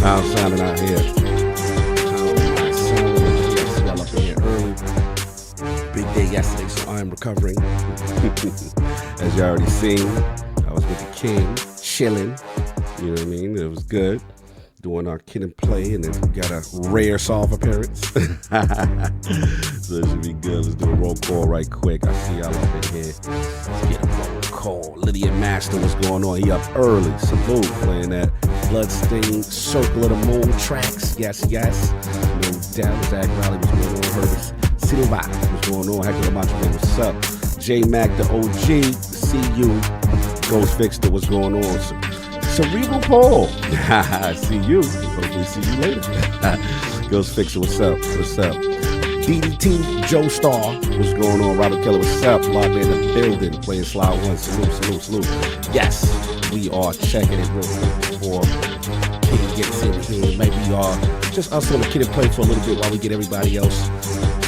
I'm sounding out here. Y'all up in here early. Big day yesterday, so I am recovering. As you already seen, I was with the king, chilling. You know what I mean? It was good. Doing our kid and play, and then we got a rare solve appearance. So it should be good. Let's do a roll call right quick. I see y'all up in here. Let's get a roll call. Lydia Master, what's going on? He up early. Salute, playing that Bloodstained Circle of the Moon tracks. Yes, yes. No doubt. Zach Riley, what's going on? Herbert Silva, what's going on? Hector Macho Man, what's up? J Mac, the OG. See you. Ghost Fixter, what's going on? Cerebral Poll. See you. Hopefully see you later. Ghost Fixer, what's up? What's up? DDT Joe Star, what's going on? Robert Keller, what's up? Logged in the building, playing Slide 1. Salute. Yes, we are checking it real quick before King gets in here. Maybe just us on the Kid and Play for a little bit while we get everybody else,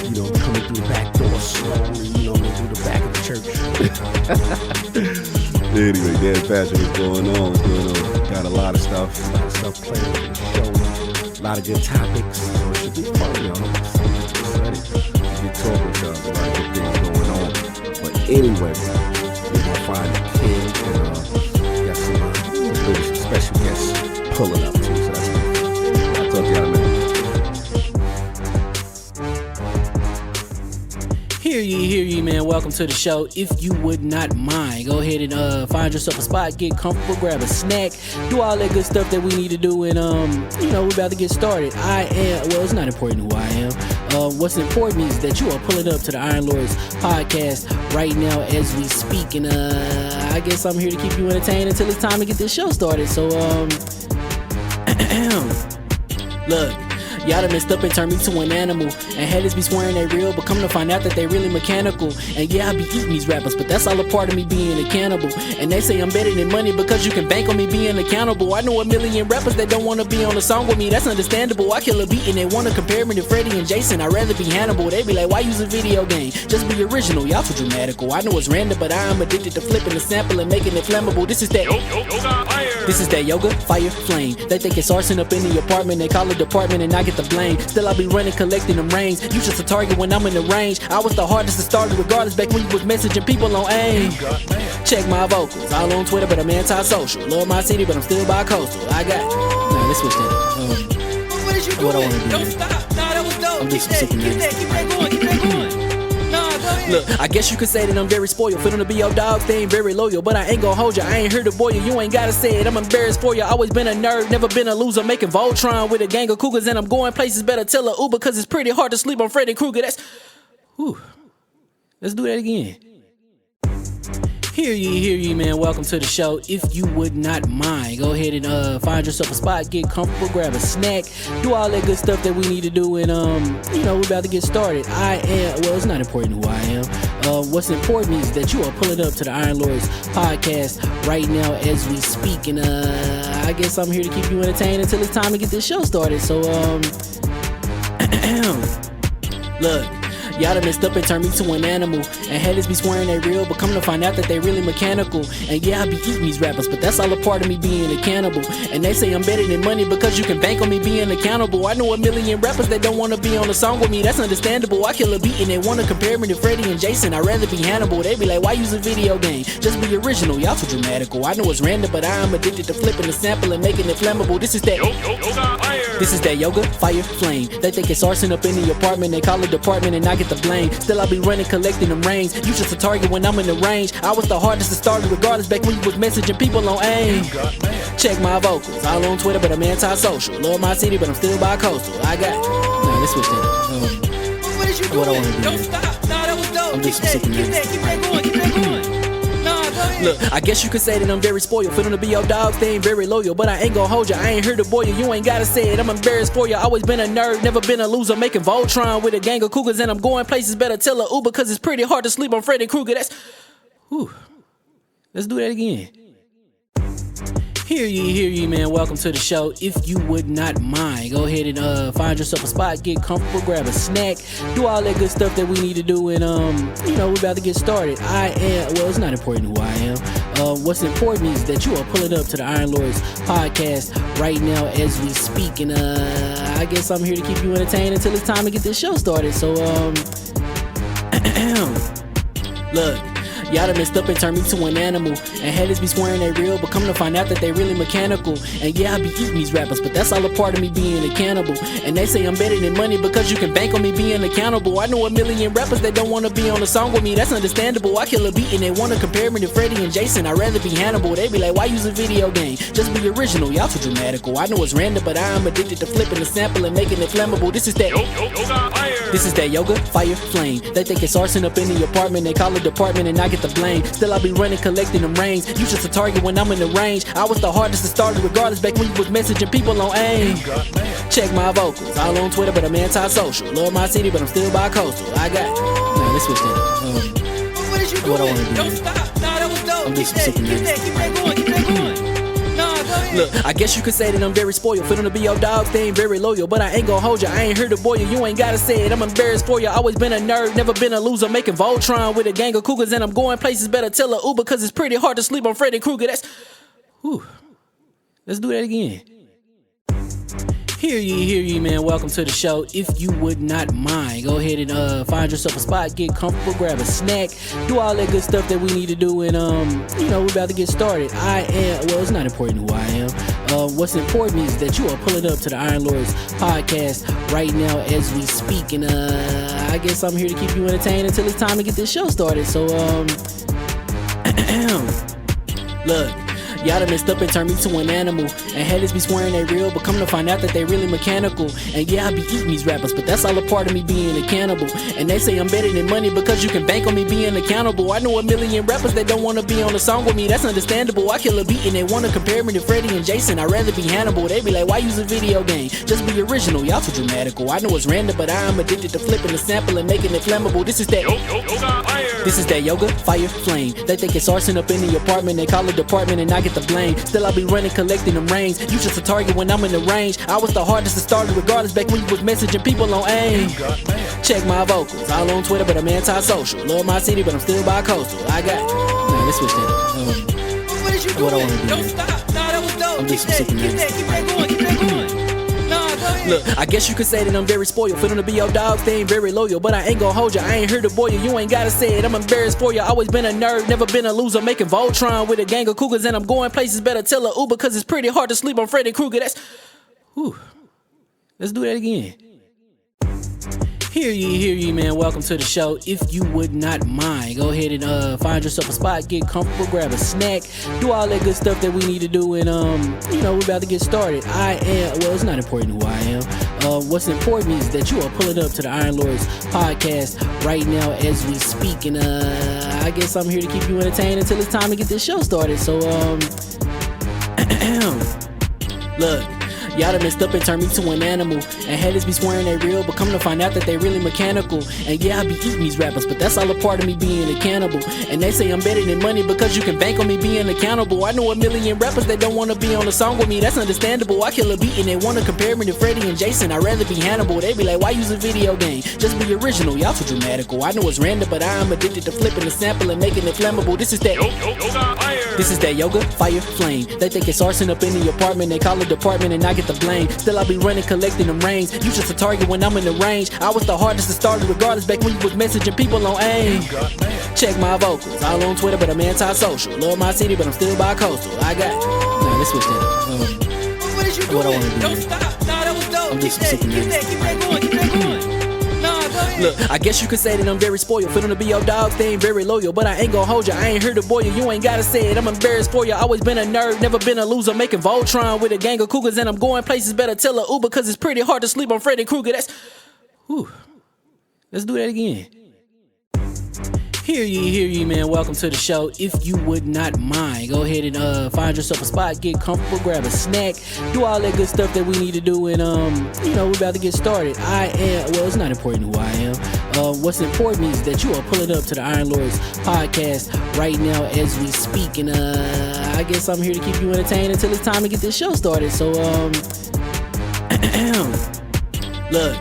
coming through the back door slowly, through the back of the church. Anyway, Dan Fashion, what's going on? Got a lot of stuff playing for the show. A lot of good topics. So it should be fun, y'all. I'm excited to get talking with y'all. A lot of good things going on. But anyway, we're going to find the King and got some special guests pulling up too. So that's good. I'll talk to y'all in a minute. Hear ye, man. Welcome to the show. If you would not mind, go ahead and find yourself a spot, get comfortable, grab a snack, do all that good stuff that we need to do, and we're about to get started. It's not important who I am. What's important is that you are pulling up to the Iron Lords podcast right now as we speak, and I guess I'm here to keep you entertained until it's time to get this show started. So look, y'all done messed up and turned me to an animal, and haters be swearing they real, but come to find out that they really mechanical. And yeah, I be eating these rappers, but that's all a part of me being a cannibal. And they say I'm better than money because you can bank on me being accountable. I know a million rappers that don't want to be on a song with me, that's understandable. I kill a beat and they want to compare me to Freddie and Jason. I'd rather be Hannibal. They be like, why use a video game? Just be original, y'all too dramatical. I know it's random, but I am addicted to flipping the sample and making it flammable. This is that yoga, fire, flame. They think it's arson up in the apartment, they call it department and I get the blame. Still I be running, collecting them rings. You just a target when I'm in the range. I was the hardest to start regardless back when you was messaging people on AIM. Check my vocals, all on Twitter, but I'm anti-social. Love my city, but I'm still bi-coastal. Let's switch that up. What is you doing? Don't stop. Nah, that was dope. Keep that going. Look, I guess you could say that I'm very spoiled. For them to be your dogs, they ain't very loyal. But I ain't gon' hold you, I ain't here to boil you. You ain't gotta say it, I'm embarrassed for you. Always been a nerd, never been a loser. Making Voltron with a gang of cougars, and I'm going places. Better tell a Uber, cause it's pretty hard to sleep on Freddy Krueger. Let's do that again. Hear ye, man. Welcome to the show. If you would not mind, go ahead and find yourself a spot, get comfortable, grab a snack, do all that good stuff that we need to do, and we're about to get started. It's not important who I am. What's important is that you are pulling up to the Iron Lords podcast right now as we speak, and I guess I'm here to keep you entertained until it's time to get this show started. So look, Y'all done messed up and turned me to an animal. And haters be swearing they real, but come to find out that they really mechanical. And yeah, I be eating these rappers, but that's all a part of me being a cannibal. And they say I'm better than money because you can bank on me being accountable. I know a million rappers that don't wanna be on a song with me, that's understandable. I kill a beat and they wanna compare me to Freddie and Jason. I'd rather be Hannibal. They be like, why use a video game? Just be original, y'all too dramatical. I know it's random, but I am addicted to flipping the sample and making it flammable. This is that yoga, fire, flame. They think it's arson up in the apartment. They call it department and I get the blame. Still I be running, collecting them rains. You just a target when I'm in the range. I was the hardest to start regardless back when you was messaging people on AIM. Check my vocals, all on Twitter, but I'm anti-social. Love my city, but I'm still bi-coastal. I got nah, let's switch that. What is you doing? What I wanna do? Don't stop. Nah, that was dope. I'm just Keep that going. Keep that going. Nah, go ahead. Look, I guess you could say that I'm very spoiled. For them to be your dogs, they ain't very loyal. But I ain't gon' hold ya, I ain't here to boil you. You ain't gotta say it, I'm embarrassed for ya. Always been a nerd, never been a loser. Making Voltron with a gang of cougars. And I'm going places, better tell a Uber. Cause it's pretty hard to sleep on Freddy Krueger. That's whew. Let's do that again. Hear ye, man. Welcome to the show. If you would not mind, go ahead and find yourself a spot, get comfortable, grab a snack, do all that good stuff that we need to do, and we're about to get started. It's not important who I am. What's important is that you are pulling up to the Iron Lords podcast right now as we speak, and I guess I'm here to keep you entertained until it's time to get this show started. So look. Y'all done messed up and turned me to an animal. And haters be swearing they real, but come to find out that they really mechanical. And yeah, I be eating these rappers, but that's all a part of me being a cannibal. And they say I'm better than money because you can bank on me being accountable. I know a million rappers that don't wanna be on a song with me, that's understandable. I kill a beat and they wanna compare me to Freddie and Jason. I'd rather be Hannibal. They be like, why use a video game? Just be original, y'all too dramatical. I know it's random, but I am addicted to flipping the sample and making it flammable. This is that yoga, fire, flame. They think it's arson up in the apartment. They call it department and I get the blame. Still I be running, collecting them rains. You just a target when I'm in the range. I was the hardest to start regardless back when you was messaging people on AIM. Check my vocals, all on Twitter, but I'm anti-social. Love my city, but I'm still bi-coastal. I got nah, let's switch that. What is you doing? What I wanna do? Don't stop. Nah, that was dope. I'm just Keep that going. Keep that going. Nah, go ahead. Look, I guess you could say that I'm very spoiled. For them to be your dogs, they ain't very loyal. But I ain't gon' hold ya, I ain't here to boil you. You ain't gotta say it, I'm embarrassed for ya. Always been a nerd, never been a loser. Making Voltron with a gang of cougars. And I'm going places, better tell a Uber. Cause it's pretty hard to sleep on Freddy Krueger. That's whew. Let's do that again. Hear ye, man. Welcome to the show. If you would not mind, go ahead and find yourself a spot, get comfortable, grab a snack, do all that good stuff that we need to do, and we're about to get started. It's not important who I am. What's important is that you are pulling up to the Iron Lords podcast right now as we speak, and I guess I'm here to keep you entertained until it's time to get this show started. So look. Y'all done messed up and turned me to an animal. And haters be swearing they real, but come to find out that they really mechanical. And yeah, I be eating these rappers, but that's all a part of me being a cannibal. And they say I'm better than money because you can bank on me being accountable. I know a million rappers that don't wanna be on a song with me, that's understandable. I kill a beat and they wanna compare me to Freddie and Jason. I'd rather be Hannibal. They be like, why use a video game? Just be original, y'all too dramatical. I know it's random, but I am addicted to flipping the sample and making it flammable. This is that yoga, fire, flame. They think it's arson up in the apartment. They call it department and I get the blame. Still I be running, collecting them rains. You just a target when I'm in the range. I was the hardest to start regardless back when you was messaging people on AIM. Check my vocals, all on Twitter, but I'm anti-social. Love my city, but I'm still bi-coastal. I got nah, let's switch that. What is you doing? What I wanna do? Don't stop. Nah, that was dope. I'm just Keep that going. Keep that going. Nah, go ahead. Look, I guess you could say that I'm very spoiled. For them to be your dogs, they ain't very loyal. But I ain't gon' hold ya, I ain't here to boil you. You ain't gotta say it, I'm embarrassed for ya. Always been a nerd, never been a loser. Making Voltron with a gang of cougars. And I'm going places, better tell a Uber. Cause it's pretty hard to sleep on Freddy Krueger. That's whew. Let's do that again. Hear ye, man. Welcome to the show. If you would not mind, go ahead and find yourself a spot, get comfortable, grab a snack, do all that good stuff that we need to do, and we're about to get started. It's not important who I am. What's important is that you are pulling up to the Iron Lords podcast right now as we speak, and I guess I'm here to keep you entertained until it's time to get this show started. So look. Y'all done messed up and turned me to an animal. And haters be swearing they real, but come to find out that they really mechanical. And yeah, I be eating these rappers, but that's all a part of me being a cannibal. And they say I'm better than money because you can bank on me being accountable. I know a million rappers that don't wanna be on a song with me, that's understandable. I kill a beat and they wanna compare me to Freddie and Jason. I'd rather be Hannibal. They be like, why use a video game? Just be original, y'all too dramatical. I know it's random, but I am addicted to flipping the sample and making it flammable. This is that yoga, fire, flame. They think it's arson up in the apartment. They call it department and I get the blame. Still I be running, collecting them rings. You just a target when I'm in the range. I was the hardest to start regardless back when you was messaging people on AIM. Check my vocals, all on Twitter, but I'm anti-social. Love my city, but I'm still bi-coastal. I got nah, let's switch that up. What is you doing? What I wanna do? Don't stop. Nah, that was dope. I'm Keep just that going. Keep that going. Nah, go ahead. Look, I guess you could say that I'm very spoiled. For them to be your dogs, they ain't very loyal. But I ain't gon' hold ya, I ain't here to boil you. You ain't gotta say it, I'm embarrassed for ya. Always been a nerd, never been a loser. Making Voltron with a gang of cougars. And I'm going places, better tell a Uber. Cause it's pretty hard to sleep on Freddy Krueger. That's, whew. Let's do that again. Hear ye, man. Welcome to the show. If you would not mind, go ahead and find yourself a spot, get comfortable, grab a snack, do all that good stuff that we need to do, and we're about to get started. Well, it's not important who I am. What's important is that you are pulling up to the Iron Lords podcast right now as we speak, and I guess I'm here to keep you entertained until it's time to get this show started. So look.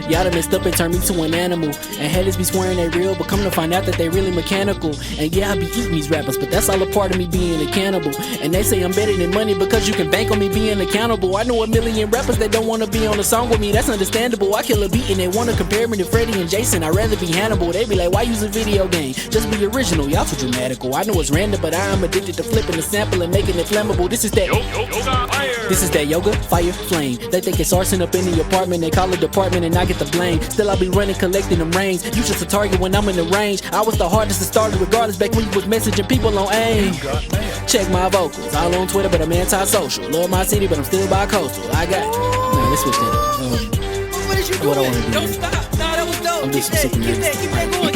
Y'all done messed up and turned me to an animal. And haters be swearing they real, but come to find out that they really mechanical. And yeah, I be eating these rappers, but that's all a part of me being a cannibal. And they say I'm better than money because you can bank on me being accountable. I know a million rappers that don't wanna be on a song with me, that's understandable. I kill a beat and they wanna compare me to Freddie and Jason. I'd rather be Hannibal. They be like, why use a video game? Just be original, y'all too dramatical. I know it's random, but I am addicted to flipping the sample and making it flammable. This is that yoga, fire, flame. They think it's arson up in the apartment. They call it department and I get the blame. Still I be running, collecting them rings. You just a target when I'm in the range. I was the hardest to start regardless back when you was messaging people on AIM. Check my vocals, all on Twitter, but I'm anti-social. Love my city, but I'm still bi-coastal. I got nah, let's switch that up. What is you doing? What I wanna do? Don't stop. Nah, that was dope. I'm just Keep that going.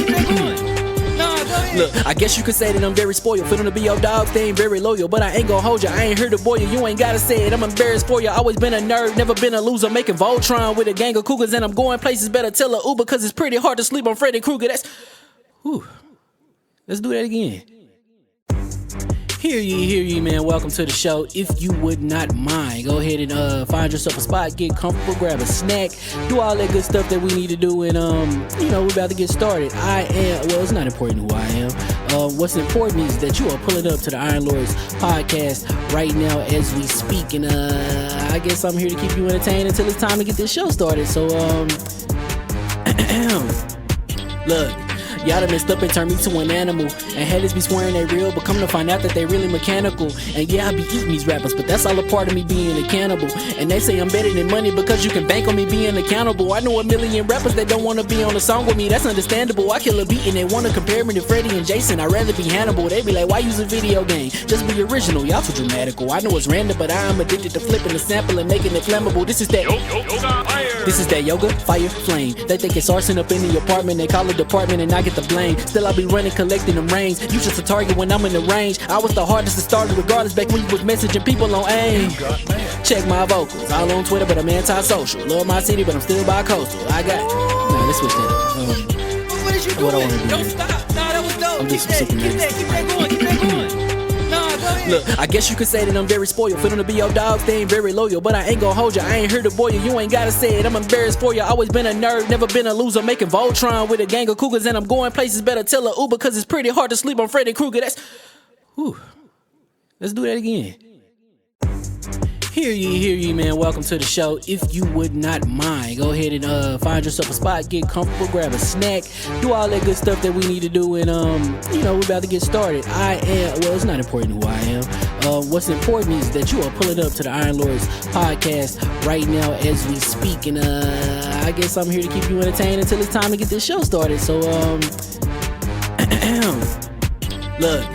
Nah, go ahead. Look, I guess you could say that I'm very spoiled. For them to be your dogs, they ain't very loyal. But I ain't gon' hold ya, I ain't here to boil you. You ain't gotta say it, I'm embarrassed for ya. Always been a nerd, never been a loser. Making Voltron with a gang of cougars. And I'm going places, better tell a Uber. Cause it's pretty hard to sleep on Freddy Krueger. That's, whew. Let's do that again. Hear ye, man. Welcome to the show. If you would not mind, go ahead and find yourself a spot, get comfortable, grab a snack, do all that good stuff that we need to do, and we're about to get started. Well, it's not important who I am. What's important is that you are pulling up to the Iron Lords podcast right now as we speak, and I guess I'm here to keep you entertained until it's time to get this show started. So look. Y'all done messed up and turned me to an animal. And haters be swearing they real, but come to find out that they really mechanical. And yeah, I be eating these rappers, but that's all a part of me being a cannibal. And they say I'm better than money because you can bank on me being accountable. I know a million rappers that don't wanna be on a song with me, that's understandable. I kill a beat and they wanna compare me to Freddie and Jason. I'd rather be Hannibal. They be like, why use a video game? Just be original, y'all too dramatical. I know it's random, but I am addicted to flipping the sample and making it flammable. This is that yoga, fire, flame. They think it's arson up in the apartment. They call it department and I get the blame. Still I be running, collecting them rings. You just a target when I'm in the range. I was the hardest to start regardless back when you was messaging people on AIM. Check my vocals, all on Twitter, but I'm anti-social. Love my city, but I'm still bi-coastal. I got nah, let's switch that up. What is you doing? What I wanna do? Don't stop. Nah, that was dope. I'm just Keep that going. Nah, go ahead. Look, I guess you could say that I'm very spoiled. For them to be your dogs, they ain't very loyal. But I ain't gon' hold ya, I ain't here to boil you. You ain't gotta say it, I'm embarrassed for ya. Always been a nerd, never been a loser. Making Voltron with a gang of cougars. And I'm going places, better tell a Uber. Cause it's pretty hard to sleep on Freddy Krueger. That's, whew. Let's do that again. Hear ye, man. Welcome to the show. If you would not mind, go ahead and find yourself a spot, get comfortable, grab a snack, do all that good stuff that we need to do, and we're about to get started. Well, it's not important who I am. What's important is that you are pulling up to the Iron Lords podcast right now as we speak, and I guess I'm here to keep you entertained until it's time to get this show started. So look.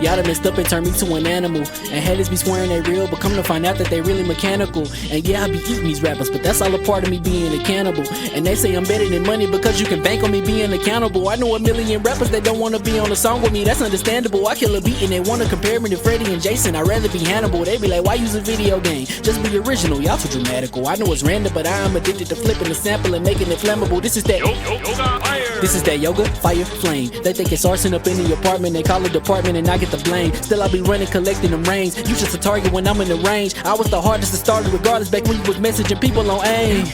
Y'all done messed up and turned me to an animal. And haters be swearing they real, but come to find out that they really mechanical. And yeah, I be eating these rappers, but that's all a part of me being a cannibal. And they say I'm better than money because you can bank on me being accountable. I know a million rappers that don't wanna be on a song with me, that's understandable. I kill a beat and they wanna compare me to Freddie and Jason. I'd rather be Hannibal. They be like, why use a video game? Just be original, y'all too dramatical. I know it's random, but I am addicted to flipping the sample and making it flammable. This is that This is that yoga, fire, flame. They think it's arson up in the apartment. They call it department and I get the blame. Still I be running, collecting them rings. You just a target when I'm in the range. I was the hardest to start regardless back when you was messaging people on AIM.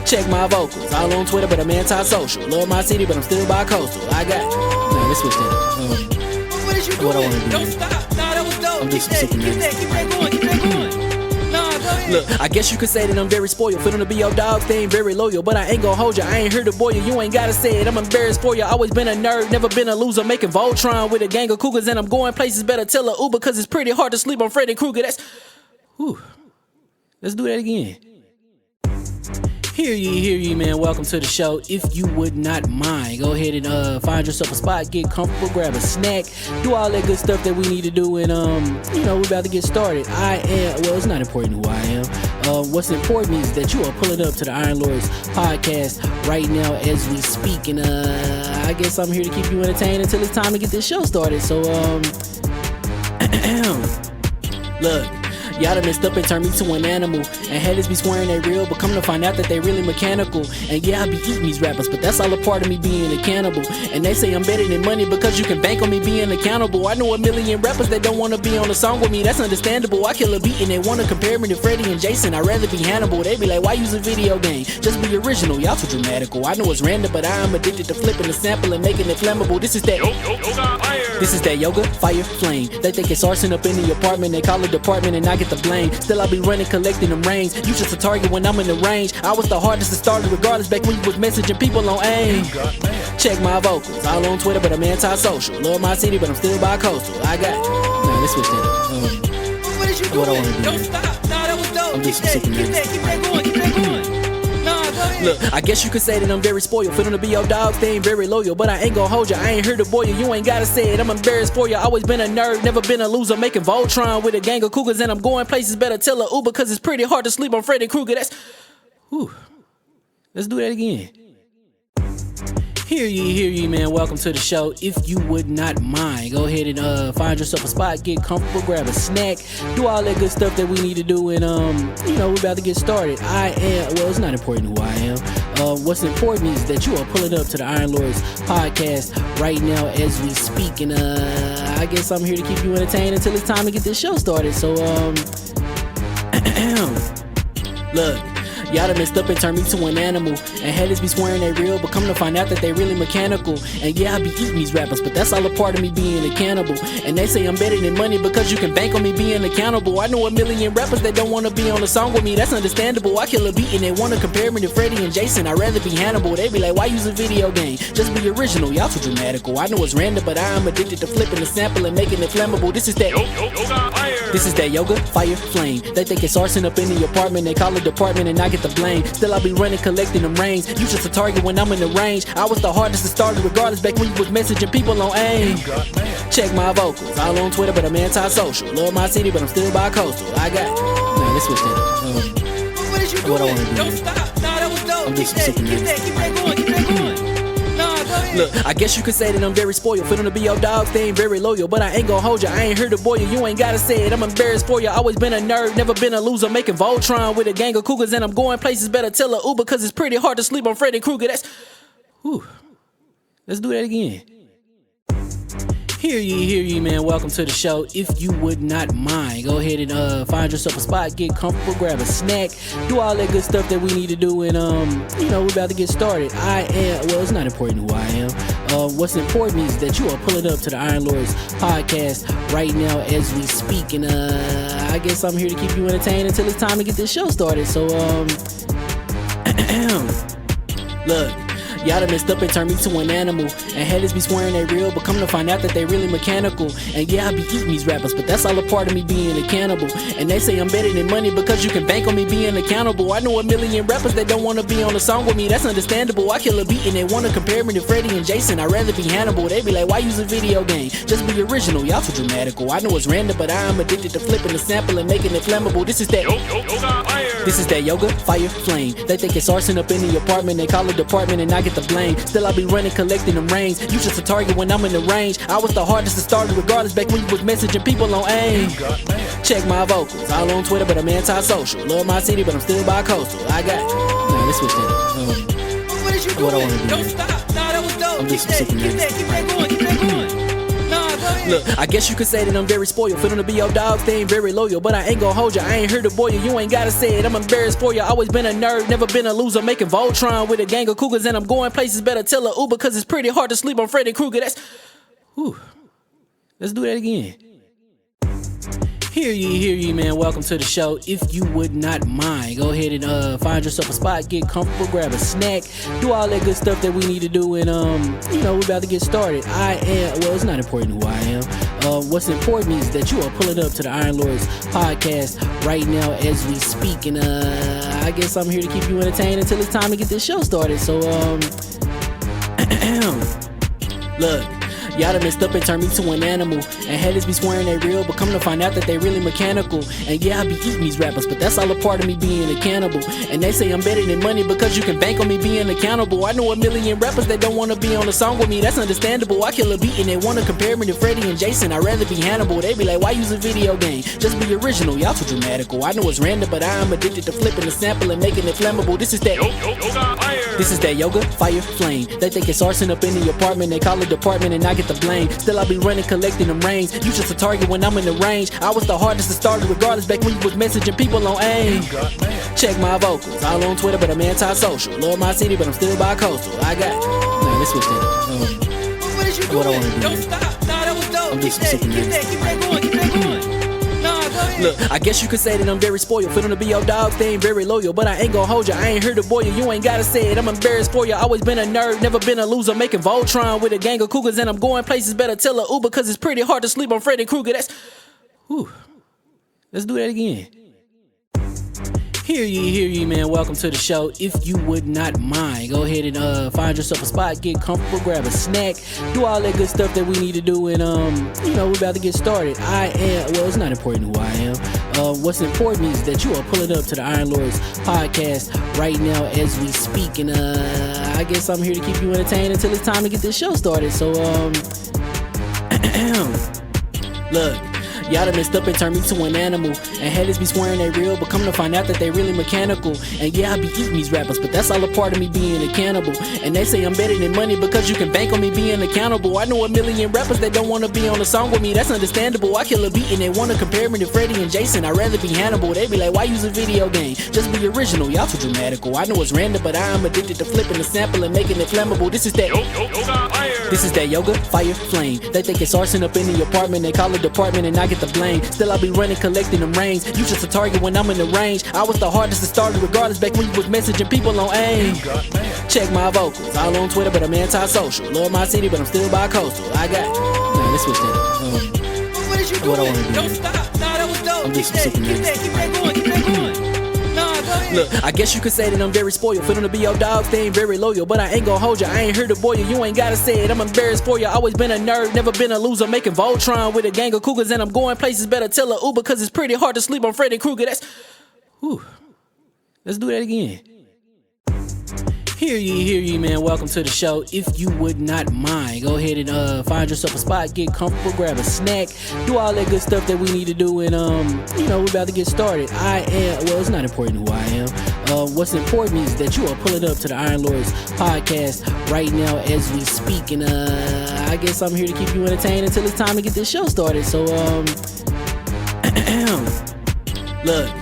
Check my vocals, all on Twitter but I'm anti-social. Love my city but I'm still bi-coastal. I got nah, let's switch that up. What is you doing? What I wanna do? Don't stop. Nah, that was dope. I'm just Keep that going, keep that going. Nah, go ahead. Look, I guess you could say that I'm very spoiled. For them to be your dogs, they ain't very loyal. But I ain't gon' hold ya, I ain't here to boil you. You ain't gotta say it, I'm embarrassed for ya. Always been a nerd, never been a loser. Making Voltron with a gang of cougars. And I'm going places, better tell a Uber. Cause it's pretty hard to sleep on Freddy Krueger. That's, whew. Let's do that again. Hear ye, man. Welcome to the show. If you would not mind, go ahead and find yourself a spot, get comfortable, grab a snack, do all that good stuff that we need to do, and we're about to get started. It's not important who I am. What's important is that you are pulling up to the Iron Lords podcast right now as we speak, and I guess I'm here to keep you entertained until it's time to get this show started. So look. Y'all done messed up and turned me to an animal. And haters be swearing they real, but come to find out that they really mechanical. And yeah, I be eating these rappers, but that's all a part of me being a cannibal. And they say I'm better than money because you can bank on me being accountable. I know a million rappers that don't wanna be on a song with me, that's understandable. I kill a beat and they wanna compare me to Freddie and Jason. I'd rather be Hannibal. They be like, why use a video game? Just be original, y'all too dramatical. I know it's random, but I am addicted to flipping the sample and making it flammable. This is that This is that yoga, fire, flame. They think it's arson up in the apartment. They call it department and I get the blame. Still I be running, collecting them rings. You just a target when I'm in the range. I was the hardest to start regardless back when you was messaging people on AIM. Check my vocals, all on Twitter but I'm anti-social. Love my city but I'm still bi-coastal. I got nah, let's switch that up. What is you doing? What I wanna do? Don't stop. Nah, that was dope. I'm just Keep that going, keep that going. Nah, go ahead. Look, I guess you could say that I'm very spoiled. For them to be your dogs, they ain't very loyal. But I ain't gon' hold ya, I ain't here to boil you. You ain't gotta say it, I'm embarrassed for ya. Always been a nerd, never been a loser. Making Voltron with a gang of cougars. And I'm going places, better tell a Uber. Cause it's pretty hard to sleep on Freddy Krueger. That's, whew. Let's do that again. Hear ye, man. Welcome to the show. If you would not mind, go ahead and find yourself a spot, get comfortable, grab a snack, do all that good stuff that we need to do, and we're about to get started. It's not important who I am. What's important is that you are pulling up to the Iron Lords podcast right now as we speak, and I guess I'm here to keep you entertained until it's time to get this show started. So look. Y'all done messed up and turned me to an animal. And haters be swearing they real, but come to find out that they really mechanical. And yeah, I be eating these rappers, but that's all a part of me being a cannibal. And they say I'm better than money because you can bank on me being accountable. I know a million rappers that don't wanna be on a song with me, that's understandable. I kill a beat and they wanna compare me to Freddie and Jason. I'd rather be Hannibal. They be like, why use a video game? Just be original, y'all too dramatical. I know it's random, but I am addicted to flipping the sample and making it flammable. This is that This is that yoga, fire, flame. They think it's arson up in the apartment. They call it department and I get the blame. Still I be running, collecting them rings. You just a target when I'm in the range. I was the hardest to start regardless back when you was messaging people on AIM. Check my vocals, all on Twitter but I'm anti-social. Love my city but I'm still bi-coastal. I got nah, let's switch that up. What is you doing? What I wanna do? Don't stop. Nah, that was dope. I'm just Keep that going, keep that going. Nah, go ahead. Look, I guess you could say that I'm very spoiled. For them to be your dogs, they ain't very loyal. But I ain't gon' hold ya, I ain't here to boil you. You ain't gotta say it, I'm embarrassed for ya. Always been a nerd, never been a loser. Making Voltron with a gang of cougars. And I'm going places, better tell a Uber. Cause it's pretty hard to sleep on Freddy Krueger. That's, whew. Let's do that again. Hear ye, man. Welcome to the show. If you would not mind, go ahead and find yourself a spot, get comfortable, grab a snack, do all that good stuff that we need to do, and we're about to get started. It's not important who I am. What's important is that you are pulling up to the Iron Lords podcast right now as we speak, and I guess I'm here to keep you entertained until it's time to get this show started. So look. Y'all done messed up and turned me to an animal. And haters be swearing they real, but come to find out that they really mechanical. And yeah, I be eating these rappers, but that's all a part of me being a cannibal. And they say I'm better than money because you can bank on me being accountable. I know a million rappers that don't wanna be on a song with me, that's understandable. I kill a beat and they wanna compare me to Freddie and Jason. I'd rather be Hannibal. They be like, why use a video game? Just be original, y'all too dramatical. I know it's random, but I'm addicted to flipping the sample and making it flammable. This is that yoga, fire, flame. They think it's arson up in the apartment, they call it department and I get the blame. Still I be running, collecting them rings. You just a target when I'm in the range. I was the hardest to start regardless back when you was messaging people on AIM. Check my vocals, all on Twitter but I'm anti-social. Love my city but I'm still bi-coastal. I got, nah, let's switch that. What is you doing? What I wanna do? Don't stop. Nah, that was dope. I'm just Keep that going. Keep that going. Nah, go ahead. Look, I guess you could say that I'm very spoiled. For them to be your dogs, they ain't very loyal. But I ain't gon' hold ya, I ain't here to boil you. You ain't gotta say it, I'm embarrassed for ya. Always been a nerd, never been a loser. Making Voltron with a gang of cougars. And I'm going places, better tell a Uber. Cause it's pretty hard to sleep on Freddy Krueger. That's, whew. Let's do that again. Hear ye, man. Welcome to the show. If you would not mind, go ahead and find yourself a spot, get comfortable, grab a snack, do all that good stuff that we need to do, and we're about to get started. It's not important who I am. What's important is that you are pulling up to the Iron Lords podcast right now as we speak, and I guess I'm here to keep you entertained until it's time to get this show started. So look. Y'all done messed up and turned me to an animal. And haters be swearing they real, but come to find out that they really mechanical. And yeah, I be eating these rappers, but that's all a part of me being a cannibal. And they say I'm better than money because you can bank on me being accountable. I know a million rappers that don't wanna be on a song with me, that's understandable. I kill a beat and they wanna compare me to Freddie and Jason. I'd rather be Hannibal. They be like, why use a video game? Just be original, y'all too dramatical. I know it's random, but I'm addicted to flipping the sample and making it flammable. This is that yoga, fire, flame. They think it's arson up in the apartment, they call it department and I get the blame. Still I be running, collecting them rings. You just a target when I'm in the range. I was the hardest to start regardless back when you was messaging people on AIM. Check my vocals, all on Twitter but I'm anti-social. Love my city but I'm still bi-coastal. I got, nah, let's switch that. What is you doing? What I wanna do? Don't stop. Nah, that was dope. I'm just Keep that going. Keep that going. Nah, go ahead. Look, I guess you could say that I'm very spoiled. For them to be your dogs, they ain't very loyal. But I ain't gon' hold ya, I ain't here to boil you. You ain't gotta say it, I'm embarrassed for ya. Always been a nerd, never been a loser. Making Voltron with a gang of cougars. And I'm going places, better tell a Uber. Cause it's pretty hard to sleep on Freddy Krueger. That's, whew. Let's do that again. Hear ye, man. Welcome to the show. If you would not mind, go ahead and find yourself a spot, get comfortable, grab a snack, do all that good stuff that we need to do, and we're about to get started. It's not important who I am. What's important is that you are pulling up to the Iron Lords podcast right now as we speak, and I guess I'm here to keep you entertained until it's time to get this show started. So look. Y'all done messed up and turned me to an animal. And haters be swearing they real, but come to find out that they really mechanical. And yeah, I be eating these rappers, but that's all a part of me being a cannibal. And they say I'm better than money because you can bank on me being accountable. I know a million rappers that don't wanna be on a song with me, that's understandable. I kill a beat and they wanna compare me to Freddie and Jason. I'd rather be Hannibal. They be like, why use a video game? Just be original, y'all too dramatical. I know it's random, but I'm addicted to flipping the sample and making it flammable. This is that yoga, fire, flame. They think it's arson up in the apartment, they call it department and I get the blame. Still I be running, collecting them rings. You just a target when I'm in the range. I was the hardest to start regardless back when you was messaging people on AIM. Check my vocals, all on Twitter but I'm anti-social. Love my city but I'm still bi-coastal. I got, nah, let's switch that. What is you doing? What I wanna do? Don't stop. Nah, that was dope. I'm just Keep that going. Keep that going. Nah, go ahead. Look, I guess you could say that I'm very spoiled. For them to be your dogs, they ain't very loyal. But I ain't gon' hold ya, I ain't here to boil you. You ain't gotta say it, I'm embarrassed for ya. Always been a nerd, never been a loser. Making Voltron with a gang of cougars. And I'm going places, better tell a Uber. Cause it's pretty hard to sleep on Freddy Krueger. That's, whew. Let's do that again. Hear ye, man. Welcome to the show. If you would not mind, go ahead and find yourself a spot, get comfortable, grab a snack, do all that good stuff that we need to do, and we're about to get started. It's not important who I am. What's important is that you are pulling up to the Iron Lords podcast right now as we speak, and I guess I'm here to keep you entertained until it's time to get this show started. So look.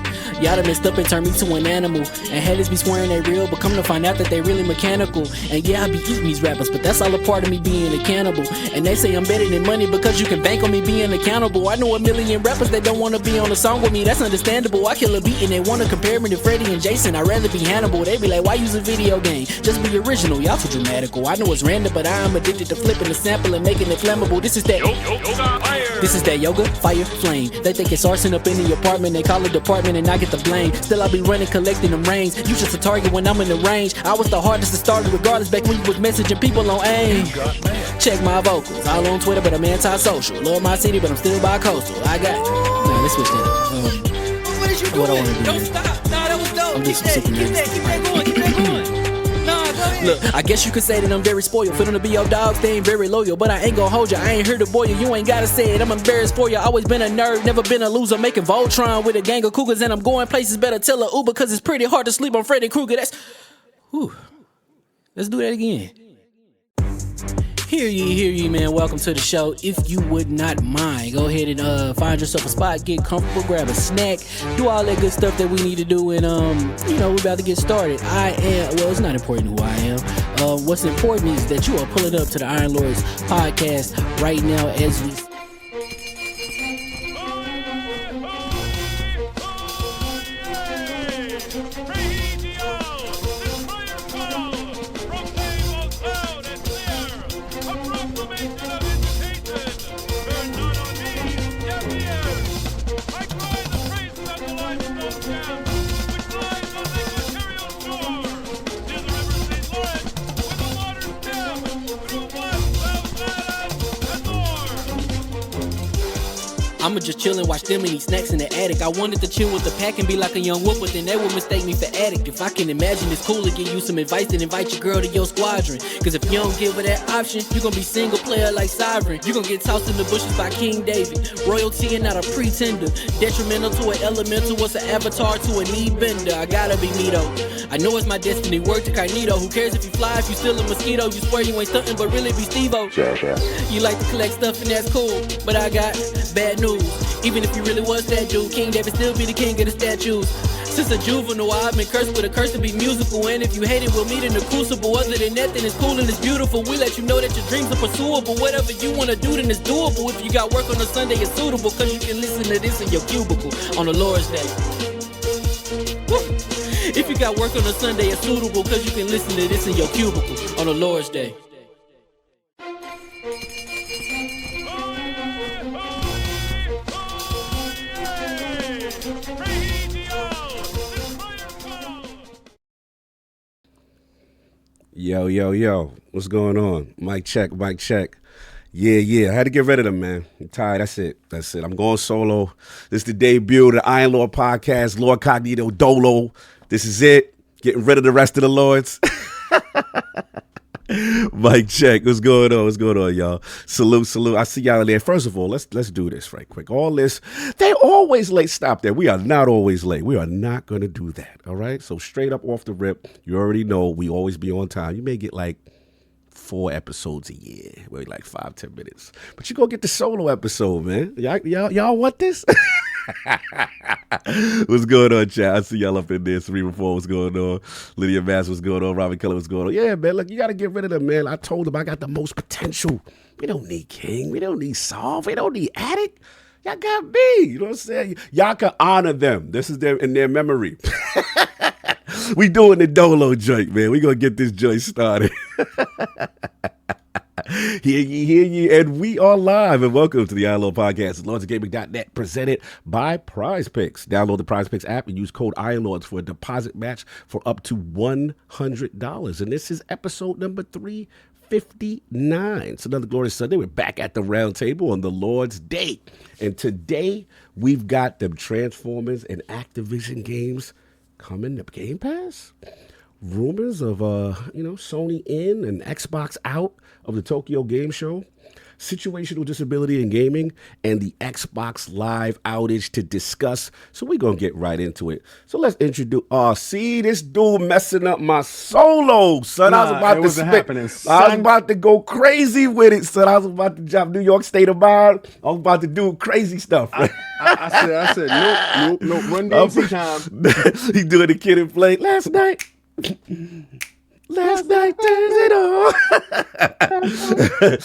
Y'all done messed up and turned me to an animal. And haters be swearing they real, but come to find out that they really mechanical. And yeah, I be eating these rappers, but that's all a part of me being a cannibal. And they say I'm better than money because you can bank on me being accountable. I know a million rappers that don't wanna be on a song with me, that's understandable. I kill a beat and they wanna compare me to Freddie and Jason. I'd rather be Hannibal. They be like, why use a video game? Just be original, y'all too dramatical. I know it's random, but I'm addicted to flipping the sample and making it flammable. This is that yoga, fire, flame. They think it's arson up in the apartment, they call it department and I get the blame. Still I be running, collecting them rains. You just a target when I'm in the range. I was the hardest to start regardless back when you was messaging people on AIM. Check my vocals, all on Twitter but I'm anti-social. Love my city but I'm still bi-coastal. I got nah, let's switch that. What is you doing? What I wanna do? Don't stop. Nah, that was dope. I'm Keep just super that going. Keep that going. Nah, go ahead. Look, I guess you could say that I'm very spoiled. For them to be your dogs, they ain't very loyal. But I ain't gon' hold ya, I ain't here to boil you. You ain't gotta say it, I'm embarrassed for ya. Always been a nerd, never been a loser. Making Voltron with a gang of cougars. And I'm going places, better tell a Uber. Cause it's pretty hard to sleep on Freddy Krueger. That's, whew. Let's do that again. Hear ye, man. Welcome to the show. If you would not mind, go ahead and find yourself a spot, get comfortable, grab a snack, do all that good stuff that we need to do, and we're about to get started. It's not important who I am. What's important is that you are pulling up to the Iron Lords podcast right now as we. I'ma just chill and watch them and eat snacks in the attic. I wanted to chill with the pack and be like a young whoop, but then they would mistake me for addict. If I can imagine it's cool to give you some advice, then invite your girl to your squadron. Cause if you don't give her that option, you gon' be single player like Sovereign. You gon' get tossed in the bushes by King David. Royalty and not a pretender. Detrimental to an elemental, what's an avatar to a knee bender? I gotta be me though. I know it's my destiny, word to Cognito. Who cares if you fly, if you still a mosquito? You swear you ain't stuntin', but really be Steve-O. You like to collect stuff and that's cool, but I got bad news. Even if you really was that dude, King David still be the king of the statues. Since a juvenile, I've been cursed with a curse to be musical. And if you hate it, we'll meet in the crucible. Other than that, then it's cool and it's beautiful. We let you know that your dreams are pursuable. Whatever you wanna do, then it's doable. If you got work on a Sunday, it's suitable. Cause you can listen to this in your cubicle on the Lord's Day. Woo. If you got work on a Sunday, it's suitable. Cause you can listen to this in your cubicle on the Lord's Day. Yo, what's going on? Mic check. Yeah, I had to get rid of them, man. I'm tired, that's it. I'm going solo. This is the debut of the Iron Lord podcast, LordCognito Dolo. This is it. Getting rid of the rest of the lords. Mic check. What's going on, y'all? Salute. I see y'all in there. First of all, let's do this right quick. All this, they always late. Stop that. We are not always late. We are not going to do that, all right? So straight up off the rip, you already know we always be on time. You may get like 4 episodes a year, maybe like 5-10 minutes. But you go get the solo episode, man. Y'all want this? What's going on, chat? I see y'all up in there. 314, what's going on? Lydia Mass, what's going on? Robin Keller, what's going on? Yeah, man, look, you got to get rid of them, man. I told them I got the most potential. We don't need King. We don't need Solve. We don't need Addict. Y'all got me. You know what I'm saying? Y'all can honor them. This is in their memory. We doing the Dolo joint, man. We going to get this joint started. Hear ye, and we are live, and welcome to the ILP podcast, LordsGaming.net, presented by PrizePicks. Download the PrizePicks app and use code ILords for a deposit match for up to $100. And this is episode number 359. It's another glorious Sunday. We're back at the round table on the Lord's Day. And today, we've got them Transformers and Activision games coming to Game Pass. Rumors of, Sony in and Xbox out of the Tokyo Game Show. situational disability in gaming, and the Xbox Live outage to discuss. So we're going to get right into it. So let's introduce, see this dude messing up my solo, son. I was about to spit. I was about to go crazy with it, son. I was about to drop New York State of Mind. I was about to do crazy stuff. I said, nope, run DMC time. He doing the Kid and Play last night. Last night turns it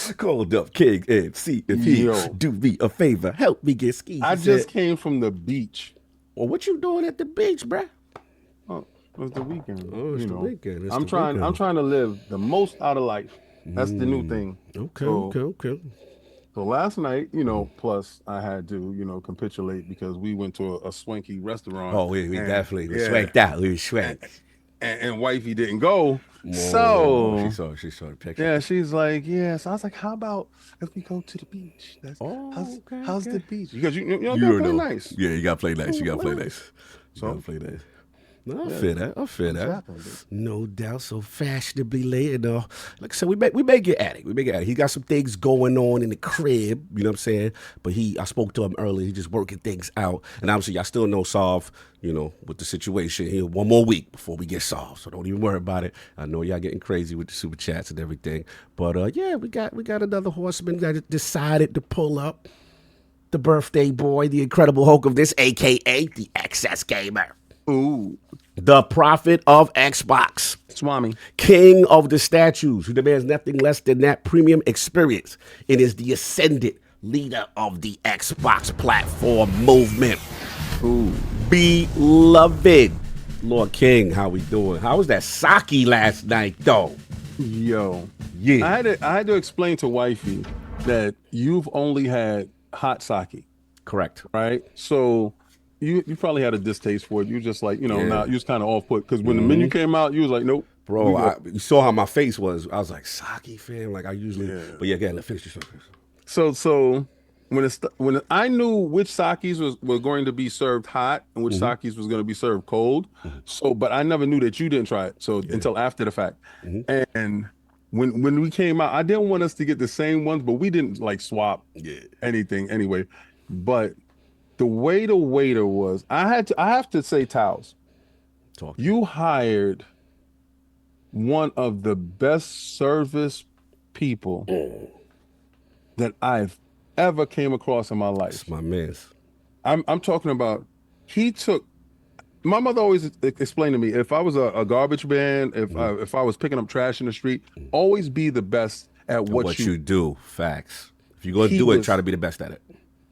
on. Called up King and see if he do me a favor. Help me get skis. I just came from the beach. Well, what you doing at the beach, bruh? Oh, it was the weekend. Oh, it's the weekend. I'm trying to live the most out of life. That's the new thing. Okay. So last night, plus I had to, capitulate because we went to a swanky restaurant. Oh, we definitely swanked out. We swanked. And wifey didn't go. Whoa, So she saw the picture. Yeah, she's like, yeah. So I was like, how about if we go to the beach? How's the beach? Because you play nice. Yeah, you gotta play nice. You gotta play nice. No, I feel that. No doubt. So fashionably later, though. Like I said, we may get at it. He got some things going on in the crib, you know what I'm saying? But I spoke to him earlier. He just working things out. And obviously, y'all still know solve, with the situation here. One more week before we get solved. So don't even worry about it. I know y'all getting crazy with the super chats and everything. But yeah, we got another horseman that decided to pull up. The birthday boy, the Incredible Hulk of this, a.k.a. the XS Gamer. Ooh. The prophet of Xbox. Swami. King of the statues, who demands nothing less than that premium experience. It is the ascendant leader of the Xbox platform movement. Ooh. Beloved. Lord King, how we doing? How was that sake last night, though? Yo. Yeah. I had to explain to wifey that you've only had hot sake. Correct. Right? So you probably had a distaste for it. You just like, now you was kind of off put because when the menu came out, you was like, nope. Bro, you saw how my face was. I was like, sake, fam? Like I usually, but yeah, let's finish this. So when I knew which sakes were going to be served hot and which sakes was going to be served cold. So, but I never knew that you didn't try it. So until after the fact. And when we came out, I didn't want us to get the same ones, but we didn't like swap anything anyway. But the way the waiter was, I have to say, Towels, you hired one of the best service people that I've ever came across in my life. That's my man. I'm talking about, my mother always explained to me, if I was a garbage man, if I was picking up trash in the street, always be the best at what you do. Facts. If you're going to do it, try to be the best at it.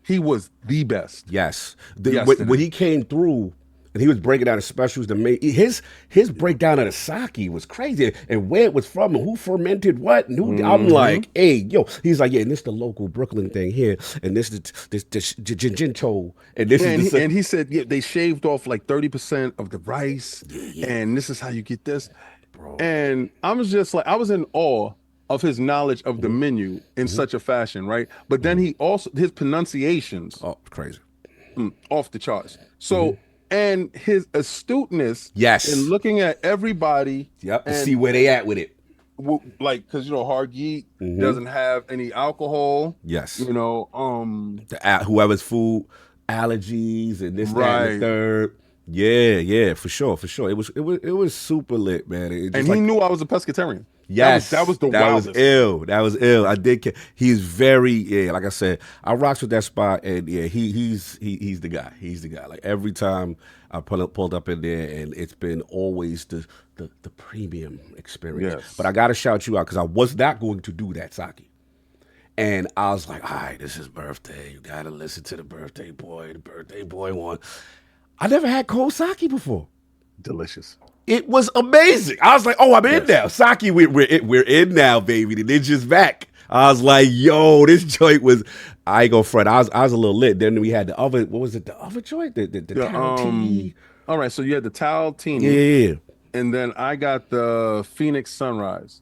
He was the best. Yes. When he came through and he was breaking down the specials, his breakdown of the sake was crazy. And where it was from and who fermented what. And who, I'm like, hey, yo. He's like, yeah, and this the local Brooklyn thing here. And this Jinjinto. And this is and he said, yeah, they shaved off like 30% of the rice. And this is how you get this. Bro. And I was just like, I was in awe of his knowledge of the menu in such a fashion, right? But then he also, his pronunciations. Oh, crazy. Off the charts. So, and his astuteness in looking at everybody. And see where they at with it. Like, because, Hargeet doesn't have any alcohol. Yes. Whoever's food allergies and this, that, and the third. Yeah, for sure. It was super lit, man. And he knew I was a pescatarian. Yes, that was the wildest. That was ill. I did. He's very like I said, I rocks with that spot, and he's the guy. He's the guy. Like every time I pulled up in there, and it's been always the premium experience. Yes. But I gotta shout you out because I was not going to do that sake, and I was like, all right, this is birthday. You gotta listen to the birthday boy. The birthday boy one. I never had cold sake before. Delicious. It was amazing. I was like, oh, I'm in now. Sake, we're in now, baby. The ninja's back. I was like, yo, this joint was, I ain't gonna front. I was a little lit. Then we had the other, what was it, the other joint? The Tao all right, so you had the Tao Teeny. Yeah. And then I got the Phoenix Sunrise.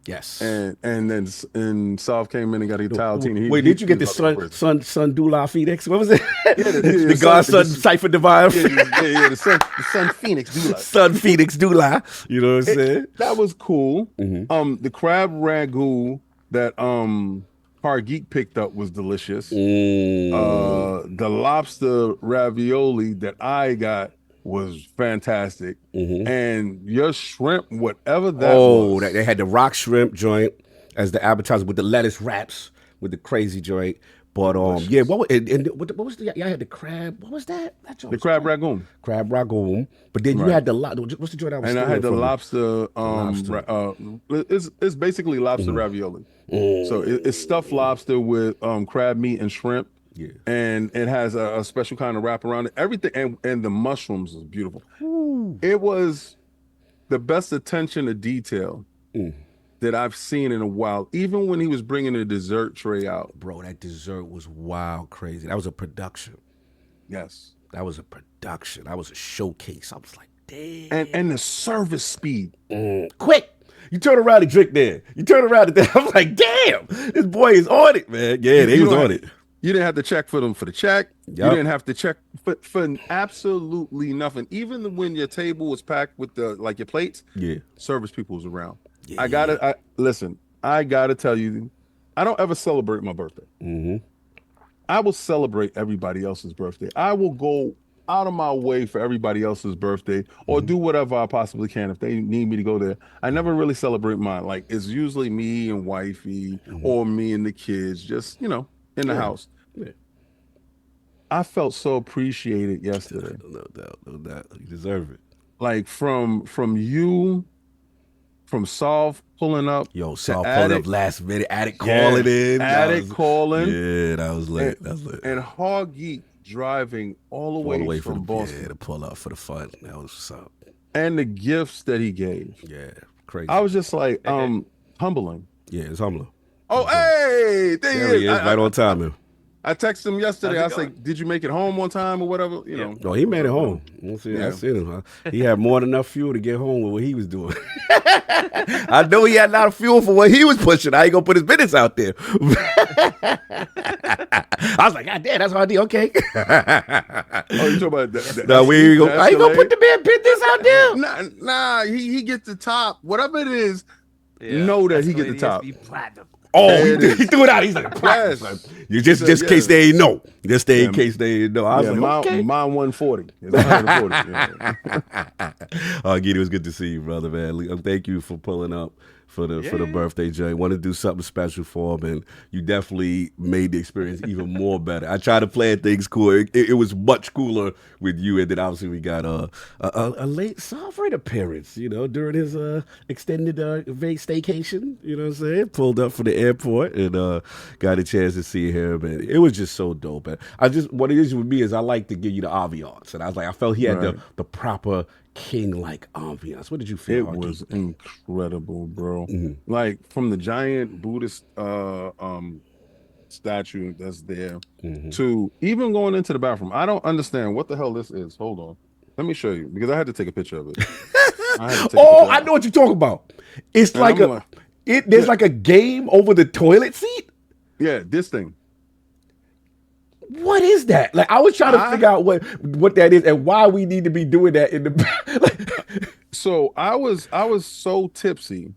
Yes. And then Solve came in and got a Tao Teeny. Wait, did you get the Sun Dula Phoenix? What was it? The Godson Cypher Divine. The Sun Phoenix Dula. Sun Phoenix Dula. You know what I'm saying? That was cool. The crab ragu that Hargeet picked up was delicious. The lobster ravioli that I got was fantastic. And your shrimp, whatever that was. They had the rock shrimp joint as the appetizer with the lettuce wraps with the crazy joint. But yeah, what was the? Y'all had the crab. What was that? The crab ragoon. Crab ragoon. But then you had the what's the joint I was? And I had the lobster. It's basically lobster ravioli. So it's stuffed lobster with crab meat and shrimp. Yeah. And it has a special kind of wrap around it. Everything and the mushrooms is beautiful. It was the best attention to detail that I've seen in a while. Even when he was bringing the dessert tray out. Bro, that dessert was wild crazy. That was a production. Yes. That was a production. That was a showcase. I was like, damn. And the service speed. Quick. You turn around and drink there. You turn around and there. I'm like, damn, this boy is on it, man. Yeah, he was on it. You didn't have to check for the check. Yep. You didn't have to check for absolutely nothing. Even when your table was packed with your plates, service people was around. Yeah. I gotta tell you, I don't ever celebrate my birthday. I will celebrate everybody else's birthday. I will go out of my way for everybody else's birthday or do whatever I possibly can if they need me to go there. I never really celebrate mine. Like, it's usually me and wifey or me and the kids, just, in the house. Yeah. I felt so appreciated yesterday. No doubt. You deserve it. Like, from you, from Solve pulling up. Yo, Solve pulling up last minute. Addict calling in. Addict calling. Yeah, that was lit. And Hargeet driving all the way from Boston. Yeah, to pull up for the fun. That was what's up. And the gifts that he gave. Yeah, crazy. I was just like, humbling. Yeah, it's humbling. Oh, hey, there he is, right on time, man. I texted him yesterday. I was like, did you make it home on time or whatever? No, he made it home. I seen him. He had more than enough fuel to get home with what he was doing. I know he had a lot of fuel for what he was pushing. I ain't gonna put his business out there. I was like, God damn, that's Hargeet. Okay. Oh, you talking about that? No, we ain't gonna, I ain't gonna put the man business out there. Nah, he gets the top. Whatever it is, know that he get the top. Oh, he threw it out. He's like, yes. You just in case they ain't know. Just in case they ain't know. I was like, okay. Mine 140. It's 140. Hargeet, it was good to see you, brother, man. Thank you for pulling up for the birthday joint. Want to do something special for him, and you definitely made the experience even more better. I tried to plan things cool. It was much cooler with you, and then obviously we got a late sovereign appearance, during his extended staycation. You know what I'm saying? Pulled up from the airport and got a chance to see him, and it was just so dope. Man. What it is with me is I like to give you the ambiance, and I was like, I felt he had the proper king-like ambiance. What did you feel? It was incredible, bro. Like, from the giant Buddhist statue that's there to even going into the bathroom. I don't understand what the hell this is. Hold on. Let me show you, because I had to take a picture of it. I know what you're talking about. It's like there's like a game over the toilet seat. Yeah, this thing. What is that? Like, I was trying to figure out what that is and why we need to be doing that in the. So I was so tipsy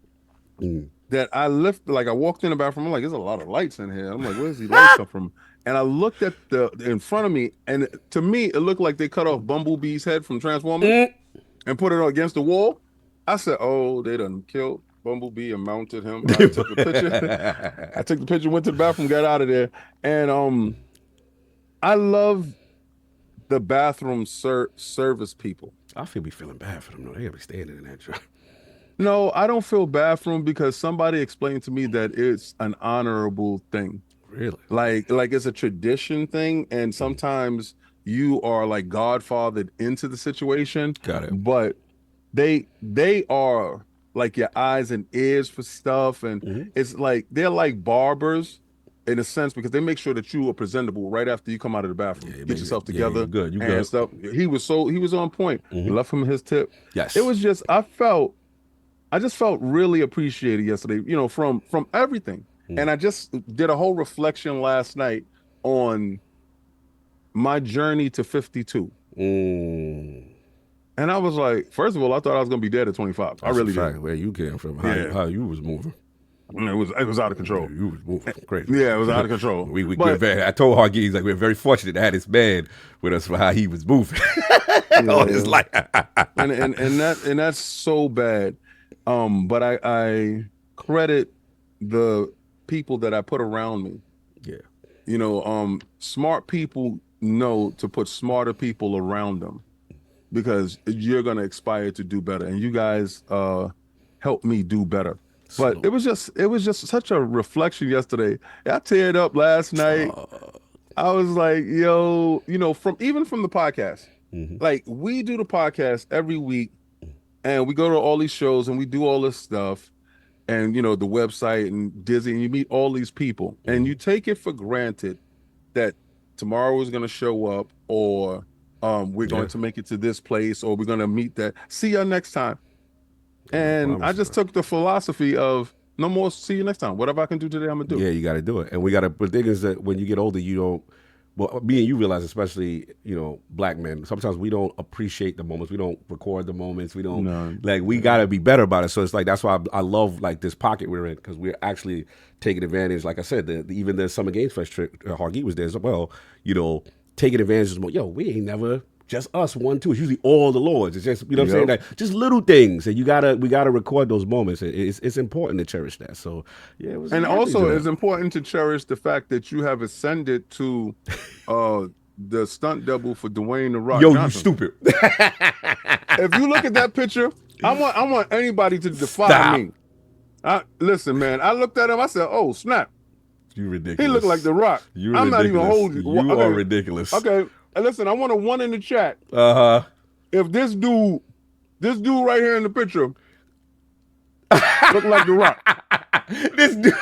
that I walked in the bathroom. I'm like, there's a lot of lights in here. I'm like, where's these lights come from? And I looked at in front of me, and to me, it looked like they cut off Bumblebee's head from Transformers and put it against the wall. I said, oh, they done killed Bumblebee and mounted him. I took the picture. I took the picture, went to the bathroom, got out of there, and I love the bathroom service people. I feel be feeling bad for them. No, they gotta be standing in that job. No, I don't feel bad for them because somebody explained to me that it's an honorable thing. Really? Like it's a tradition thing, and sometimes you are like godfathered into the situation. Got it. But they are like your eyes and ears for stuff, and it's like they're like barbers. In a sense, because they make sure that you are presentable right after you come out of the bathroom. Get yourself together. You good. Stuff. He was on point. He left him his tip. Yes. It was just I just felt really appreciated yesterday, from everything. And I just did a whole reflection last night on my journey to 52. And I was like, first of all, I thought I was gonna be dead at 25. I really did. Where you came from, how you was moving. It was out of control. You was moving crazy. Yeah, it was out of control. I told Hargeet, like, we're very fortunate to have this man with us for how he was moving. On his life. and that's so bad. But I credit the people that I put around me. Yeah. You know, smart people know to put smarter people around them, because you're gonna aspire to do better. And you guys helped me do better. But it was just such a reflection yesterday. I teared up last night. I was like, yo, you know, from the podcast, like, we do the podcast every week, and we go to all these shows and we do all this stuff, and, you know, the website and Disney, and you meet all these people, and you take it for granted that tomorrow is going to show up, or we're going to make it to this place, or we're going to meet that. See you next time. And I just took the philosophy of no more see you next time. Whatever I can do today, I'm going to do. Yeah, you got to do it. And the thing is that when you get older, you don't, well, me and you realize, especially, you know, black men, sometimes we don't appreciate the moments. We don't record the moments. We don't, like, we got to be better about it. So it's like, that's why I love, like, this pocket we're in, because we're actually taking advantage. Like I said, even the Summer Games Fest trip, Hargeet was there as well, you know, taking advantage of, yo, we ain't never just us 1, 2. It's usually all the Lords. It's just, you know what I'm saying? Like, just little things. And we gotta record those moments. It's important to cherish that. So yeah, it was. And also, it's important to cherish the fact that you have ascended to the stunt double for Dwayne The Rock Johnson. You stupid. If you look at that picture, I want anybody to defy me. Listen, man, I looked at him, I said, oh, snap. You ridiculous. He looked like The Rock. I'm not even holding you. You are ridiculous. Okay. Listen, I want a 1 in the chat. If this dude right here in the picture look like The Rock. This dude.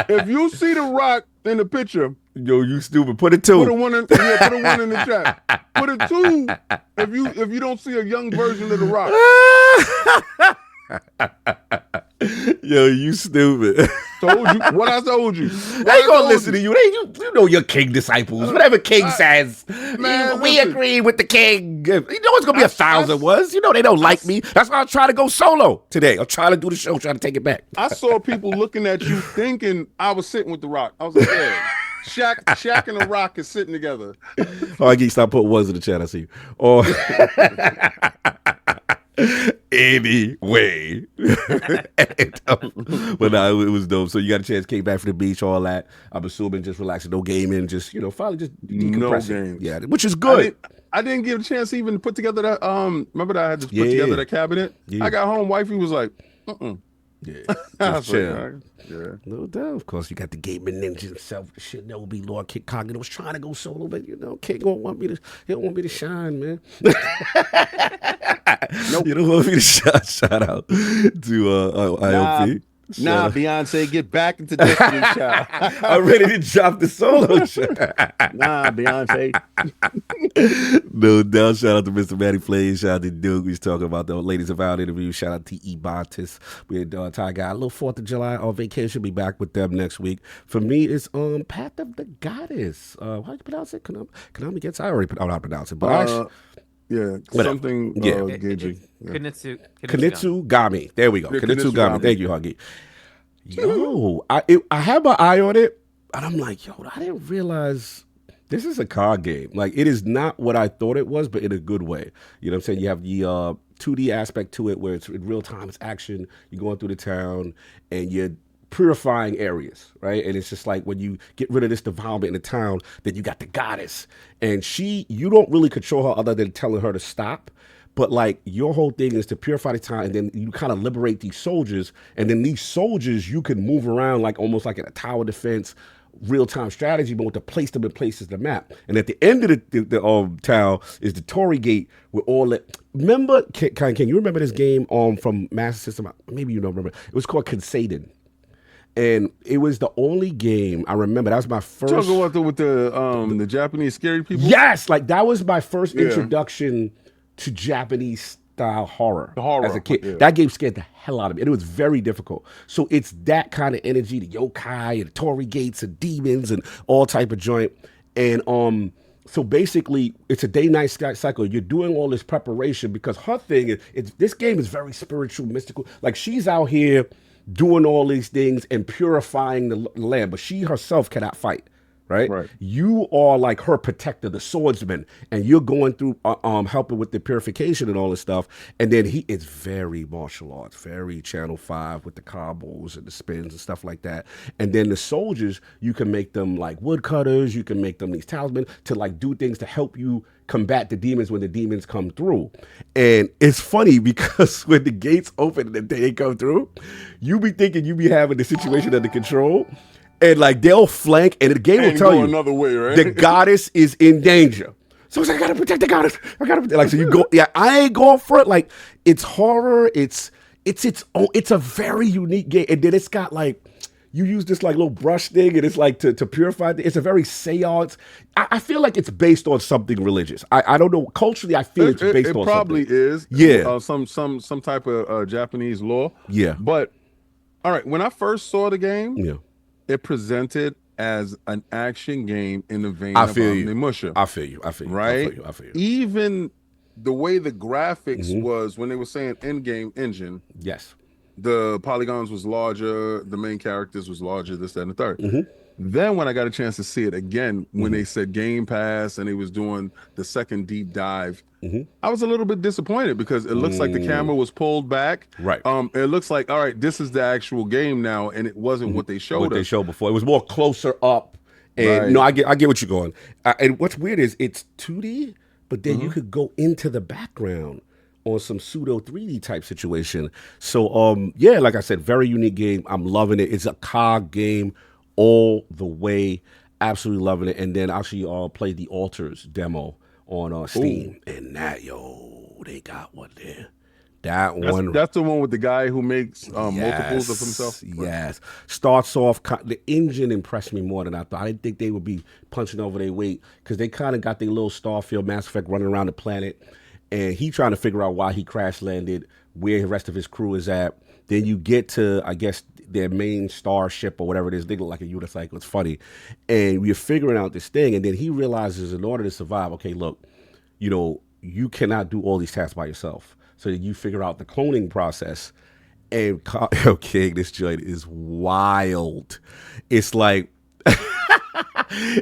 If you see The Rock in the picture, yo, you stupid. Put it 2. Put a 1 in the chat. Put a 2 if you don't see a young version of The Rock. Yo, you stupid. Told you what I told you. They ain't gonna listen to you. You know your king disciples. Whatever king says, man, we agree with the king. You know it's gonna be 1,000 was. You know they don't like me. That's why I'm trying to go solo today. I'm trying to do the show, trying to take it back. I saw people looking at you thinking I was sitting with The Rock. I was like, yeah. Shaq and The Rock is sitting together. Oh, I get stop putting ones in the chat. I see you. Or anyway, but no, it was dope. So you got a chance, came back from the beach, all that. I'm assuming just relaxing, no gaming, just finally just decompressing. No games. Yeah, which is good. I didn't get a chance to even put together that. Remember that I had to put together that cabinet. Yeah. I got home, wifey was like, Yeah, just chill. Yeah, no doubt. Of course, you got the gaming ninja himself. Shit, that would be LordCognito. Was trying to go solo, but King don't want me to. He don't want me to shine, man. Nope. You don't want me to shine. Shout out to ILP. Nah, Beyonce, get back into Destiny Child. I'm ready to drop the solo shot. Nah, Beyonce. No doubt. Shout out to Mr. Matty Plays. Shout out to Duke. We was talking about the Ladies of Out interview. Shout out to E. Bartis. We had Ty Guy. A little 4th of July on vacation. Be back with them next week. For me, it's Path of the Goddess. How do you pronounce it? Konami gets. I already pronounce it, but actually. Yeah, something Gagey. Kunitsu Gami. There we go. Yeah, Kunitsu Gami. Thank you, Hargeet. Yo, I had my eye on it, and I'm like, yo, I didn't realize this is a card game. Like, it is not what I thought it was, but in a good way. You know what I'm saying? You have the 2D aspect to it, where it's in real time, it's action. You're going through the town, and you're purifying areas, right? And it's just like when you get rid of this defilement in the town, then you got the goddess, and you don't really control her other than telling her to stop. But like your whole thing is to purify the town, and then you kind of liberate these soldiers, and then these soldiers you can move around like almost like in a tower defense, real-time strategy, but to place them in places the map. And at the end of the town is the Torii Gate with all that. Remember, can you remember this game from Master System? Maybe you don't remember. It was called Consaden. And it was the only game I remember. That was my first. Talking about with the Japanese scary people. Yes, like that was my first introduction to Japanese style horror as a kid. Yeah. That game scared the hell out of me, and it was very difficult. So it's that kind of energy, the yokai and the Torii Gates and demons and all type of joint. And so basically, it's a day-night cycle. You're doing all this preparation because her thing is this game is very spiritual, mystical. Like she's out here doing all these things and purifying the land, but she herself cannot fight. Right? You are like her protector, the swordsman, and you're going through helping with the purification and all this stuff. And then it's very martial arts, very Channel 5 with the combos and the spins and stuff like that. And then the soldiers, you can make them like woodcutters, you can make them these talismans to like do things to help you combat the demons when the demons come through. And it's funny because when the gates open and they come through, you be thinking you be having the situation under control. And like they'll flank, and the game will tell you another way, right? The goddess is in danger. So it's like, I gotta protect the goddess. I gotta protect. Like, so you go. Yeah, I ain't going for it. Like, it's horror. It's its own. It's a very unique game, and then it's got like you use this like little brush thing, and it's like to purify. It's a very seance. I feel like it's based on something religious. I don't know culturally. I feel it's based on. It probably something. Is. Yeah. Some type of Japanese law. Yeah. But all right, when I first saw the game. Yeah. It presented as an action game in the vein of Onimusha. I feel you. Right? I feel you. Even the way the graphics was when they were saying in-game engine. Yes. The polygons was larger, the main characters was larger, this, that, and the third. Then when I got a chance to see it again, when they said Game Pass and they was doing the second deep dive, I was a little bit disappointed because it looks like the camera was pulled back. Right. It looks like, all right, this is the actual game now, and it wasn't what they showed us. What they showed before. It was more closer up. And no, I get what you're going. And what's weird is it's 2D, but then you could go into the background on some pseudo 3D type situation. So yeah, like I said, very unique game. I'm loving it. It's a COG game all the way. Absolutely loving it. And then actually played the Altars demo on Steam. Ooh. And that, they got one there. That's the one with the guy who makes multiples of himself. Yes. Starts off, the engine impressed me more than I thought. I didn't think they would be punching over their weight because they kind of got their little Starfield Mass Effect running around the planet. And he trying to figure out why he crash landed, where the rest of his crew is at. Then you get to, I guess, their main starship or whatever it is. They look like a unicycle. It's funny. And we're figuring out this thing. And then he realizes in order to survive, okay, look, you cannot do all these tasks by yourself. So you figure out the cloning process. And, okay, this joint is wild. It's like,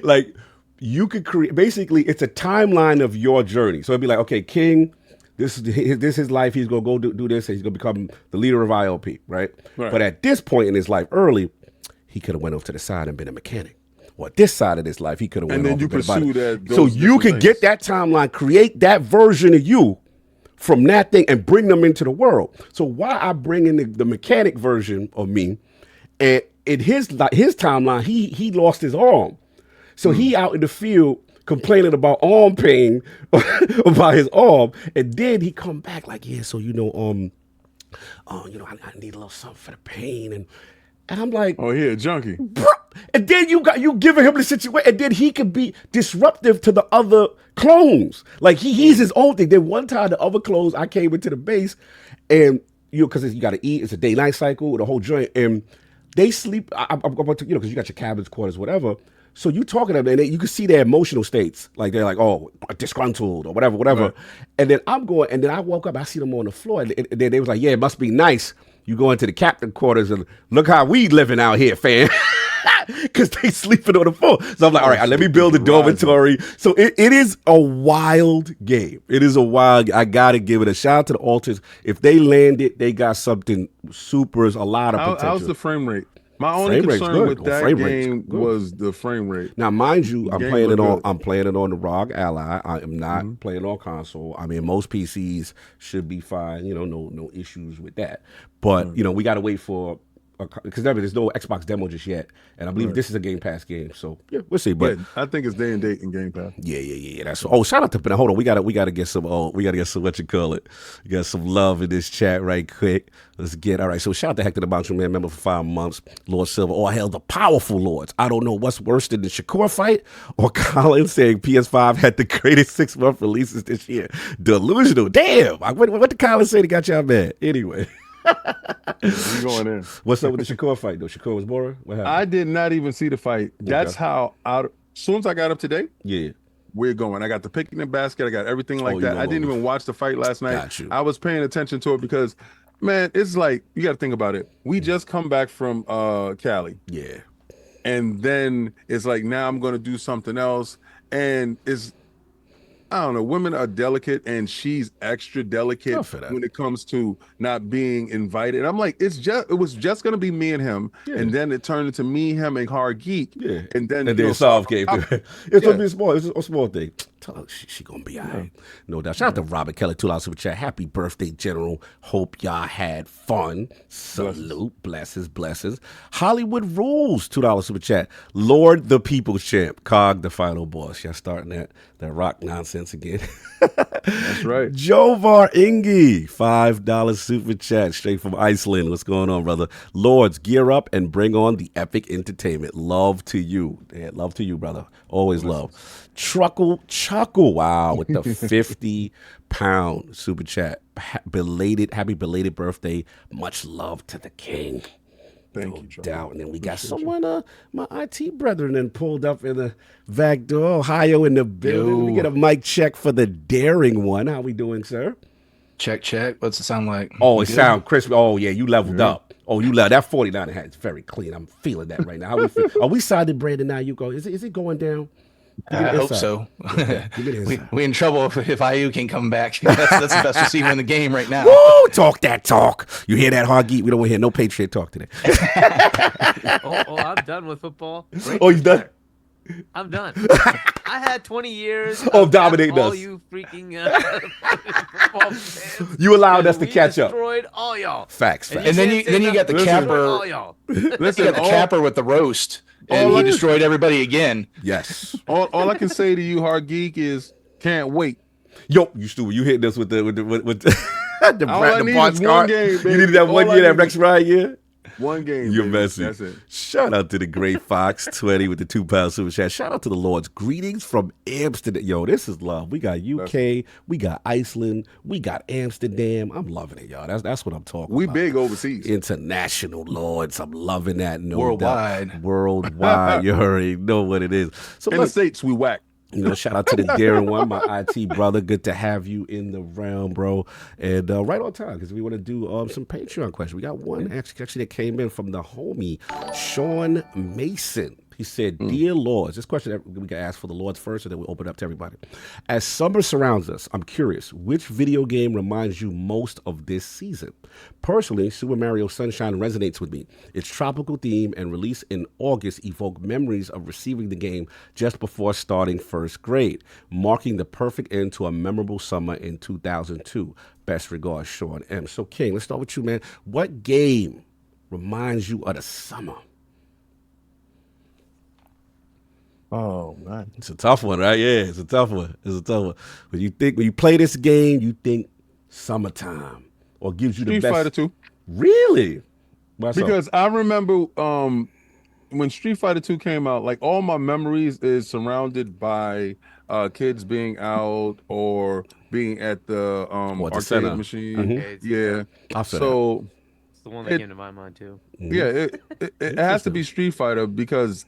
like you could create, basically, it's a timeline of your journey. So it'd be like, okay, King, this is his life. He's going to go do this. And he's going to become the leader of ILP, right? But at this point in his life, early, he could have went off to the side and been a mechanic. Or this side of his life, he could have went off. And then you pursue that. So you could get that timeline, create that version of you from that thing and bring them into the world. So why I bring in the mechanic version of me, and in his timeline, he lost his arm. So he out in the field complaining about arm pain about his arm, and then he come back like, yeah, so I need a little something for the pain, and I'm like, oh, he a junkie. Bro. And then you giving him the situation, and then he could be disruptive to the other clones. Like he's his own thing. Then one time the other clones, I came into the base, and because you got to eat, it's a day-night cycle, the whole joint, and they sleep. I'm about to, because you got your cabins, quarters, whatever. So you talking to them, and you can see their emotional states. Like they're like, oh, disgruntled or whatever. Right. And then I'm going, and then I woke up, I see them on the floor, and then they was like, yeah, it must be nice. You go into the captain quarters and look how we living out here, fam. Because they sleeping on the floor. So I'm like, all right, let me build a dormitory. So it is a wild game. It is a wild. I gotta give it a shout out to the Altars. If they land it, they got something super. A lot of potential. How's the frame rate? My only concern with that game was the frame rate. Now, mind you, I'm playing it on the ROG Ally. I am not playing on console. I mean, most PCs should be fine. No issues with that. But we got to wait for. Because there's no Xbox demo just yet, and I believe this is a Game Pass game, so yeah, we'll see. But I think it's day and date in Game Pass. Yeah. That's shout out to hold on. We gotta get some. We gotta get some what you call it. We got some love in this chat right quick. Let's get all right. So shout out to Hector the Bouncer Man member for 5 months. Lord Silver. All hail the powerful lords. I don't know what's worse than the Shakur fight or Colin saying PS5 had the greatest 6-month releases this year. Delusional. Damn. What did Colin say that got y'all mad? Anyway. You going in? What's up with the Shakur fight though? Shakur was boring. What happened? I did not even see the fight. That's how out. As soon as I got up today, we're going. I got the picnic basket. I got everything like that. I didn't even watch the fight last night. I was paying attention to it because Man, it's like you got to think about it. We just come back from Cali, Yeah. and then it's like now I'm gonna do something else, and it's I don't know. Women are delicate, and she's extra delicate for that. when it comes to not being invited. I'm like, it was just gonna be me and him, and then it turned into me, him, and Hargeet. Yeah. And then Solve came through. It's gonna be a small thing. Tell her she gonna be all right. No doubt. Shout out to Robert Kelly, $2 super chat. Happy birthday, General. Hope y'all had fun. Salute. Blessings. Hollywood Rules, $2 super chat. Lord the People's Champ. Cog the final boss. Y'all starting that rock nonsense again. That's right. Jovar Ingi, $5 super chat straight from Iceland. What's going on, brother? Lords, gear up and bring on the epic entertainment. Love to you. Yeah, love to you, brother. Always love. Chuckle, wow, with the 50-pound super chat. Happy belated birthday. Much love to the king. Thank you, Doubt. And then we got someone, my IT brethren, then pulled up in the back door. Ohio in the building. Let me get a mic check for the daring one. How we doing, sir? Check. What's it sound like? Oh, it sound crispy. Oh, yeah, you leveled up. Oh, you left that 49 hat is very clean. I'm feeling that right now. How we feel? Are we sided, Brandon? Now you go. Is it going down? I hope so. Yeah, we in trouble if IU can come back. That's the best receiver in the game right now. Woo! Talk that talk. You hear that, Hargeet? We don't want to hear no Patriot talk today. I'm done with football. Oh, you done? I'm done. I had 20 years of dominating all us. You freaking football fans. You allowed us to catch up. Destroyed all y'all. Facts. And then you got the capper. All y'all. Listen, the capper with the roast, and he destroyed everybody again. Yes. All I can say to you, Hargeek, is can't wait. Yo, you stupid. You hit us with the Bart card. You needed that one year, that Rex Ryan year. One game. You're baby. messy. That's it. Shout out to the great Fox 20 with the £2 super chat. Shout out to the Lords. Greetings from Amsterdam. Yo, this is love. We got UK, we got Iceland, we got Amsterdam. I'm loving it, y'all. That's what I'm talking about. We big overseas. International Lords. I'm loving that. No Worldwide. doubt. Worldwide. You already know what it is. So in the States, we whack. You know, shout out to the daring one, my IT brother. Good to have you in the realm, bro. And right on time, because we want to do some Patreon questions. We got one actually that came in from the homie, Sean Mason. He said, Dear Lords, this question that we can ask for the Lords first, and then we'll open it up to everybody. As summer surrounds us, I'm curious, which video game reminds you most of this season? Personally, Super Mario Sunshine resonates with me. Its tropical theme and release in August evoke memories of receiving the game just before starting first grade, marking the perfect end to a memorable summer in 2002. Best regards, Sean M. So, King, let's start with you, man. What game reminds you of the summer? Oh man, it's a tough one, right? Yeah, it's a tough one. When you play this game, you think summertime, or gives you the best. Street Fighter 2. Really? Because I remember when Street Fighter 2 came out, like all my memories is surrounded by kids being out or being at the arcade machine. Mm-hmm. Yeah. So it's the one that came to my mind too. Yeah, it has to be Street Fighter because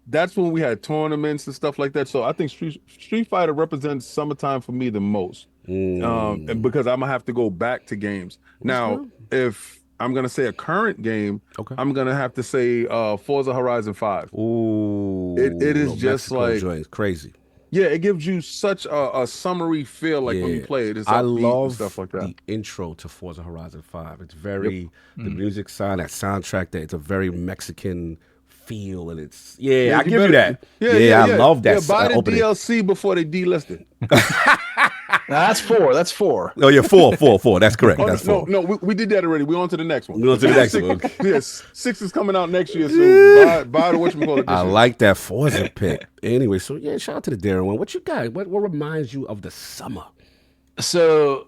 that's when we had tournaments and stuff like that. So I think Street Fighter represents summertime for me the most. And because I'm gonna have to go back to games. Now, if I'm gonna say a current game, I'm gonna have to say Forza Horizon 5. Ooh, it is just Mexico like crazy. Yeah, it gives you such a summery feel like when you play it. It's I love and stuff like that. The intro to Forza Horizon 5. It's very the music sound, that soundtrack. That it's a very Mexican feel, and it's I give you that. I love that. Buy the DLC before they delist it. That's 4. That's 4. Oh yeah, 4. That's correct. That's 4. No, we did that already. We on to the next one. We on to the next one. Yes, 6 is coming out next year. So buy the whatchamacallit. I like that Forza pick. Anyway, so shout out to the Darren one. What you got? What reminds you of the summer? So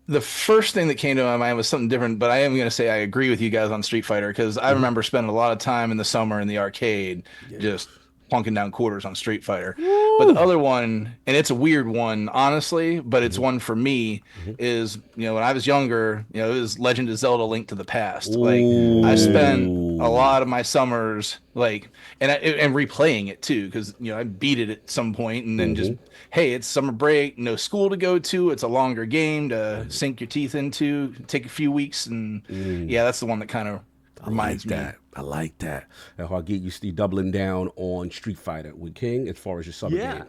the first thing that came to my mind was something different, but I am going to say I agree with you guys on Street Fighter because I remember spending a lot of time in the summer in the arcade just plunking down quarters on Street Fighter. Woo! But the other one, and it's a weird one, honestly, but it's one for me, is, when I was younger, it was Legend of Zelda Link to the Past. Ooh. Like, I spent a lot of my summers, like, and replaying it too, because I beat it at some point, and then just, hey, it's summer break, no school to go to, it's a longer game to sink your teeth into, take a few weeks, and yeah, that's the one that kind of reminds me. I like that. And Hargeet, you still doubling down on Street Fighter with King as far as your summer game.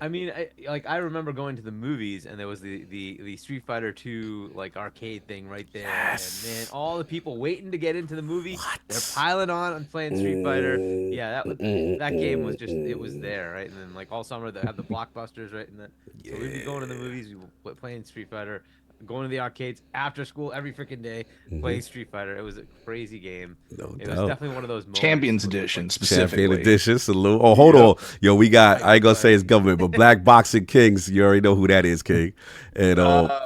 I mean, I remember going to the movies, and there was the Street Fighter 2 like arcade thing right there. Yes. And man, all the people waiting to get into the movie, they're piling on and playing Street Fighter. Yeah, that game was just, it was there, right? And then like all summer they have the blockbusters, right? And so we'd be going to the movies, we were playing Street Fighter, going to the arcades after school every freaking day, playing Street Fighter. It was a crazy game. It was definitely one of those moments. Champions Edition, specifically. Champion Edition, salute. Oh, hold on. Yo, we got, I ain't going to say it's government, but Black Boxing Kings, you already know who that is, King. And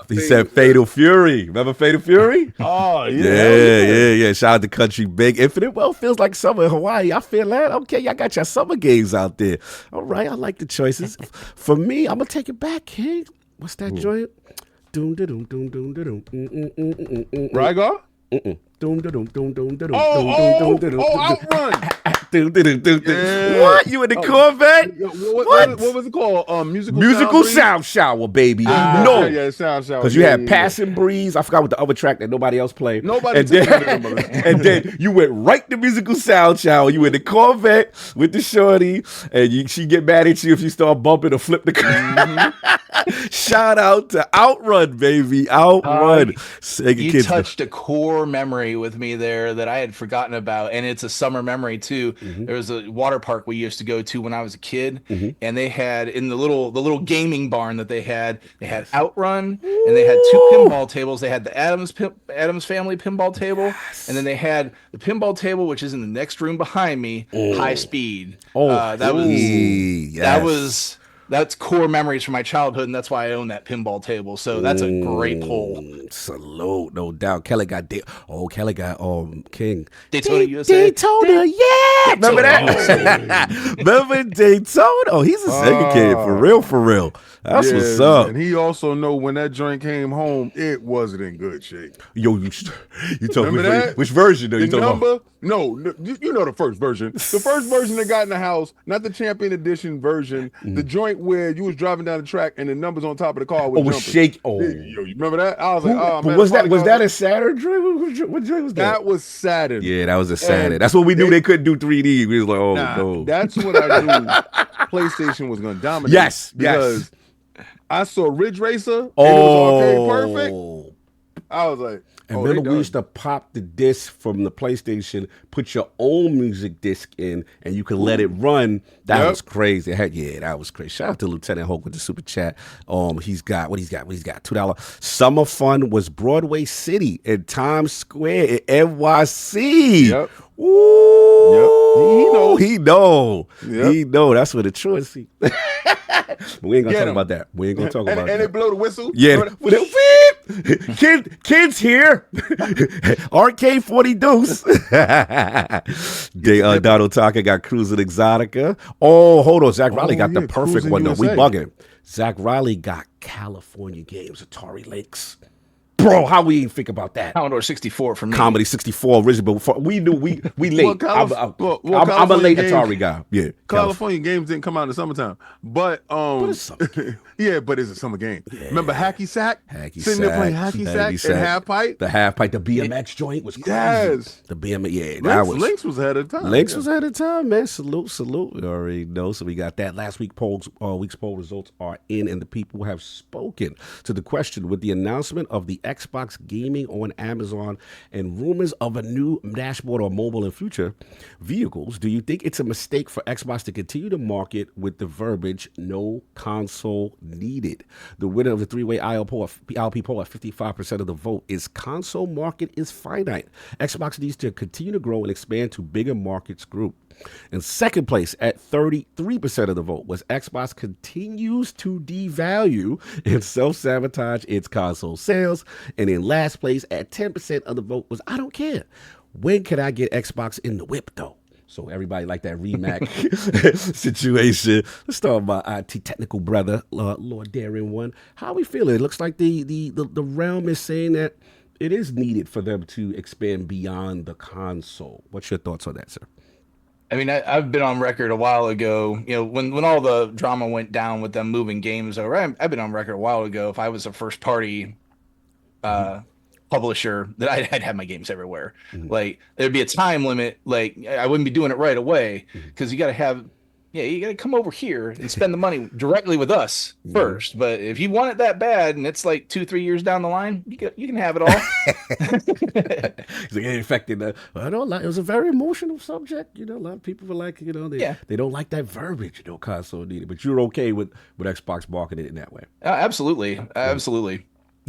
he said Fatal Fury. Remember Fatal Fury? Oh, yeah. Yeah. Shout out to Country Big Infinite. Well, feels like summer in Hawaii. I feel that. Okay, y'all got your summer games out there. All right, I like the choices. For me, I'm going to take it back, King. What's that joint? Doom da doom doom doom da doom. Rygar? Outrun! What? You in the Corvette? What was it called? Musical Sound Shower, baby. No. Yeah, Sound Shower. Because you had Passing Breeze. I forgot what the other track that nobody else played. Nobody and then you went right to Musical Sound Shower. You in the Corvette with the shorty, and she get mad at you if you start bumping or flip the car. Shout out to Outrun, baby. Outrun. You touched a core memory with me there that I had forgotten about, and it's a summer memory too. There was a water park we used to go to when I was a kid, and they had in the little gaming barn that they had Outrun, and they had 2 pinball tables. They had the Adams Family pinball table, and then they had the pinball table, which is in the next room behind me, High Speed. That's core memories from my childhood, and that's why I own that pinball table. So that's a great poll. Salute, no doubt. Kelly got King. Daytona USA. Daytona, yeah. Remember that? Remember Daytona? Oh, he's a Sega kid, for real. That's what's up. And he also know when that joint came home, it wasn't in good shape. Yo, you talking which version though? You talking about? No, you know the first version. The first version that got in the house, not the Champion Edition version. The joint where you was driving down the track and the numbers on top of the car was jumping. Shake. Oh, yo, you remember that? I was like, oh man. Was that a Saturn joint? What joint was that? That was Saturn. Yeah, that was a Saturn. That's what we knew they couldn't do 3D. We was like, oh no. That's what I knew PlayStation was going to dominate. Yes. I saw Ridge Racer. And it was arcade perfect. I was like, and remember, we used to pop the disc from the PlayStation, put your own music disc in, and you could let it run. That was crazy. That was crazy. Shout out to Lieutenant Hoke with the super chat. He's got $2. Summer Fun was Broadway City in Times Square in NYC. Yep. Ooh, he know. That's where the choice. We ain't gonna talk about that. And they blow the whistle. Yeah. Kids here. Arcade 40 Deuce. Donald Tucker got Cruising Exotica. Oh, hold on. Zach Riley got the perfect one though. We bugging. Zach Riley got California Games, Atari Lynx. Bro, how we even think about that? Commodore 64 for me. Commodore 64 original. We knew we late. I'm a late Atari guy. Yeah. California Games didn't come out in the summertime, but it's summer game. Yeah, but it's a summer game. Yeah. Remember Hacky Sack? Sitting there playing Hacky Sack and Half Pipe. The Half Pipe, the BMX joint was crazy. Yes. The BMX, Lynx was ahead of time. Lynx was ahead of time, man. Salute. We already know. So we got that. Last week's poll results are in, and the people have spoken to the question with the announcement of the Xbox gaming on Amazon and rumors of a new dashboard or mobile and future vehicles. Do you think it's a mistake for Xbox to continue to market with the verbiage "no console needed"? The winner of the three-way ILP poll at 55% of the vote is console market is finite. Xbox needs to continue to grow and expand to bigger markets group. In second place at 33% of the vote was Xbox continues to devalue and self-sabotage its console sales. And in last place at 10% of the vote was I don't care. When can I get Xbox in the whip though? So everybody like that Remac situation. Let's start with my IT technical brother, Lord Darren One. How we feeling? It looks like the realm is saying that it is needed for them to expand beyond the console. What's your thoughts on that, sir? I mean, I've been on record a while ago, when all the drama went down with them moving games over, I've been on record a while ago. If I was a first party publisher, that I'd have my games everywhere. Like, there'd be a time limit. Like, I wouldn't be doing it right away because you got to come over here and spend the money directly with us first. But if you want it that bad and it's like 2-3 years down the line, you can have it all. It's like, it affected I don't like. It was a very emotional subject. A lot of people were like, they don't like that verbiage. Console needed, but you're okay with Xbox marketing it in that way. Absolutely.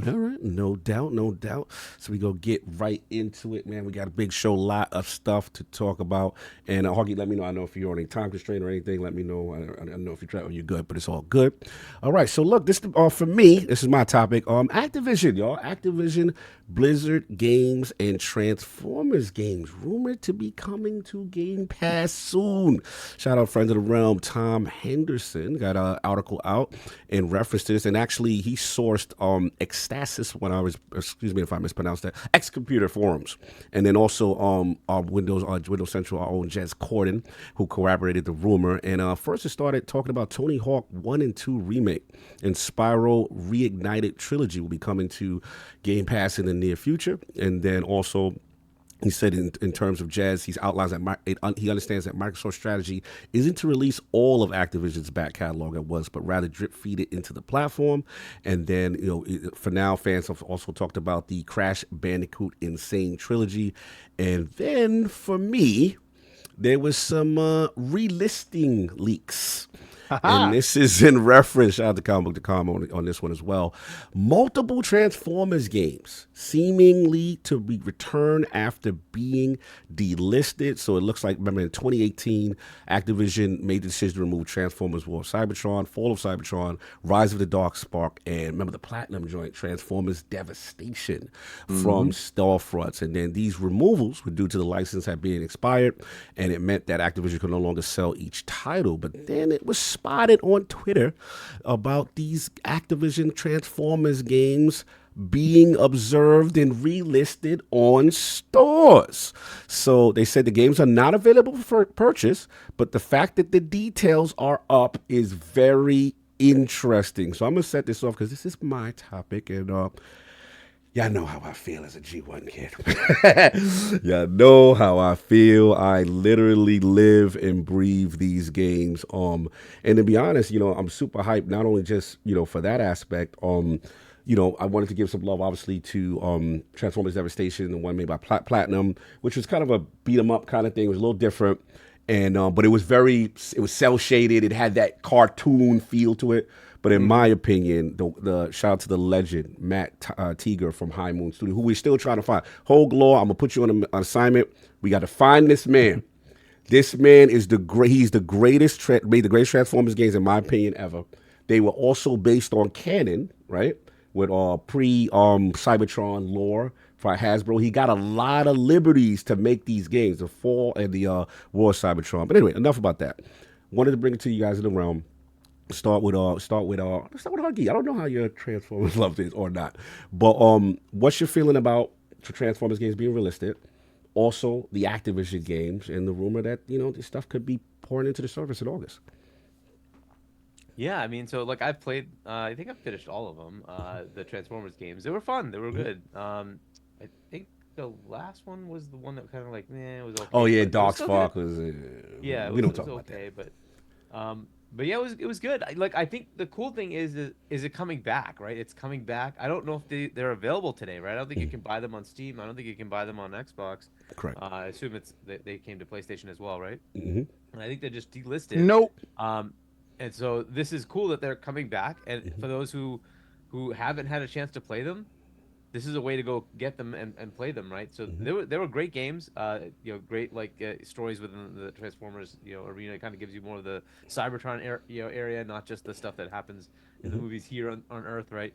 All right, no doubt. So we go get right into it, man. We got a big show, lot of stuff to talk about. And Hargeet, let me know. I know if you're on a time constraint or anything. Let me know. I don't know if you're good, but it's all good. All right. So look, this for me. This is my topic. Activision, y'all. Activision, Blizzard games, and Transformers games rumored to be coming to Game Pass soon. Shout out friend of the realm, Tom Henderson, got an article out in reference to this, and actually he sourced Ecstasis when I was, excuse me if I mispronounced that, X Computer Forums, and then also our Windows Central, our own Jez Corden, who corroborated the rumor. And first it started talking about Tony Hawk 1 and 2 remake and Spyro Reignited Trilogy will be coming to Game Pass in the near future. And then also he said in terms of Jazz, he outlines that he understands that Microsoft's strategy isn't to release all of Activision's back catalog at once, but rather drip feed it into the platform. And then, for now, fans have also talked about the Crash Bandicoot Insane trilogy. And then for me, there was some relisting leaks. And this is in reference, shout out to Comic.com on this one as well. Multiple Transformers games seemingly to be returned after being delisted. So it looks like, remember in 2018, Activision made the decision to remove Transformers War of Cybertron, Fall of Cybertron, Rise of the Dark Spark, and remember the Platinum joint, Transformers Devastation from storefronts. And then these removals were due to the license had been expired, and it meant that Activision could no longer sell each title. But then it was spotted on Twitter about these Activision Transformers games being observed and relisted on stores. So they said the games are not available for purchase, but the fact that the details are up is very interesting. So I'm going to set this off because this is my topic, and y'all know how I feel as a G1 kid. Y'all know how I feel. I literally live and breathe these games. And to be honest, I'm super hyped, not only just, for that aspect. I wanted to give some love, obviously, to Transformers Devastation, the one made by Platinum, which was kind of a beat 'em up kind of thing. It was a little different. And but it was cell shaded. It had that cartoon feel to it. But in my opinion, the shout out to the legend, Matt Teeger from High Moon Studio, who we're still trying to find. Hold Law, I'm going to put you on an assignment. We got to find this man. This man is he's the greatest, made the greatest Transformers games, in my opinion, ever. They were also based on canon, right? With pre-Cybertron lore for Hasbro. He got a lot of liberties to make these games, the Fall and the War of Cybertron. But anyway, enough about that. Wanted to bring it to you guys in the realm. Start with Hargeet. I don't know how your Transformers love is or not, but what's your feeling about Transformers games being relisted? Also, the Activision games and the rumor that this stuff could be pouring into the service in August. Yeah, I mean, so like I've played, I think I've finished all of them. The Transformers games, they were fun, they were good. I think the last one was the one that kind of like, it was okay. Oh yeah, Dark Spark was. Yeah, we don't talk about okay, that. But yeah, it was good. I think the cool thing is it coming back, right? It's coming back. I don't know if they're available today, right? I don't think you can buy them on Steam. I don't think you can buy them on Xbox. Correct. I assume they came to PlayStation as well, right? Mm-hmm. And I think they're just delisted. Nope. And so this is cool that they're coming back. And for those who haven't had a chance to play them, this is a way to go get them and play them, right? So they were great games, great stories within the Transformers, arena. It kind of gives you more of the Cybertron area, not just the stuff that happens in the movies here on Earth, right?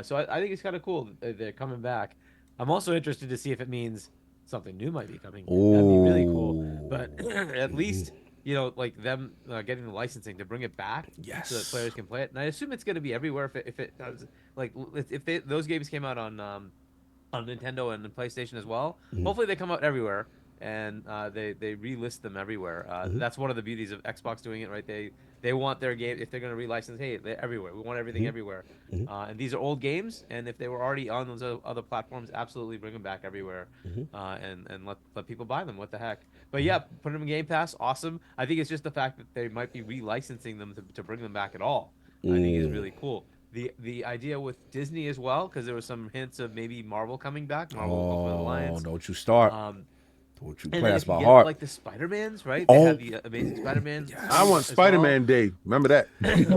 So I think it's kind of cool that they're coming back. I'm also interested to see if it means something new might be coming. Ooh. That'd be really cool. But at least them getting the licensing to bring it back, so that players can play it. And I assume it's going to be everywhere if it does. Like if those games came out on on Nintendo and the PlayStation as well. Hopefully they come out everywhere and they relist them everywhere. That's one of the beauties of Xbox doing it, right? They want their game, if they're going to relicense, hey, they're everywhere. We want everything everywhere. And these are old games, and if they were already on those other platforms, absolutely bring them back everywhere, and let people buy them. What the heck? But yeah, put them in Game Pass, awesome. I think it's just the fact that they might be relicensing them to bring them back at all. I think is really cool. The idea with Disney as well, because there were some hints of maybe Marvel coming back, Marvel Ultimate Alliance. Don't you start. Don't you And play then that's if you my get, heart. like the Spider-Mans, right? They have the Amazing Spider-Man. I want Spider-Man Day. Remember that? Right?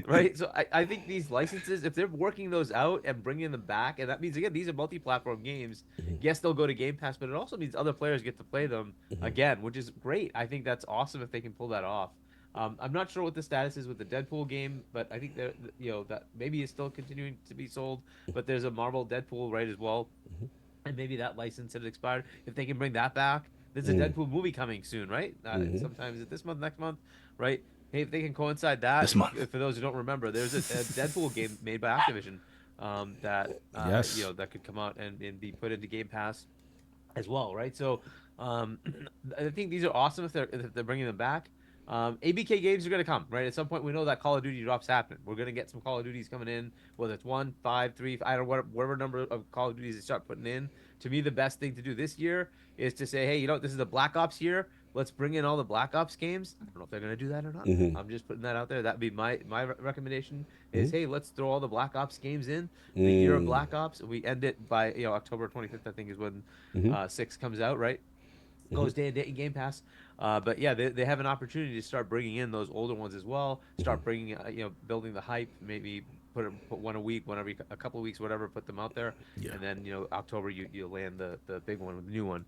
Right? So I think these licenses, if they're working those out and bringing them back, and that means, again, these are multi-platform games. Yes, they'll go to Game Pass, but it also means other players get to play them again, which is great. I think that's awesome if they can pull that off. I'm not sure what the status is with the Deadpool game, but I think that that maybe is still continuing to be sold. But there's a Marvel Deadpool right as well, and maybe that license had expired. If they can bring that back, there's a Deadpool movie coming soon, right? Sometimes it's this month, next month, right? Hey, if they can coincide that, This month. for those who don't remember, there's a Deadpool game made by Activision that that could come out and be put into Game Pass as well, right? So I think these are awesome if they're bringing them back. ABK games are going to come, right? At some point, we know that Call of Duty drops happen. We're going to get some Call of Duties coming in, whether it's 1, 5, 3, I don't know, whatever number of Call of Duties they start putting in. To me, the best thing to do this year is to say, hey, this is the Black Ops year. Let's bring in all the Black Ops games. I don't know if they're going to do that or not. I'm just putting that out there. That'd be my recommendation is, hey, let's throw all the Black Ops games in. The year of Black Ops. We end it by, October 25th, I think is when 6 comes out, right? Goes day and date in Game Pass. But yeah, they have an opportunity to start bringing in those older ones as well. Start bringing, building the hype. Maybe put one a week, one every a couple of weeks, whatever. Put them out there, and then October you land the big one, the new one.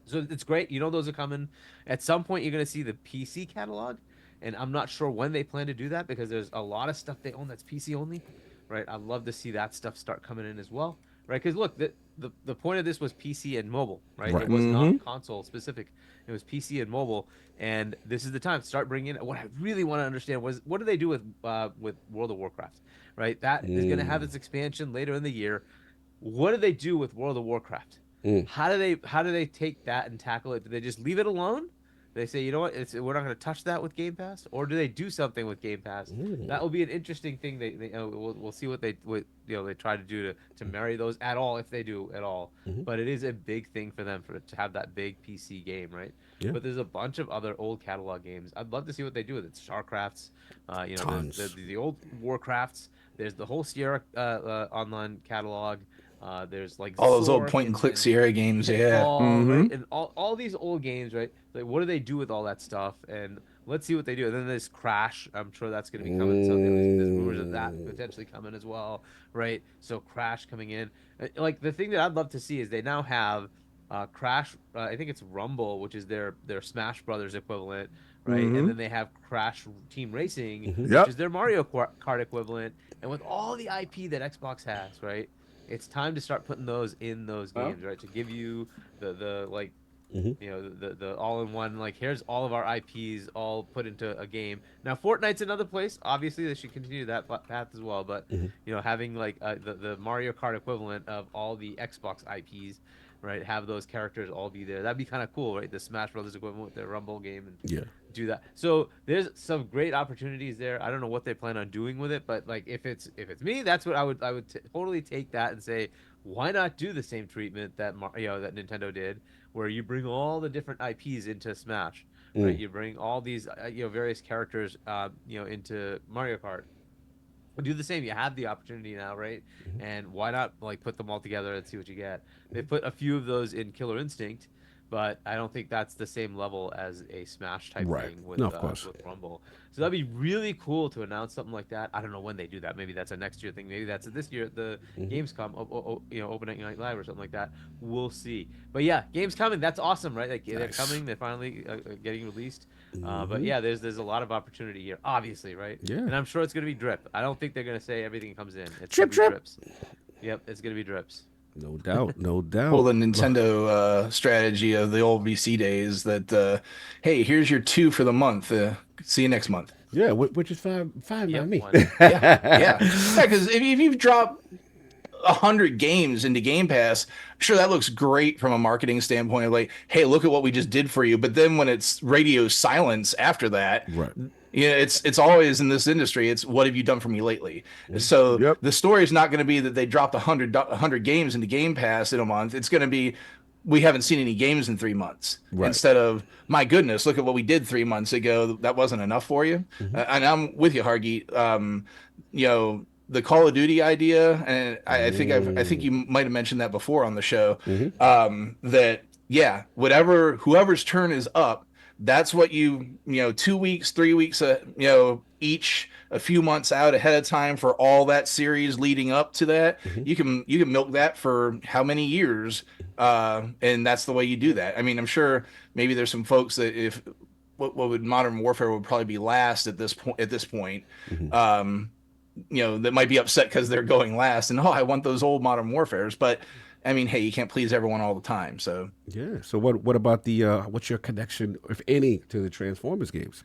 So it's great. Those are coming. At some point, you're gonna see the PC catalog, and I'm not sure when they plan to do that because there's a lot of stuff they own that's PC only, right? I'd love to see that stuff start coming in as well, right? Because look, the point of this was PC and mobile, right? It was not console specific. It was PC and mobile, and this is the time to start bringing in. What I really want to understand was, what do they do with World of Warcraft, right? That is going to have its expansion later in the year. What do they do with World of Warcraft? How do they take that and tackle it? Do they just leave it alone? They say, you know what, we're not going to touch that with Game Pass, or do they do something with Game Pass? That will be an interesting thing. We'll see what they try to do to marry those at all, if they do at all. But it is a big thing for them to have that big PC game, right? Yeah. But there's a bunch of other old catalog games. I'd love to see what they do with it. StarCrafts, the old Warcrafts. There's the whole Sierra online catalog. There's like all those old point and click Sierra games, right? And all these old games, right? Like, what do they do with all that stuff? And let's see what they do. And then there's Crash. I'm sure that's going to be coming. So there's rumors of that potentially coming as well, right? So Crash coming in. Like, the thing that I'd love to see is they now have Crash. I think it's Rumble, which is their Smash Brothers equivalent, right? And then they have Crash Team Racing, which is their Mario Kart equivalent. And with all the IP that Xbox has, right? It's time to start putting those in those games, right? To give you the all-in-one, like, here's all of our IPs all put into a game. Now, Fortnite's another place. Obviously, they should continue that path as well. But having like the Mario Kart equivalent of all the Xbox IPs, right? Have those characters all be there. That'd be kind of cool, right? The Smash Brothers equivalent with their Rumble game and do that. So there's some great opportunities there. I don't know what they plan on doing with it, but like if it's me, that's what I would totally take that and say, why not do the same treatment that that Nintendo did, where you bring all the different IPs into Smash, right? You bring all these various characters into Mario Kart. Do the same. You have the opportunity now, right? And why not like put them all together and see what you get? They put a few of those in Killer Instinct, but I don't think that's the same level as a Smash type thing with Rumble. So that'd be really cool to announce something like that. I don't know when they do that. Maybe that's a next year thing. Maybe that's this year at the Gamescom, Open Night Live or something like that. We'll see. But yeah, games coming. That's awesome, right? Like they're coming. They're finally getting released. But yeah, there's a lot of opportunity here, obviously, right? Yeah. And I'm sure it's gonna be drip. I don't think they're gonna say everything comes in. It's drip. Drips. Yep, it's gonna be drips. No doubt, no doubt. Well, the Nintendo strategy of the old VC days that, hey, here's your 2 for the month. See you next month. Yeah, which is fine by me. Yeah. Because if you drop 100 games into Game Pass, sure, that looks great from a marketing standpoint. Like, hey, look at what we just did for you. But then when it's radio silence after that, Right. yeah, it's always in this industry. It's what have you done for me lately? So the story is not going to be that they dropped 100 games into Game Pass in a month. It's going to be we haven't seen any games in 3 months. Right. Instead of my goodness, look at what we did 3 months ago. That wasn't enough for you. And I'm with you, Hargeet. You know, the Call of Duty idea, and I think you might have mentioned that before on the show. That whoever's turn is up. That's what you 2 weeks, 3 weeks, each a few months out ahead of time for all that series leading up to that. You can milk that for how many years, and that's the way you do that. I mean, I'm sure maybe there's some folks that if what would Modern Warfare would probably be last at this point. That might be upset because they're going last, and I want those old Modern Warfares, but. I mean, hey, you can't please everyone all the time, so. Yeah. So what about the what's your connection, if any, to the Transformers games?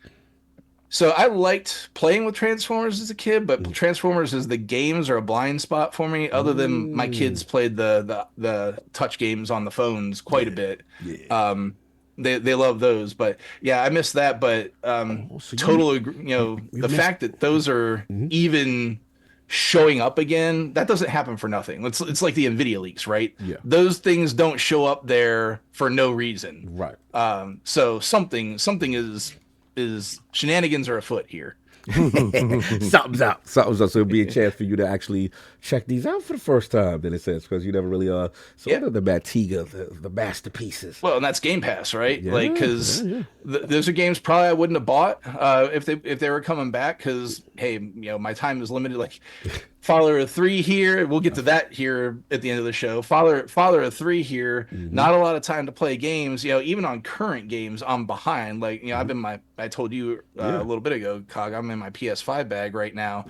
So I liked playing with Transformers as a kid, but Transformers as the games are a blind spot for me. Other than my kids played the touch games on the phones quite a bit. Yeah. They love those, but yeah, I missed that. But the fact that those are even showing up again, that doesn't happen for nothing. It's like the Nvidia leaks, right? Yeah. Those things don't show up there for no reason. Right. So something is shenanigans are afoot here. Something's up. So it'll be a chance for you to actually check these out for the first time, in a sense, because you never really of the Matiga, the masterpieces. Well, and that's Game Pass, right? Yeah, because those are games probably I wouldn't have bought if they were coming back. Because hey, my time is limited. Like Father of 3 here. We'll get to that here at the end of the show. Father of 3 here. Not a lot of time to play games. Even on current games, I'm behind. Like I've been I told you a little bit ago, Cog. I'm in my PS5 bag right now.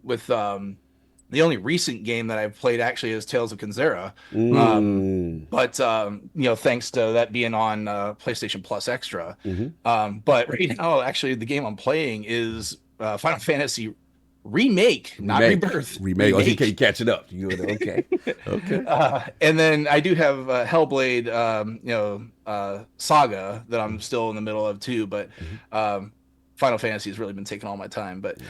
With the only recent game that I've played actually is Tales of Kenzera. But thanks to that being on PlayStation Plus Extra. But right now, actually, the game I'm playing is Final Fantasy Remake, not Rebirth. Remake. Oh, you can catch it up. Okay. Okay. And then I do have Hellblade, Saga that I'm still in the middle of too. But Final Fantasy has really been taking all my time. But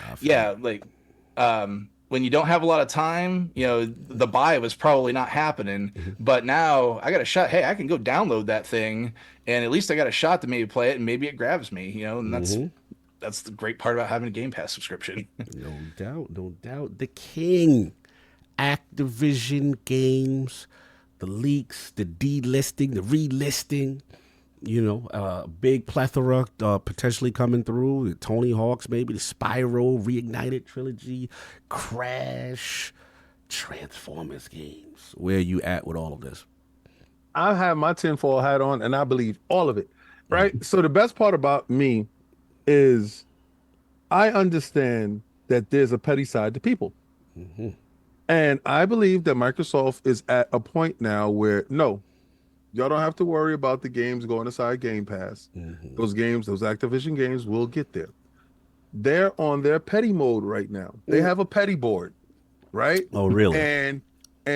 when you don't have a lot of time, the buy was probably not happening. But now I got a shot. Hey, I can go download that thing, and at least I got a shot to maybe play it, and maybe it grabs me. And that's the great part about having a Game Pass subscription. No doubt. The king, Activision games, the leaks, the delisting, the relisting. Big plethora potentially coming through. The Tony Hawk's, maybe the Spyro Reignited trilogy, Crash, Transformers games. Where are you at with all of this? I have my tinfoil hat on, and I believe all of it. Right. So the best part about me is I understand that there's a petty side to people. And I believe that Microsoft is at a point now where, no, y'all don't have to worry about the games going aside Game Pass. Those Activision games will get there. They're on their petty mode right now. They have a petty board, right? Oh, really? And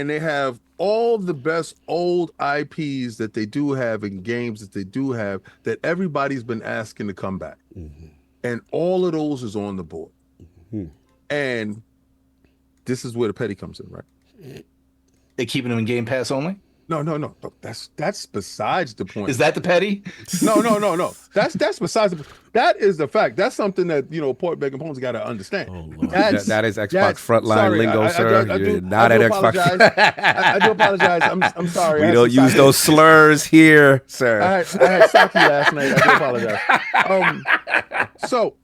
they have all the best old IPs that they do have and games that they do have that everybody's been asking to come back. And all of those is on the board. And this is where the petty comes in, right? They keeping them in Game Pass only? No. That's besides the point. Is that the petty? No. That's besides that is the fact. That's something that Port Bacon Pones got to understand. Oh, Lord. That is Xbox frontline lingo, sir. You're not at Xbox. I do apologize. I'm sorry. We don't use those slurs here, sir. I had sake last night. I do apologize. So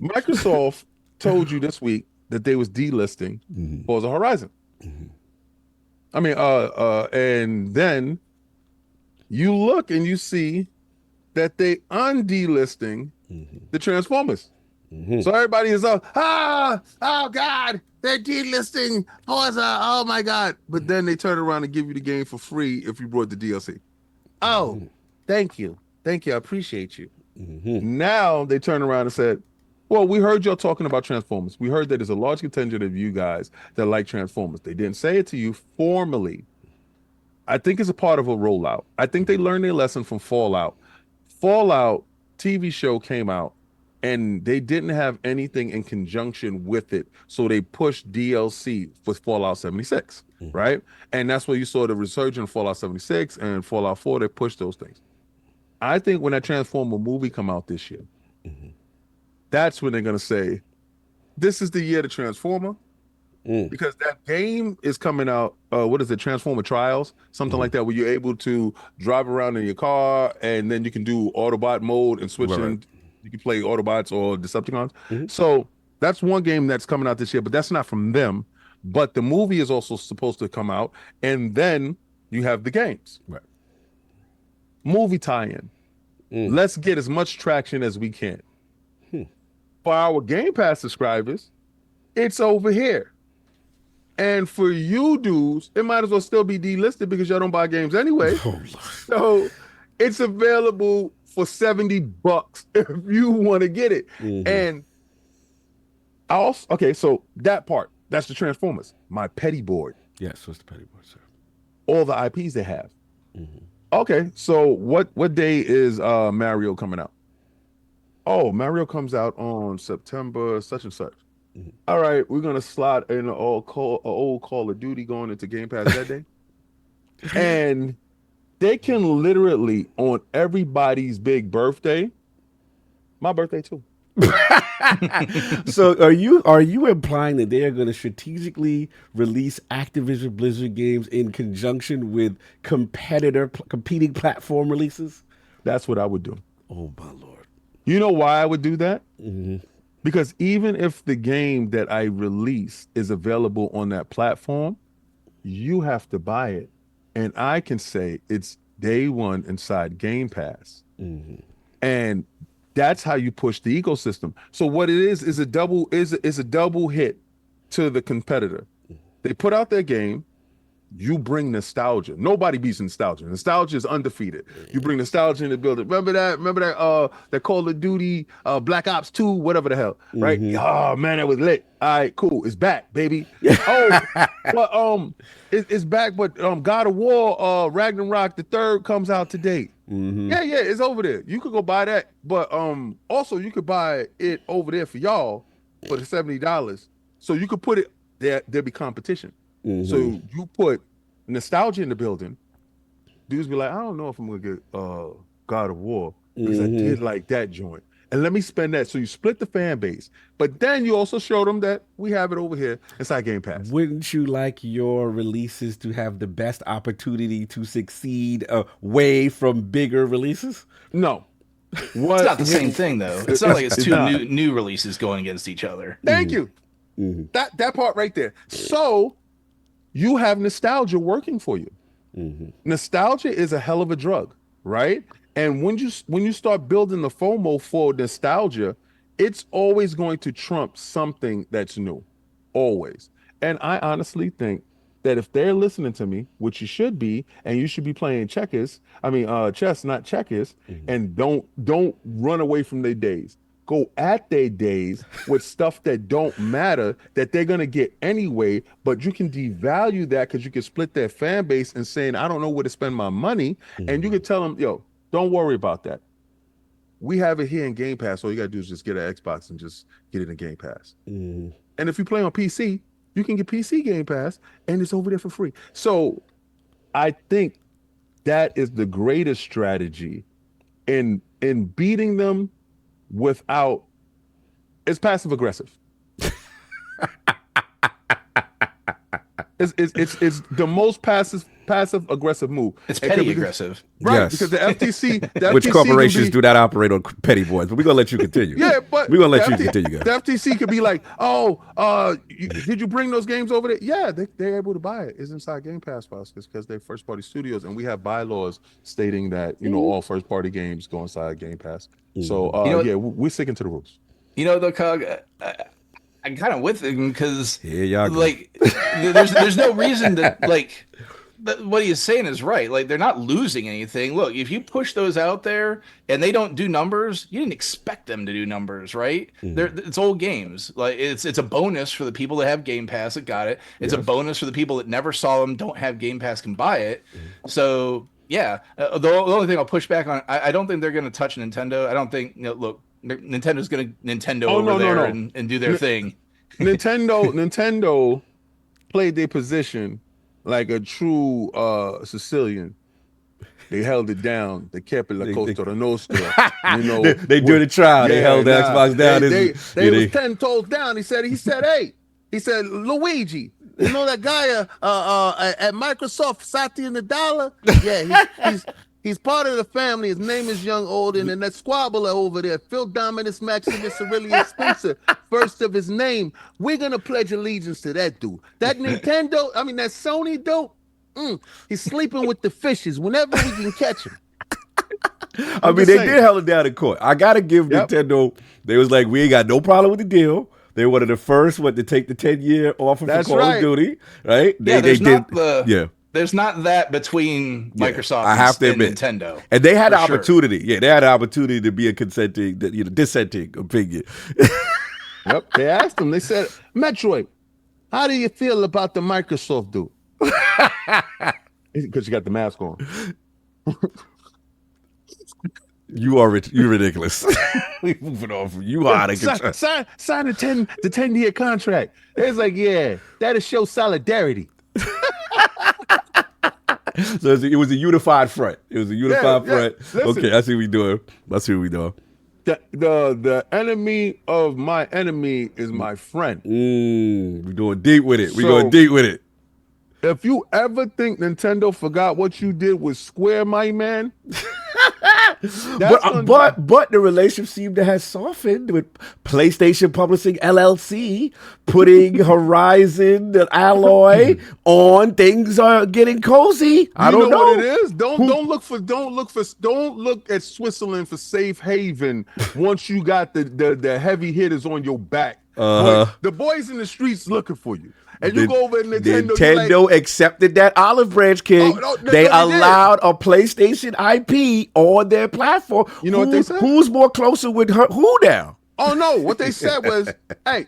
Microsoft told you this week that they was delisting Forza Horizon. I mean, and then you look and you see that they undelisting the Transformers. So everybody is oh God, they're delisting Forza. Oh my God. But then they turn around and give you the game for free if you brought the DLC. Oh, thank you. I appreciate you. Now they turn around and said, Well, we heard y'all talking about Transformers. We heard that there's a large contingent of you guys that like Transformers. They didn't say it to you formally. I think it's a part of a rollout. I think they learned their lesson from Fallout. Fallout TV show came out and they didn't have anything in conjunction with it. So they pushed DLC with Fallout 76, right? And that's where you saw the resurgence of Fallout 76 and Fallout 4. They pushed those things. I think when that Transformer movie come out this year, that's when they're going to say, this is the year to Transformer. Because that game is coming out, what is it, Transformer Trials? Something like that, where you're able to drive around in your car and then you can do Autobot mode and switch in. You can play Autobots or Decepticons. So that's one game that's coming out this year, but that's not from them. But the movie is also supposed to come out. And then you have the games. Right. Movie tie-in. Let's get as much traction as we can. For our Game Pass subscribers, it's over here. And for you dudes, it might as well still be delisted because y'all don't buy games anyway. So it's available for $70 if you want to get it. And I also, okay, so that part, that's the Transformers. My petty board. Yes, what's the petty board, sir? All the IPs they have. Okay, so what day is Mario coming out? Oh, Mario comes out on September such and such. All right, we're gonna slot in an old Call of Duty going into Game Pass that day, and they can literally on everybody's big birthday, my birthday too. So are you implying that they are going to strategically release Activision Blizzard games in conjunction with competing platform releases? That's what I would do. Oh my Lord! You know why I would do that? Because even if the game that I release is available on that platform, you have to buy it. And I can say it's day one inside Game Pass. And that's how you push the ecosystem. So what it is a double hit to the competitor. They put out their game, you bring nostalgia. Nobody beats nostalgia. Nostalgia is undefeated. You bring nostalgia in the building. Remember that Call of Duty, Black Ops 2, whatever the hell, right? Oh man, that was lit. All right, cool. It's back, baby. But it's back. But God of War, Ragnarok the third comes out today. Yeah, it's over there. You could go buy that, but also you could buy it over there for y'all for the $70. So you could put it there. There'll be competition. So you put nostalgia in the building, dudes be like, I don't know if I'm gonna get God of War because I did like that joint. And let me spend that. So you split the fan base, but then you also show them that we have it over here inside Game Pass. Wouldn't you like your releases to have the best opportunity to succeed away from bigger releases? No. It's not the same thing though. It's not like it's two new releases going against each other. Thank you. That part right there. So you have nostalgia working for you. Nostalgia is a hell of a drug, right? And when you start building the FOMO for nostalgia, it's always going to trump something that's new, always. And I honestly think that if they're listening to me, which you should be, and you should be playing chess, not checkers, and don't run away from their days. Go at their days with stuff that don't matter, that they're going to get anyway, but you can devalue that because you can split their fan base and saying, I don't know where to spend my money. And you can tell them, yo, don't worry about that. We have it here in Game Pass. All you got to do is just get an Xbox and just get it in Game Pass. And if you play on PC, you can get PC Game Pass and it's over there for free. So I think that is the greatest strategy in beating them without, it's passive aggressive. It's the most passive aggressive move. It's petty aggressive. Right, Yes. because the FTC Which corporations do not operate on petty boys, but we're going to let you continue. Yeah, but we're going to let you continue, guys. The FTC could be like, did you bring those games over there? Yeah, they're able to buy it. It's inside Game Pass for us because they're first party studios, and we have bylaws stating that all first party games go inside Game Pass. So we're sticking to the rules. You know, though, Cog, I'm kind of with him because Here y'all go. like there's no reason that like what he's saying is right. Like, they're not losing anything. Look, if you push those out there and they don't do numbers, you didn't expect them to do numbers, right? It's old games. Like, it's a bonus for the people that have Game Pass that got it. It's a bonus for the people that never saw them, don't have Game Pass, can buy it. So yeah, the only thing I'll push back on, I don't think they're going to touch Nintendo. I don't think, look, Nintendo's going to Nintendo over there and do their thing. Nintendo played their position like a true Sicilian. They held it down. They kept it la Costa Nostra. They do the trial. They held the Xbox down. They was 10 toes down. He said, Luigi, you know that guy at Microsoft, Satya Nadella? Yeah, he's part of the family. His name is Young Olden, and that squabbler over there, Phil Dominus Maximus Aurelius Spencer, first of his name. We're gonna pledge allegiance to that dude. That Nintendo, that Sony dude, he's sleeping with the fishes whenever we can catch him. They did held it down in court. I gotta give Nintendo. They was like, we ain't got no problem with the deal. They were one of the first to take the 10-year offer for Call of Duty, right? There's not that between Microsoft and Nintendo. And they had the opportunity. Sure. Yeah, they had the opportunity to be a dissenting opinion. Yep. They asked him. They said, Metroid, how do you feel about the Microsoft dude? Because you got the mask on. You're ridiculous. We moving on from you out of control. Sign the 10-year contract. It's like, yeah, that'll show solidarity. So it was a unified front. It was a unified front. Listen, okay, I see what we doing. The enemy of my enemy is my friend. We're going deep with it. We're going deep with it. If you ever think Nintendo forgot what you did with Square, my man. But the relationship seemed to have softened with PlayStation Publishing LLC putting Horizon and Alloy on. Things are getting cozy. I don't know what it is. Don't look at Switzerland for safe haven once you got the heavy hitters on your back. The boys in the streets looking for you. And you go over to Nintendo. Nintendo accepted that olive branch, King. They allowed a PlayStation IP on their platform. You know what they said? Who's more closer with who now? Oh, no. What they said was, hey,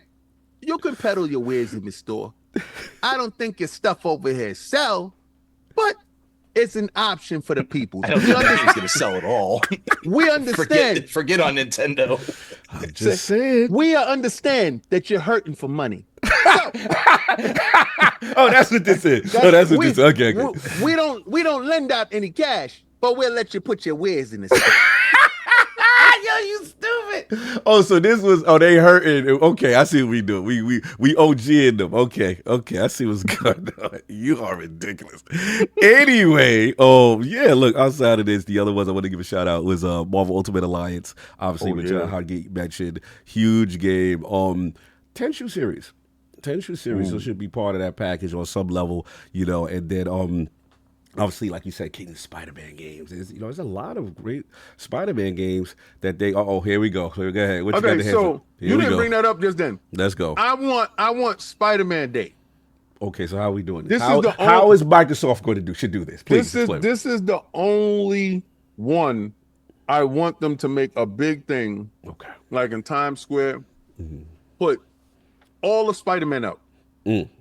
you can peddle your wares in the store. I don't think your stuff over here sell, but it's an option for the people. I don't think he's going to sell it all. We understand. Forget on Nintendo. I'm just saying. We understand that you're hurting for money. Oh, that's what this is. That's what this is. Okay. We don't lend out any cash, but we'll let you put your wares in the store. Yo, you stupid. Oh, so this was, they hurting. Okay, I see what we do. We OG'ing them. Okay, I see what's going on. You are ridiculous. Anyway, look, outside of this, the other ones I want to give a shout out was Marvel Ultimate Alliance, obviously, which Hargeet mentioned. Huge game. Tenshu series. So should be part of that package on some level, and then obviously, like you said, King of Spider-Man games. There's a lot of great Spider-Man games that they. Here we go. Go ahead. What you got to so you didn't bring that up just then. Let's go. I want Spider-Man Day. Okay, so how are we doing this? How is Microsoft going to should do this? Please. This is the only one I want them to make a big thing. Okay. Like in Times Square, put all the Spider-Man out.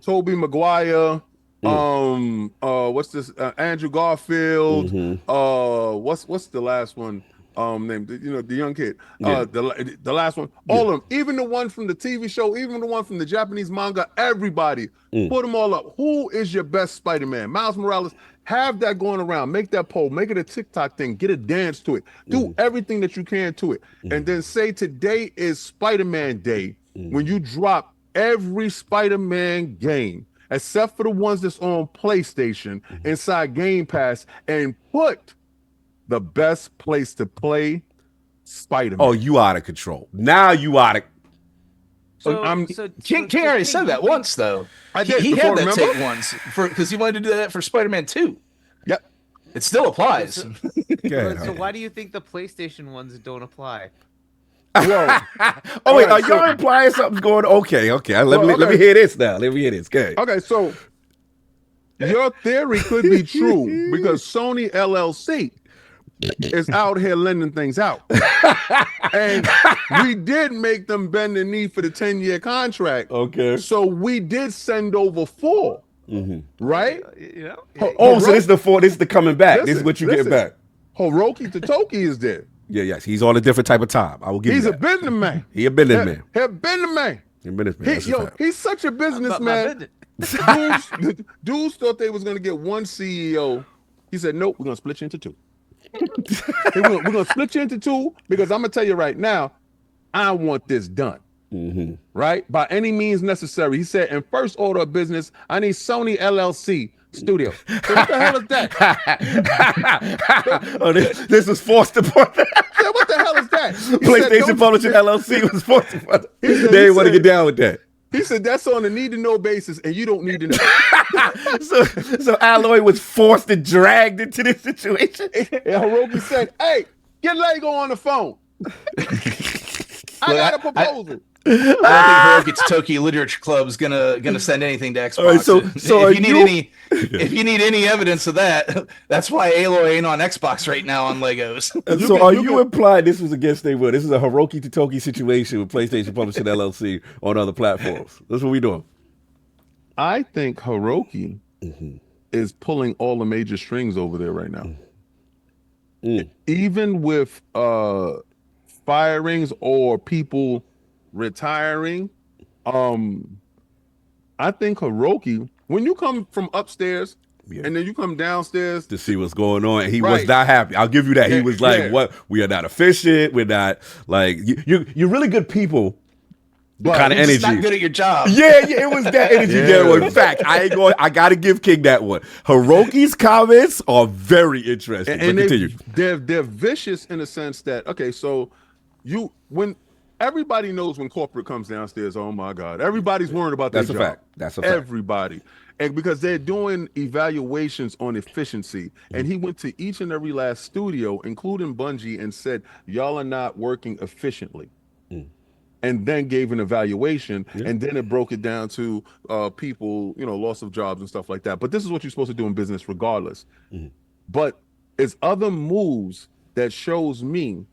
Tobey Maguire. What's this? Andrew Garfield. What's the last one? Named the young kid. The last one. All of them. Even the one from the TV show. Even the one from the Japanese manga. Everybody. Put them all up. Who is your best Spider-Man? Miles Morales. Have that going around. Make that poll. Make it a TikTok thing. Get a dance to it. Do everything that you can to it. And then say today is Spider-Man Day. When you drop every Spider-Man game, except for the ones that's on PlayStation inside Game Pass, and put the best place to play Spider-Man. Oh, you out of control. Now you out of. King already said that once, though. I did. He had that take once because he wanted to do that for Spider-Man 2. Yep. It still applies. So why do you think the PlayStation ones don't apply? Whoa. Wait, are y'all implying something's going on? Okay. Let me hear this now. Let me hear this. Okay. Okay, so your theory could be true because Sony LLC is out here lending things out. And we did make them bend the knee for the 10-year contract. Okay. So we did send over 4. Right? You know? Oh, so this is the 4. This is the coming back. This is what you get back. Hiroki Totoki is there. Yeah, yes. He's on a different type of time. I will give you that. He's a businessman. He a businessman. He a businessman. He's such a businessman. Dudes thought they was going to get one CEO. He said, nope, we're going to split you into 2. We're going to split you into 2 because I'm going to tell you right now, I want this done. Right? By any means necessary. He said, in first order of business, I need Sony LLC studio. So what the hell is that? This was forced upon them. Yeah, what the hell is that? PlayStation Publishing LLC was forced upon them. They didn't want to get down with that. He said that's on a need-to-know basis, and you don't need to know. so Alloy was forced and dragged into this situation. And Hiroki said, hey, get Lego on the phone. I got a proposal. I don't think Hiroki Totoki Literature Club is gonna send anything to Xbox. Right, so if you need any evidence of that, that's why Aloy ain't on Xbox right now on Legos. So are you implying this was against their will? This is a Hiroki Totoki situation with PlayStation Publishing LLC on other platforms. That's what we doing. I think Hiroki is pulling all the major strings over there right now. Even with firings or people retiring, I think Hiroki, when you come from upstairs and then you come downstairs to see what's going on, he was not happy. I'll give you that. He was like, "What? We are not efficient. We're not like you're really good people." But kind of energy. Not good at your job. Yeah, it was that energy there. In fact, I got to give King that one. Hiroki's comments are very interesting. And continue. They're vicious in the sense that so when everybody knows when corporate comes downstairs, oh my God, everybody's worried about their job. Fact. That's a fact. Everybody. And because they're doing evaluations on efficiency. And he went to each and every last studio, including Bungie, and said, y'all are not working efficiently. And then gave an evaluation, and then it broke it down to people, loss of jobs and stuff like that. But this is what you're supposed to do in business regardless. But it's other moves that shows me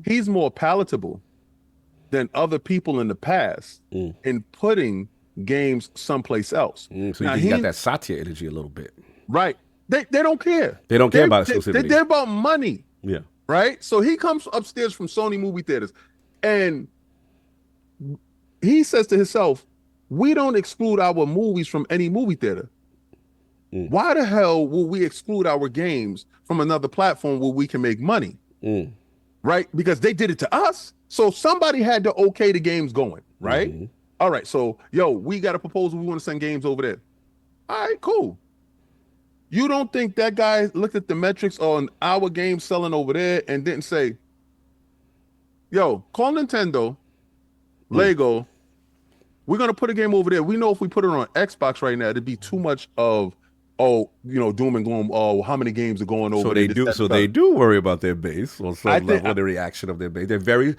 he's more palatable than other people in the past in putting games someplace else. So now, he's got that Satya energy a little bit. Right. They don't care. They don't care about exclusivity. They're about money. Yeah. Right? So he comes upstairs from Sony movie theaters, and he says to himself, we don't exclude our movies from any movie theater. Why the hell will we exclude our games from another platform where we can make money? Right? Because they did it to us. So somebody had to okay the games going, right? All right, so, we got a proposal. We want to send games over there. All right, cool. You don't think that guy looked at the metrics on our game selling over there and didn't say, call Nintendo, Lego, we're going to put a game over there. We know if we put it on Xbox right now, it'd be too much of, doom and gloom. Oh, how many games are going over there? They do worry about their base on some level, the reaction of their base. They're very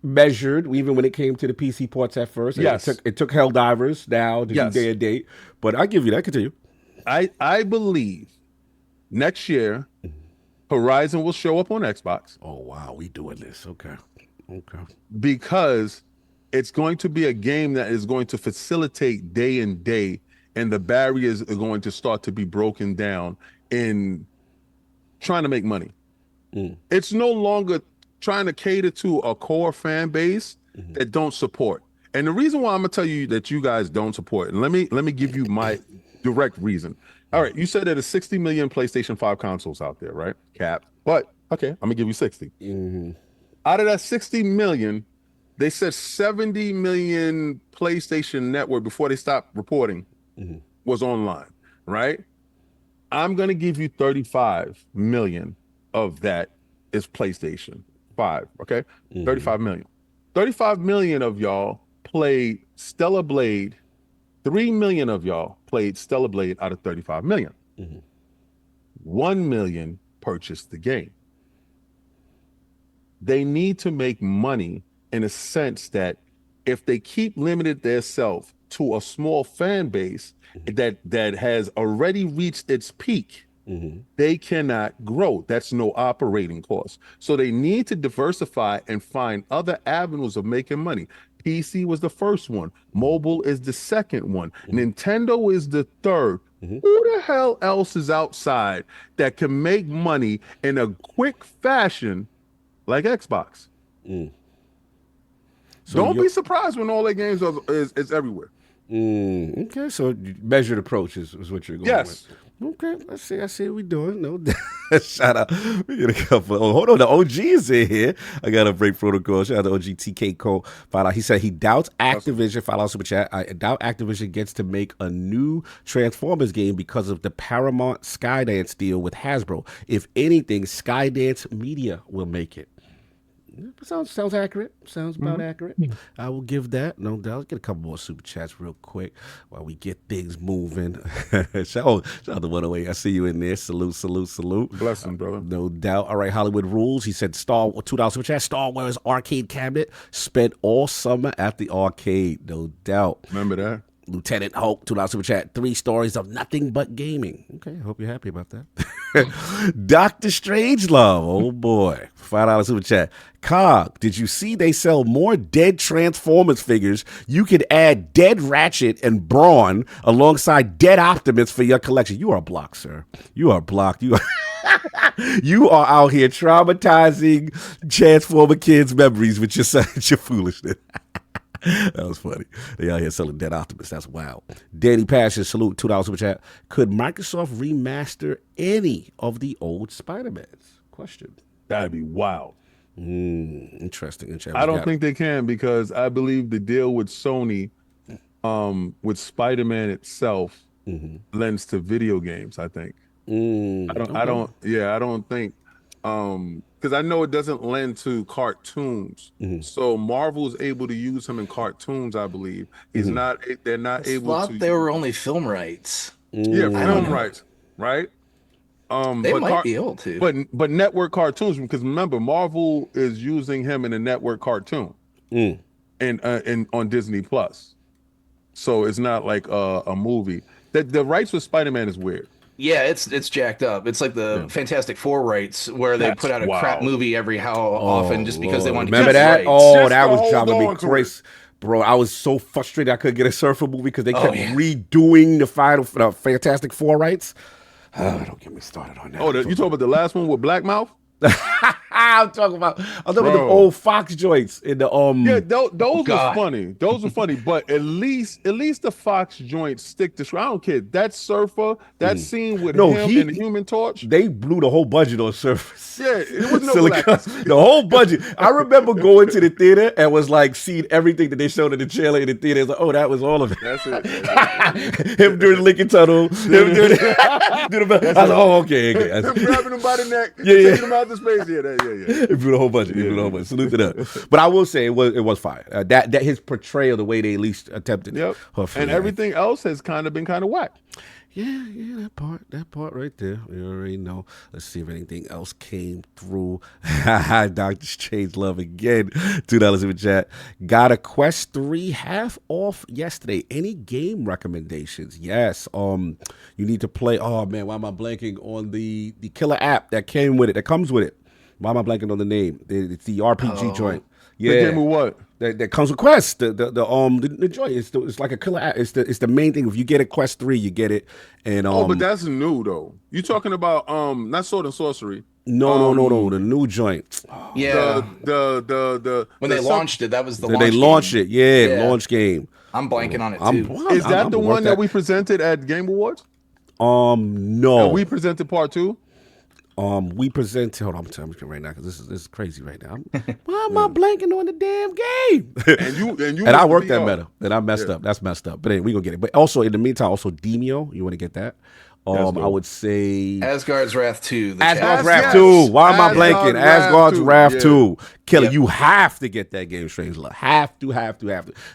measured, even when it came to the PC ports at first. Yes. It took Helldivers now to do day and date. But I give you that. Continue. I believe next year, Horizon will show up on Xbox. Oh, wow. We doing this. Okay. Because it's going to be a game that is going to facilitate day and day, and the barriers are going to start to be broken down in trying to make money. It's no longer trying to cater to a core fan base that don't support. And the reason why I'm gonna tell you that you guys don't support, and let me give you my direct reason. All right, you said there are 60 million PlayStation 5 consoles out there, right? Cap. But okay, I'm gonna give you 60. Out of that 60 million, they said 70 million PlayStation Network before they stopped reporting was online, right? I'm going to give you 35 million of that is PlayStation 5, okay? 35 million. 35 million of y'all played Stellar Blade. 3 million of y'all played Stellar Blade out of 35 million. 1 million purchased the game. They need to make money in a sense that if they keep limited their self to a small fan base that has already reached its peak, they cannot grow. That's no operating cost. So they need to diversify and find other avenues of making money. PC was the first one. Mobile is the second one. Nintendo is the third. Who the hell else is outside that can make money in a quick fashion like Xbox? So Don't be surprised when all their games is everywhere. Okay, so measured approach is what you're going Yes. with. Okay, I see what we're doing. No shout out. We get a couple. Oh, hold on, the OG is in here. I got to break protocol. Shout out to OG TK Cole. Found out. He said he doubts Activision. Found out super chat. I doubt Activision gets to make a new Transformers game because of the Paramount Skydance deal with Hasbro. If anything, Skydance Media will make it. Sounds accurate. Sounds about accurate. I will give that. No doubt. Let's get a couple more super chats real quick while we get things moving. shout out to 108. I see you in there. Salute. Blessing, brother. No doubt. All right, Hollywood Rules. He said $2 super chat. Star Wars arcade cabinet. Spent all summer at the arcade. No doubt. Remember that? Lieutenant Hulk, $2 super chat. 3 stories of nothing but gaming. Okay, I hope you're happy about that. Dr. Strangelove, oh boy, $5 super chat. Cog, did you see they sell more dead Transformers figures? You could add dead Ratchet and Brawn alongside dead Optimus for your collection. You are blocked, sir. You are blocked. You are out here traumatizing Transformer kids' memories with your foolishness. That was funny. They out here selling dead Optimus. That's wild. Danny Passion, salute, $2 super chat. Could Microsoft remaster any of the old Spider-Mans? Question. That'd be wild. Interesting. I don't think they can because I believe the deal with Sony, with Spider-Man itself, lends to video games. I think. I don't think. Because I know it doesn't lend to cartoons. So Marvel's able to use him in cartoons, I believe. He's not. They're not able to. They were only film rights. Yeah, film rights, right? They might be able to. But network cartoons, because remember, Marvel is using him in a network cartoon, and on Disney Plus. So it's not like a movie. The rights with Spider-Man is weird. Yeah, it's jacked up. It's like the Fantastic Four rights where they put out a crap movie every how often just because they want to remember keep that? rights. Oh, that was driving me crazy. Bro, I was so frustrated I couldn't get a Surfer movie because they kept redoing the Fantastic Four rights. Don't get me started on that. Oh, you talking about the last one with Black Mouth? I'm talking about the old Fox joints in the Yeah, those are funny. Those are funny, but at least the Fox joints stick to. I don't care. That Surfer, that scene with him and the Human Torch. They blew the whole budget on Surfers. Yeah, it was no black. The whole budget. I remember going to the theater and was like seeing everything that they showed in the trailer in the theater. It's like, oh, that was all of it. That's it. Him doing the Lincoln Tunnel. Him doing I was like, oh, okay. Him grabbing him by the neck, taking him out to space. Yeah. It blew the whole budget. Salute to that. But I will say it was fire. That his portrayal, the way they at least attempted. Yep. And everything else has been kind of whack. Yeah, that part right there. You already know. Let's see if anything else came through. Dr. Strange Love again. $2 in the chat. Got a Quest 3 half off yesterday. Any game recommendations? Yes. You need to play. Oh man, why am I blanking on the killer app that came with it? That comes with it. Why am I blanking on the name? It's the RPG joint. Yeah. The game with what? That comes with Quest. The joint. It's like a killer app. It's the main thing. If you get a Quest 3, you get it. And but that's new though. You talking about not Sword and Sorcery? No. The new joint. Yeah. When they launched it, that was the launch they launched game. it. Yeah, launch game. I'm blanking on it too. Is that the one that we presented at Game Awards? No. We presented part 2. We presented. Hold on, I'm telling you right now because this is crazy right now. Why am I blanking on the damn game? and I worked that better. And I messed up. That's messed up. But anyway, we gonna get it. But also in the meantime, also Demio. You want to get that? I would say Asgard's Wrath 2. Asgard's Wrath 2. Why am I blanking? Asgard's Wrath 2. Killer, you have to get that game. Strange Love. Have to.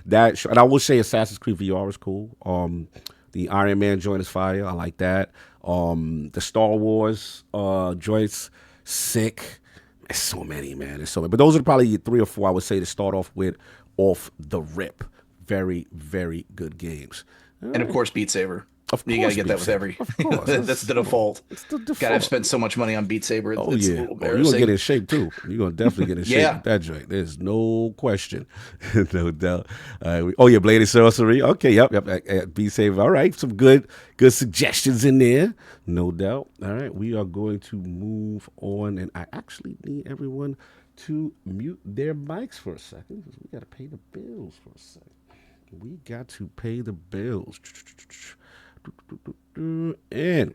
That and I will say Assassin's Creed VR is cool. The Iron Man joint is fire. I like that. The Star Wars joints, sick. There's so many, man. There's so many. But those are probably 3 or 4 I would say to start off with, off the rip. very, very good games. And of course, Beat Saber. Of You course, gotta get that with every. Of course, That's the default. It's the default. God, I've spent so much money on Beat Saber. Oh It's a yeah, little you're gonna embarrassing. get in shape too. You're gonna definitely get in shape Yeah. with that joint. There's no question, no doubt. Oh yeah, Bladed Sorcery. Okay, yep. Be safe. All right, some good suggestions in there, no doubt. All right, we are going to move on, and I actually need everyone to mute their mics for a second because we got to pay the bills for a second. We got to pay the bills. And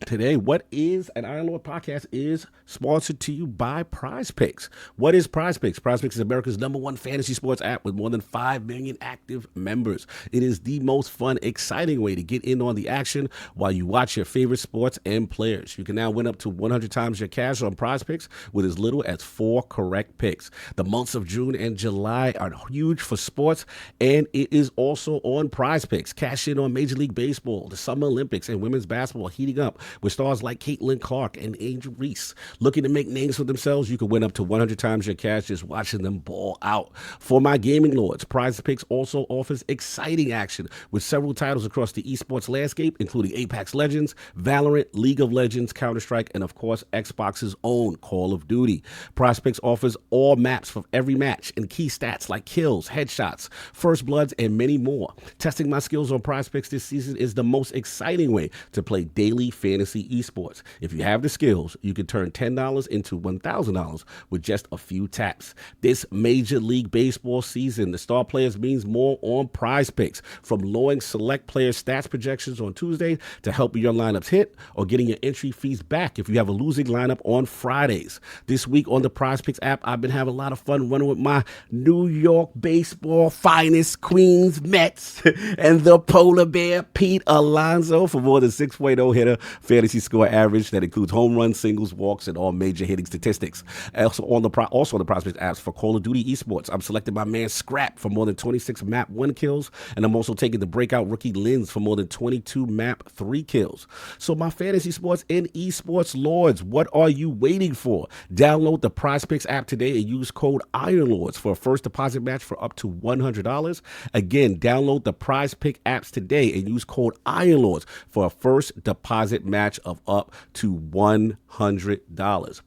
today, what is an Iron Lord podcast is sponsored to you by PrizePicks. What is PrizePicks? PrizePicks is America's #1 fantasy sports app with more than 5 million active members. It is the most fun, exciting way to get in on the action while you watch your favorite sports and players. You can now win up to 100 times your cash on PrizePicks with as little as 4 correct picks. The months of June and July are huge for sports, and it is also on PrizePicks. Cash in on Major League Baseball, the Summer Olympics, and women's basketball heating up with stars like Caitlin Clark and Angel Reese. Looking to make names for themselves, you can win up to 100 times your cash just watching them ball out. For my gaming lords, PrizePicks also offers exciting action with several titles across the esports landscape, including Apex Legends, Valorant, League of Legends, Counter-Strike, and of course, Xbox's own Call of Duty. PrizePicks offers all maps for every match and key stats like kills, headshots, first bloods, and many more. Testing my skills on PrizePicks this season is the most exciting way to play daily fantasy esports. If you have the skills, you can turn $10 into $1,000 with just a few taps. This Major League Baseball season, the star players means more on PrizePicks. From lowering select player stats projections on Tuesday to helping your lineups hit or getting your entry fees back if you have a losing lineup on Fridays. This week on the PrizePicks app, I've been having a lot of fun running with my New York baseball finest Queens Mets and the polar bear Pete Alonso for more than 6.0 hitter fantasy score average that includes home runs, singles, walks, and all major hitting statistics. Also on the PrizePicks apps for Call of Duty esports, I'm selecting my man Scrap for more than 26 map 1 kills, and I'm also taking the breakout rookie Lens for more than 22 map 3 kills. So my fantasy sports and esports lords, what are you waiting for? Download the PrizePicks app today and use code IronLords for a first deposit match for up to $100. Again, download the PrizePicks apps today and use code IronLords for a first deposit match of up to $100.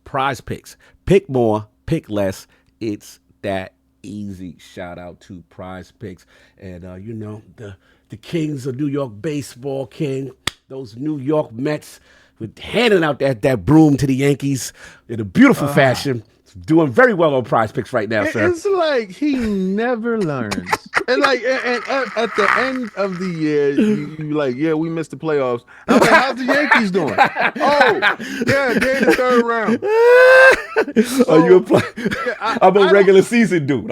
PrizePicks. Pick more, pick less. It's that easy. Shout out to PrizePicks. And, the kings of New York baseball, King, those New York Mets, with handing out that broom to the Yankees in a beautiful fashion. Doing very well on PrizePicks right now, sir. It's like he never learns. And at the end of the year, you like, yeah, we missed the playoffs. I'm like, how's the Yankees doing? Oh, yeah, they're in the third round. I'm a regular season dude.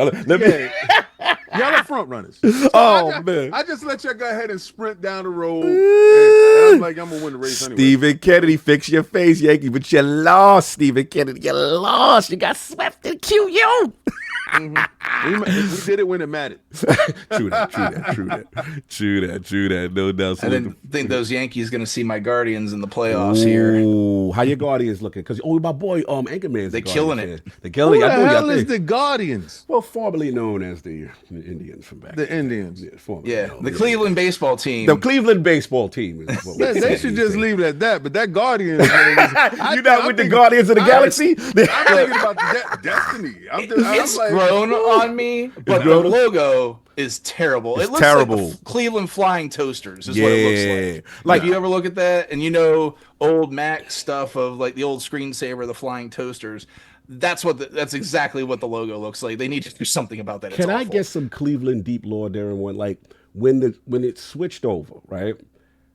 Y'all are front runners. So man. I just let y'all go ahead and sprint down the road. And I'm like, I'm going to win the race anyway. Stephen Kennedy, fix your face, Yankee. But you lost, Stephen Kennedy. You lost. You got swept in QU. We did it when it mattered. True that. No doubt. I didn't think those Yankees going to see my Guardians in the playoffs here. How your Guardians looking? Because my boy Anchorman's They're killing it. They're killing Who it. the hell is the Guardians? Well, formerly known as the Indians from back. The Indians. The Cleveland baseball team. The Cleveland baseball team. Is what They should just leave it at that. But that Guardians. You're not with the Guardians of the Galaxy? I'm thinking about Destiny. It's grown on me, but the logo is terrible. It looks terrible. like the Cleveland Flying Toasters is what it looks like. Like you ever look at that and old Mac stuff of like the old screensaver, the Flying Toasters. That's exactly what the logo looks like. They need to do something about that. Can I get some Cleveland deep lore there and like when it switched over, right?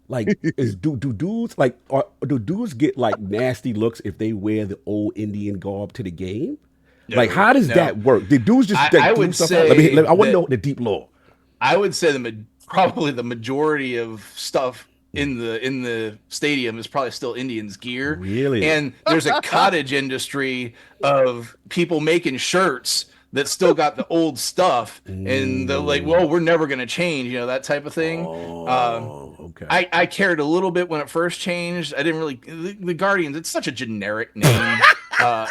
Like, do dudes get like nasty looks if they wear the old Indian garb to the game? No, like, how does that work? Did dudes just I would say I want to know the deep lore. I would say probably the majority of stuff in the stadium is probably still Indians gear. Really? And there's a cottage industry of people making shirts that still got the old stuff, and they're like, well, we're never going to change, that type of thing. Okay. I cared a little bit when it first changed. I didn't really, the Guardians, it's such a generic name.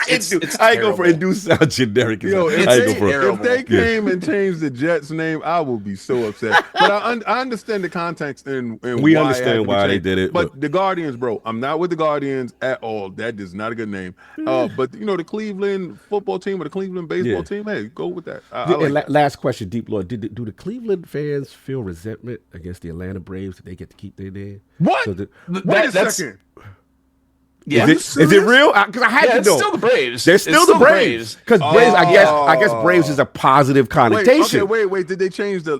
It's I ain't go for it. terrible. Do sound generic. Yo, I ain't go for it. if they came and changed the Jets name, I will be so upset. But I understand the context and We why it understand had to be why they changed. did it, But but- the Guardians, bro, I'm not with the Guardians at all. That is not a good name. But you know, the Cleveland football team or the Cleveland baseball team, hey, go with that. I like And that. last question, Deep Lord. Do the Cleveland fans feel resentment against the Atlanta Braves that they get to keep their name? What? So Wait a that's- second. Yeah, is it real? Because I had to it's know. still the Braves. They're It's still the Braves. Because Braves, I guess Braves is a positive connotation. Wait. Did they change the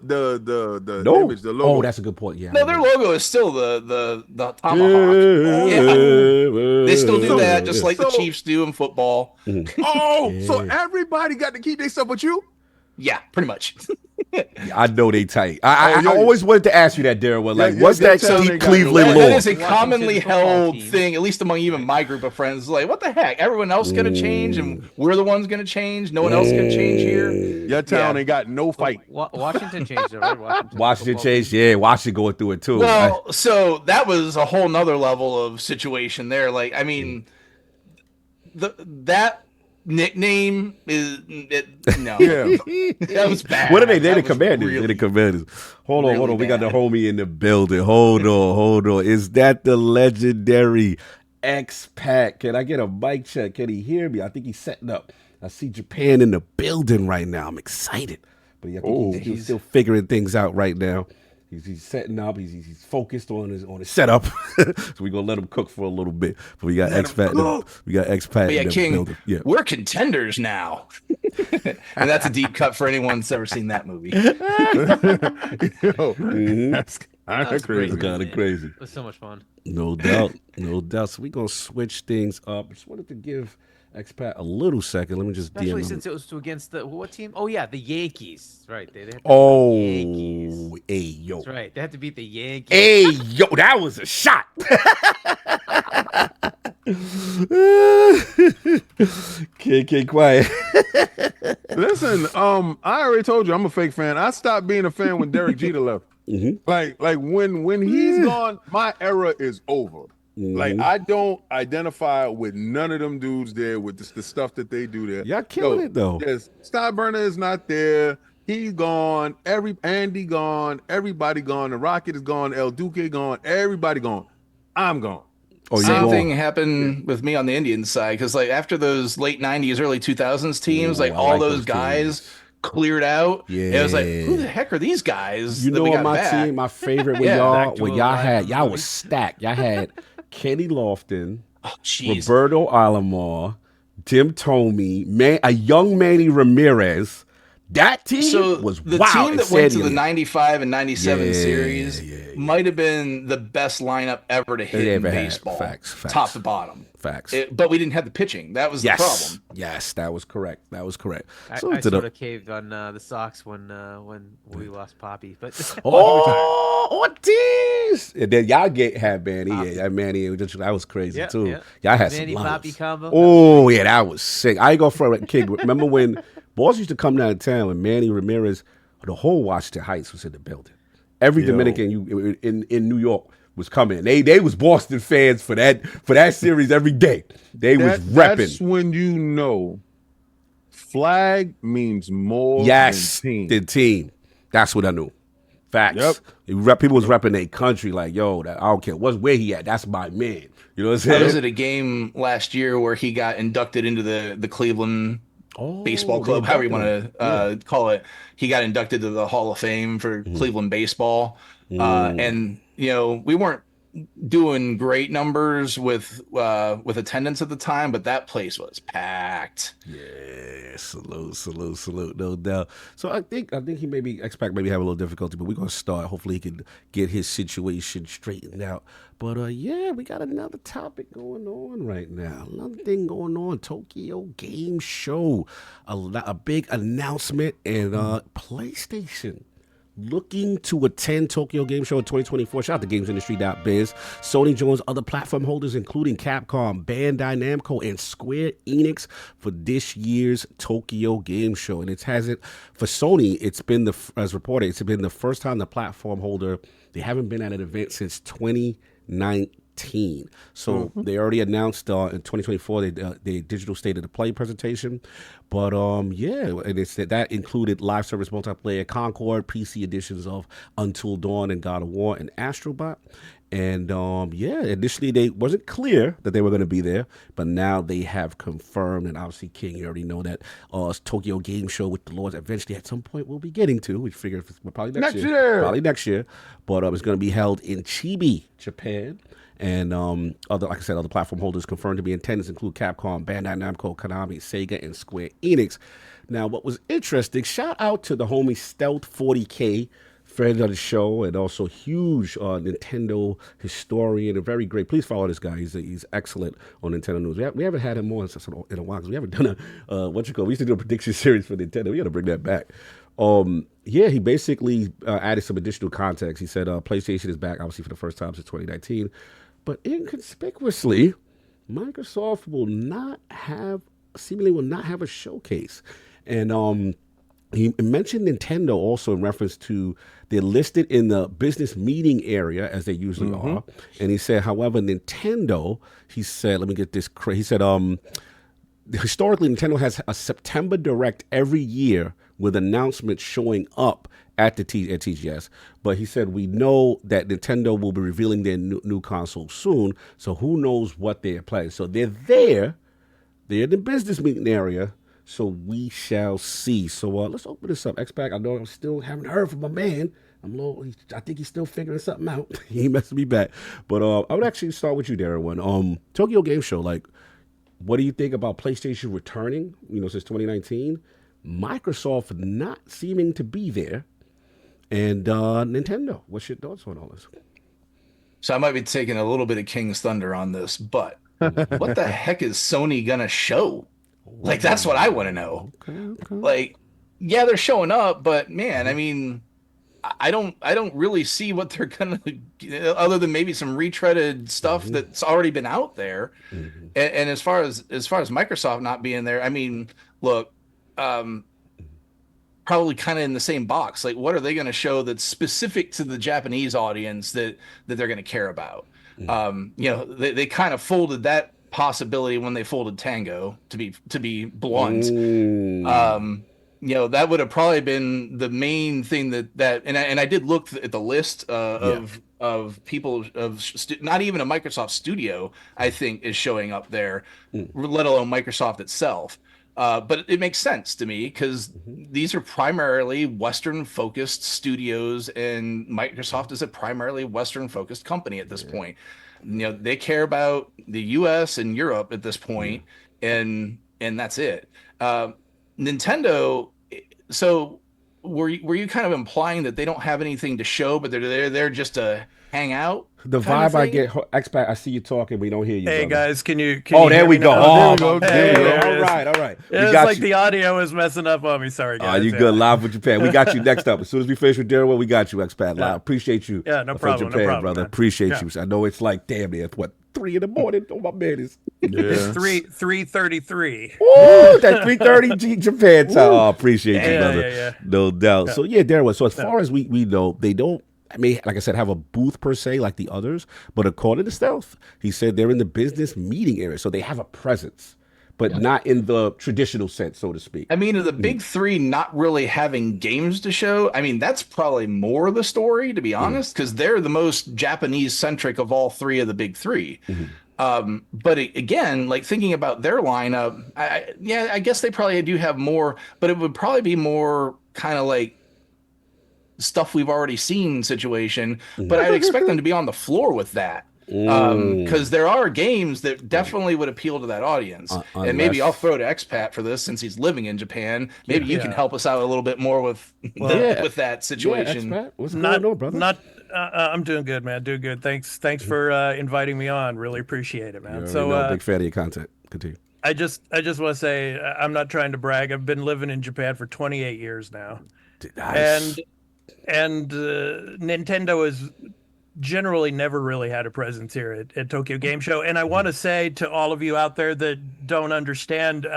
No. image, the logo? Oh, that's a good point. Yeah. No, their logo is still the tomahawk. Yeah. They still do that, just like the So- Chiefs do in football. Oh, so everybody got to keep their stuff but you? Yeah, pretty much. I know they tight. I yeah. always wanted to ask you that, Darren. Like, Yeah, what's yeah, that tell me, deep guys. Cleveland That lore? is a Washington commonly football held team. thing, at least among even my group of friends. Like, what the heck? Everyone else going to change, and we're the ones going to change. No one else going to change here. Your town Yeah. ain't got no fight. Washington changed it, right? Washington football changed. Yeah, Washington going through it too. Well, so that was a whole nother level of situation there. Like, I mean, that nickname is no. Yeah. That was bad. What are they? They're That the was Commanders. really- They're the Commanders. Hold on. really We got the bad. homie in the building. Hold on. Is that the legendary X-Pac? Can I get a mic check? Can he hear me? I think he's setting up. I see Japan in the building right now. I'm excited. But I think he's still figuring things out right now. He's setting up. He's focused on his setup. So we're gonna let him cook for a little bit. But we got X-Pac. We got X-Pac But yeah, in the King, building. Yeah. we're contenders now. And that's a deep cut for anyone that's ever seen that movie. Yo, that's kind of That's crazy. great. Kind of crazy. It was so much fun. No doubt. So we're going to switch things up. I just wanted to give X-Pac a little second. Let me just Especially DM since him. it was against the what team? Oh yeah, the Yankees. Right. They had to beat Oh, the Yankees. hey, yo. That's right. They had to beat the Yankees. Hey, yo, that was a shot. Kid, quiet. Listen, I already told you I'm a fake fan. I stopped being a fan when Derek Jeter left. Like when he's gone, my era is over. Like I don't identify with none of them dudes there with the stuff that they do there. Y'all killing it, though. Yes, Steinbrenner is not there. He's gone. Andy gone. Everybody gone. The Rocket is gone. El Duque gone. Everybody gone. I'm gone. Oh, you Same going? thing happened with me on the Indians side, because like after those late 90s, early 2000s teams, Ooh, like I all like those those guys teams. cleared out. Yeah. It was like, who the heck are these guys? You that know we what got my back? team, my favorite when Yeah, y'all back to when a y'all live had y'all movie. was stacked. Y'all had Kenny Lofton, Oh, jeez. Roberto Alomar, Tim Tomey, a young Manny Ramirez. That team So was the wild. team that went to the Exciting. 95 and 97 Yeah, series might have been the best lineup ever to hit in ever had. baseball, Facts. top to bottom. Facts. But we didn't have the pitching. That was the problem. Yes, that was correct. I So sort of caved on the Sox when we lost Poppy, but oh, Ortiz. And then y'all had Manny. Yeah, that Manny, that was crazy Yeah, too. yeah. Y'all had Manny some Poppy lineups. combo. Oh, yeah, that was sick. I ain't go for it, kid. Remember when boys used to come down to town and Manny Ramirez, the whole Washington Heights was in the building. Every Dominican in New York was coming. They was Boston fans for that series every day. They was repping. That's when you know flag means more Yes, than team. the team. That's what I knew. Facts. Yep. People was repping their country like, yo, I don't care where he at. That's my man. You know what I'm I saying? was at a game last year where he got inducted into the Cleveland baseball club, however you want to call it. He got inducted to the Hall of Fame for Cleveland baseball. And, we weren't doing great numbers with attendance at the time, but that place was packed. Yeah, salute, no doubt. So I think he maybe X-Pac maybe have a little difficulty, but we're gonna start. Hopefully he can get his situation straightened out. But we got another topic going on right now. Another thing going on. Tokyo Game Show. A big announcement and PlayStation looking to attend Tokyo Game Show in 2024. Shout out to GamesIndustry.biz. Sony joins other platform holders, including Capcom, Bandai Namco, and Square Enix for this year's Tokyo Game Show. And it hasn't, for Sony, it's been as reported, it's been the first time the platform holder, they haven't been at an event since 2019. So they already announced in 2024 the digital state of the play presentation, but yeah, and it said that included live service multiplayer, Concord, PC editions of Until Dawn and God of War and Astrobot. And yeah, initially they wasn't clear that they were going to be there, but now they have confirmed. And obviously, King, you already know that Tokyo Game Show with the Lords eventually at some point we'll be getting to. We figure probably next year. Probably next year. But it's going to be held in Chibi, Japan. And other, like I said, other platform holders confirmed to be in attendance include Capcom, Bandai Namco, Konami, Sega, and Square Enix. Now, what was interesting, shout out to the homie Stealth 40K, friend of the show, and also huge Nintendo historian, and very great. Please follow this guy. He's excellent on Nintendo news. We haven't had him on in a while because we haven't done we used to do a prediction series for Nintendo. We got to bring that back. Yeah, he basically added some additional context. He said PlayStation is back, obviously, for the first time since 2019. But inconspicuously, Microsoft seemingly will not have a showcase. And he mentioned Nintendo also in reference to they're listed in the business meeting area as they usually are. And he said, however, Nintendo, he said, let me get this correct. He said, historically, Nintendo has a September Direct every year with announcements showing up at TGS. But he said, we know that Nintendo will be revealing their new console soon. So who knows what they're planning. So they're there. They're in the business meeting area. So we shall see. So let's open this up. X-Pac, I know I still haven't heard from my man. I think he's still figuring something out. He messed me back. But I would actually start with you, Darren. Tokyo Game Show, like, what do you think about PlayStation returning, since 2019? Microsoft not seeming to be there. And Nintendo, what's your thoughts on all this? So I might be taking a little bit of King's thunder on this, but what the heck is Sony gonna show? Like, that's what I want to know. Okay. Like, yeah, they're showing up, but man, I mean, I don't really see what they're gonna, other than maybe some retreaded stuff that's already been out there. And as far as Microsoft not being there, I mean, look, probably kind of in the same box. Like, what are they going to show that's specific to the Japanese audience that they're going to care about? They kind of folded that possibility when they folded Tango, to be blunt. That would have probably been the main thing and I did look at the list of people not even a Microsoft studio, I think, is showing up there, let alone Microsoft itself. But it makes sense to me because these are primarily Western-focused studios, and Microsoft is a primarily Western-focused company at this point. They care about the U.S. and Europe at this point, and that's it. Nintendo. So were you kind of implying that they don't have anything to show, but they're there just to hang out? The vibe I get, X-Pac, I see you talking, we don't hear you. Hey, brother. Guys, can you there we go. Now? There we go. All right. It's like the audio was messing up on me. Sorry, guys. You good? Live with Japan. We got you next up. As soon as we finish with Darren, we got you, X-Pac. Live. Appreciate you. Yeah, no problem. Japan, no problem, brother. Man. Appreciate you. I know it's like, damn, it's 3 in the morning. Oh, my man is. It's 3:33. Oh, that 3:30 Japan time. Oh, appreciate you, brother. Yeah. No doubt. So, Darren, so as far as we know, they don't, like I said, have a booth per se like the others, but according to Stealth, he said they're in the business meeting area, so they have a presence, but not in the traditional sense, so to speak. I mean, the big three not really having games to show, I mean, that's probably more the story, to be honest, because they're the most Japanese-centric of all three of the big three. But again, like thinking about their lineup, I guess they probably do have more, but it would probably be more kind of like stuff we've already seen situation, but I'd expect them to be on the floor with that, because there are games that definitely would appeal to that audience. And maybe I'll throw to X-Pat for this since he's living in Japan. Maybe you can help us out a little bit more with with that situation. What's going on, brother? I'm doing good, man. Doing good. Thanks for inviting me on. Really appreciate it, man. Big fan of your content. Continue. I just want to say I'm not trying to brag. I've been living in Japan for 28 years now. Nice. And Nintendo has generally never really had a presence here at Tokyo Game Show. And I want to say to all of you out there that don't understand,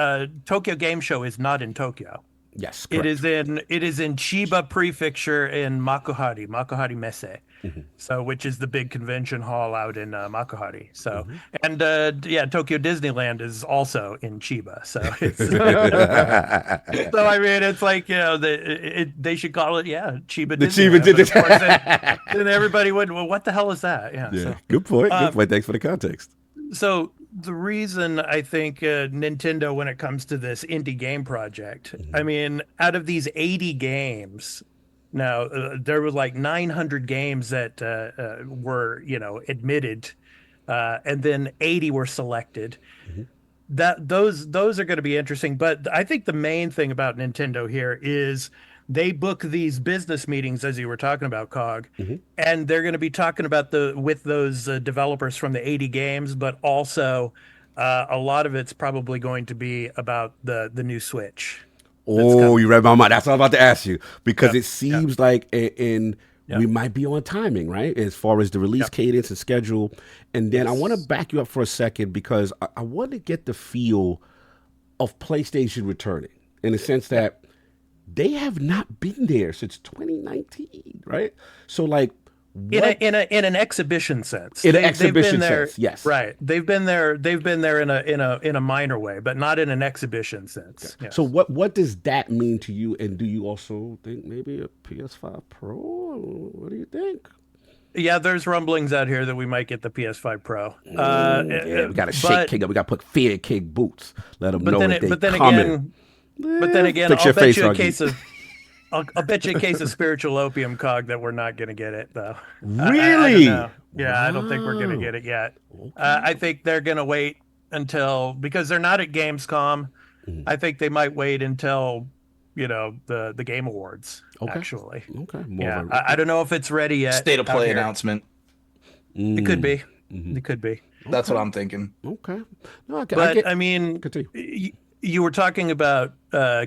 Tokyo Game Show is not in Tokyo. Yes, It correct. is in Chiba Prefecture in Makuhari Messe. Mm-hmm. So, which is the big convention hall out in Makuhari. So, Mm-hmm. and yeah, Tokyo Disneyland is also in Chiba. So it's so I mean, it's like, you know, they should call it, yeah, Chiba The Disneyland. Chiba did But of course, it. then everybody would, well, what the hell is that? Yeah. Yeah, So, good point. Good point. Thanks for the context. so the reason I think Nintendo, when it comes to this indie game project, I mean, out of these 80 games, now there were like 900 games that were, you know, admitted, and then 80 were selected. That those are going to be interesting. But I think the main thing about Nintendo here is they book these business meetings, as you were talking about, Cog, and they're going to be talking about with those developers from the 80 games, but also a lot of it's probably going to be about the new Switch. Oh, you read my mind. That's what I was about to ask you, because Yep, it seems like we might be on timing, right? As far as the release cadence and schedule. And then I want to back you up for a second, because I want to get the feel of PlayStation returning, in the sense that they have not been there since 2019, right? So like, in an exhibition sense. In an They've exhibition been there, sense, yes. Right. They've been there in a minor way, but not in an exhibition sense. Yes. So what does that mean to you? And do you also think maybe a PS5 Pro? What do you think? Yeah, there's rumblings out here that we might get the PS5 Pro. Yeah, we got to shake King up. We got to put Fear and King boots. Let them know that they coming. But then again, Fix I'll your bet face, you a Hargeet. case of I'll bet you a case of spiritual opium, Cog, that we're not going to get it, though. Really? I don't know. Yeah, I don't think we're going to get it yet. I think they're going to wait until, because they're not at Gamescom. I think they might wait until, you know, the Game Awards, actually. Okay. Yeah, I don't know if it's ready yet. State of out play here. announcement. It could be. It could be. That's what I'm thinking. Okay. No, But I mean, continue. you were talking about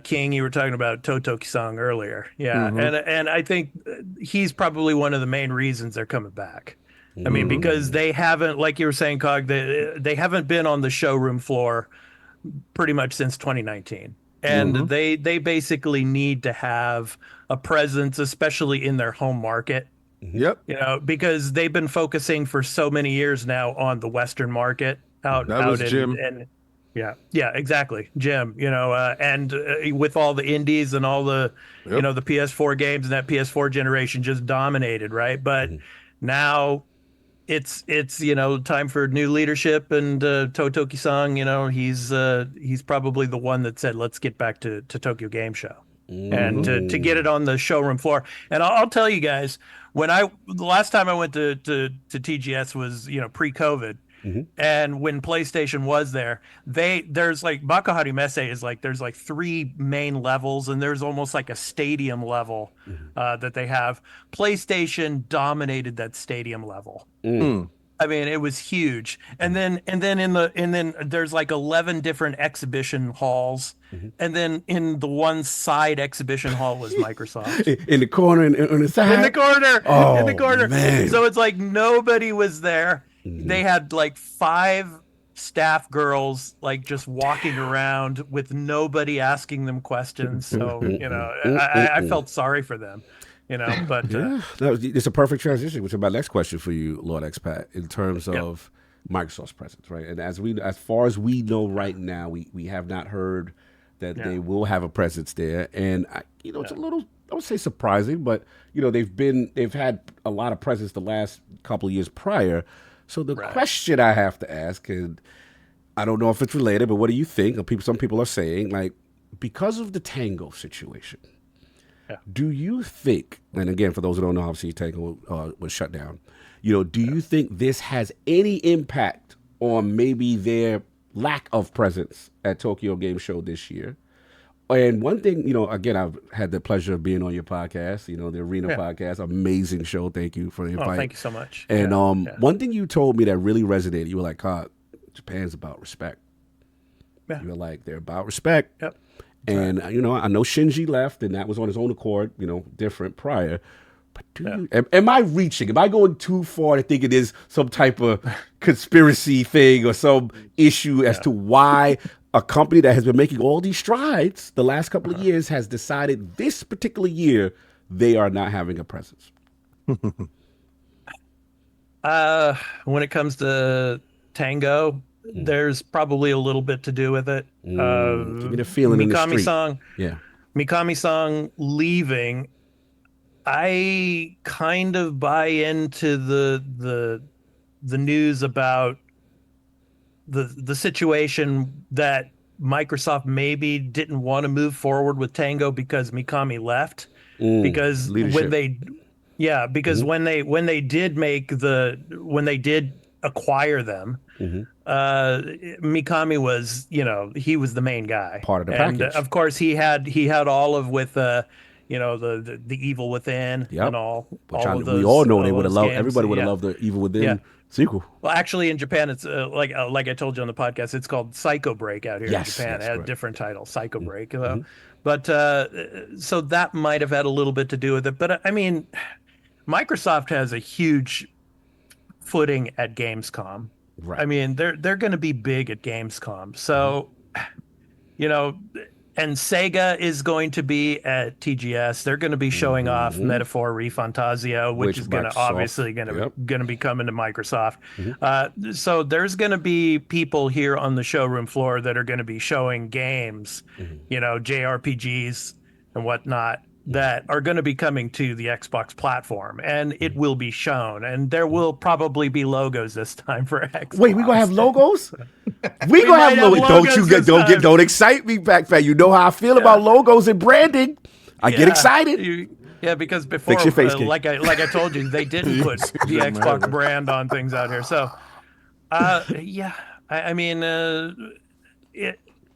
King. You were talking about Totoki-san earlier. Yeah, and I think he's probably one of the main reasons they're coming back. I mean, because they haven't, like you were saying, Cog, they haven't been on the showroom floor pretty much since 2019. And they basically need to have a presence, especially in their home market. Yep. You know, because they've been focusing for so many years now on the Western market That was Jim. Yeah, exactly. Jim, you know, and with all the indies and all the, you know, the PS4 games, and that PS4 generation just dominated, right? But now it's, you know, time for new leadership, and Totoki-san, you know, he's probably the one that said, let's get back to Tokyo Game Show. And to get it on the showroom floor. And I'll tell you guys, the last time I went to TGS was, you know, pre-COVID. And when PlayStation was there, there's like Makuhari Messe is like, there's like 3 main levels, and there's almost like a stadium level that they have. PlayStation dominated that stadium level. I mean, it was huge. And then there's like 11 different exhibition halls. And then in the one side exhibition hall was Microsoft. In the corner, on the side? In the corner. Oh, in the corner. man. So it's like nobody was there. They had like 5 staff girls like just walking around with nobody asking them questions. So, you know, I felt sorry for them. You know, but it's a perfect transition, which is my next question for you, Lord Expat, in terms of Microsoft's presence, right? And as far as we know right now, we have not heard that they will have a presence there, and you know, it's a little, I would say, surprising, but you know, they've had a lot of presence the last couple of years prior. So the question I have to ask, and I don't know if it's related, but what do you think? Some people are saying, like, because of the Tango situation. Do you think, and again, for those who don't know, obviously Tango was shut down, you know, do you think this has any impact on maybe their lack of presence at Tokyo Game Show this year? And one thing, you know, again, I've had the pleasure of being on your podcast, you know, the Arena podcast, amazing show. Thank you for the invite. Oh, thank you so much. And one thing you told me that really resonated, you were like, God, Japan's about respect. You were like, they're about respect. Yep. And, you know, I know Shinji left, and that was on his own accord, you know, different prior. But am I reaching? Am I going too far to think it is some type of conspiracy thing or some issue as to why a company that has been making all these strides the last couple of years has decided this particular year they are not having a presence? When it comes to Tango, there's probably a little bit to do with it. Give me the feeling in the street. Mikami-san leaving. I kind of buy into the news about the situation that Microsoft maybe didn't want to move forward with Tango because Mikami left. Because leadership. when they did acquire them, Mikami was, he was the main guy, part of the and package. of course he had all of with the Evil Within and all. Which all of those, we all know they all would have those loved. games. Everybody would have loved the Evil Within sequel. Well, actually, in Japan, it's like I told you on the podcast, it's called Psycho Break out here in Japan. It had a different title, Psycho Break. But so that might have had a little bit to do with it. But I mean, Microsoft has a huge footing at Gamescom. Right. I mean, they're going to be big at Gamescom. So, and Sega is going to be at TGS. They're going to be showing off Metaphor ReFantazio, which is going to obviously going to be coming to Microsoft. So there's going to be people here on the showroom floor that are going to be showing games, JRPGs and whatnot, that are going to be coming to the Xbox platform, and it will be shown, and there will probably be logos this time for Xbox. Wait, we gonna have logos? we gonna have logos. Don't excite me, Backfat. You know how I feel about logos and branding. I get excited. Because before, Fix your face, like I told you, they didn't put the Xbox brand on things out here. So, I mean,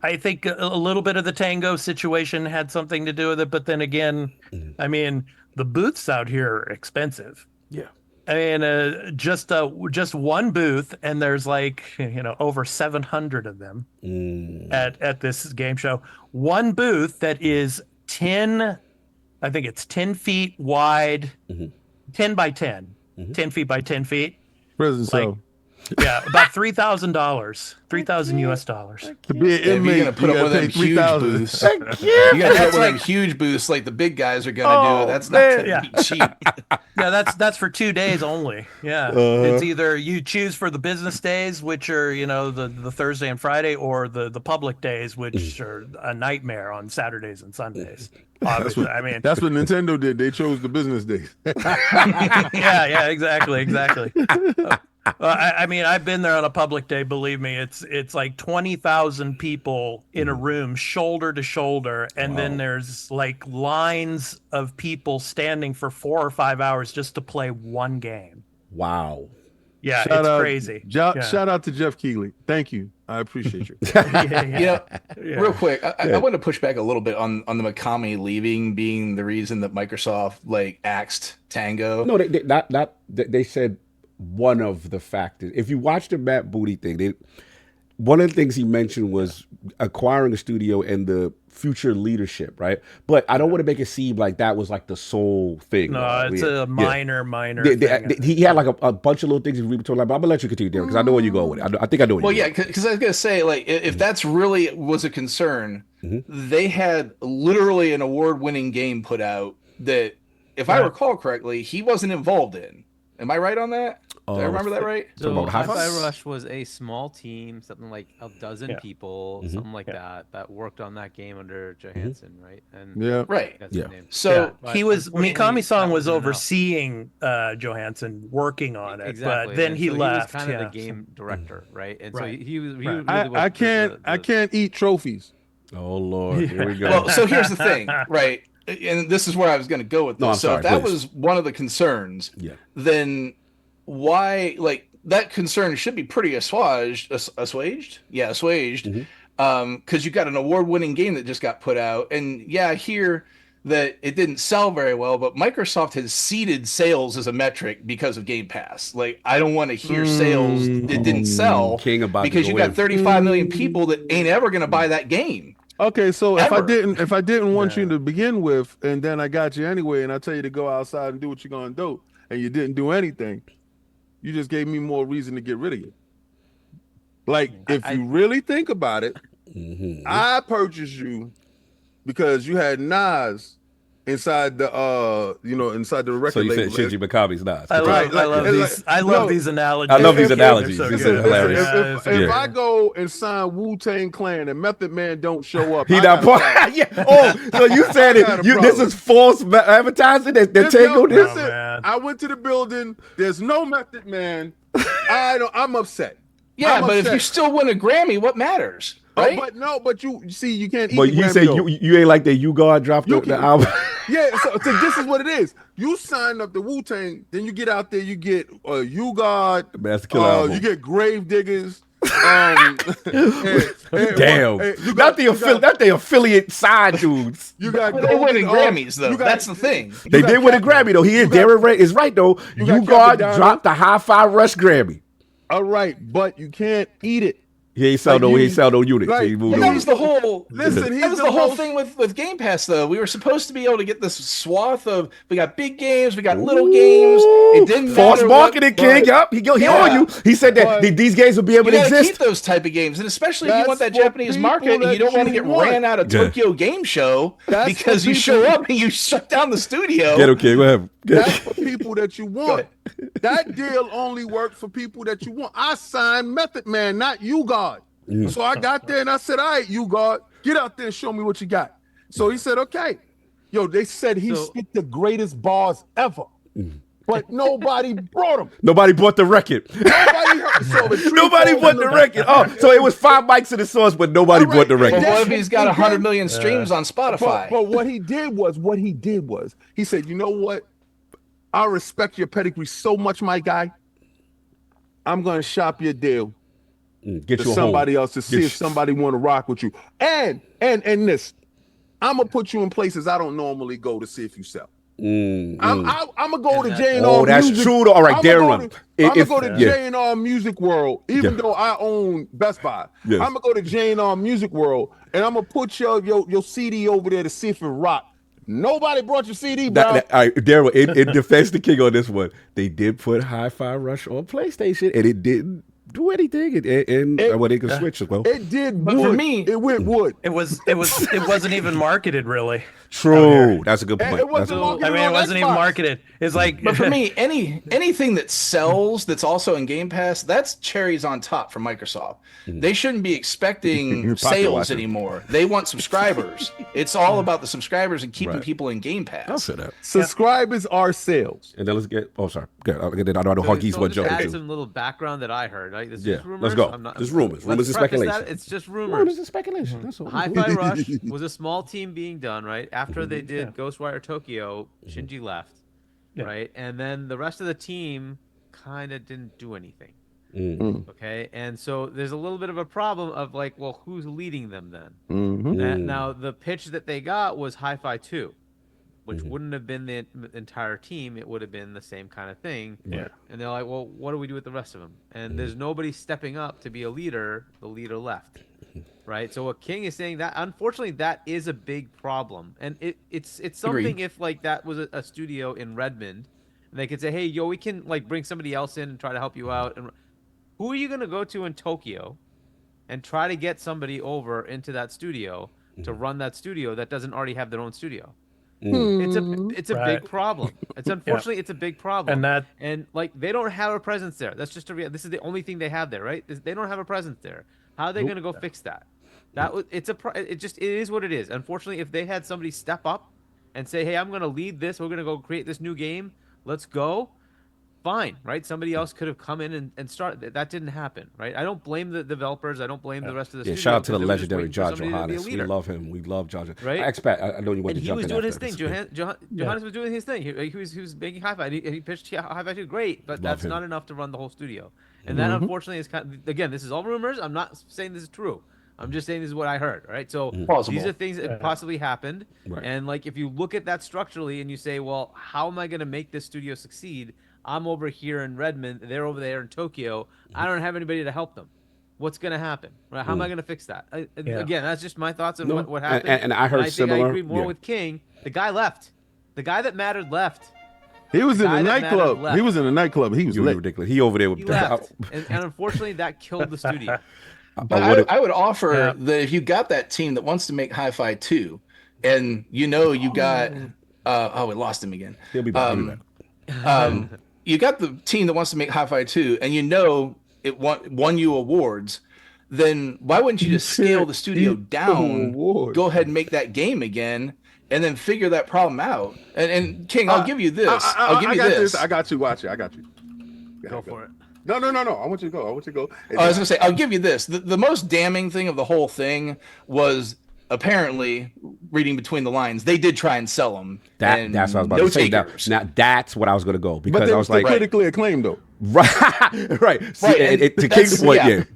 I think a little bit of the Tango situation had something to do with it, but then again, I mean, the booths out here are expensive. Yeah. I mean, just one booth, and there's like over 700 of them at this game show. One booth that is 10, I think it's 10 feet wide, 10 by 10, 10 feet by 10 feet. Prison cell. Yeah, about $3,000, $3,000 US. To be an inmate, you're gonna put up with them huge booths. You gotta put up with them huge booths like the big guys are gonna do. That's not gonna be cheap. Yeah, that's for 2 days only. Yeah, it's either you choose for the business days, which are the Thursday and Friday, or the public days, which are a nightmare on Saturdays and Sundays. Obviously, that's what Nintendo did. They chose the business days. yeah, exactly. I mean, I've been there on a public day. Believe me, it's like 20,000 people in a room, shoulder to shoulder, and then there's like lines of people standing for 4 or 5 hours just to play one game. Wow. Yeah, it's crazy. Shout out to Jeff Keighley. Thank you. I appreciate you. Real quick, I want to push back a little bit on the Mikami leaving being the reason that Microsoft axed Tango. No, they said one of the factors. If you watch the Matt Booty thing, one of the things he mentioned was acquiring a studio and the future leadership, right? But I don't want to make it seem like that was like the sole thing. No, it's a minor thing. He had like a bunch of little things we were talking about, but I'm gonna let you continue, Darren, because I know where you go with it. I think I know where you go. Because I was gonna say, if that's really was a concern, they had literally an award-winning game put out that, if I recall correctly, he wasn't involved in. Am I right on that? Did I remember that right? So Hi-Fi Rush was a small team, something like a dozen people, something like that worked on that game under Johansson, right? And that's his name. So Mikami-san was overseeing Johansson working on it, but then he left. He was kind of the game director, right? And so he was. I can't eat trophies. Oh Lord, here we go. Well, so here's the thing, right? And this is where I was going to go with this. If that was one of the concerns, then why, that concern should be pretty assuaged. Yeah, assuaged. Because you got an award-winning game that just got put out, and I hear that it didn't sell very well, but Microsoft has seeded sales as a metric because of Game Pass. I don't want to hear sales that didn't sell because you got 35 million people that ain't ever going to buy that game. Okay, so if I didn't want you to begin with, and then I got you anyway, and I tell you to go outside and do what you're gonna do, and you didn't do anything, you just gave me more reason to get rid of you. If you really think about it, I purchased you because you had Nas inside the inside the record So you said label. Shinji Mikami's Nas. I love these analogies. I love these analogies. So These good. are hilarious. If I go and sign Wu-Tang Clan and Method Man don't show up, He I not got a part. problem. Yeah. Oh, so you said I got a it. This problem. is false advertising. They're taking this. Listen, man. I went to the building. There's no Method Man. I'm upset. Yeah, I'm but if upset. you still win a Grammy, what matters? Right? But you see, you can't eat. But the you Grammy, say though. you ain't like that. You God dropped the album. Yeah, so this is what it is. You sign up the Wu-Tang, then you get out there, you get You God, Master Killer album. you get Grave Diggers. Damn. Not the affiliate side dudes. You got Well, they winning Golden Grammys though. That's the thing. They did win a Grammy though. Darren Ray is right though. got You God Capadonna. dropped the Hi-Fi Rush Grammy. All right, but you can't eat it. He ain't sell no units. Like, He moved And on. that was the whole. Listen, That was the whole thing with Game Pass, though. We were supposed to be able to get this swath of. We got big games, we got little games. It didn't false matter marketing, King. Yup, he Yeah. on you. He said that But- these games will be able You to gotta exist. keep those type of games, and especially if you want that That's for Japanese people market, and you that don't want to you get want. ran out of Yeah. Tokyo Game Show That's because for you show people- up and you shut down the studio. Get him, King. Go ahead. That's for people that you want. That deal only works for people that you want. I signed Method Man, not You God. So I got there and I said, all right, You God, get out there and show me what you got. So he said, okay. Yo, they said he spit the greatest bars ever. But nobody brought him. Nobody bought the record. Nobody heard. So the truth Nobody told bought the him- record. Oh, so it was 5 mics in the source, but nobody All right, bought the and record. Well, that's what if he's got what he 100 did. million streams on Spotify? But what he did was, he said, you know what? I respect your pedigree so much, my guy. I'm going to shop your deal Get to you a somebody home. else to see if somebody want to rock with you. And this, I'm going to put you in places I don't normally go to see if you sell. I'm gonna go to J&R. Oh, that's Music. true. Though. All right, I'm Darren. gonna go to Yeah. J&R Music World, even though I own Best Buy. Yes. I'm gonna go to J&R Music World, and I'm gonna put your CD over there to see if it rock. Nobody brought your CD, bro. All right, Darren, in defense the King on this one, they did put Hi-Fi Rush on PlayStation, and it didn't do anything. And well, they can switch as well. It did But wood. for me- it went wood. It wasn't even marketed really. True. That's a good And point. it wasn't That's a- marketed I mean, it on wasn't even Xbox. marketed. It's like, But for me, anything that sells that's also in Game Pass, that's cherries on top for Microsoft. They shouldn't be expecting Pocket sales watcher. anymore. They want subscribers. It's all about the subscribers and keeping Right. people in Game Pass. I'll say that. Subscribers are sales. And then let's get. Oh, sorry. Good. I know Hargeet's So one just jump add into. some little background that I heard. Right? This is Yeah, just rumors. let's go. I'm not, Just rumors. let's Rumors and preface speculation. that. It's just Rumors rumors. and speculation. That's all. Hi-Fi Rush was a small team being done, right? After they did Ghostwire Tokyo, Shinji left, right? And then the rest of the team kind of didn't do anything. Okay, and so there's a little bit of a problem of like, well, who's leading them then? Now the pitch that they got was Hi-Fi 2, which wouldn't have been the entire team. It would have been the same kind of thing. Yeah. And they're like, well, what do we do with the rest of them? And there's nobody stepping up to be a leader. The leader left. Right. So what King is saying, that unfortunately that is a big problem. And it's something Agreed. if like that was a studio in Redmond and they could say, hey, yo, we can like bring somebody else in and try to help you out. And who are you going to go to in Tokyo and try to get somebody over into that studio to run that studio that doesn't already have their own studio? It's a Right. big problem. It's unfortunately it's a big problem. And like they don't have a presence there. That's just this is the only thing they have there, right? They don't have a presence there. How are they going to go fix that? It is what it is. Unfortunately, if they had somebody step up and say, "Hey, I'm going to lead this. We're going to go create this new game. Let's go." Fine, right? Somebody else could have come in and started. That didn't happen, right? I don't blame the developers. I don't blame the rest of the Yeah, studio. shout out to the because they were just legendary waiting for Josh somebody to be a Johannes. We leader. love him. We love Josh. Right? I know you went And to he jump was in doing after his thing. this. Johannes was doing his thing. He was making Hi-Fi. And he pitched Hi-Fi 2 great, but that's him. not enough to run the whole studio. And that, unfortunately, is kind of, again, this is all rumors. I'm not saying this is true. I'm just saying this is what I heard, right? So Plausible. these are things that possibly happened. Right. And like if you look at that structurally and you say, well, how am I going to make this studio succeed? I'm over here in Redmond. They're over there in Tokyo. I don't have anybody to help them. What's going to happen? Right? How am I going to fix that? Again, that's just my thoughts on what happened. And I heard I think similar. I agree more with King. The guy left. The guy that mattered left. He was in guy the that nightclub. mattered left. He was in the nightclub. He was You lit. ridiculous. He over there with He left. And unfortunately, that killed the studio. But I would offer that if you got that team that wants to make Hi-Fi 2, and you got we lost him again. He'll be back. You got the team that wants to make Hi-Fi 2, and it won you awards, then why wouldn't you just scale the studio down, go ahead and make that game again, and then figure that problem out? And King, I'll give you this. I'll give you this. I got you. Watch it. I got you. Go for it. No. I want you to go. I was gonna say, I'll give you this. The most damning thing of the whole thing was apparently, reading between the lines, they did try and sell them. That's what I was about to say. Now that's what I was going to go, because I was like, critically acclaimed though. Right. See, to King's point,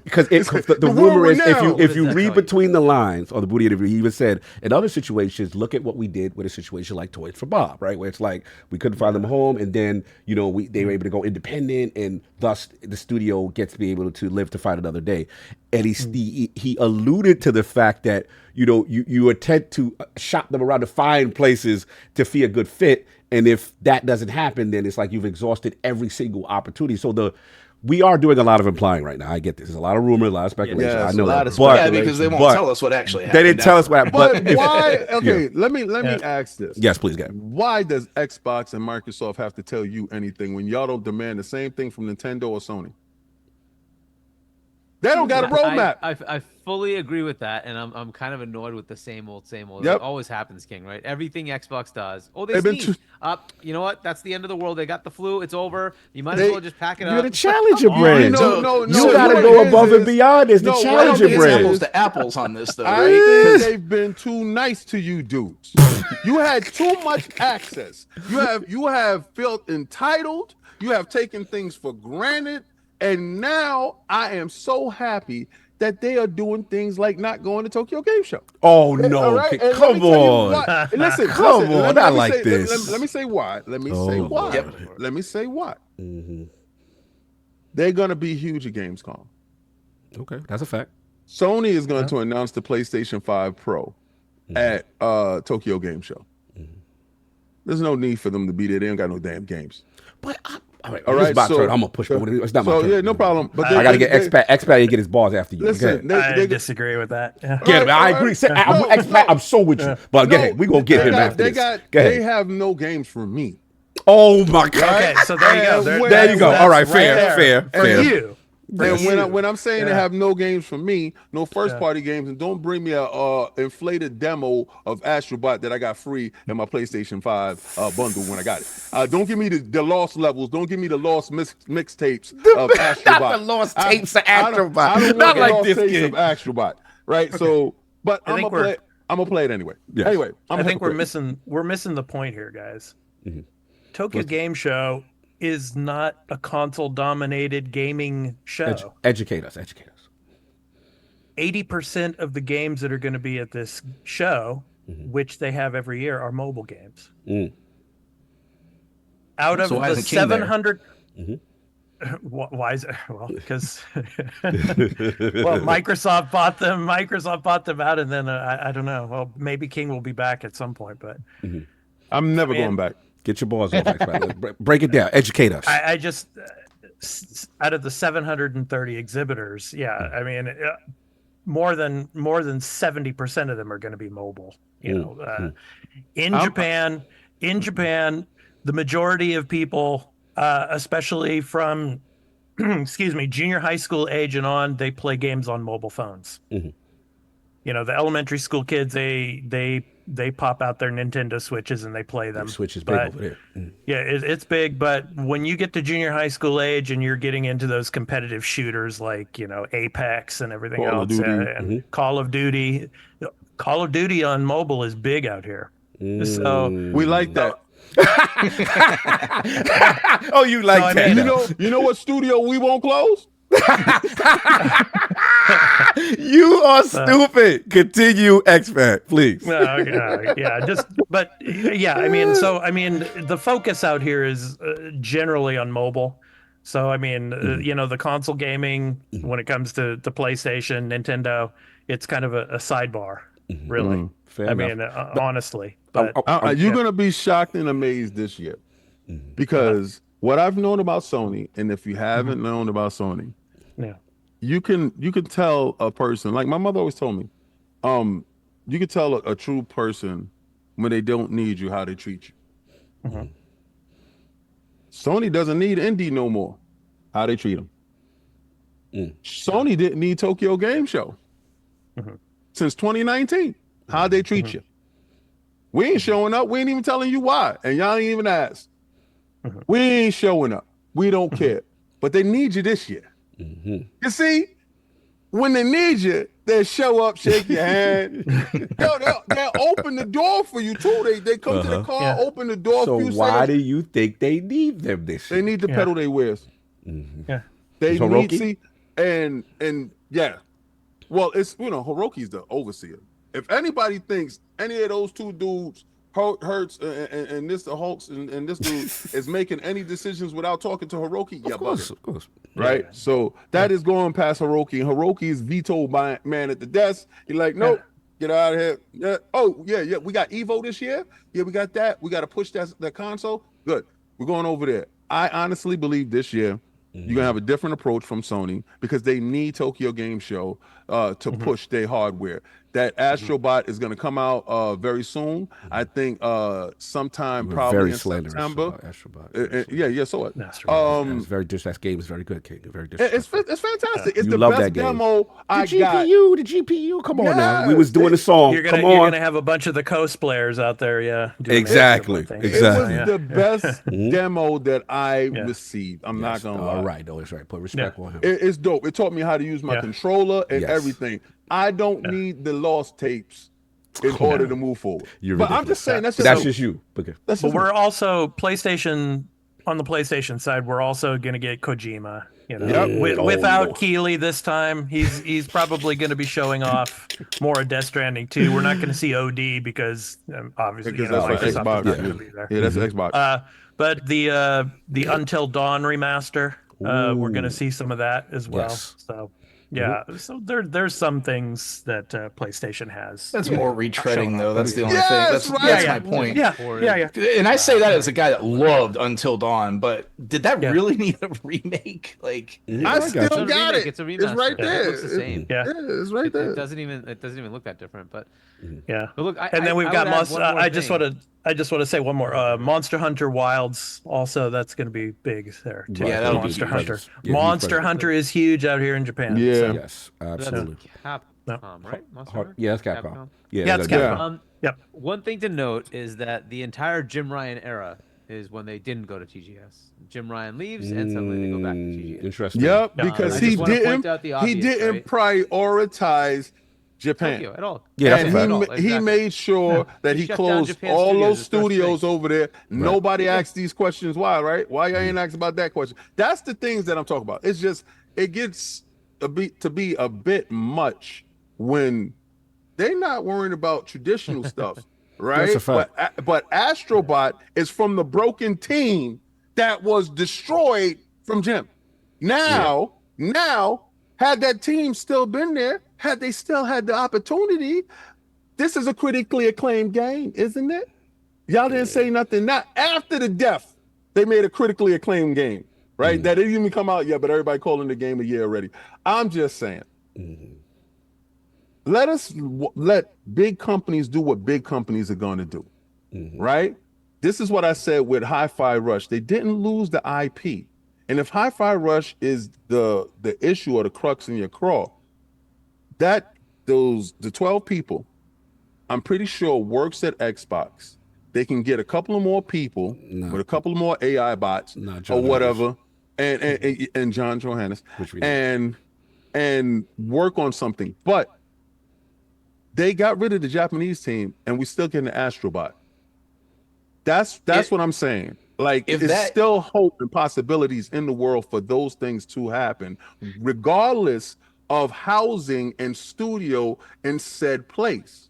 because the rumor is, if you read between the lines, or the booty interview, he even said, in other situations, look at what we did with a situation like Toys for Bob, right, where it's like we couldn't find them a home, and then they were able to go independent, and thus the studio gets to be able to live to fight another day. And he alluded to the fact that you attempt to shop them around to find places to be a good fit. And if that doesn't happen, then it's like you've exhausted every single opportunity. So we are doing a lot of implying right now. I get this. There's a lot of rumor, a lot of speculation. I know that. Because they won't tell us what actually happened. They didn't tell us what happened. But why? Okay, let me ask this. Yes, please, go. Why does Xbox and Microsoft have to tell you anything when y'all don't demand the same thing from Nintendo or Sony? They don't got a roadmap. I fully agree with that, and I'm kind of annoyed with the same old. Yep. It always happens, King, right? Everything Xbox does. Oh, they sneezed. You know what? That's the end of the world. They got the flu. It's over. You might as well just pack it up. You're the challenger brand. No. You got to go above and beyond. It's the challenger brand. Apples to apples on this, though, right? I think they've been too nice to you dudes. You had too much access. You have felt entitled. You have taken things for granted. And now I am so happy that they are doing things like not going to Tokyo Game Show. Oh, no. Right? Come on. Listen, I like this. Let me say why. Let me say why. Mm-hmm. They're going to be huge at Gamescom. Okay, that's a fact. Sony is going to announce the PlayStation 5 Pro at Tokyo Game Show. Mm-hmm. There's no need for them to be there. They don't got no damn games. But all right. I'm gonna push. It's not my turn. Yeah, no problem. But I gotta get Expat. Expat ain't get his balls after you. Listen, I disagree with that. Yeah. Get him. I agree. Expat, I'm so with you. But we gonna get him after this. They have no games for me. Oh my God. Okay, so there you go. There you go. All right, fair. You. And when I'm saying they have no games for me, no first party games, and don't bring me a inflated demo of Astrobot that I got free in my PlayStation 5 bundle when I got it. Don't give me the lost levels. Don't give me the lost mixtapes of Astrobot. Not the lost tapes of Astrobot. I don't not want like lost this tapes game of Astrobot. Right. Okay. So, but I'm gonna play it anyway. Yes. Anyway, I think we're missing the point here, guys. Mm-hmm. Tokyo Game Show is not a console-dominated gaming show. Educate us. 80% of the games that are going to be at this show, which they have every year, are mobile games. Mm. Out of the 700... Why is it? Well, because Microsoft bought them. Microsoft bought them out, and then I don't know. Well, maybe King will be back at some point, but I'm never going back. Get your balls off, break it down. Educate us. I just, out of the 730 exhibitors, I mean, more than 70% of them are going to be mobile. In Japan, the majority of people, especially from, junior high school age and on, they play games on mobile phones. Mm-hmm. The elementary school kids, they pop out their Nintendo Switches and they play them. Switch is big over there. Mm. Yeah, it's big, but when you get to junior high school age and you're getting into those competitive shooters like, Apex and everything else, and Call of Duty on mobile is big out here. So we like that. Oh, you like that? You know what studio we won't close? You are stupid. Continue, Expat, please. The focus out here is generally on mobile. So the console gaming, when it comes to PlayStation, Nintendo, it's kind of a sidebar, really. Honestly. But you're gonna be shocked and amazed this year, because what I've known about Sony, and if you haven't known about Sony, you can tell a person, like my mother always told me, you can tell a true person when they don't need you how they treat you. Mhm. Sony doesn't need indie no more. How they treat them. Sony didn't need Tokyo Game Show since 2019. How they treat you. We ain't showing up. We ain't even telling you why, and y'all ain't even asked. We ain't showing up. We don't care. But they need you this year. You see, when they need you, they show up, shake your hand. They'll open the door for you too. They come to the car, open the door. So for you. why do you think they need them this year? They need to pedal their wares. Yeah. They So need Hiroki? see, and yeah. Well, it's Hiroki's the overseer. If anybody thinks any of those two dudes, Hurts and this the Hulks and this dude is making any decisions without talking to Hiroki, Of course. right? So that is going past Hiroki, and Hiroki is vetoed by man at the desk. He's like, nope, get out of here. Yeah. Oh, yeah. We got Evo this year. Yeah, we got that. We got to push that console. Good. We're going over there. I honestly believe this year you're gonna have a different approach from Sony because they need Tokyo Game Show to push their hardware. That Astrobot is gonna come out very soon. I think sometime probably in September. Astrobot. Yeah. So what? It's very that game is very good, King. Very It's fantastic. It's You the love best that game. demo I the got. GPU. Come on now. We was doing the song. You're Come gonna on. have a bunch of the cosplayers out there, doing Exactly. things. It Exactly. was the best demo that I received. I'm not gonna lie. All right, no, that's right. Put respect on him. It's dope. It taught me how to use my controller and everything. I don't need the lost tapes in order to move forward. But I'm just saying that's just you. Okay. But we're also PlayStation on the PlayStation side. We're also going to get Kojima. Without Keeley this time, he's probably going to be showing off more of Death Stranding 2. We're not going to see OD because obviously that's Xbox. Microsoft is not going to be there. Yeah, that's Xbox. But the Until Dawn remaster, we're going to see some of that as well. Yes. So. Yeah, so there's some things that PlayStation has. That's more retreading, though. That's the only Yes, thing. right. That's my point. Yeah. And I say that as a guy that loved Until Dawn, but did that really need a remake? Like, I still got it. It's a remaster. It's right there. It looks the same. Yeah. It's right there. It doesn't even look that different. But yeah. But look, And then we've got Monster. I just want to say one more. Monster Hunter Wilds also, that's going to be big there too. Yeah, that'll be Monster huge. Hunter. Yeah, Monster Hunter is huge out here in Japan. Yeah. So. Yes, absolutely. That's Capcom, right? Monster Hunter? Yeah, that's Capcom. Yeah, it's that's Capcom. Yep. One thing to note is that the entire Jim Ryan era is when they didn't go to TGS. Jim Ryan leaves, and suddenly they go back to TGS. Interesting. Yep, because I he just wanna didn't point out the obvious, right? prioritize Japan. Tokyo at all. Yeah, that's And a fact. he made sure that he shut down closed Japan all studios those the first studios thing. over there. Nobody asked these questions. Why, right? Why y'all ain't asked about that question? That's the things that I'm talking about. It's just, it gets to be a bit much when they're not worrying about traditional stuff, right? That's a fact. But Astrobot is from the broken team that was destroyed from Jim. Now, had that team still been there, had they still had the opportunity, this is a critically acclaimed game, isn't it? Y'all didn't say nothing. Not after the death, they made a critically acclaimed game, right? That didn't even come out yet, but everybody calling the game a year already. I'm just saying. Let big companies do what big companies are going to do, right? This is what I said with Hi-Fi Rush. They didn't lose the IP. And if Hi-Fi Rush is the issue or the crux in your crawl, the 12 people, I'm pretty sure works at Xbox. They can get a couple of more people with a couple of more AI bots or whatever, and John Johannes, and work on something. But they got rid of the Japanese team, and we still getting the Astrobot. That's what I'm saying. Like, there's still hope and possibilities in the world for those things to happen, regardless of housing and studio in said place.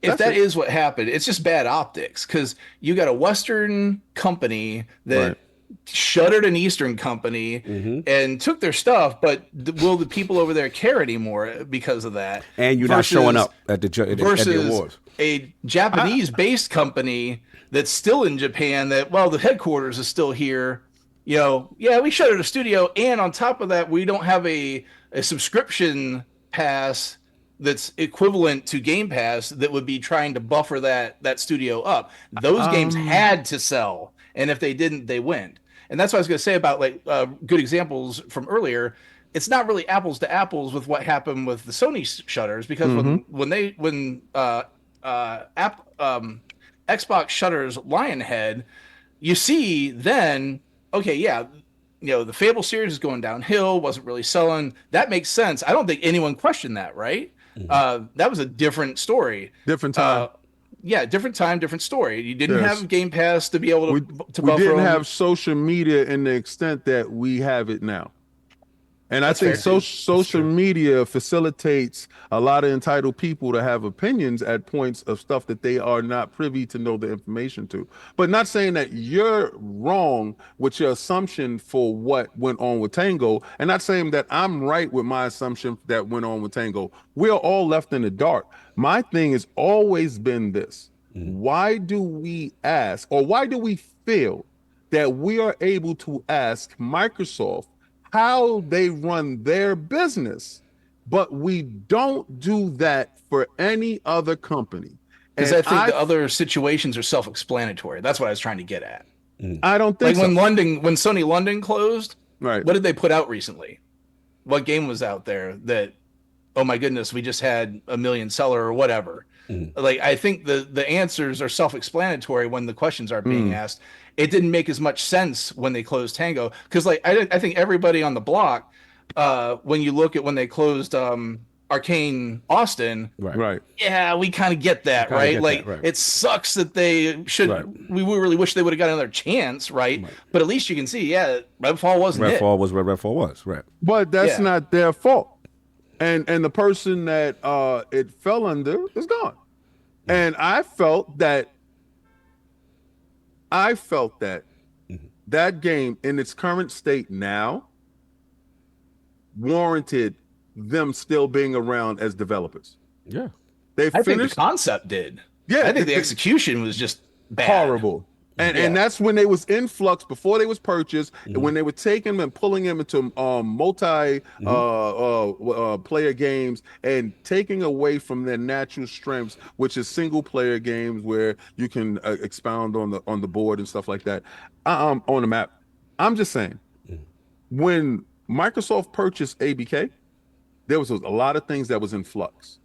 If that is what happened, it's just bad optics because you got a Western company that shuttered an Eastern company and took their stuff, but will the people over there care anymore because of that? And you're not showing up at the awards. A Japanese-based company that's still in Japan, the headquarters is still here, yeah, we shuttered a studio, and on top of that, we don't have a subscription pass that's equivalent to Game Pass that would be trying to buffer that studio up. Those games had to sell, and if they didn't, they went. And that's what I was going to say about like good examples from earlier. It's not really apples to apples with what happened with the Sony shutters, because when Xbox shutters Lionhead, you see then, okay, yeah, the Fable series is going downhill, wasn't really selling. That makes sense. I don't think anyone questioned that, right? That was a different story. Different time. Yeah, different time, different story. You didn't have Game Pass to be able to buffer. We didn't have social media in the extent that we have it now. And I think social media facilitates a lot of entitled people to have opinions at points of stuff that they are not privy to know the information to. But not saying that you're wrong with your assumption for what went on with Tango, and not saying that I'm right with my assumption that went on with Tango. We are all left in the dark. My thing has always been this. Why do we ask, or why do we feel that we are able to ask Microsoft how they run their business, but we don't do that for any other company? Because I think the other situations are self-explanatory. That's what I was trying to get at. I don't think like when Sony London closed, right? What did they put out recently? What game was out there that, oh my goodness, we just had a million seller or whatever? Like, I think the answers are self-explanatory when the questions are being asked. It didn't make as much sense when they closed Tango, because like I think everybody on the block, when you look at when they closed Arcane Austin, right? Yeah, we kind of get that, right? Like, it sucks that they should. Right. We really wish they would have got another chance, right? But at least you can see, yeah, Redfall wasn't it. Redfall was where Redfall was, right? But that's not their fault. And the person that it fell under is gone. And I felt that that game in its current state now warranted them still being around as developers. Yeah. I think the concept did. Yeah. I think the execution was just bad. Horrible. And that's when they was in flux before they was purchased, and when they were taking them and pulling them into multi player games and taking away from their natural strengths, which is single player games where you can expound on the board and stuff like that, on the map. I'm just saying, when Microsoft purchased ABK, there was a lot of things that was in flux,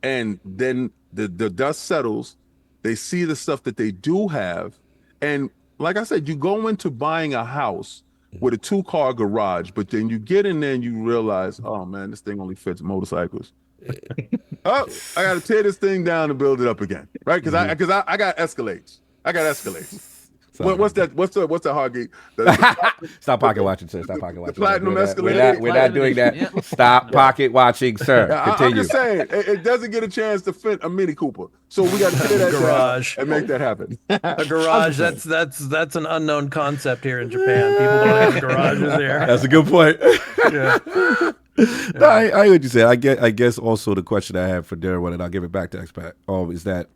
and then the dust settles. They see the stuff that they do have. And like I said, you go into buying a house with a 2-car garage, but then you get in there and you realize, oh man, this thing only fits motorcycles. Oh, I got to tear this thing down and build it up again, right? Because I got Escalades. What's that? What's the Hargeet? Stop pocket watching, sir. Stop pocket watching. Platinum Escalade. We're not doing that. Yeah. Stop pocket watching, sir. Continue. I'm just saying, it doesn't get a chance to fit a Mini Cooper, so we got to tear that garage and make that happen. A garage. That's an unknown concept here in Japan. People don't have garages here. That's a good point. No, I hear what you say. I guess also the question I have for Darren, and I'll give it back to Expat, is that,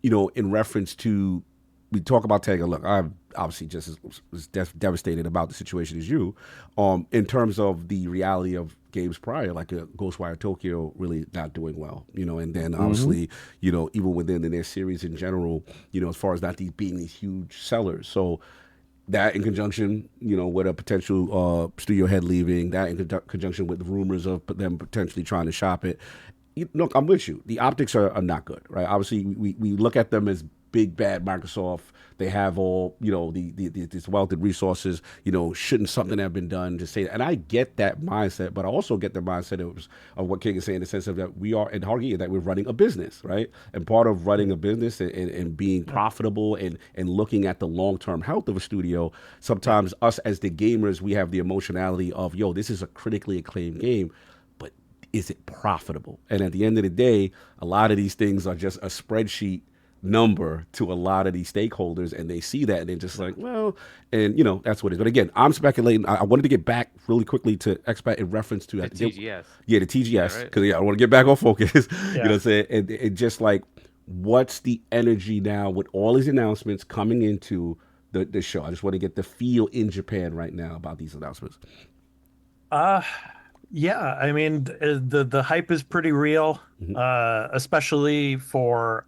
in reference to, we talk about Tango. Look, I'm obviously just as devastated about the situation as you. In terms of the reality of games prior, like Ghostwire Tokyo really not doing well, and then obviously, even within their series in general, as far as not being these huge sellers. So that in conjunction, with a potential studio head leaving, that in conjunction with the rumors of them potentially trying to shop it. Look, I'm with you. The optics are not good, right? Obviously, we look at them as big bad Microsoft. They have all this wealth and resources. Shouldn't something have been done to say that? And I get that mindset, but I also get the mindset of what King is saying in the sense of that we are in Hargeet, that we're running a business, right? And part of running a business and being profitable and looking at the long-term health of a studio, sometimes us as the gamers, we have the emotionality of, this is a critically acclaimed game, but is it profitable? And at the end of the day, a lot of these things are just a spreadsheet number to a lot of these stakeholders, and they see that and they're just like, well, and that's what it is. But again, I'm speculating. I wanted to get back really quickly to Expat in reference to the TGS. The TGS, because I want to get back on focus. You know what I'm saying? And just like, what's the energy now with all these announcements coming into the show. I just want to get the feel in Japan right now about these announcements. Yeah, I mean the hype is pretty real, especially for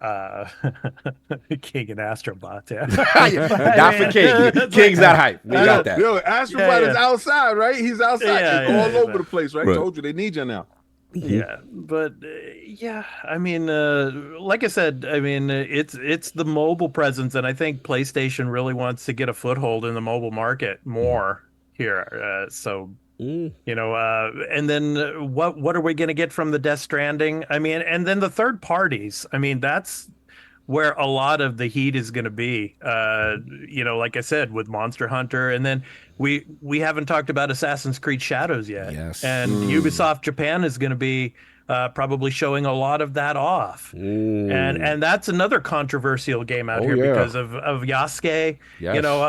King and Astrobot. Yeah. Not for King. King's not hype. We got that. Yo, Astrobot is outside, right? He's outside. Yeah, He's all over the place, right? Right. Told you they need you now. Yeah, but yeah, I mean, like I said, I mean, it's the mobile presence, and I think PlayStation really wants to get a foothold in the mobile market more here. So. You know, and then what are we going to get from the Death Stranding? I mean, and then the third parties. I mean, that's where a lot of the heat is going to be. You know, like I said, with Monster Hunter, and then we haven't talked about Assassin's Creed Shadows yet. Yes. And Ubisoft Japan is going to be probably showing a lot of that off. And that's another controversial game out here because of Yasuke. Yes. You know,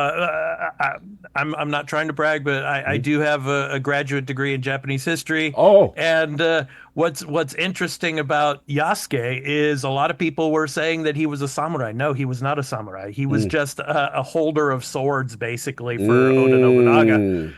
I'm not trying to brag, but I do have a graduate degree in Japanese history. Oh. And what's interesting about Yasuke is a lot of people were saying that he was a samurai. No, he was not a samurai. He was just a holder of swords, basically, for Oda Nobunaga.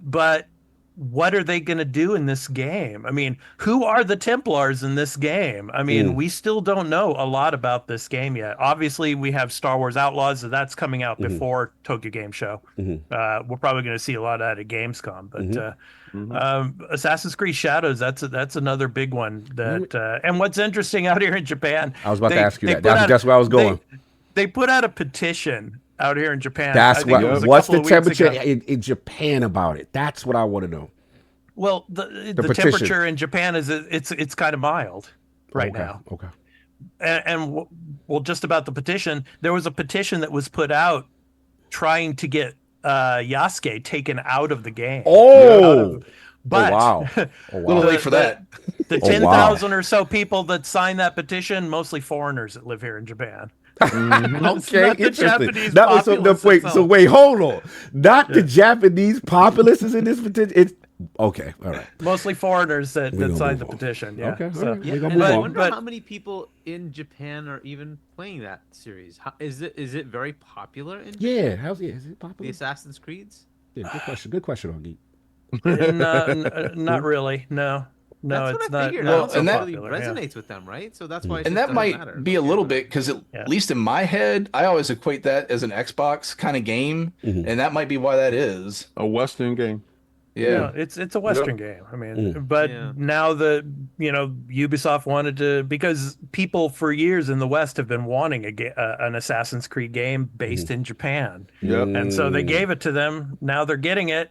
But what are they going to do in this game? I mean, who are the Templars in this game? I mean, we still don't know a lot about this game yet. Obviously, we have Star Wars Outlaws, so that's coming out before Tokyo Game Show. We're probably going to see a lot of that at Gamescom. But Assassin's Creed Shadows, that's another big one. That and what's interesting out here in Japan, I was about to ask you that. That's where I was going. They put out a petition out here in Japan. That's what. What's the temperature ago. in Japan about it? That's what I want to know. Well, the temperature in Japan is it's kind of mild right now. Okay. And well, just about the petition, there was a petition that was put out trying to get Yasuke taken out of the game. But wow. A little late for that. The 10,000 or so people that signed that petition, mostly foreigners that live here in Japan. Okay, interesting. That was wait, hold on. Not the Japanese populace is in this petition. It's okay, all right. Mostly foreigners that signed the petition. Yeah. Okay, so, all right. And I wonder how many people in Japan are even playing that series. Is it very popular in Japan? Yeah, is it popular? The Assassin's Creeds? Yeah, good question, Hargeet. Not really. No, that's it's what I figured. not. And that really resonates with them, right? So that's why. And that might be a little bit because at least in my head, I always equate that as an Xbox kind of game, and that might be why that is a Western game. Yeah, it's a Western game. I mean, but now Ubisoft wanted to, because people for years in the West have been wanting an Assassin's Creed game based in Japan. And so they gave it to them. Now they're getting it.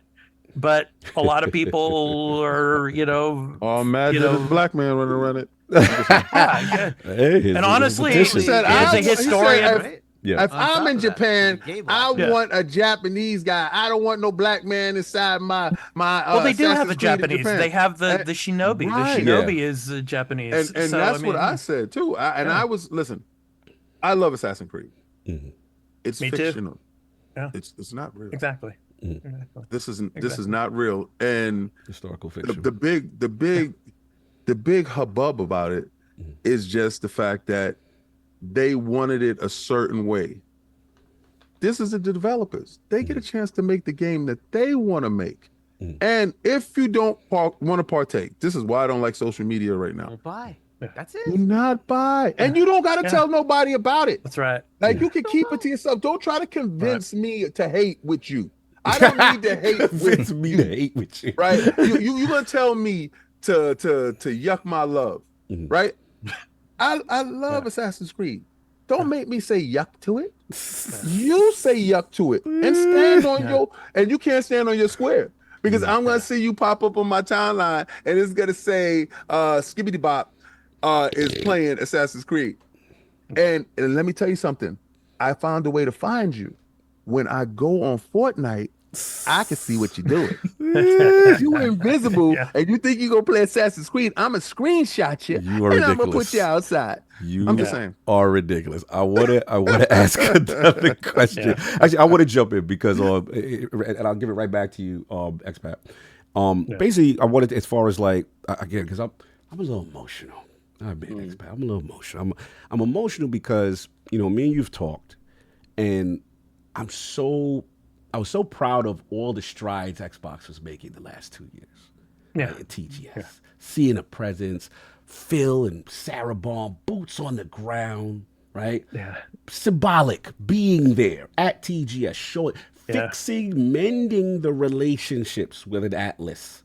But a lot of people are, mad that a black man running around it. And honestly, as a historian, if I'm in Japan, I want a Japanese guy. I don't want no black man inside my. Well, they do have a Japanese. They have the shinobi. Right. The shinobi is Japanese, and so, that's what I said too. I listen. I love Assassin's Creed. It's fictional. Yeah, it's not real. Exactly. This is not real, and historical fiction. The big hubbub about it is just the fact that they wanted it a certain way. This is the developers. They get a chance to make the game that they want to make, and if you don't want to partake, this is why I don't like social media right now. Don't buy. That's it. Do not buy, and you don't got to tell nobody about it. That's right. Like you can keep it to yourself. Don't try to convince me to hate with you. I don't need to hate with me to hate with you. Right? You gonna tell me to yuck my love, right? I love Assassin's Creed. Don't make me say yuck to it. You say yuck to it and stand on and you can't stand on your square because I'm gonna see you pop up on my timeline and it's gonna say Skibbity Bop is playing Assassin's Creed. And let me tell you something. I found a way to find you. When I go on Fortnite, I can see what you're doing. You invisible, and you think you're gonna play Assassin's Creed. I'm gonna screenshot you, and ridiculous. I'm gonna put you outside. I'm just saying. Are ridiculous. I wanna ask another question. Actually, I want to jump in because and I'll give it right back to you, Expat. Basically, I wanted to, as far as like again, because I'm a little emotional. I've been Expat. I'm a little emotional. I'm emotional because me and you've talked, and I was so proud of all the strides Xbox was making the last 2 years. Yeah. Right, at TGS, seeing a presence, Phil and Sarah Baum, boots on the ground, right? Yeah. Symbolic, being there at TGS, showing, fixing, mending the relationships with an Atlas,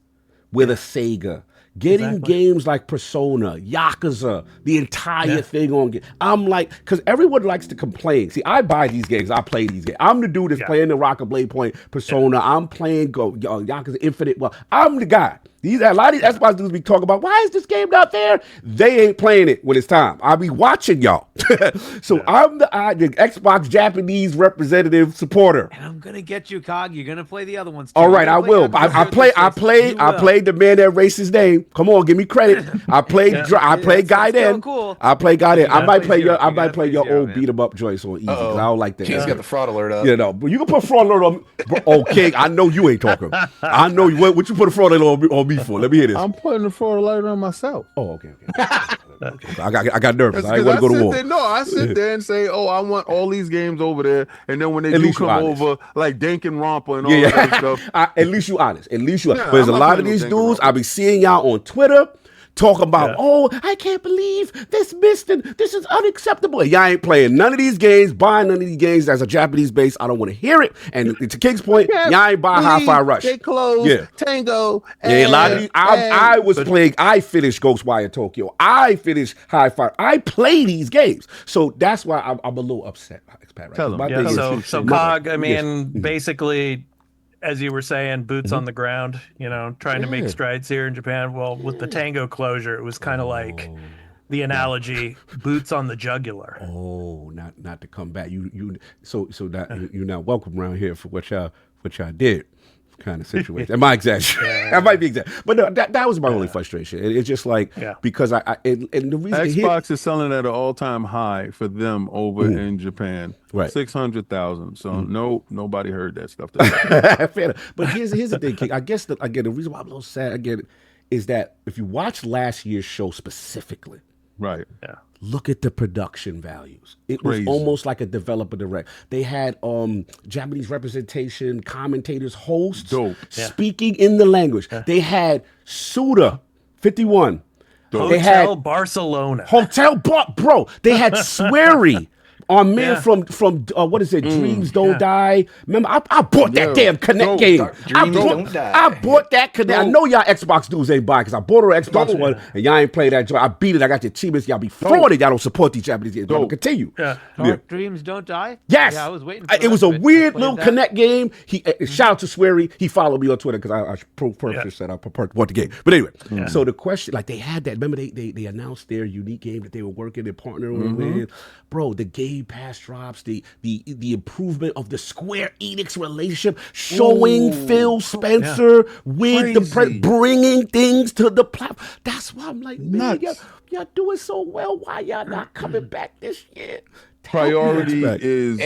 with a Sega, getting games like Persona, Yakuza, the entire thing on. I'm like, because everyone likes to complain. See, I buy these games, I play these games. I'm the dude that's playing the Rock and Blade Point, Persona. I'm playing Yakuza Infinite. Well, I'm the guy. A lot of these Xbox dudes be talking about, why is this game not there? They ain't playing it when it's time. I'll be watching y'all. So I'm the Xbox Japanese representative supporter. And I'm gonna get you, Cog. You're gonna play the other ones too. All right, I will. I played the man that erased his name. Come on, give me credit. I played Gaiden. Cool. I played Gaiden. I might play Zero. your old beat 'em up joints on easy because I don't like that. King's got the fraud alert up. You know, but you can put fraud alert on. Oh, King, I know you ain't talking. I know you. What you put a fraud alert on me for? Let me hear this. I'm putting the fraud alert on myself. Oh, okay. I got nervous. I didn't want to go to war. I sit there and say, oh, I want all these games over there, and then when they do come over, like Danganronpa and all that stuff. At least you honest. At least you honest. But there's a lot of these dudes, I be seeing y'all on Twitter talking about, oh, I can't believe this missed and this is unacceptable. Y'all ain't playing none of these games, buying none of these games as a Japanese base. I don't want to hear it. And to King's point, y'all ain't buying Hi-Fi Rush. They closed Tango. A lot of these, I finished Ghostwire Tokyo. I finished Hi-Fi. I play these games. So that's why I'm a little upset. Right? Tell them. So Cog, I mean, basically, as you were saying, boots on the ground, trying to make strides here in Japan. Well, with the Tango closure, it was kind of like the analogy, boots on the jugular. Oh, not to come back. So that you're not welcome around here for what y'all did. Kind of situation. Am I exaggerating? I might be exaggerating, but no, that was my only frustration. It's just like because and the reason Xbox is selling at an all-time high for them over in Japan, right? 600,000. So nobody heard that stuff. Fair enough. But here's the thing, King. I guess the reason why I'm a little sad again is that if you watch last year's show specifically, right? Yeah. Look at the production values. It was almost like a developer direct. They had Japanese representation, commentators, hosts speaking in the language. They had Suda 51. Hotel Barcelona. Bro. They had Swery. Our man from what is it? Dreams Don't Die. Remember, I bought that damn Connect game. I bought that Connect. I know y'all Xbox dudes ain't buying because I bought an Xbox One and y'all ain't playing that joint. I beat it. I got the achievements. Y'all be frauded. Y'all don't support these Japanese games. But I'm gonna continue. Dreams Don't Die? Yes. Yeah, I was waiting for it was a weird little Connect game. Shout out to Swery. He followed me on Twitter because I purchased that. I bought the game. But anyway, so the question, like they had that. Remember they announced their unique game that they were working and partnering with. Bro, the Game Pass drops, the improvement of the Square Enix relationship, showing Phil Spencer with bringing things to the platform. That's why I'm like, man, y'all doing so well. Why y'all not coming back this year? Priority is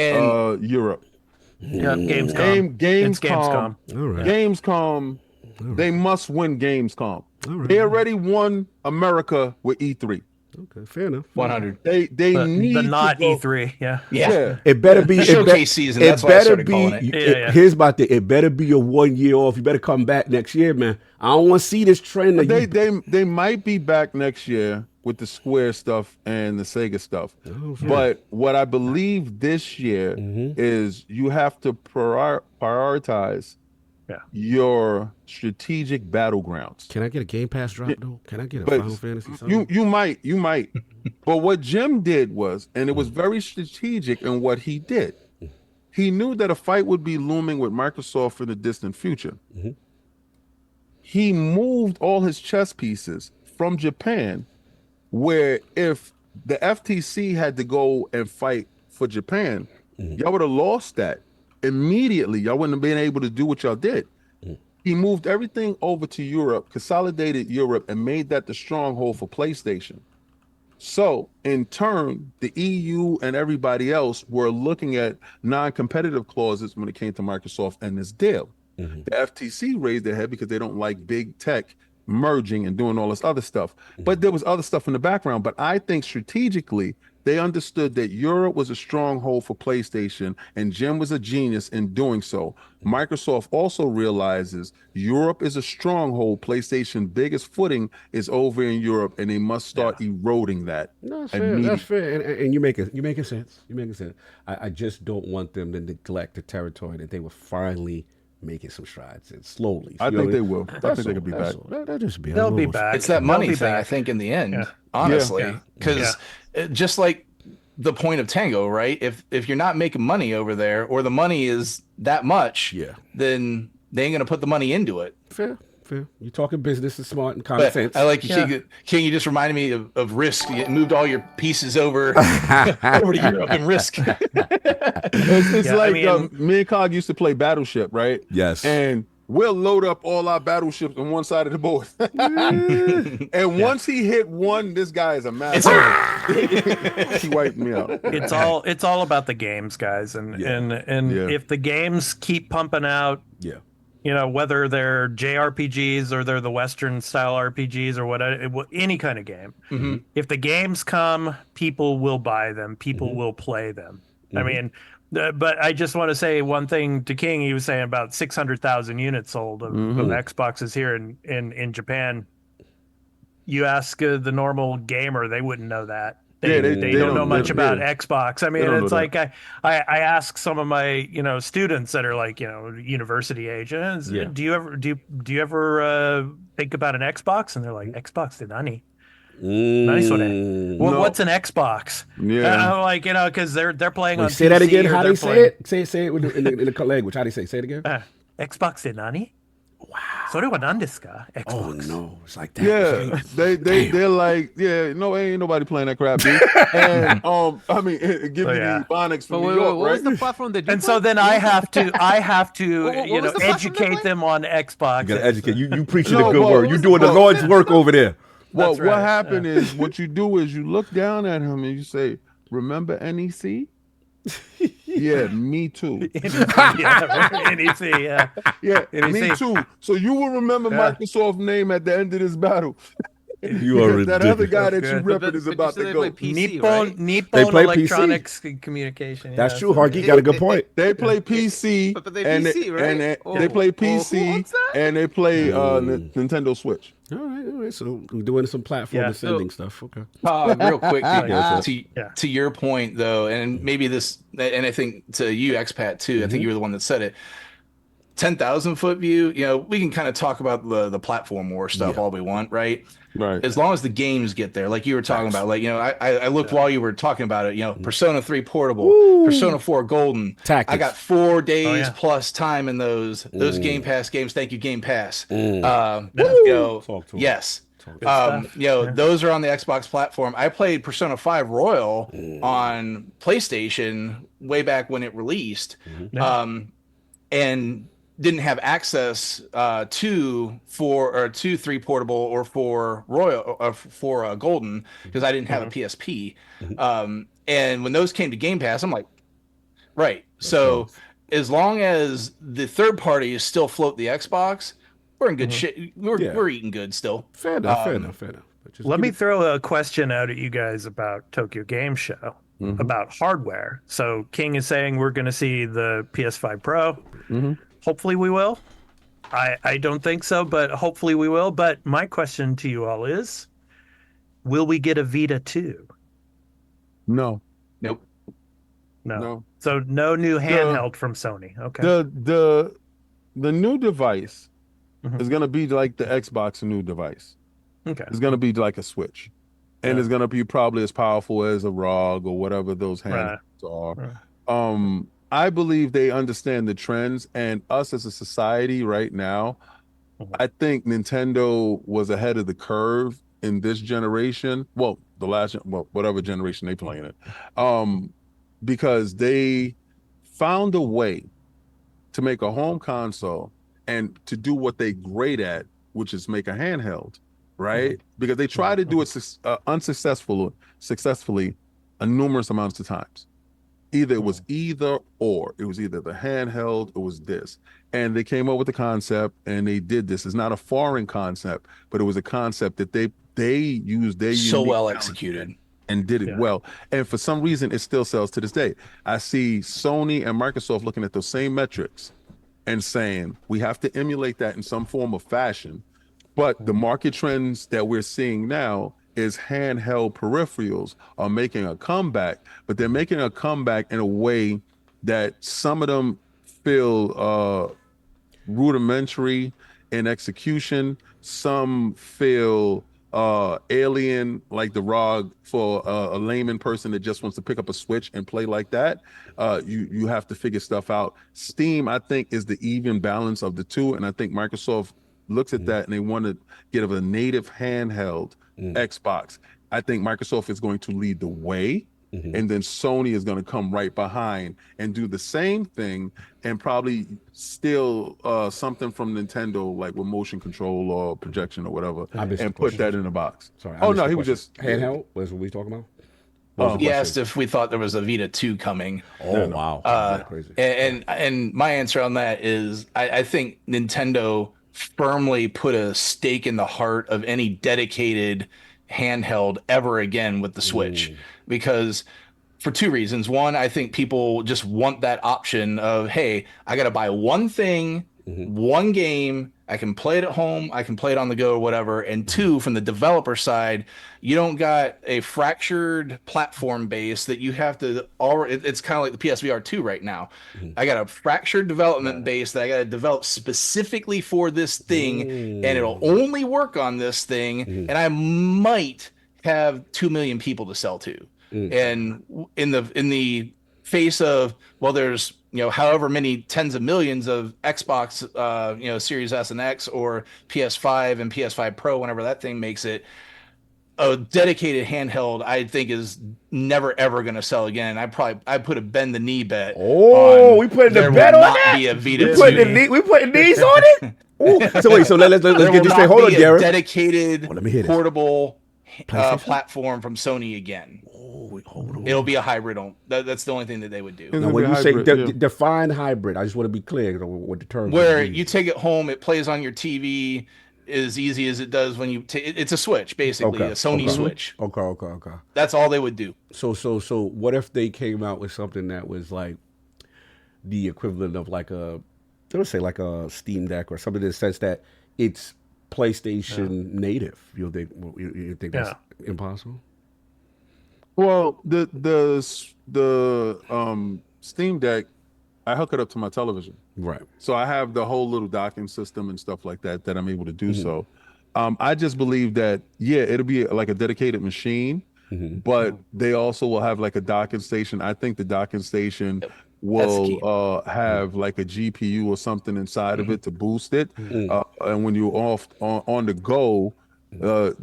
Europe. Yeah, Gamescom. Gamescom. All right. Gamescom. They must win Gamescom. All right. They already won America with E3. Okay, fair enough. 100. They need the not to go, E3. Yeah. It better be showcase season. That's why I started calling it. Here's my thing. It better be a 1 year off. You better come back next year, man. I don't want to see this trend. They might be back next year with the Square stuff and the Sega stuff. But what I believe this year is you have to prioritize your strategic battlegrounds. Can I get a Game Pass drop though? Can I get a Final Fantasy? You might. But what Jim did was, and it was very strategic in what he did. He knew that a fight would be looming with Microsoft in the distant future. He moved all his chess pieces from Japan, where if the FTC had to go and fight for Japan, y'all would have lost that. Immediately, y'all wouldn't have been able to do what y'all did. He moved everything over to Europe, consolidated Europe, and made that the stronghold for PlayStation. So, in turn, the EU and everybody else were looking at non-competitive clauses when it came to Microsoft and this deal. The FTC raised their head because they don't like big tech merging and doing all this other stuff. But there was other stuff in the background. But I think strategically, they understood that Europe was a stronghold for PlayStation, and Jim was a genius in doing so. Microsoft also realizes Europe is a stronghold. PlayStation biggest footing is over in Europe, and they must start eroding that. No, that's fair. That's fair. And you're making sense. You're making sense. I just don't want them to neglect the territory that they were finally making some strides in slowly. I think they will. I think they could be back. They'll just be. They'll be back. It's that money thing, I think, in the end, honestly, because just like the point of Tango, right? If you're not making money over there, or the money is that much, then they ain't gonna put the money into it. Fair. You're talking business is smart and common sense. I like King. You just reminded me of Risk. You moved all your pieces over over to Europe and Risk. It's like me and Cog used to play Battleship, right? Yes. And we'll load up all our battleships on one side of the board. And once he hit one, this guy is a master. He wiped me out. It's all about the games, guys, and if the games keep pumping out, whether they're JRPGs or they're the Western style RPGs or whatever, any kind of game, if the games come, people will buy them, people will play them. I mean, but I just want to say one thing to King. He was saying about 600,000 units sold of Xboxes here in Japan. You ask the normal gamer, they wouldn't know that. They don't know much about Xbox. I mean, it's like I ask some of my students that are like university age, do you ever think about an Xbox? And they're like, Xbox de nani? Nice one. Well, what's an Xbox? Yeah, like because they're playing on. Say PC, that again. How they say it? Say it in the language. How do they say it again? Xbox de nani? Wow. それは何ですか? Xbox. Oh no, it's like that. Yeah, they're like, no, ain't nobody playing that crap, dude. And I mean, give me the Ebonics from New York, what right? was the platform that? And so then I have to educate them on Xbox. You gotta educate. You preaching the good word. You doing the Lord's work over there. Well, what happened is what you do is you look down at him and you say, "Remember NEC?" Yeah, me too. NEC, me too. So you will remember Microsoft's name at the end of this battle. You are ridiculous. That other guy that you repping is about to go. Nippon play Electronics Communication. That's true. Hargeet got a good point. They play PC, but they PC, right? They play PC and they play Nintendo Switch. All right. So we're doing some platform ascending stuff. Okay. Real quick, to your point though, and maybe this, and I think to you, Expat too. I think you were the one that said it. 10,000 foot view. We can kind of talk about the platform war stuff all we want, right? Right. As long as the games get there, like you were talking about, like I looked while you were talking about it. Persona 3 Portable, Persona 4 Golden. Tactics. I got 4 days plus time in those Game Pass games. Thank you, Game Pass. Yes. Those are on the Xbox platform. I played Persona 5 Royal on PlayStation way back when it released, and didn't have access to 3 Portable or for Royal or for Golden because I didn't have a PSP. And when those came to Game Pass, I'm like, right. So as long as the third parties still float the Xbox, we're in good shit. We're eating good still. Fair enough. Let me throw a question out at you guys about Tokyo Game Show. About hardware. So King is saying we're going to see the PS5 Pro. Hopefully we will. I don't think so, but hopefully we will. But my question to you all is, will we get a Vita 2? No. Nope. No. So no new handheld from Sony. Okay. The new device is going to be like the Xbox new device. Okay. It's going to be like a Switch. And it's going to be probably as powerful as a ROG or whatever those handsets are. I believe they understand the trends, and us as a society right now, I think Nintendo was ahead of the curve in this generation. Well, whatever generation they playing it, because they found a way to make a home console and to do what they great at, which is make a handheld. Right, because they try to do it unsuccessfully numerous amounts of times, Either it was either or. It was either the handheld, it was this. And they came up with the concept and they did this. It's not a foreign concept, but it was a concept that they used their So unique well talent executed. and did it well. And for some reason, it still sells to this day. I see Sony and Microsoft looking at those same metrics and saying, we have to emulate that in some form of fashion. But the market trends that we're seeing now is handheld peripherals are making a comeback, but they're making a comeback in a way that some of them feel rudimentary in execution. Some feel alien, like the ROG for a layman person that just wants to pick up a Switch and play like that. You have to figure stuff out. Steam, I think, is the even balance of the two, and I think Microsoft looks at that and they want to get a native handheld Xbox. I think Microsoft is going to lead the way, and then Sony is going to come right behind and do the same thing, and probably steal something from Nintendo, like with motion control or projection or whatever, and put that in a box. Sorry. Oh no, he was just handheld. Was what we talking about? He asked if we thought there was a Vita 2 coming. Oh wow, that's crazy. And my answer on that is I think Nintendo firmly put a stake in the heart of any dedicated handheld ever again with the Switch, because for two reasons. One, I think people just want that option of, hey, I got to buy one thing, one game, I can play it at home, I can play it on the go or whatever. And two, from the developer side, you don't got a fractured platform base that you have to it's kind of like the PSVR 2 right now. I got a fractured development base that I got to develop specifically for this thing, and it'll only work on this thing, and I might have 2 million people to sell to. And in the face of, well, there's however many tens of millions of Xbox Series S and X or PS5 and PS5 Pro, whenever that thing makes it, a dedicated handheld I think is never ever going to sell again. I put a bend the knee bet. Oh, we putting the bet on that. Be a Vita we putting knees on it. Ooh. So wait, so let's get this straight. Hold on, Garrett. Dedicated portable platform from Sony again. It'll be a hybrid. That's the only thing that they would do. Now, when you say define hybrid, I just want to be clear what the term. Where you take it home, it plays on your TV as easy as it does when you it's a Switch, basically, a Sony Switch. Okay. That's all they would do. So what if they came out with something that was like the equivalent of like let's say like a Steam Deck or something in the sense that it's PlayStation native? You think that's impossible? Well, the Steam Deck, I hook it up to my television. Right. So I have the whole little docking system and stuff like that I'm able to do so. I just believe that, it'll be like a dedicated machine, but they also will have like a docking station. I think the docking station will have like a GPU or something inside of it to boost it. And when you're on the go,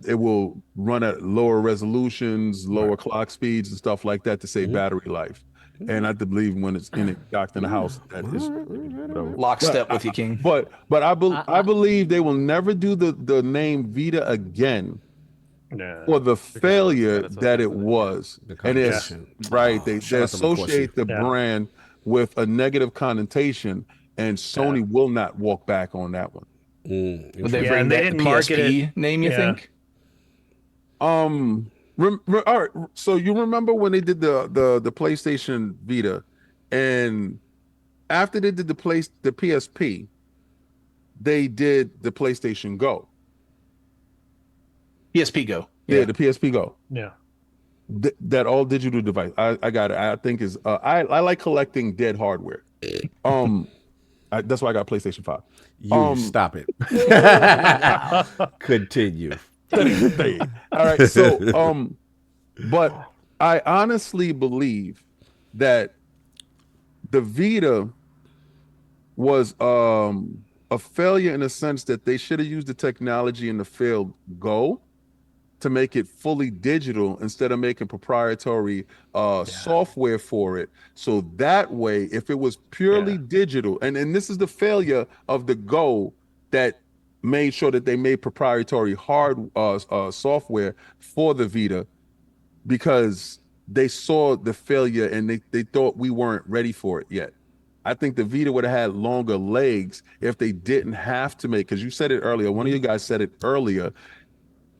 it will run at lower resolutions, lower clock speeds and stuff like that to save battery life. And I believe when it's docked in the house, that is lockstep with you, King. But I believe they will never do the name Vita again for the failure that it was. And it's right. They associate the brand with a negative connotation, and Sony will not walk back on that one. Would they bring back the PSP name, you think? All right. So you remember when they did the PlayStation Vita, and after they did the PSP, they did the PlayStation Go. PSP Go. Yeah, the PSP Go. Yeah. That all digital device. I got it. I think is I like collecting dead hardware. That's why I got PlayStation 5. Stop it. Continue. All right. So, but I honestly believe that the Vita was a failure in the sense that they should have used the technology in the field Go to make it fully digital instead of making proprietary software for it. So that way, if it was purely digital, and this is the failure of the Go that made sure that they made proprietary software for the Vita, because they saw the failure and they thought we weren't ready for it yet. I think the Vita would have had longer legs if they didn't have to make, because you said it earlier, one of you guys said it earlier,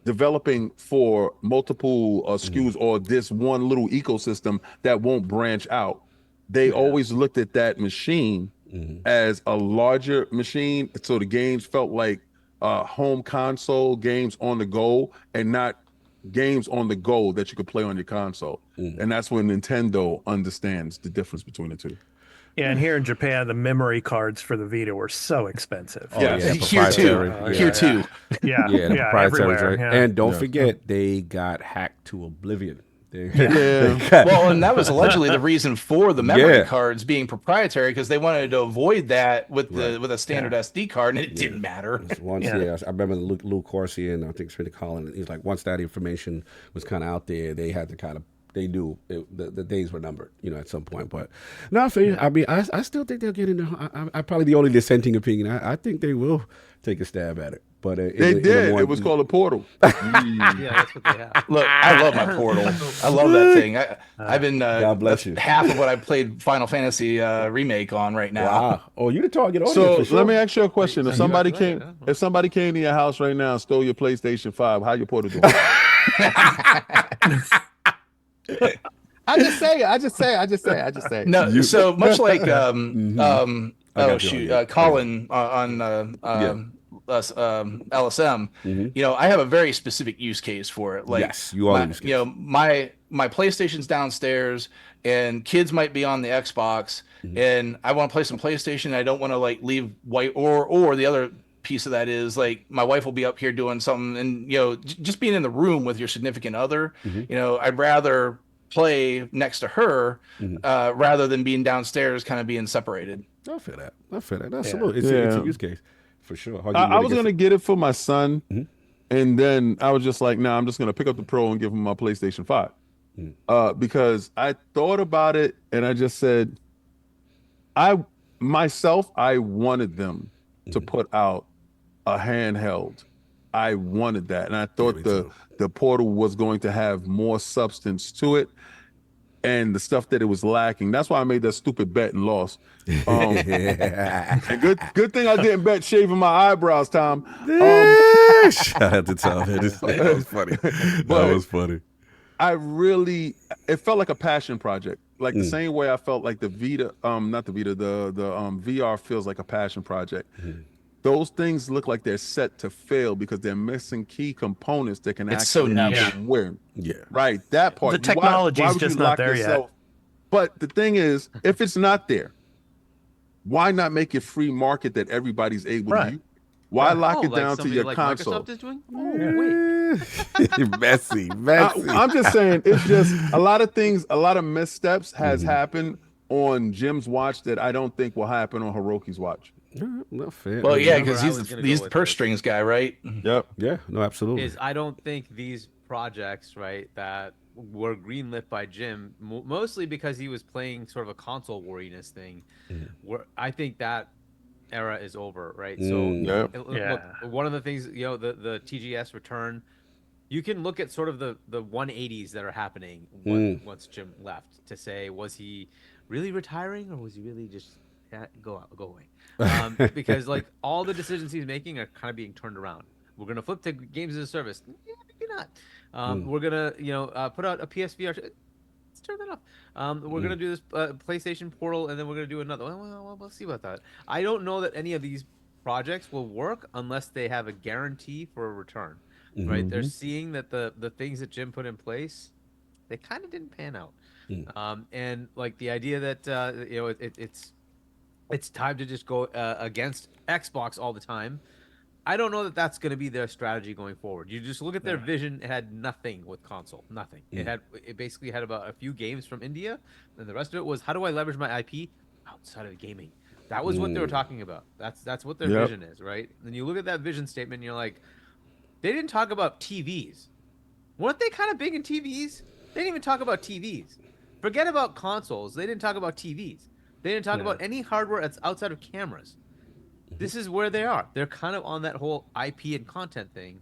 developing for multiple SKUs or this one little ecosystem that won't branch out. They always looked at that machine as a larger machine, so the games felt like home console games on the go and not games on the go that you could play on your console. And that's when Nintendo understands the difference between the two. Yeah, and here in Japan, the memory cards for the Vita were so expensive. Yeah. Here too. Here too. Yeah, Yeah, the proprietary, everywhere. right? Yeah. And don't forget, they got hacked to oblivion. Well, and that was allegedly the reason for the memory Yeah. cards being proprietary, because they wanted to avoid that with a standard SD card, and it didn't matter. Once, I remember Luke Corsi and I think Trinity Collin. He's like, once that information was kind of out there, they had to kind of, they knew the days were numbered, at some point. But no, I mean, I still think they'll get in there. I probably the only dissenting opinion. I think they will take a stab at it. But They did. It was called a Portal. Yeah, that's what they have. Look, I love my Portal. I love that thing. I've been God bless you. half of what I played Final Fantasy remake on right now. Wow. Oh, you the target audience. So for sure. let me ask you a question. If somebody right, came, yeah. if somebody came to your house right now and stole your PlayStation 5, how your Portal doing? I just say. No, so much like I got you. Colin on LSM, I have a very specific use case for it. Like, Yes, you are use case. my PlayStation's downstairs, and kids might be on the Xbox, and I want to play some PlayStation. And I don't want to like leave white, or the other piece of that is like my wife will be up here doing something, and just being in the room with your significant other, I'd rather play next to her rather than being downstairs kind of being separated. I feel that. Absolutely. It's a use case for sure. I was gonna get it for my son, and then I was just like, nah, I'm just gonna pick up the Pro and give him my PlayStation 5, because I thought about it and I just said, I wanted them to put out a handheld. I wanted that, and I thought the Portal was going to have more substance to it, and the stuff that it was lacking. That's why I made that stupid bet and lost. And good thing I didn't bet shaving my eyebrows, Tom. Shout out to Tom. That was funny. That was funny. It felt like a passion project. Like the same way I felt like the Vita, not the Vita, the VR feels like a passion project. Those things look like they're set to fail because they're missing key components that can actually win. Yeah. Right. That part. The technology is would just you not lock there yourself? yet. But the thing is, if it's not there, why not make it free market that everybody's able to use? Why lock it down to your like console? Microsoft is doing? Wait. Messy. I'm just saying, it's just a lot of things, a lot of missteps has happened on Jim's watch that I don't think will happen on Hiroki's watch. Not fair. Well, yeah, because I was he's gonna the go with purse this. strings guy, right? Yep. Yeah, no, absolutely. Is I don't think these projects, right, that were greenlit by Jim, mostly because he was playing sort of a console wariness thing. Where I think that era is over, right? So look, one of the things, the TGS return, you can look at sort of the 180s that are happening once Jim left to say, was he really retiring or was he really just go away? Because like all the decisions he's making are kind of being turned around. We're gonna flip to games as a service. Yeah, maybe not. We're gonna put out a PSVR. Let's turn that off. We're gonna do this PlayStation Portal, and then we're gonna do another. Well, we'll see about that. I don't know that any of these projects will work unless they have a guarantee for a return. Right? They're seeing that the things that Jim put in place, they kind of didn't pan out. And like the idea that it's time to just go against Xbox all the time. I don't know that that's going to be their strategy going forward. You just look at their vision; it had nothing with console, nothing. It basically had about a few games from India, and the rest of it was how do I leverage my IP outside of gaming. That was what they were talking about. That's what their vision is, right? And you look at that vision statement, and you're like, they didn't talk about TVs. Weren't they kind of big in TVs? They didn't even talk about TVs. Forget about consoles. They didn't talk about TVs. They didn't talk about any hardware that's outside of cameras. This is where they are. They're kind of on that whole IP and content thing.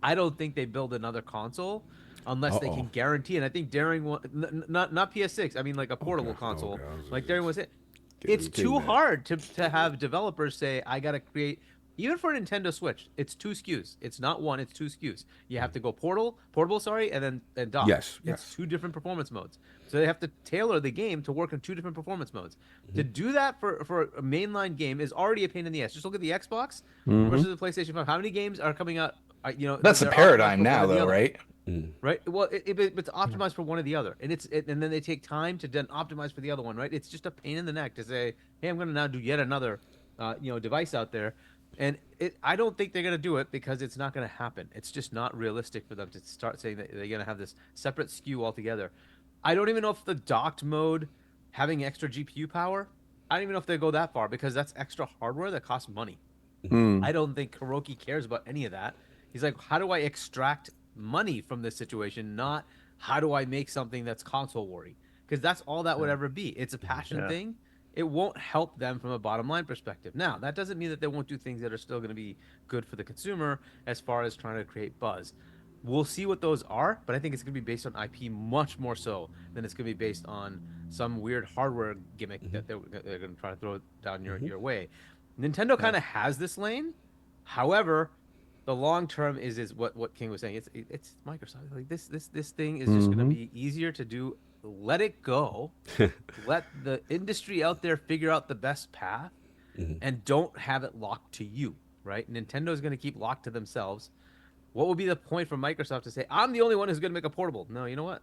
I don't think they build another console unless they can guarantee. And I think Daring, not PS6. I mean, like a portable console. Okay. Like Daring was it. Getting It's the too thing, man. hard to have developers say, I gotta create. Even for a Nintendo Switch, it's 2 SKUs. It's not one, it's 2 SKUs. You have to go portable, sorry, and dock. Yes, It's 2 different performance modes. So they have to tailor the game to work in 2 different performance modes. To do that for a mainline game is already a pain in the ass. Just look at the Xbox versus the PlayStation 5. How many games are coming out? That's the they're paradigm optimized for now, one or the though, other, right? Right. Well, it's optimized for one or the other, and and then they take time to then optimize for the other one. Right. It's just a pain in the neck to say, hey, I'm going to now do yet another, device out there. And I don't think they're going to do it because it's not going to happen. It's just not realistic for them to start saying that they're going to have this separate SKU altogether. I don't even know if the docked mode having extra GPU power, I don't even know if they go that far because that's extra hardware that costs money. I don't think Kuroki cares about any of that. He's like, how do I extract money from this situation, not how do I make something that's console worthy? Because that's all that would ever be. It's a passion thing. It won't help them from a bottom line perspective. Now, that doesn't mean that they won't do things that are still going to be good for the consumer as far as trying to create buzz. We'll see what those are, but I think it's going to be based on IP much more so than it's going to be based on some weird hardware gimmick that they're going to try to throw down your way. Nintendo kind of has this lane. However, the long term is what King was saying. It's Microsoft. Like this thing is just going to be easier to do. Let it go. Let the industry out there figure out the best path, and don't have it locked to you. Right? Nintendo is going to keep locked to themselves. What would be the point for Microsoft to say, I'm the only one who's going to make a portable? No, you know what?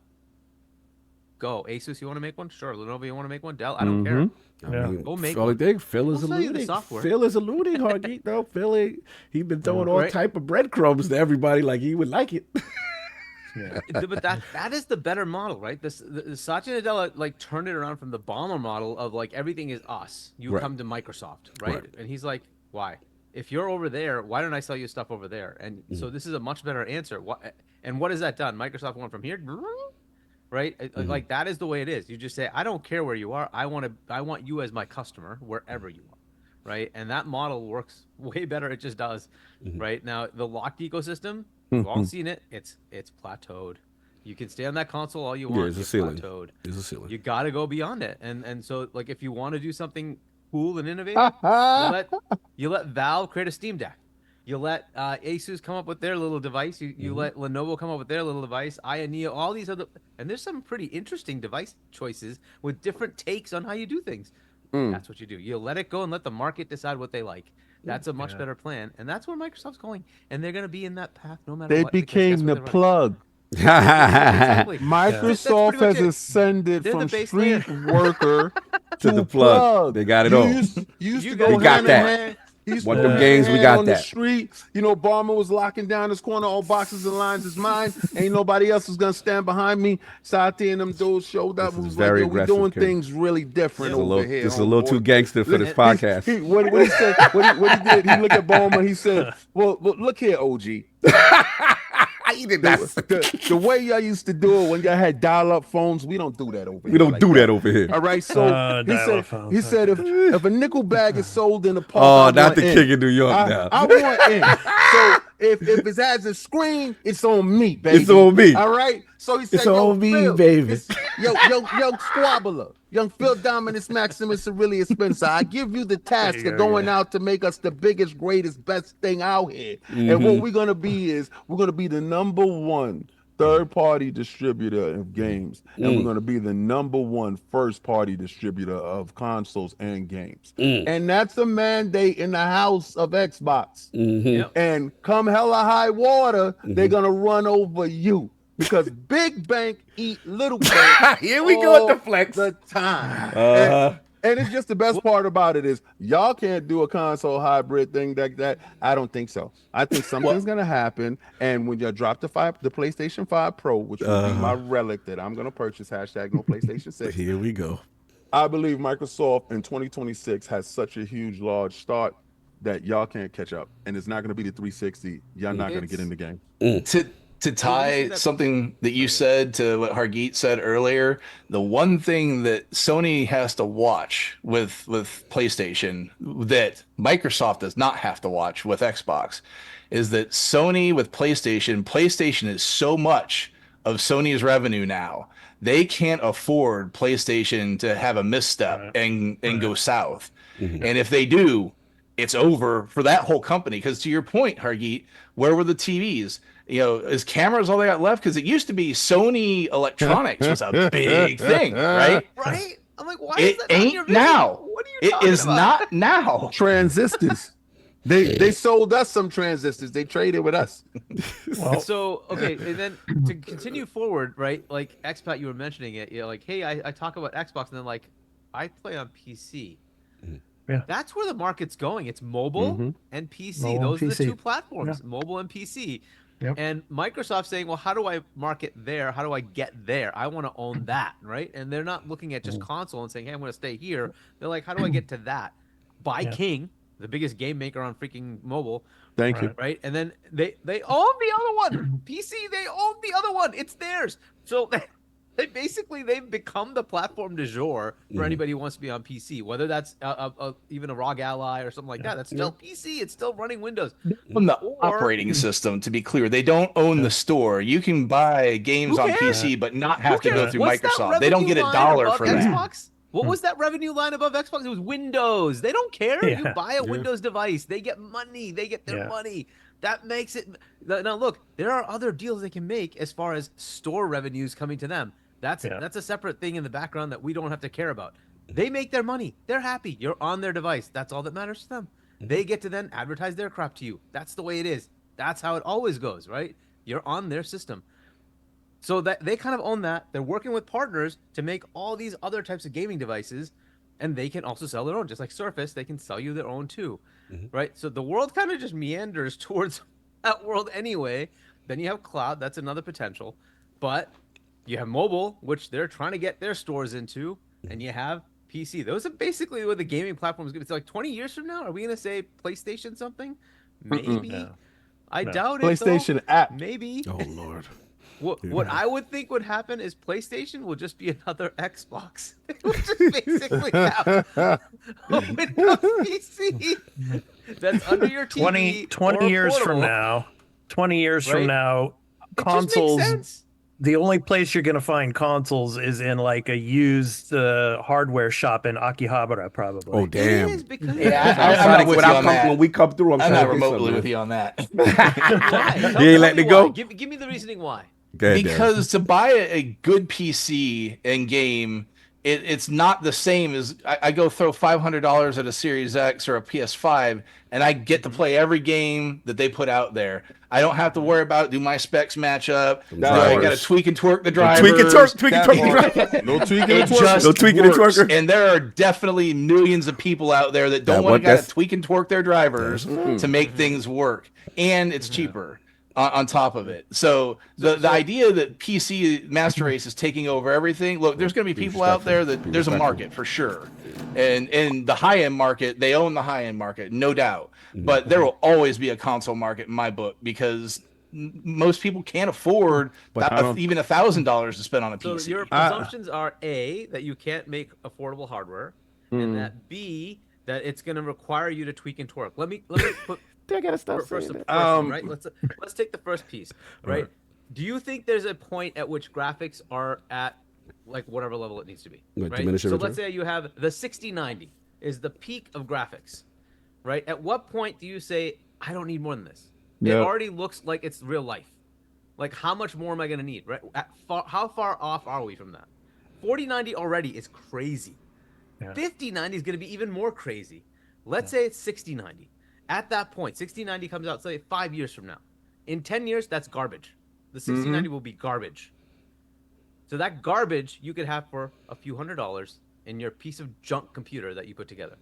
Go. Asus, you want to make one? Sure. Lenovo, you want to make one? Dell, I don't care. Go make Only one. thing, Phil is We'll sell you the alluding. software. Phil is alluding, Hargeet, though. Phil, he's been throwing all type of breadcrumbs to everybody like he would like it. But that is the better model, right? The Satya Nadella like turned it around from the bomber model of like everything is us. You come to Microsoft, right? And he's like, why? If you're over there, why don't I sell you stuff over there? And so this is a much better answer. And what has that done? Microsoft went from here, right? Like that is the way it is. You just say, I don't care where you are. I want you as my customer wherever you are, right? And that model works way better. It just does, right? Now the locked ecosystem, we've all seen it. It's plateaued. You can stay on that console all you want. It's a ceiling. Plateaued. It's a ceiling. You got to go beyond it. And so like if you want to do something cool and innovative, you let Valve create a Steam Deck. You let Asus come up with their little device. You let Lenovo come up with their little device. Neo, all these other, and there's some pretty interesting device choices with different takes on how you do things. That's what you do. You let it go and let the market decide what they like. That's a much better plan, and that's where Microsoft's going. And they're going to be in that path no matter what. They became the plug. Exactly. Microsoft has ascended from street worker to the plug. They got it all. Used to We go got hand that. in hand. One of them games, we got on that. the street, Barmer was locking down his corner. All boxes and lines is mine. Ain't nobody else is gonna stand behind me. Sati and them dudes showed up. This is Was very like, we aggressive, doing King. things really different over here. This is a little too gangster for this podcast. What he said? What he did? He looked at Bowman. He said, "Well, look here, OG. He did that. The way y'all used to do it when y'all had dial-up phones, we don't do that over here. We don't do that over here. All right, so he said if a nickel bag is sold in the park, Oh, not the king of New York now. I want in. So if it has a screen, it's on me, baby. It's on me. All right. So he said, It's on me, Phil, baby. Young Squabbler, young Phil Dominus Maximus Aurelius Spencer. I give you the task of going out to make us the biggest, greatest, best thing out here. And what we're gonna be is we're gonna be the #1 third-party distributor of games, and we're going to be the #1 first-party distributor of consoles and games. And that's a mandate in the house of Xbox. And come hella high water, they're going to run over you because big bank eat little bank. Here we go with the flex. The time. And it's just the best part about it is y'all can't do a console hybrid thing like that. I don't think so. I think something's gonna happen, and when you drop the PlayStation 5 Pro, which will be my relic that I'm gonna purchase, hashtag no PlayStation 6. Here we go. I believe Microsoft in 2026 has such a huge, large start that y'all can't catch up, and it's not gonna be the 360. Y'all not gonna get in the game. To tie something that you said to what Hargeet said earlier, the one thing that Sony has to watch with PlayStation that Microsoft does not have to watch with Xbox is that Sony with PlayStation is so much of Sony's revenue now, they can't afford PlayStation to have a misstep and go south. And if they do, it's over for that whole company. Because to your point, Hargeet, where were the TVs? You know, is cameras all they got left? Because it used to be Sony Electronics was a big thing, right? Right? I'm like, why It is that not in your ain't vision? now. What are you It talking is about? not now. Transistors. They sold us some transistors. They traded with us. Well, So okay, and then to continue forward, right? Like Expat, you were mentioning it. You're like, hey, I talk about Xbox, and then like, I play on PC. Yeah. That's where the market's going. It's mobile Mhm. and PC. Mobile Those and are the PC. two platforms, mobile and PC. Yep. And Microsoft saying, well, how do I market there? How do I get there? I want to own that, right? And they're not looking at just console and saying, hey, I'm going to stay here. They're like, how do I get to that? Buy Yeah. King, the biggest game maker on freaking mobile, Thank you. right? And then they own the other one. PC, they own the other one. It's theirs. So they've become the platform du jour for anybody who wants to be on PC, whether that's even a ROG Ally or something like that. That's still PC. It's still running Windows. From the operating system, to be clear, they don't own the store. You can buy games Who on cares? PC, but not have to Who go cares? through What's that Microsoft. They don't get revenue a line dollar above for that. Xbox? What was that revenue line above Xbox? It was Windows. They don't care. Yeah. You buy a Windows device, they get money. They get their money. That makes it. Now look, there are other deals they can make as far as store revenues coming to them. That's a separate thing in the background that we don't have to care about. They make their money. They're happy. You're on their device. That's all that matters to them. They get to then advertise their crap to you. That's the way it is. That's how it always goes, right? You're on their system. So that they kind of own that. They're working with partners to make all these other types of gaming devices, and they can also sell their own. Just like Surface, they can sell you their own too, right? So the world kind of just meanders towards that world anyway. Then you have cloud. That's another potential. But you have mobile, which they're trying to get their stores into, and you have PC. Those are basically what the gaming platforms give. It's like 20 years from now, are we going to say PlayStation something? Maybe. No. I doubt it. PlayStation though. app. Maybe. Oh Lord. What I would think would happen is PlayStation will just be another Xbox. It would just basically have a Windows PC that's under your TV. 20 or years from portable. now, 20 years Right? from now, It just makes consoles, sense. the only place you're going to find consoles is in like a used hardware shop in Akihabara, probably. Oh It damn. is because Yeah, I'm I'm trying not to- with when you I on come- that. when we come through, I'm I'm trying not to get remotely something, with man. you on that. why? Tell You ain't me letting it why. go? Give me the reasoning why. Go ahead, Dan. Because to buy a good PC and game, it's not the same as I go throw $500 at a Series X or a PS5, and I get to play every game that they put out there. I don't have to worry about do my specs match up. I got to tweak and twerk the drivers. tweak and twerk the driver. No tweaking It and twerking. just No tweaking and works. twerking. And there are definitely millions of people out there that don't want to that's- tweak and twerk their drivers to make things work, and it's cheaper on top of it. So the idea that PC Master Race is taking over everything. Look, there's going to be people out there that there's a market for sure, and in the high end market, they own the high end market, no doubt. But there will always be a console market in my book because most people can't afford even $1,000 to spend on a So PC. your presumptions are A, that you can't make affordable hardware, and that B, that it's going to require you to tweak and twerk. Let me put I gotta stop first, saying that. one, right? Let's take the first piece, right? Do you think there's a point at which graphics are at like whatever level it needs to be, Like right? diminishing So return? let's say you have the 6090 is the peak of graphics, right? At what point do you say I don't need more than this? It Yeah. already looks like it's real life. Like how much more am I going to need, right? How far off are we from that? 4090 already is crazy. Yeah. 5090 is going to be even more crazy. Let's say it's 6090. At that point, 6090 comes out, say 5 years from now. In 10 years, that's garbage. The 6090 will be garbage. So that garbage you could have for a few $100s in your piece of junk computer that you put together.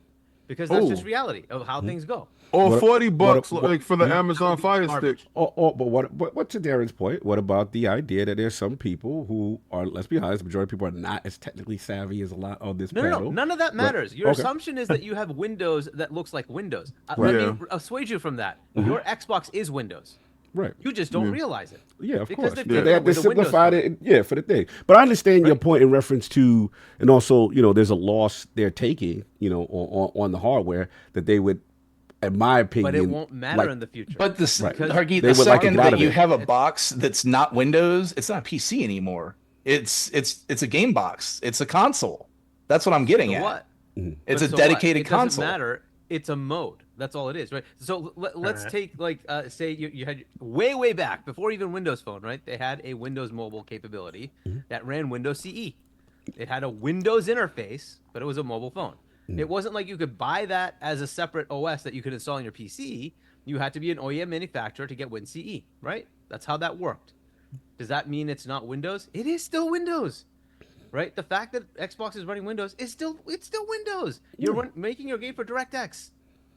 Because that's just reality of how things go. Or What- 40 bucks what- like for the Amazon Fire Stick. Garbage. But what to Darren's point? What about the idea that there's some people who are, let's be honest, the majority of people are not as technically savvy as a lot on this No, panel. none of that But- matters. Your okay. assumption is that you have Windows that looks like Windows. Right. Let me assuage you from that. Your Xbox is Windows. Right. You just don't realize it. Yeah, of Because course. they've They done have it with the Windows simplified phone. it, for the thing. But I understand your point in reference to, and also, there's a loss they're taking, on the hardware that they would in my opinion, but it won't matter in the future. But the Right. Hargeet, They the would like to second get out that of you it. have a box that's not Windows, it's not a PC anymore. It's a game box. It's a console. That's what I'm getting So at. what? It's But a so dedicated what? It console. doesn't matter. It's a mode. That's all it is, right? So let's take like say you had way back before even Windows Phone, right? They had a Windows Mobile capability that ran Windows CE. It had a Windows interface, but it was a mobile phone. It wasn't like you could buy that as a separate OS that you could install on your PC. You had to be an OEM manufacturer to get WinCE, right? That's how that worked. Does that mean it's not Windows? It is still Windows. Right? The fact that Xbox is running Windows it's still Windows. You're making your game for DirectX.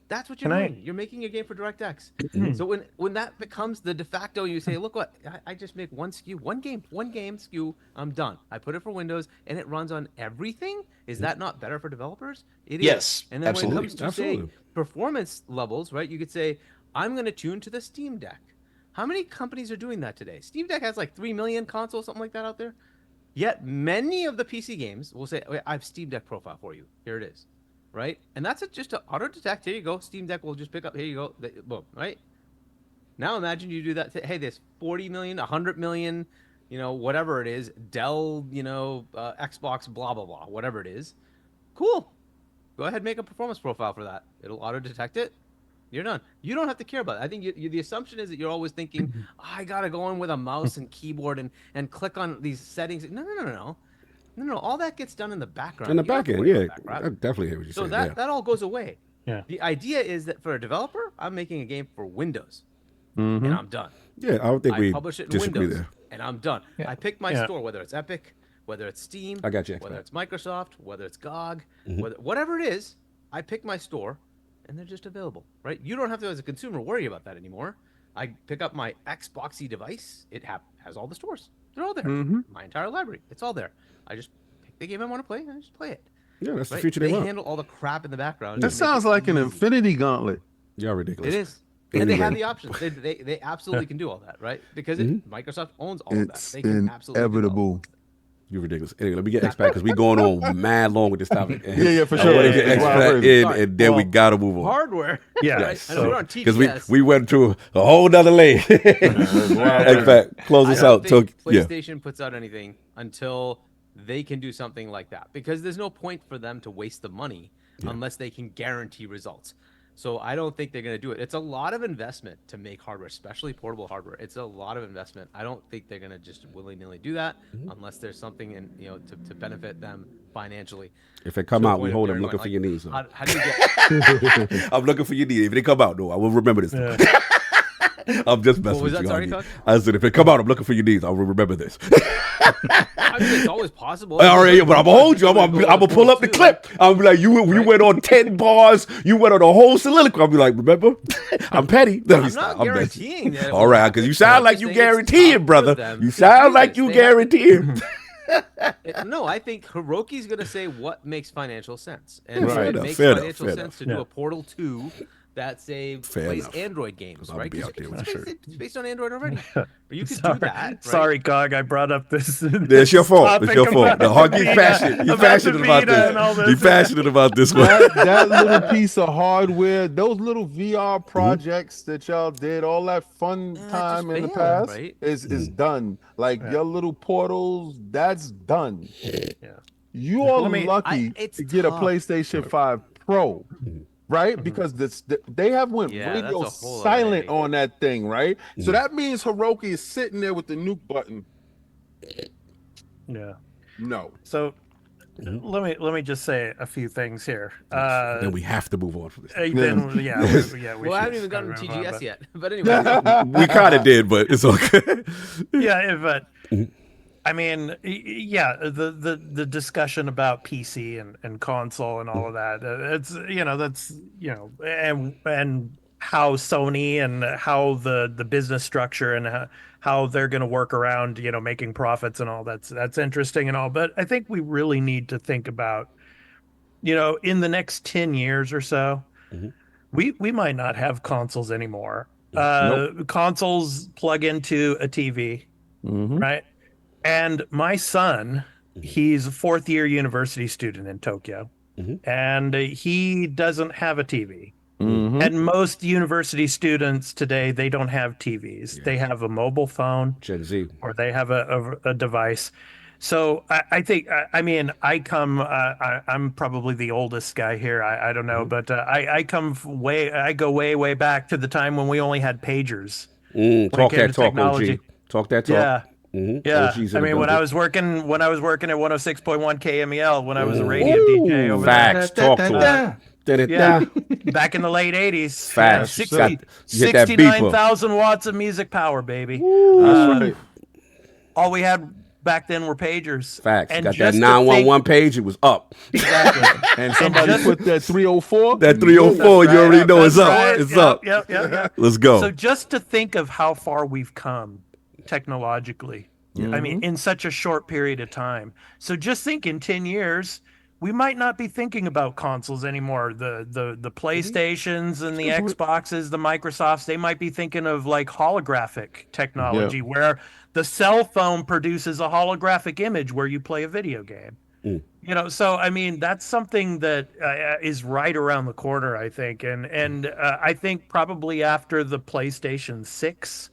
That's what you're doing. You're making a game for DirectX. So when that becomes the de facto, you say, look what, I just make one SKU, one game SKU, I'm done. I put it for Windows and it runs on everything. Is that not better for developers? It is. Yes, And then absolutely. when it comes to say performance levels, right? You could say, I'm going to tune to the Steam Deck. How many companies are doing that today? Steam Deck has like 3 million consoles, something like that out there. Yet many of the PC games will say, I have Steam Deck profile for you. Here it is. Right? And that's just to auto detect. Here you go. Steam Deck will just pick up. Here you go. Boom. Right? Now imagine you do that. Hey, there's 40 million, 100 million, whatever it is. Dell, Xbox, blah, blah, blah. Whatever it is. Cool. Go ahead and make a performance profile for that. It'll auto detect it. You're done. You don't have to care about it. I think the assumption is that you're always thinking, I got to go in with a mouse and keyboard and click on these settings. No. All that gets done in the background. In the back end, yeah. I definitely hear what you're So saying. that all goes away. Yeah. The idea is that for a developer, I'm making a game for Windows, and I'm done. Yeah, I don't think I we publish it in disagree Windows, there. and I'm done. I pick my store, whether it's Epic, whether it's Steam, I got you, whether Xbox. it's Microsoft, whether it's GOG, whatever it is, I pick my store, and they're just available, right? You don't have to, as a consumer, worry about that anymore. I pick up my Xboxy device. It has all the stores. They're all there. My entire library. It's all there. I just pick the game I want to play, and I just play it. Yeah, that's the Right? future They they want. handle all the crap in the background. That sounds like an infinity gauntlet. Y'all ridiculous. It is. And they have the options. They absolutely can do all that, right? Because Microsoft owns all of that. It's They can absolutely do all inevitable. You're ridiculous. Anyway, let me get X back because we're going on mad long with this topic. Yeah, for I sure. want to get Yeah, X yeah. back in, Sorry. and then we gotta move on. hardware. Yeah. Right? I know we're on Because TGS. we went to a whole nother lane. X back, close I us don't out. So think yeah, PlayStation puts out anything until they can do something like that, because there's no point for them to waste the money unless they can guarantee results. So I don't think they're going to do it. It's a lot of investment to make hardware, especially portable hardware. It's a lot of investment. I don't think they're going to just willy-nilly do that unless there's something to benefit them financially. if they come To the out, we point of hold them everyone, looking for like, your knees. How do you get? I'm looking for your knees. If they come out, though, I will remember this. I'm just messing What was with that? you. Sorry, Hargeet. Coach? I said, if they come out, I'm looking for your knees. I will remember this. I mean, it's always possible. All right, but I'm gonna hold you. I'm gonna pull up the clip. I'll be like, you went on 10 bars. You went on a whole soliloquy. I'll be like, remember? I'm petty. No, I'm not guaranteeing that. All right, because you sound like you guarantee it, brother. You to sound do like this. you They have- guarantee it. No, I think Hiroki's going to say what makes financial sense. And Yeah, so fair it enough, makes fair enough, financial fair sense enough. to do a Portal 2 that plays enough. Android games, I'll right? be 'Cause out there it's, with a based, it's based on Android already. But you could do that. Right? Sorry, Cog, I brought up this. It's your fault. It's your fault. The Hargeet's passionate. You're passionate about this. You're passionate about this one. That little piece of hardware, those little VR projects that y'all did, all that fun time just in the failed, past right? is done. Like your little portals, that's done. You are lucky it's to get a tough. PlayStation 5 Pro. Right, because they have went Yeah, radio that's a whole silent other on that thing, right? So that means Hiroki is sitting there with the nuke button. Yeah. No, So let me just say a few things here. Then we have to move on from this. We Well, I should haven't even gotten to kind of TGS wrap up. yet. But anyway, We kind of did, but it's okay. Yeah, but I mean, yeah, the discussion about PC and console and all of that, and how Sony and how the business structure and how they're going to work around, making profits and all that's interesting and all. But I think we really need to think about, in the next 10 years or so, we might not have consoles anymore. Consoles plug into a TV, right? And my son, he's a fourth-year university student in Tokyo, and he doesn't have a TV. And most university students today, they don't have TVs. They have a mobile phone, Gen Z. or they have a device. So I think, I mean, I'm probably the oldest guy here. I don't know, but I go way back to the time when we only had pagers. Talk that talk, OG. Talk that talk. Yeah. Yeah, OGs I in the mean, when I building. was working at 106.1 KMEL, when I was a radio DJ over Facts. Talk to it. yeah, back in the late 80s. Facts. Yeah, You hit that beeper. 69,000 watts of music power, baby. That's right. All we had back then were pagers. Facts. And Got that just to 911 page. It was up. Exactly. And somebody put that 304. That 304, you already know it's up. Right. It's up. Yep. Let's go. So just to think of how far we've come technologically, I mean, in such a short period of time. So just think in 10 years, we might not be thinking about consoles anymore. The PlayStations and the Xboxes, the Microsofts, they might be thinking of like holographic technology where the cell phone produces a holographic image where you play a video game. You know, so I mean, that's something that is right around the corner, I think. And I think probably after the PlayStation 6,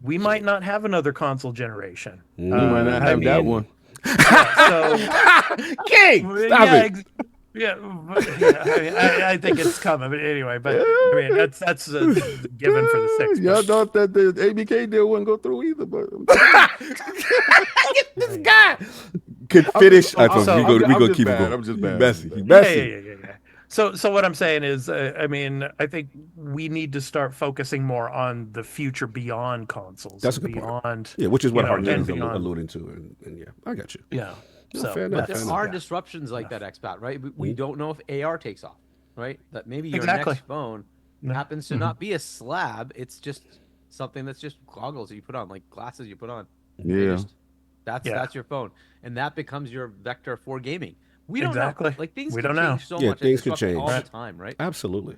we might not have another console generation. You might not have that one. So, King, stop it. I think it's coming. But anyway, but I mean, that's a given for the 6. Y'all thought that the ABK deal wouldn't go through either, but This guy could finish. We go keep it going. I'm just bad. Messy. He messy. Yeah. So what I'm saying is, I mean, I think we need to start focusing more on the future beyond consoles. That's a good beyond, point. Yeah, which is what Hargeet is beyond. alluding to, and yeah, I got you. Yeah. No, So, fair But enough. there fair are enough. disruptions like that, Xbox, right? We don't know if AR takes off, right? That maybe your Exactly. next phone happens to not be a slab. It's just something that's just goggles that you put on, like glasses you put on. Yeah. That's your phone, and that becomes your vector for gaming. We don't Exactly. know. Like things We can don't know. change so Yeah, much. things It's could disrupting change. all the time, right? Absolutely.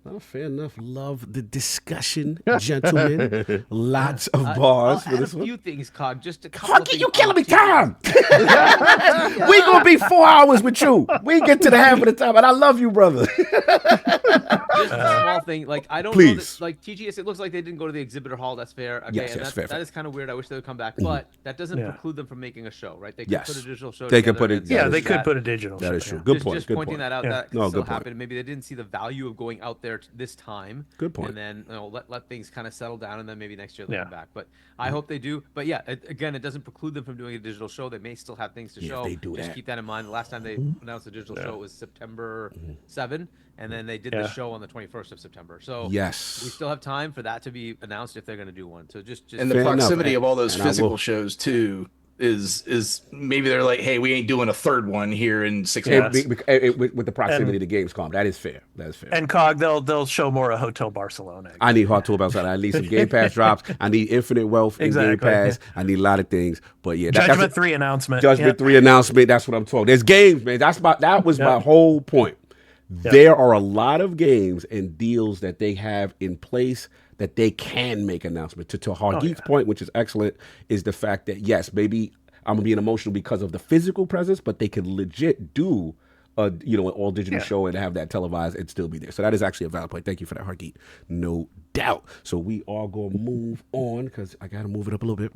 Well, fair enough. Love the discussion, gentlemen. Lots of bars I'll for add this a one. few things, Cog. Just a couple of Hargeet, things you killing me, on Tom. We gonna be 4 hours with you. We get to the half of the time, and I love you, brother. Just a small thing, like I don't know Please. that, like TGS. It looks like they didn't go to the exhibitor hall. That's fair. Okay, Yes, and yes, that, fair. that is kind of weird. I wish they would come back, but that doesn't preclude them from making a show, right? They could Yes. put a digital show. They could together put it- and Yeah, That they is could that. put a digital. That is show, true. yeah. Good just, point. Just Good pointing point. that out. Yeah. That No, can still good point. happen. Maybe they didn't see the value of going out there this time. Good point. And then let things kind of settle down, and then maybe next year they'll Yeah. come back. But I hope they do. But yeah, again, it doesn't preclude them from doing a digital show. They may still have things to show. they do Just that. keep that in mind. The last time they announced a digital show was September 7, and then they did the show on the 21st of September. So Yes. we still have time for that to be announced if they're going to do one. So just And the Fair enough, proximity and- of all those and I will- physical shows too is maybe they're like, hey, we ain't doing a third one here in 6 months. With the proximity to Gamescom, that is fair. That is fair. And Cog, they'll show more of Hotel Barcelona. I need Hot Tool outside. I need some Game Pass drops. I need Infinite Wealth in Game Exactly. Pass. I need a lot of things. But yeah, Judgment 3 announcement. Judgment 3 announcement. That's what I'm talking. There's games, man. That was my whole point. There are a lot of games and deals that they have in place that they can make announcements. To Hargeet's point, which is excellent, is the fact that yes, maybe I'm gonna be emotional because of the physical presence, but they can legit do an all digital show and have that televised and still be there. So that is actually a valid point. Thank you for that, Hargeet. No doubt. So we are gonna move on because I gotta move it up a little bit.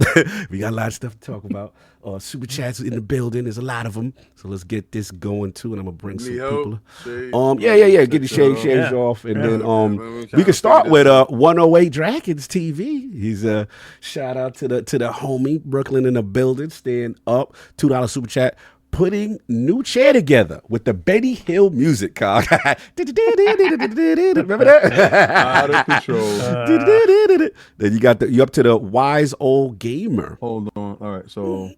We got a lot of stuff to talk about. Super chats in the building. There's a lot of them. So let's get this going too, and I'm gonna bring some people. Yeah. Get the shades off, and then we can start with 108 Dragons TV. He's a shout out to the homie Brooklyn in the building, staying up. $2 super chat. Putting new chair together with the Benny Hill music, Cog. Remember that? Out of control. Then you up to the wise old gamer. Hold on. All right. So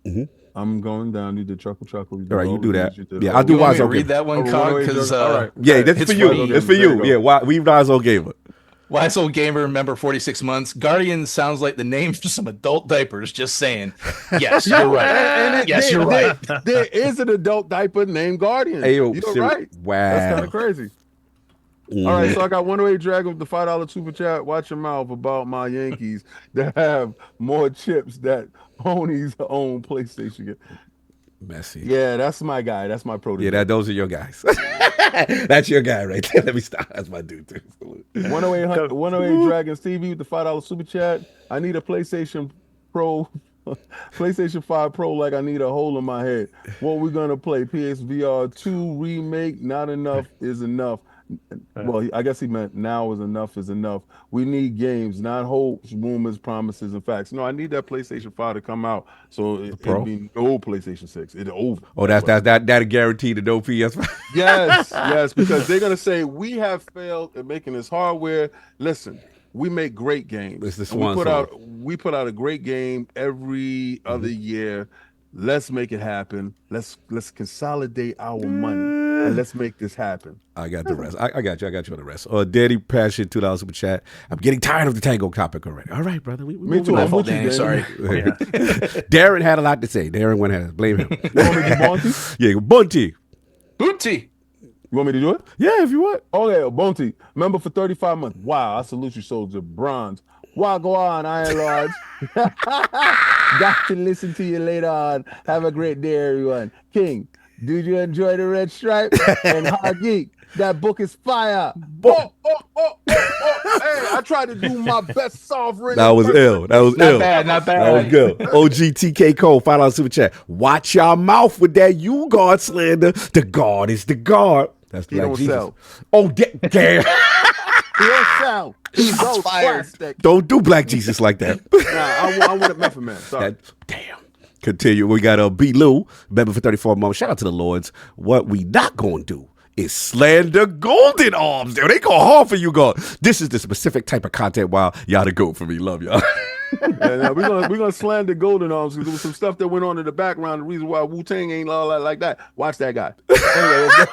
I'm going down. You did chuckle. All right, you do that. Yeah, I'll I'll do You want wise me to old read gamer. that one, Cog? Because all right. Yeah, that's it's for you. funny. It's for There you you. go. Yeah, we wise old gamer. Wise Old Gamer, member 46 months. Guardian sounds like the name for some adult diapers. Just saying. Yes, you're right. Yes, you're right. There is an adult diaper named Guardian. Hey, yo, You're serious. right. Wow. That's kind of crazy. All right, so I got 108 Dragon with the $5 super chat. Watch your mouth about my Yankees that have more chips that Pony's own PlayStation. Messy. Yeah, that's my guy. That's my protege. Yeah, those are your guys. That's your guy right there. Let me stop. That's my dude too. 108 Dragons TV with the $5 super chat. I need a PlayStation Pro, PlayStation 5 Pro like I need a hole in my head. What we gonna play? PSVR 2 remake? Not enough is enough. Well, I guess he meant now is enough is enough. We need games, not hopes, rumors, promises, and facts. No, I need that PlayStation 5 to come out so it'll be no PlayStation 6. It's over. Oh, that guaranteed to no PS5. Yes, because they're gonna say we have failed at making this hardware. Listen, we make great games. It's the And swan we put out a great game every other year. Let's make it happen. Let's consolidate our money and let's make this happen. I got the rest. I got you. I got you on the rest. Daddy Passion, $2 super chat. I'm getting tired of the tango topic already. All right, brother. We Me too. moving I'm on. with you, Danny. Sorry. Darren had a lot to say. Darren went ahead. Blame him. You want me to do Bonte? Yeah, Bunty. Booty. You want me to do it? Yeah, if you want. Okay, Bonte. Member for 35 months. Wow, I salute you, soldier. Bronze. Wow, go on, Iron Lords. Got to listen to you later on. Have a great day, everyone. King, did you enjoy the red stripe? And Hargeet, that book is fire. Oh. Hey, I tried to do my best sovereign. That was ill. That was ill. Not bad. That was good. OGTK Cole, $5 super chat. Watch your mouth with that you guard slander. The guard is the guard. That's He Black don't Jesus. sell. Oh, damn. He don't sell. He's so fired. plastic. Don't do Black Jesus like that. Nah, I want a Method Man. Sorry. Damn. Continue. We got B. Lou, member for 34 months. Shout out to the Lords. What we not going to do is slander golden arms. They go hard for you, God. This is the specific type of content. Wow, y'all the goat for me. Love y'all. Yeah, we're gonna slander Golden Arms because there was some stuff that went on in the background. The reason why Wu-Tang ain't all that like that. Watch that guy. Anyway, let's go.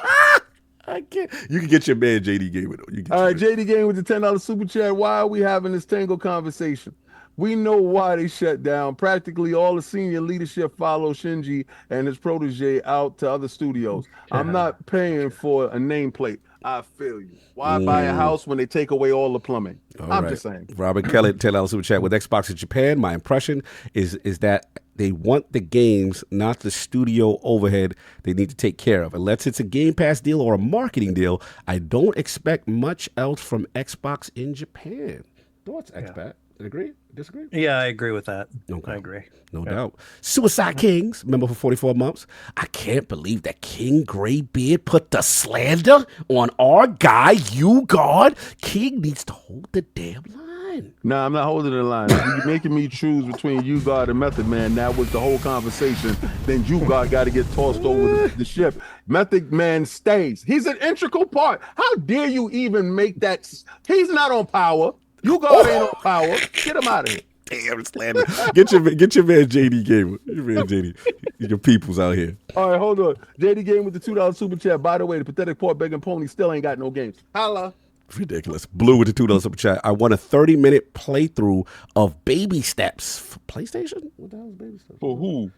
I can't. You can get your man JD Gamer though. All right, JD Game with the $10 super chat. Why are we having this tango conversation? We know why they shut down. Practically all the senior leadership follow Shinji and his protege out to other studios. I'm not paying for a nameplate. I feel you. Why buy a house when they take away all the plumbing? I'm just saying. Robert Kelly, $10 super chat. With Xbox in Japan, my impression is that they want the games, not the studio overhead they need to take care of. Unless it's a Game Pass deal or a marketing deal, I don't expect much else from Xbox in Japan. Thoughts, Xbox? Agree? Disagree? Yeah, I agree with that. Okay. I agree. No doubt. Suicide Kings, member for 44 months. I can't believe that King Greybeard put the slander on our guy, you God. King needs to hold the damn line. Nah, I'm not holding the line. If you're making me choose between you God and Method Man, that was the whole conversation. Then you God got to get tossed over the ship. Method Man stays. He's an integral part. How dare you even make that? He's not on power. You God ain't on power. Get him out of here. Damn, slander. Get your man JD Gamer. Your man JD. Your peoples out here. All right, hold on. JD Game with the $2 super chat. By the way, the pathetic pork begging pony still ain't got no games. Holla. Ridiculous. Blue with the $2 super chat. I want a 30-minute playthrough of Baby Steps for PlayStation. What the hell is Baby Steps? For who?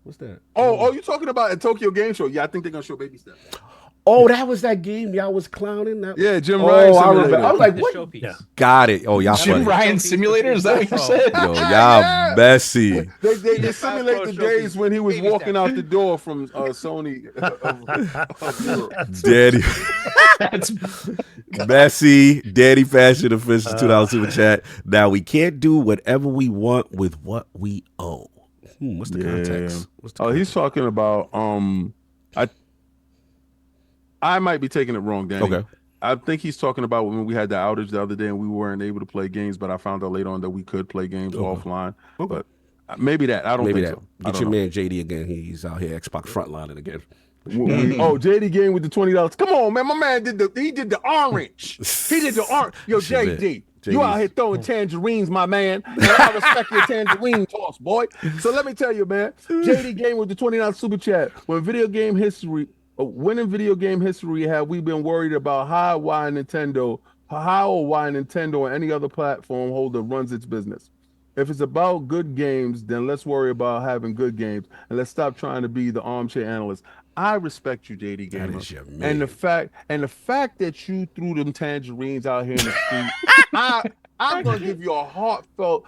What's that? Oh, you talking about a Tokyo Game Show? Yeah, I think they're gonna show Baby Steps. Oh, that was that game y'all was clowning. Yeah, Jim Ryan. I remember. I was like, The what? showpiece. Yeah. Got it. Oh, y'all Jim funny. Ryan Simulator? Is that what you said? Yo, y'all messy. They simulate the days when he was Baby walking steps. out the door from Sony. Daddy. That's Messy. Daddy Fashion official $2 super chat. Now we can't do whatever we want with what we owe. What's the context? What's the He's talking about I might be taking it wrong, Danny. Okay. I think he's talking about when we had the outage the other day and we weren't able to play games, but I found out later on that we could play games offline. Okay. But maybe that. I don't Maybe think that. so. I Get don't your know. man JD again. He's out here Xbox frontlining again. JD Game with the $20. Come on, man. My man did the orange. He did the orange. Yo, Shit, JD. man. You out here throwing tangerines, my man. And I respect your tangerine toss, boy. So let me tell you, man. JD Game with the $20 super chat. When video game history have we been worried about how or why Nintendo or any other platform holder runs its business? If it's about good games, then let's worry about having good games and let's stop trying to be the armchair analyst. I respect you, JD Gamer. That is your man. And the fact that you threw them tangerines out here in the street, I'm gonna give you a heartfelt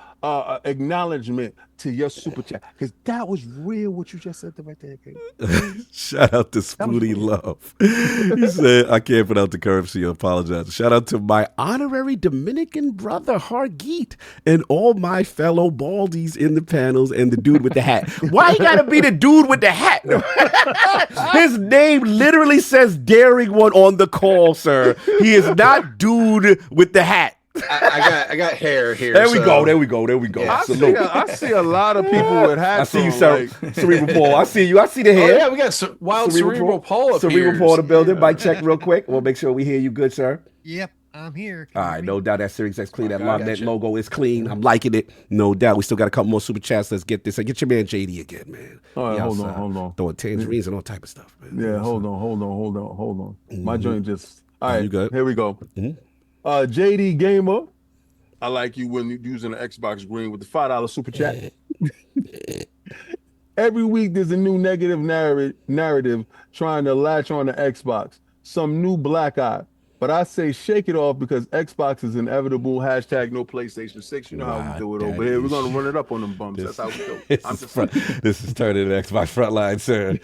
acknowledgement to your super chat because that was real. What you just said right there, King. Shout out to Spoonie Love. He said, I can't put out the currency. I apologize. Shout out to my honorary Dominican brother, Hargeet, and all my fellow baldies in the panels and the dude with the hat. Why you gotta be the dude with the hat? His name literally says daring one on the call, sir. He is not dude with the hat. I got hair here. There we go. Yeah. I see a lot of people with hats. I see you, sir. Cerebral Paul. I see you. I see the hair. Oh, yeah, we got wild Cerebral Paul up here. Cerebral Paul in the building. Mic check real quick. We'll make sure we hear you good, sir. Yep, I'm here. All right, no doubt that Series X clean. That LogNet logo is clean. I'm liking it. No doubt. We still got a couple more super chats. Let's get this. Get your man JD again, man. All right, hold on. Throwing tangerines and all type of stuff, man. Yeah, hold on. My joint just. All right, you good? Here we go. JD Gamer. I like you when you're using the Xbox Green with the $5 super chat. Every week there's a new negative narrative trying to latch on to Xbox. Some new black eye. But I say shake it off because Xbox is inevitable. Hashtag no PlayStation 6. You know how we do it over here. We're going to run it up on them bums. That's how we do it. This is turning the Xbox frontline, sir.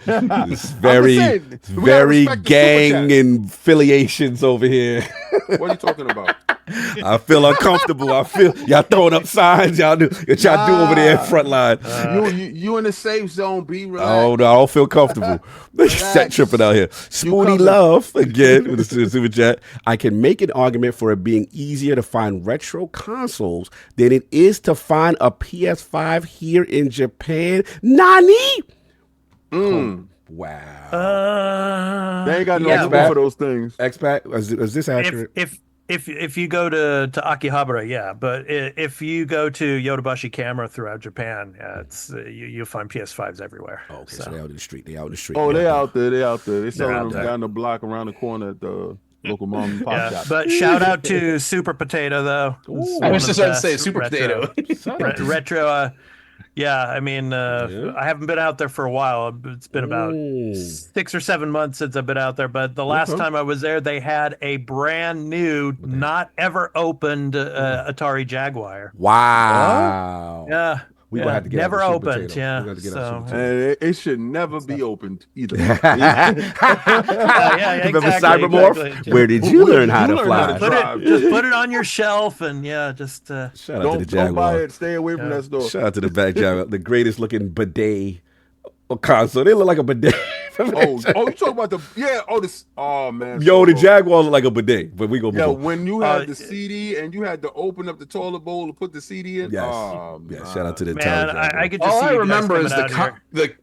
It's very gang and affiliations over here. What are you talking about? I feel uncomfortable. I feel y'all throwing up signs. Y'all do what y'all do over there in frontline. You in the safe zone, B. Relax. Oh no, I don't feel comfortable. Set tripping out here. Spoonie Love again with the super chat. I can make an argument for it being easier to find retro consoles than it is to find a PS5 here in Japan. Nani? Wow. They ain't got no expat for those things. Expat? Is this accurate? If you go to Akihabara, yeah, but if you go to Yodobashi Camera throughout Japan, it's you'll find PS5s everywhere. Oh, okay, so they out in the street. Oh, they out there. They selling them down the block around the corner at the local mom and pop shop. But shout out to Super Potato though. I was just about to say Super Potato. Retro. Yeah, I mean, I haven't been out there for a while. It's been about 6 or 7 months since I've been out there. But the last time I was there, they had a brand new, not ever opened Atari Jaguar. Wow. Yeah. We gonna have to get never out opened. Yeah. And it should never be opened either. Yeah, Remember exactly, Cybermorph? exactly. Where did you learn how to fly? Just put it on your shelf and just. Shout out to the Jaguar. Don't buy it. Stay away from that store. Shout out to the back Jaguar, the greatest looking bidet console. They look like a bidet. you talking about man. Yo, the Jaguar look like a bidet, but we go. Yeah, when you had the CD and you had to open up the toilet bowl to put the CD in. Yes. Shout out to the man. I could just all see I remember is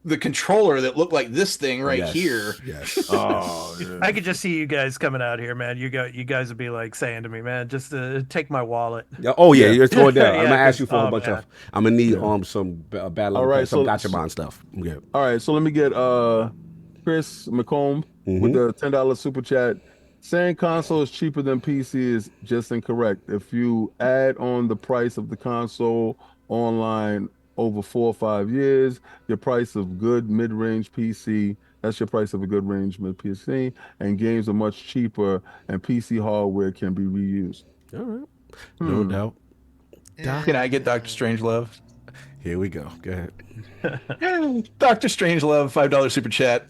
the controller that looked like this thing right here. Yes. I could just see you guys coming out here, man. You guys would be like saying to me, man, just take my wallet. You're throwing down. I'm gonna ask you for a bunch man. of. I'm gonna need some battle, some gotcha stuff. Yeah. All right, so let me get Chris McComb with the $10 super chat. Saying console is cheaper than PC is just incorrect. If you add on the price of the console online over 4 or 5 years, your price of good mid-range PC, that's your price of a good range mid PC, and games are much cheaper, and PC hardware can be reused. All right. No doubt. Can I get Dr. Strangelove? Here we go. Go ahead. Dr. Strangelove, $5 super chat.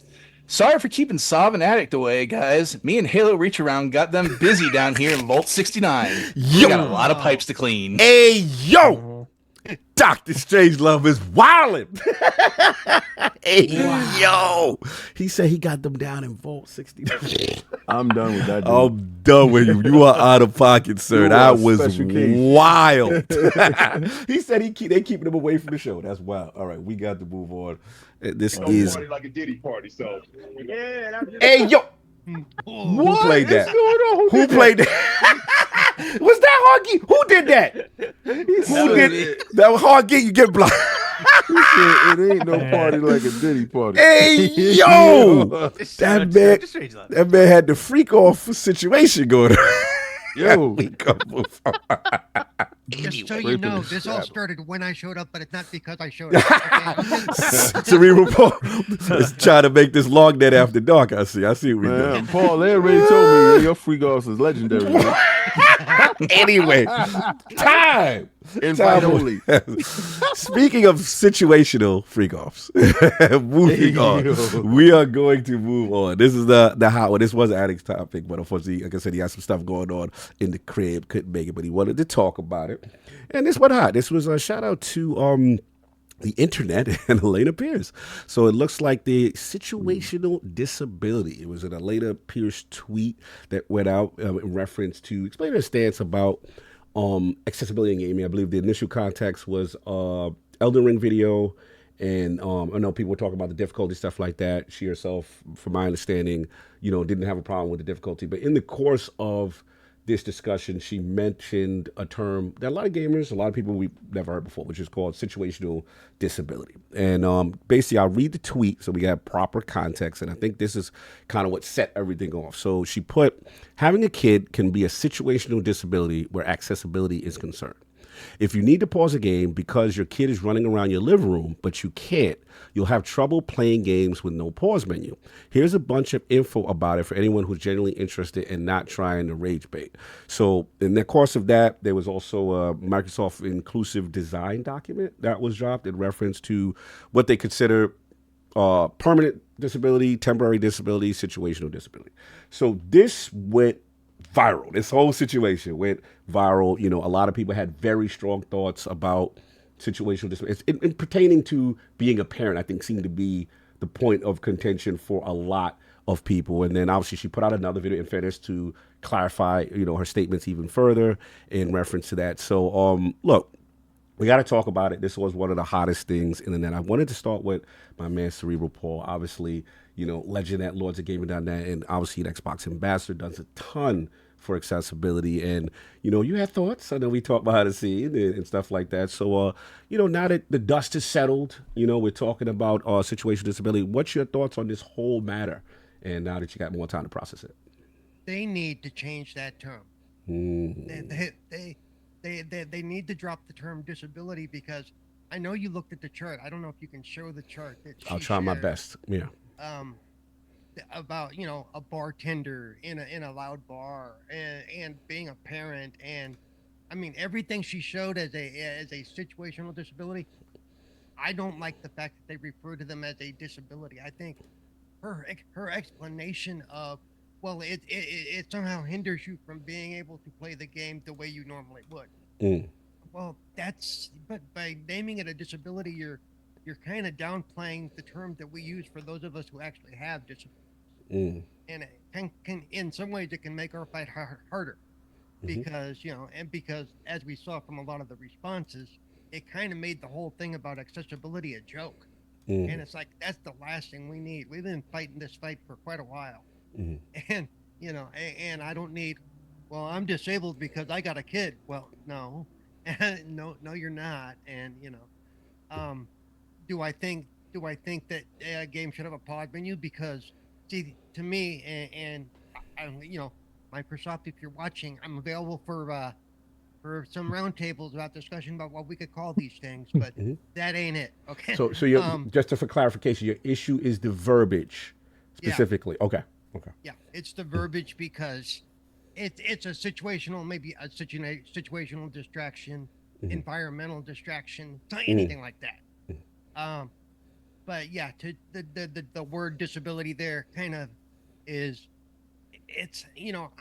Sorry for keeping Sov and Addict away, guys. Me and Halo Reach Around got them busy down here in Vault 69. We got a lot of pipes to clean. Hey, yo! Dr. Strangelove is wildin'. Hey, yo! He said he got them down in Vault 69. I'm done with that, dude. I'm done with you. You are out of pocket, sir. That was wild. He said they keeping him away from the show. That's wild. All right, we got to move on. This is party like a Diddy party. So hey, yo! Who played that? Who played that? Was that Hargeet? Who did that? Who did that? Was Hargeet? You get blocked. It ain't no party like a Diddy party. Hey, yo! That man had the freak off situation going on. Yo. Just so you know, this all started when I showed up, but it's not because I showed up. Okay? Cerebral Paul is trying to make this LogNet after dark. I see what we're doing. Paul, they already told me your freak offs is legendary. Anyway, time. Invite only. Speaking of situational freak offs, moving on. We are going to move on. This is the hot one. This was Addict's topic, but unfortunately, like I said, he had some stuff going on in the crib, couldn't make it, but he wanted to talk about it. And this one hot. This was a shout out to the internet and AlanahPearce. So it looks like the situational disability. It was an AlanahPearce tweet that went out in reference to explaining her stance about accessibility in gaming. I believe the initial context was EldenRing video, and I know people were talking about the difficulty, stuff like that. She herself, from my understanding, didn't have a problem with the difficulty. But in the course of this discussion, she mentioned a term that a lot of gamers, a lot of people we've never heard before, which is called situational disability. And basically, I'll read the tweet so we got proper context. And I think this is kind of what set everything off. So she put, having a kid can be a situational disability where accessibility is concerned. If you need to pause a game because your kid is running around your living room, but you can't, you'll have trouble playing games with no pause menu. Here's a bunch of info about it for anyone who's genuinely interested in not trying to rage bait. So in the course of that, there was also a Microsoft inclusive design document that was dropped in reference to what they consider permanent disability, temporary disability, situational disability. So this went viral. This whole situation went viral. A lot of people had very strong thoughts about situational disability. In pertaining to being a parent, I think seemed to be the point of contention for a lot of people. And then obviously she put out another video in fairness to clarify, her statements even further in reference to that. So, look, we got to talk about it. This was one of the hottest things in the net. I wanted to start with my man, Cerebral Paul, obviously, legend at Lords of Gaming.net, and obviously an Xbox ambassador, does a ton for accessibility. And, you had thoughts. I know we talked behind the scene and stuff like that. So, now that the dust is settled, we're talking about situational disability. What's your thoughts on this whole matter? And now that you got more time to process it. They need to change that term. They need to drop the term disability, because I know you looked at the chart. I don't know if you can show the chart that I'll try my best. Yeah. About a bartender in a loud bar and being a parent, and I mean everything she showed as a situational disability. I don't like the fact that they refer to them as a disability. I think her explanation of, well, it somehow hinders you from being able to play the game the way you normally would. Well, but by naming it a disability, you're kind of downplaying the term that we use for those of us who actually have disabilities. And it can in some ways it can make our fight harder, because because as we saw from a lot of the responses, it kind of made the whole thing about accessibility a joke. And it's like, that's the last thing we need. We've been fighting this fight for quite a while. And and I don't need, well, I'm disabled because I got a kid. Well, no. no, you're not. And do I think that a game should have a pause menu? Because see, to me, and Microsoft, if you're watching, I'm available for some roundtables about discussion about what we could call these things, but that ain't it. Okay. So you're, just for clarification, your issue is the verbiage specifically. Yeah. Okay. Yeah, it's the verbiage, because it's a situational, maybe a situational distraction, environmental distraction, anything like that. But yeah, to the word disability there kind of is, it's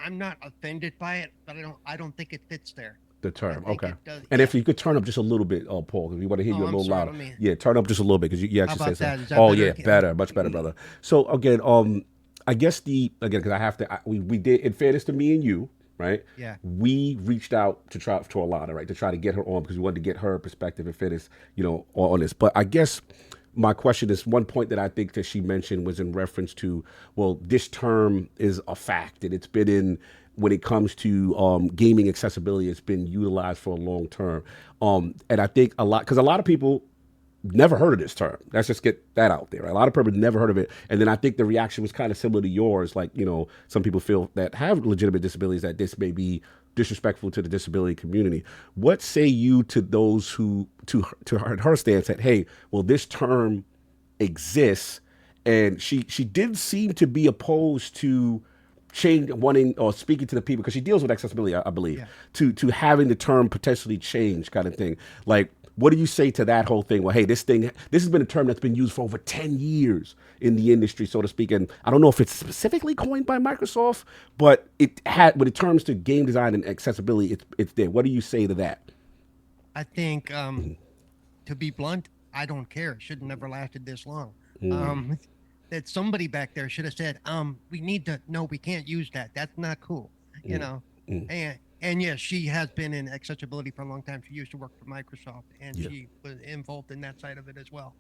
I'm not offended by it, but I don't think it fits there. The term, okay. And if you could turn up just a little bit, Paul, because we want to hear you a little louder. Yeah, turn up just a little bit, because you actually said something. Oh yeah, better, much better, brother. So again, I guess because I have to, we did, in fairness to me and you, right? Yeah. We reached out to Alana, right, to try to get her on, because we wanted to get her perspective and fairness, on this. But I guess my question is, one point that I think that she mentioned was in reference to, well, this term is a fact, and it's been in, when it comes to gaming accessibility, it's been utilized for a long term. And I think because a lot of people never heard of this term. Let's just get that out there. Right? A lot of people never heard of it. And then I think the reaction was kind of similar to yours. Like, some people feel that have legitimate disabilities that this may be disrespectful to the disability community. What say you to those who, to her stance that, hey, well, this term exists, and she did seem to be opposed to wanting or speaking to the people, because she deals with accessibility, I believe, Yeah. to having the term potentially change kind of thing. Like, what do you say to that whole thing? Well, hey, this has been a term that's been used for over 10 years in the industry, so to speak. And I don't know if it's specifically coined by Microsoft, but when it comes to game design and accessibility, it's there. What do you say to that? I think, to be blunt, I don't care. It should have never lasted this long. That somebody back there should have said, we can't use that. That's not cool. You know? And yes, she has been in accessibility for a long time. She used to work for Microsoft, and she was involved in that side of it as well.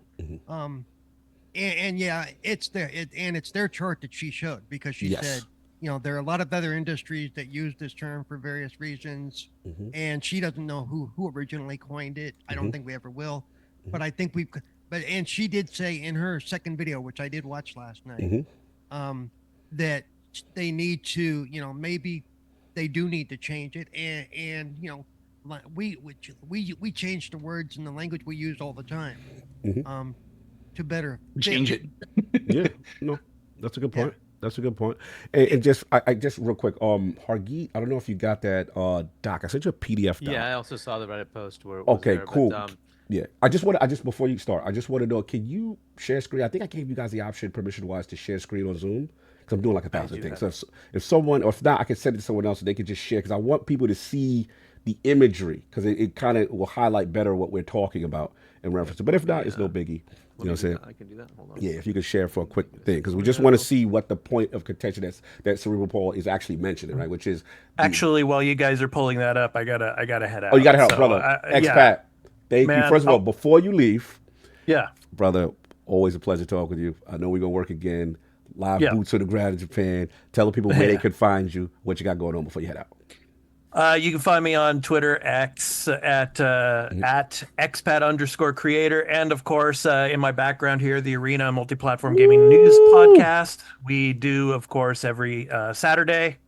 And yeah, it's it's their chart that she showed, because she said, you know, there are a lot of other industries that use this term for various reasons, and she doesn't know who originally coined it. I don't think we ever will, but I think and she did say in her second video, which I did watch last night, that they need to, you know, maybe they do need to change it, and you know, we change the words and the language we use all the time, to better Change it. Yeah, no, that's a good point. That's a good point. And just I just real quick, Hargeet, I don't know if you got that doc. I sent you a PDF doc. Yeah, I also saw the Reddit post where it was okay, there, cool. But, yeah, before you start, I just want to know, can you share screen? I think I gave you guys the option, permission-wise, to share screen on Zoom, because I'm doing like 1,000 things. So if someone, or if not, I can send it to someone else so they can just share, because I want people to see the imagery, because it kind of will highlight better what we're talking about in reference to. But if not, it's no biggie. You know what I'm saying? I can do that. Hold on. Yeah, if you could share for a quick thing, because we just want to see what the point of contention that Cerebral Paul is actually mentioning, right? Which is Actually, while you guys are pulling that up, I gotta head out. Oh, you gotta help, So, brother. Expat. Thank you. First of all, before you leave, brother, always a pleasure talking with you. I know we're gonna work again. Live boots on the ground in Japan. Tell the people where they could find you, what you got going on before you head out. You can find me on Twitter, X, at expat_creator. And of course, in my background here, the Arena Multi-Platform Gaming News Podcast. We do, of course, every Saturday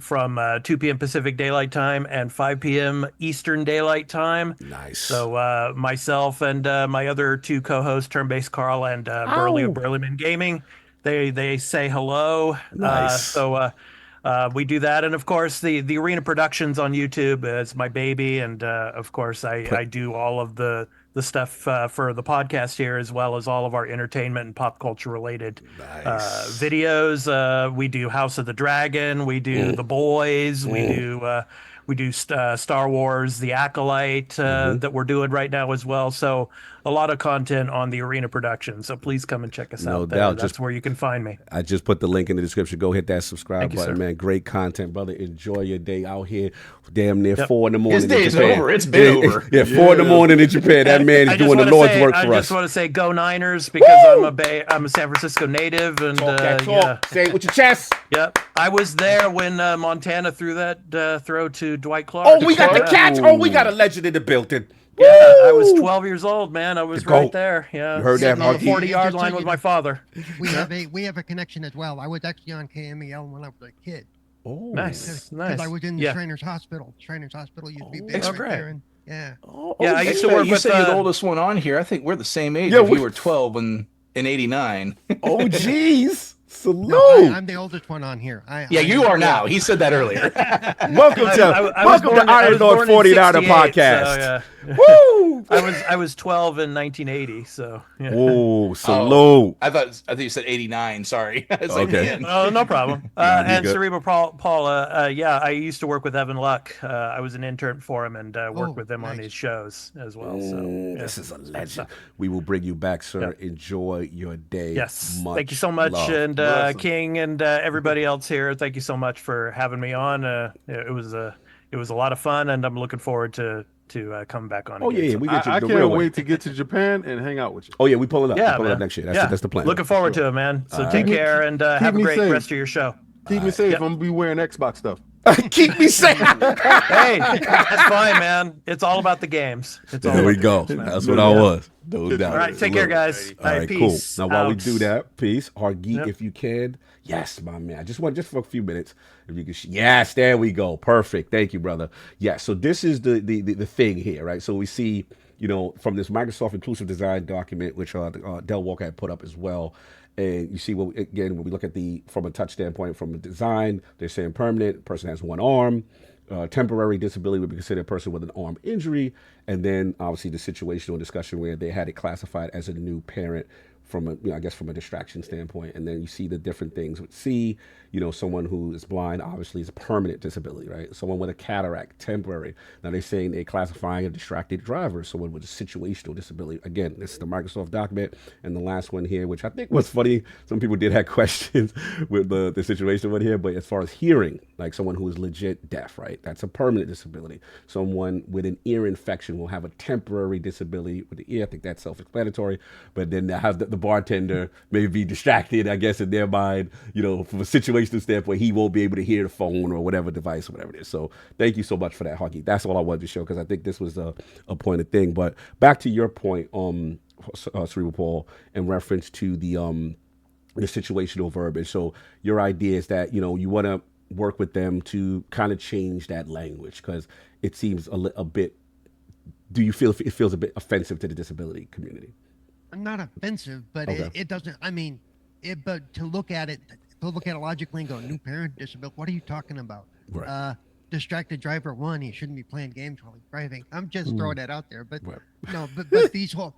from 2 p.m. Pacific Daylight Time and 5 p.m. Eastern Daylight Time. Nice. So myself and my other two co-hosts, Turn-Based Carl and Burley of Burleyman Gaming, they say hello. Nice. We do that, and of course the Arena Productions on YouTube is my baby, and of course I do all of the stuff for the podcast here, as well as all of our entertainment and pop culture related videos. We do House of the Dragon, we do The Boys, we do Star Wars, The Acolyte that we're doing right now as well. So a lot of content on the Arena Production. So please come and check us out. No doubt. That's where you can find me. I just put the link in the description. Go hit that subscribe button, sir. man. Great content, brother. Enjoy your day out here. Damn near 4 in the morning. His day in is Japan. over. It's been over. Yeah, 4 in the morning in Japan. That man is doing the Lord's work for us. I just want to say go Niners, because I'm a San Francisco native, and Talk that talk. Say it with your chest. Yep. I was there when Montana threw that throw to Dwight Clark. Oh, we got the catch. Oh, we got a legend in the building. Yeah, I was 12 years old, man. I was right there. Yeah, You heard that, on the Hargeet? 40-yard line with my father. We have a connection as well. I was actually on KMEL when I was a kid. Oh, Nice. Because I was in the Trainers Hospital. Trainers Hospital used to be big right there. And, I used to work you with said you're the oldest one on here. I think we're the same age. Yeah, if you were 12 in '89. Oh, jeez. Salute. no, I'm the oldest one on here. You are now. He said that earlier. Welcome to Iron Lord 49er podcast. Woo! I was 12 in 1980. So. Yeah. Oh, salute. I thought you said '89. Sorry. Okay. No problem. And good. Cerebral Paul, I used to work with Evan Luck. I was an intern for him and worked with him on his shows as well. So This is a legend. We will bring you back, sir. Enjoy your day. Yes. Much Thank you so much. love. And Awesome. King and everybody else here, thank you so much for having me on. It was a lot of fun, and I'm looking forward to coming back on. Oh, again. yeah, we get you I the can't real way. wait to get to Japan and hang out with you. Oh, yeah, we pull it up. Yeah, we pull it man. up next year. That's the plan. Looking forward to it, man. So take care and have a me great safe. rest of your show. Keep me safe. I'm gonna be wearing Xbox stuff. Keep me safe. Hey, that's fine, man. It's all about the games. It's all There we about go. the games, man. That's what I was. No doubt. All right, take care, guys. All right, peace. cool. Now, while we Out. do that, peace. Hargeet, Yep. if you can. Yes, my man. I just for a few minutes. If you could. Yes, there we go. Perfect. Thank you, brother. Yeah. So this is the thing here, right? So we see, from this Microsoft inclusive design document, which Del Walker had put up as well. And you see, when we look at from a touch standpoint, from a design, they're saying permanent, person has one arm. Temporary disability would be considered a person with an arm injury. And then obviously the situational discussion where they had it classified as a new parent from from a distraction standpoint. And then you see the different things with C, someone who is blind obviously is a permanent disability, right? Someone with a cataract, temporary. Now they're saying they're classifying a distracted driver, someone with a situational disability. Again, this is the Microsoft document. And the last one here, which I think was funny, some people did have questions with the situational one here, but as far as hearing, like someone who is legit deaf, right? That's a permanent disability. Someone with an ear infection will have a temporary disability with the ear. I think that's self-explanatory. But then they have the bartender may be distracted, I guess, in their mind, from a situational standpoint, he won't be able to hear the phone or whatever device or whatever it is. So thank you so much for that, Hargeet. That's all I wanted to show, because I think this was a pointed thing. But back to your point, Cerebral Paul, in reference to the situational verbiage. So your idea is that, you want to work with them to kind of change that language, because it seems a bit, do you feel it feels a bit offensive to the disability community? Not offensive, but Okay. it doesn't. I mean, but to look at it logically and go, new parent disability. What are you talking about? Right. Distracted driver 1. He shouldn't be playing games while he's driving. I'm just throwing that out there, but Right. no. But these whole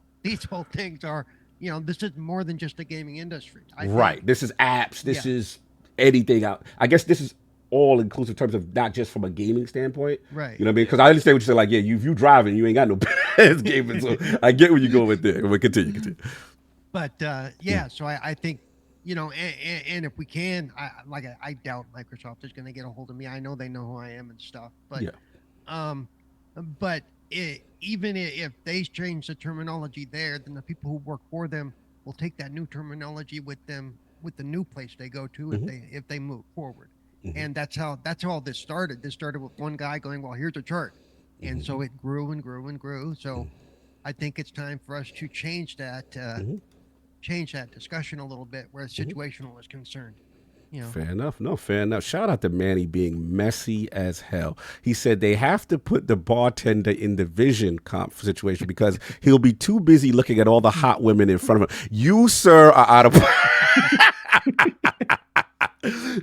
things are, this is more than just the gaming industry. I Right. think. This is apps. This Yeah. is anything out. I guess this is all inclusive in terms of not just from a gaming standpoint. Right. You know what I mean? Because I understand what you're saying. Like, yeah, if you driving, you ain't got no gaming. So I get where you go with there. But continue. But so I think, and if we can, I doubt Microsoft is going to get a hold of me. I know they know who I am and stuff, but Yeah. but even if they change the terminology there, then the people who work for them will take that new terminology with them with the new place they go to if they move forward. And that's how all this started. This started with one guy going, well, here's a chart. And so it grew and grew and grew. So I think it's time for us to change that discussion a little bit where situational is concerned. Fair enough. No, fair enough. Shout out to Manny being messy as hell. He said they have to put the bartender in the vision comp situation because he'll be too busy looking at all the hot women in front of him. You, sir, are out of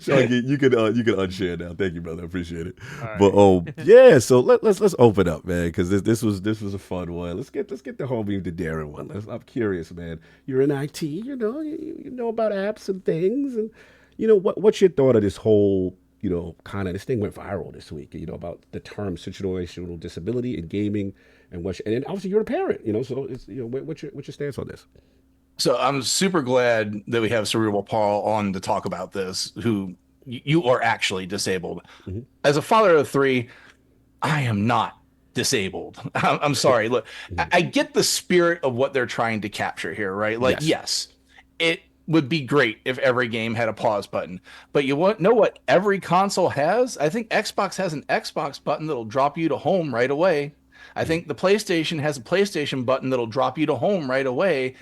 Sean, you can unshare now. Thank you, brother. I appreciate it. Right. But so let's open up, man, because this was a fun one. Let's get the homie the Darren one. I'm curious, man. You're in IT, you know about apps and things, and what's your thought of this whole kind of this thing went viral this week, about the term situational disability in gaming and then obviously you're a parent, so it's what's your stance on this? So I'm super glad that we have Cerebral Paul on to talk about this, who you are actually disabled. As a father of 3, I am not disabled. I'm sorry. Look, I get the spirit of what they're trying to capture here, right? Like, yes, it would be great if every game had a pause button, but know what every console has? I think Xbox has an Xbox button that'll drop you to home right away. I think the PlayStation has a PlayStation button that'll drop you to home right away.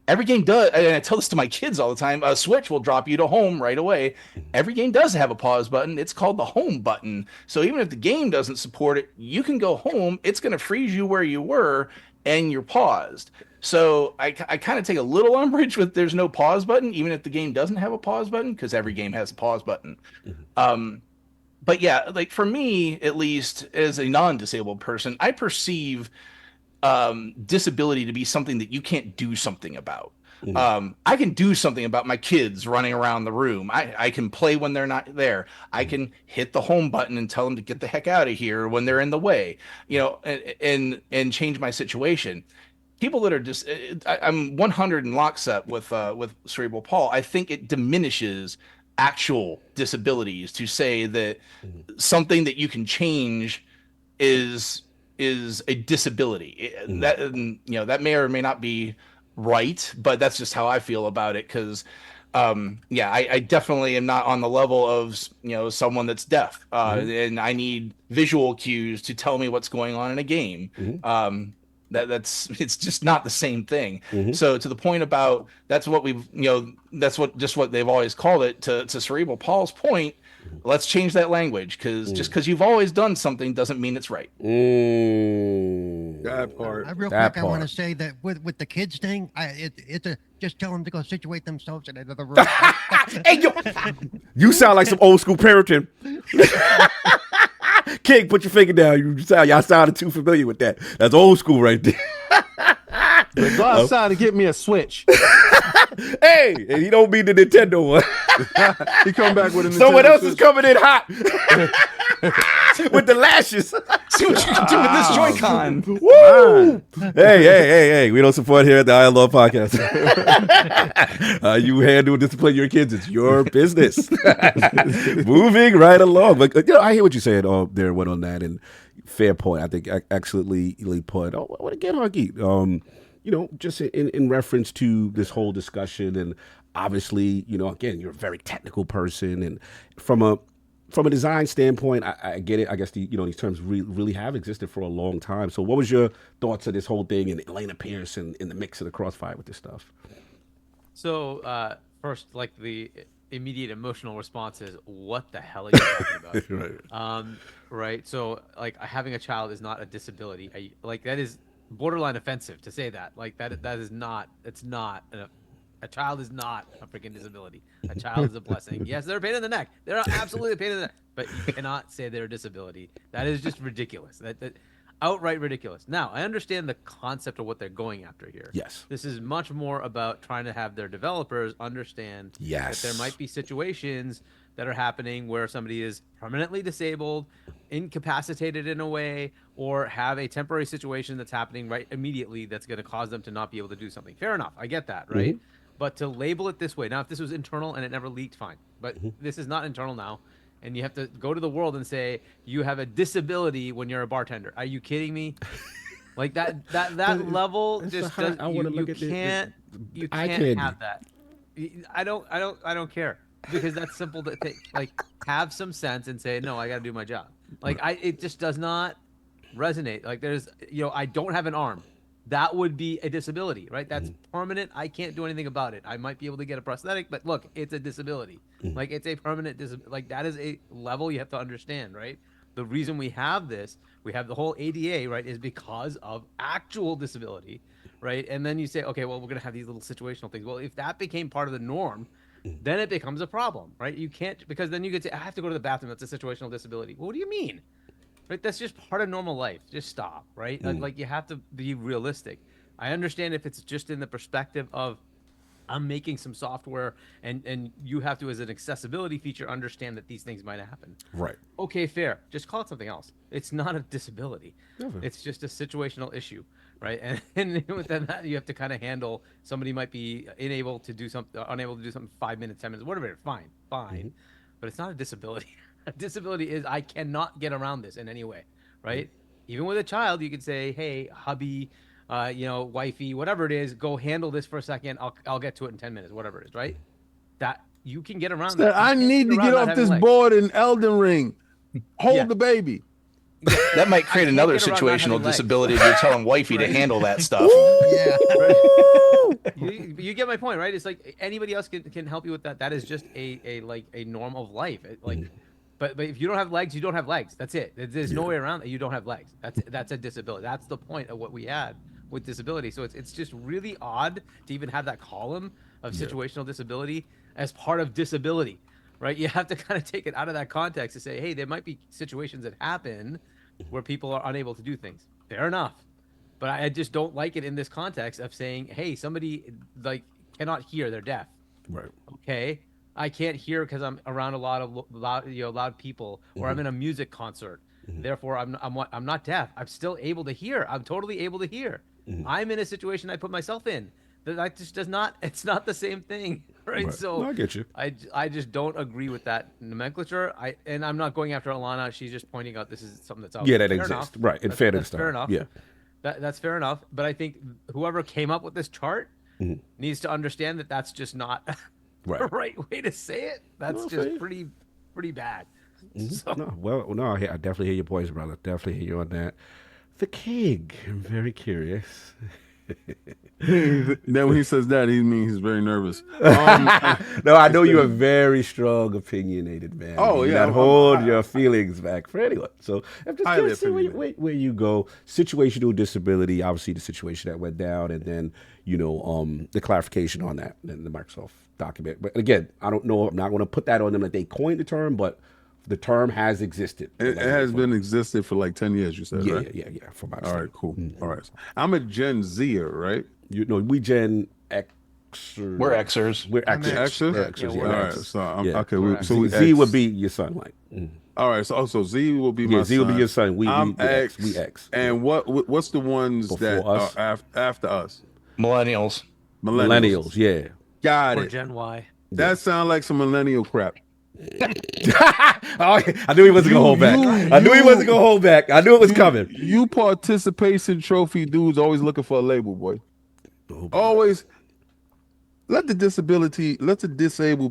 Every game does, and I tell this to my kids all the time, a Switch will drop you to home right away. Every game does have a pause button. It's called the home button. So even if the game doesn't support it, you can go home. It's going to freeze you where you were, and you're paused. So I kind of take a little umbrage with there's no pause button, even if the game doesn't have a pause button, because every game has a pause button. But yeah, like for me, at least as a non-disabled person, I perceive disability to be something that you can't do something about. I can do something about my kids running around the room. I can play when they're not there. I can hit the home button and tell them to get the heck out of here when they're in the way, and change my situation. People that are just, I'm 100 in lockstep with Cerebral Paul. I think it diminishes actual disabilities to say that something that you can change is a disability. That may or may not be right, but that's just how I feel about it. Because I definitely am not on the level of someone that's deaf, and I need visual cues to tell me what's going on in a game. It's just not the same thing. So to the point about that's what they've always called it. To Cerebral Paul's point, let's change that language, because just because you've always done something doesn't mean it's right. That part. Real That quick, I want to part. say that with the kids thing, it's a just tell them to go situate themselves in another room. Hey, yo, you sound like some old school parenting. King, put your finger down. Y'all sounded too familiar with that. That's old school right there. Go outside and get me a Switch. Hey, and he don't mean the Nintendo one. He come back with a Nintendo Someone else is Switch. coming in hot with the lashes. See what you can do with this Joy-Con. Woo! Hey, we don't support here at the ILP podcast. You handle discipline your kids. It's your business. Moving right along. But I hear what you're saying there, went on that, and fair point. I think excellently put. What again, Hargeet? Just in reference to this whole discussion, and obviously, again, you're a very technical person, and from a design standpoint, I get it. I guess these terms really have existed for a long time. So, what was your thoughts of this whole thing and AlanahPearce and in the mix of the crossfire with this stuff? So first, like the immediate emotional response is, "What the hell are you talking about?" Right. So, like, having a child is not a disability. That is borderline offensive to say that. Like that is not. It's not. A child is not a freaking disability. A child is a blessing. Yes, they're a pain in the neck. They're absolutely a pain in the neck. But you cannot say they're a disability. That is just ridiculous. That outright ridiculous. Now, I understand the concept of what they're going after here. Yes. This is much more about trying to have their developers understand that there might be situations that are happening where somebody is permanently disabled, incapacitated in a way, or have a temporary situation that's happening right immediately that's going to cause them to not be able to do something. Fair enough. I get that, right? But to label it this way, now if this was internal and it never leaked, fine. But this is not internal now. And you have to go to the world and say, you have a disability when you're a bartender. Are you kidding me? Like that level just does, you can't have that. I don't care, because that's simple to take. Like, have some sense and say, no, I got to do my job. Like, it just does not resonate. Like, there's, I don't have an arm. That would be a disability, right? That's permanent. I can't do anything about it. I might be able to get a prosthetic, but look, it's a disability. Like, it's a permanent disability. Like, that is a level you have to understand, right? The reason we have this, we have the whole ADA, right, is because of actual disability, right? And then you say, okay, well, we're going to have these little situational things. Well, if that became part of the norm, then it becomes a problem, right? You can't, because then you could say, I have to go to the bathroom. That's a situational disability. Well, what do you mean? Right? That's just part of normal life. Just stop, right? Like, you have to be realistic. I understand if it's just in the perspective of, I'm making some software, and you have to, as an accessibility feature, understand that these things might happen. Right. Okay, fair. Just call it something else. It's not a disability. It's just a situational issue, right? And within that, you have to kind of handle, somebody might be unable to do something 5 minutes, 10 minutes, whatever. Fine. But it's not a disability. A disability is, I cannot get around this in any way, right? Even with a child, you could say, hey, hubby, wifey, whatever it is, go handle this for a second. I'll get to it in 10 minutes, whatever it is, right? That you can get around that. I need to get off this board in Elden Ring. Hold the baby. Yeah. That might create another situational disability if you're telling wifey to handle that stuff. You get my point, right? It's like anybody else can help you with that. That is just a norm of life. But if you don't have legs, you don't have legs. That's it. There's no way around that. You don't have legs. That's a disability. That's the point of what we had with disability. So it's just really odd to even have that column of situational disability as part of disability, right? You have to kind of take it out of that context to say, hey, there might be situations that happen where people are unable to do things. Fair enough. But I just don't like it in this context of saying, hey, somebody cannot hear, they're deaf. Right. Okay. I can't hear because I'm around a lot of loud people, or I'm in a music concert. Therefore, I'm not deaf. I'm still able to hear. I'm totally able to hear. I'm in a situation I put myself in. That just does not. It's not the same thing, right? So no, I get you. I just don't agree with that nomenclature. And I'm not going after Alanah. She's just pointing out this is something that's out. Yeah, that fair exists. Enough. Right. And That's fair enough. Yeah. That's fair enough. But I think whoever came up with this chart needs to understand that that's just not the right way to say it. That's just pretty bad. So. No, I definitely hear your points, brother. Definitely hear you on that. The King, I'm very curious. Then when he says that, he means he's very nervous. No, I know you're a very strong, opinionated man. Oh, You yeah, not hold your feelings back for anyone. So I'm just Highly curious to see where you go. Situational disability, obviously the situation that went down, and then the clarification on that in the Microsoft document. But again, I don't know. I'm not going to put that on them that they coined the term, but the term has existed. It has been existed for like 10 years. You said, yeah, right? yeah. For my All right, cool. All right, I'm a Gen Zer, right? We Gen X. We're Xers. We're Xers. Xers? We're Xers. Yeah, Yeah, we're we're All right, Xers. so I'm, Yeah. okay. So we Z X. would be your son, like. All right, so Z will be my Yeah, Z son. will be your son. I'm we're X. We X. And what's the ones Before that us? are after us? Millennials. Millennials, yeah. Got Or it. Gen Y. That sounds like some millennial crap. I knew he wasn't gonna hold back. I knew he wasn't gonna hold back. I knew it was coming. You participation trophy dudes always looking for a label, boy. Oh, Always let the disabled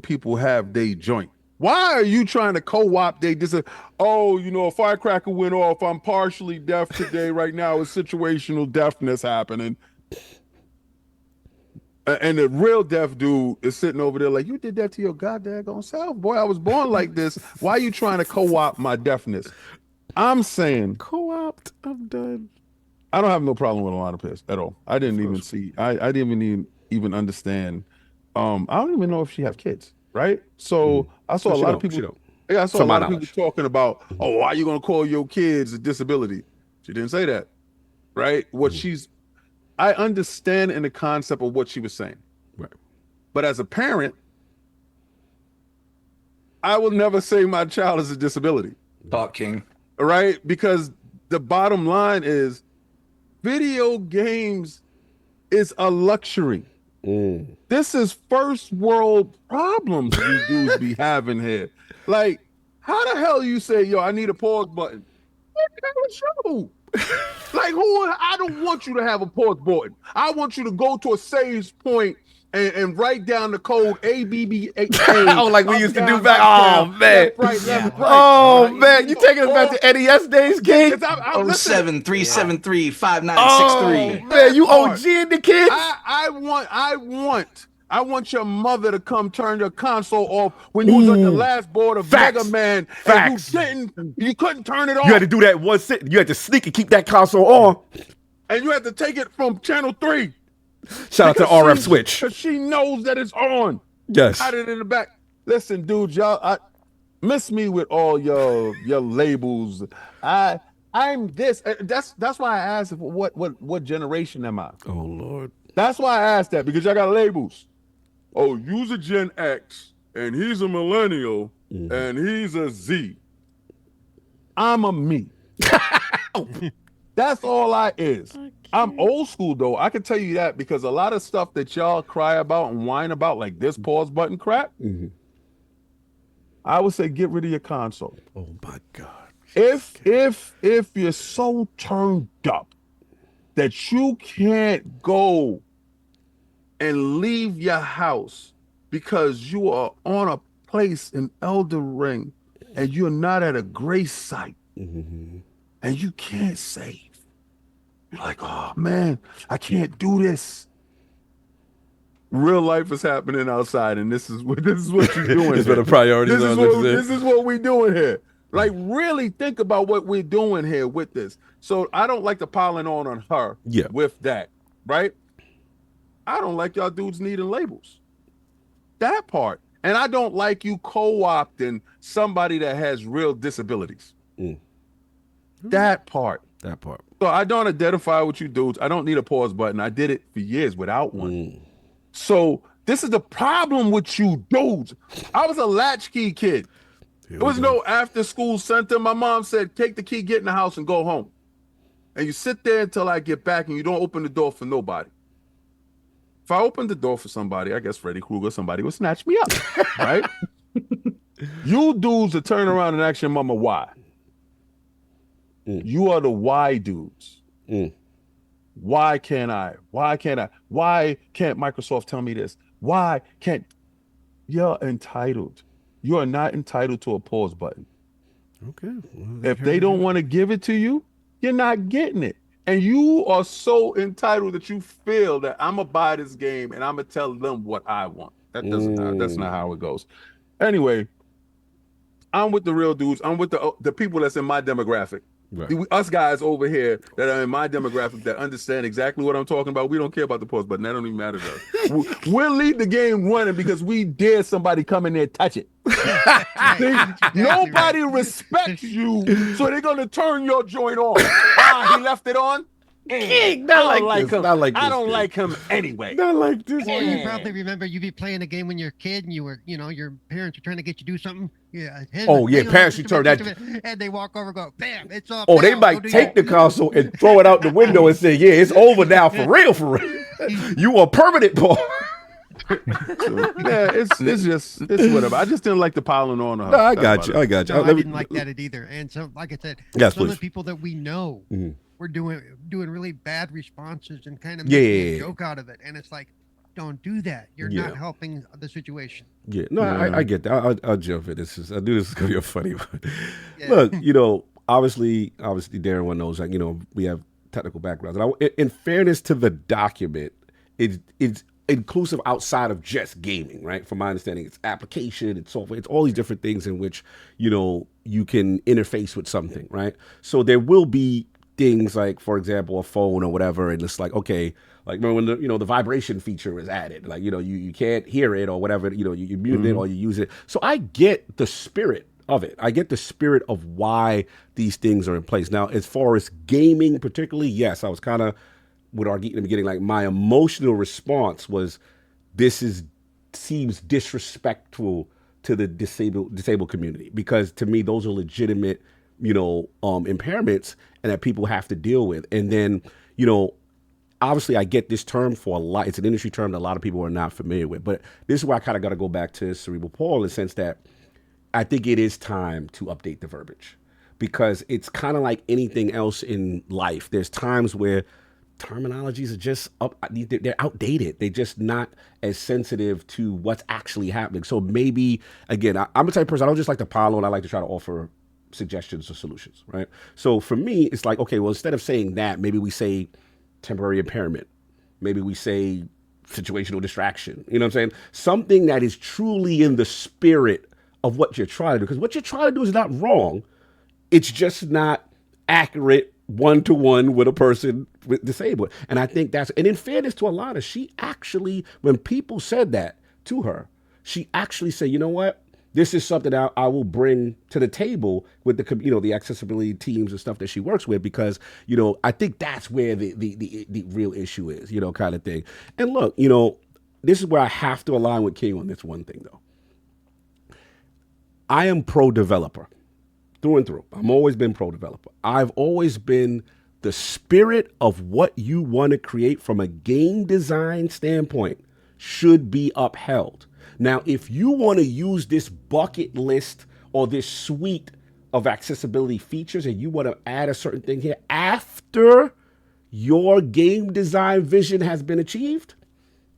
people have their joint. Why are you trying to co-opt they a firecracker went off, I'm partially deaf today, right now is situational deafness happening. And the real deaf dude is sitting over there like, you did that to your goddamn self. Boy, I was born like this. Why are you trying to co-opt my deafness? I'm saying co-opt. I'm done. I don't have no problem with AlanahPearce at all. I didn't even see. I didn't even understand. I don't even know if she have kids, right? So I saw a lot of people. Yeah, I saw a lot of people talking about, oh, why are you gonna call your kids a disability? She didn't say that, right? I understand in the concept of what she was saying, right? But as a parent, I will never say my child is a disability. Talk King. Right? Because the bottom line is video games is a luxury. This is first world problems you dudes be having here. Like, how the hell you say, yo, I need a pause button? What the hell is you? Like, I don't want you to have a pause button. I want you to go to a save point and write down the code ABK. Oh, like we used to do back. Oh, man. Left, right. Oh, man. You taking us back to NES days, King? 073735963. Oh, man. You OGing the kids? I want your mother to come turn your console off when you was on the last board of Mega Man. Facts. And you couldn't turn it off. You had to do that one sit. You had to sneak and keep that console on. And you had to take it from channel 3. Shout out to RF Switch. Because she knows that it's on. Yes. Got it in the back. Listen, dude, y'all, miss me with all your labels. I'm this. That's why I asked what generation am I? Oh, Lord. That's why I asked that, because y'all got labels. Oh, you's a Gen X, and he's a millennial, and he's a Z. I'm a me. That's all I is. I'm old school, though. I can tell you that, because a lot of stuff that y'all cry about and whine about, like this pause button crap, I would say get rid of your console. Oh, my God. If you're so turned up that you can't go and leave your house because you are on a place in EldenRing and you're not at a grace site and you can't save. You're like, oh man, I can't do this. Real life is happening outside, and this is what you're doing. It's been a priority. This is what we're doing here. Like, really think about what we're doing here with this. So I don't like the piling on her with that, right? I don't like y'all dudes needing labels. That part. And I don't like you co-opting somebody that has real disabilities. That part. So I don't identify with you dudes. I don't need a pause button. I did it for years without one. So this is the problem with you dudes. I was a latchkey kid. There was no after school center. My mom said, take the key, get in the house, and go home. And you sit there until I get back, and you don't open the door for nobody. If I opened the door for somebody, I guess Freddy Krueger, somebody would snatch me up, right? You dudes that turn around and ask your mama why. You are the why dudes. Why can't I? Why can't I? Why can't Microsoft tell me this? Why can't? You're entitled. You are not entitled to a pause button. Okay. If they don't want to give it to you, you're not getting it. and you are so entitled that you feel that I'm gonna buy this game and I'm gonna tell them what I want. That doesn't. That's not how it goes. Anyway, I'm with the real dudes. I'm with the people that's in my demographic. Right. Us guys over here that are in my demographic that understand exactly what I'm talking about. We don't care about the pause button. That don't even matter to us. We'll leave the game running because we dare somebody come in there and touch it. Nobody respects you, so they're gonna turn your joint off. He left it on. I don't like him anyway. Not like this. Or you probably remember you be playing a game when you're a kid and you were, your parents were trying to get you to do something. Yeah. Parents, you turn that. And they walk over and go, bam, it's off. Oh, they might take the console and throw it out the window and say, yeah, it's over now for real, for real. You a permanent boy. Yeah, it's whatever. I just didn't like the piling on. No, I got you. No, I didn't like that either. And so, like I said, some of the people that we know were doing really bad responses and kind of making a joke out of it. And it's like, don't do that. You're not helping the situation. Yeah, no, I get that. I'll jump in. I knew this was gonna be a funny one. Look, obviously, Darren knows that we have technical backgrounds. And in fairness to the document, it's inclusive outside of just gaming, right? From my understanding, it's application, it's software, it's all these different things in which you can interface with something, right? So there will be things like, for example, a phone or whatever, and it's like, okay, like remember when the vibration feature is added, like you can't hear it or whatever, you mute it or you use it. So I get the spirit of it. I get the spirit of why these things are in place. Now, as far as gaming particularly, yes, I was kind of with Hargeet in the beginning, like my emotional response was, seems disrespectful to the disabled community, because to me those are legitimate impairments and that people have to deal with. And then obviously I get this term for a lot. It's an industry term that a lot of people are not familiar with, but this is where I kind of got to go back to cerebral Paul in the sense that I think it is time to update the verbiage, because it's kind of like anything else in life. There's times where terminologies are just they're outdated. They're just not as sensitive to what's actually happening. So maybe, again, I'm the type of person, I don't just like to pile on. I like to try to offer suggestions or solutions, right? So for me, it's like, okay, well, instead of saying that, maybe we say temporary impairment. Maybe we say situational distraction. You know what I'm saying? Something that is truly in the spirit of what you're trying to do. Because what you're trying to do is not wrong. It's just not accurate one-to-one with a person with disabled. And I think and in fairness to Alana, she actually, when people said that to her, she actually said, you know what? This is something I will bring to the table with the accessibility teams and stuff that she works with, because, I think that's where the real issue is, kind of thing. And look, this is where I have to align with King on this one thing, though. I am pro-developer through and through. I've always been pro-developer. I've always been the spirit of what you want to create from a game design standpoint should be upheld. Now, if you want to use this bucket list or this suite of accessibility features and you want to add a certain thing here after your game design vision has been achieved,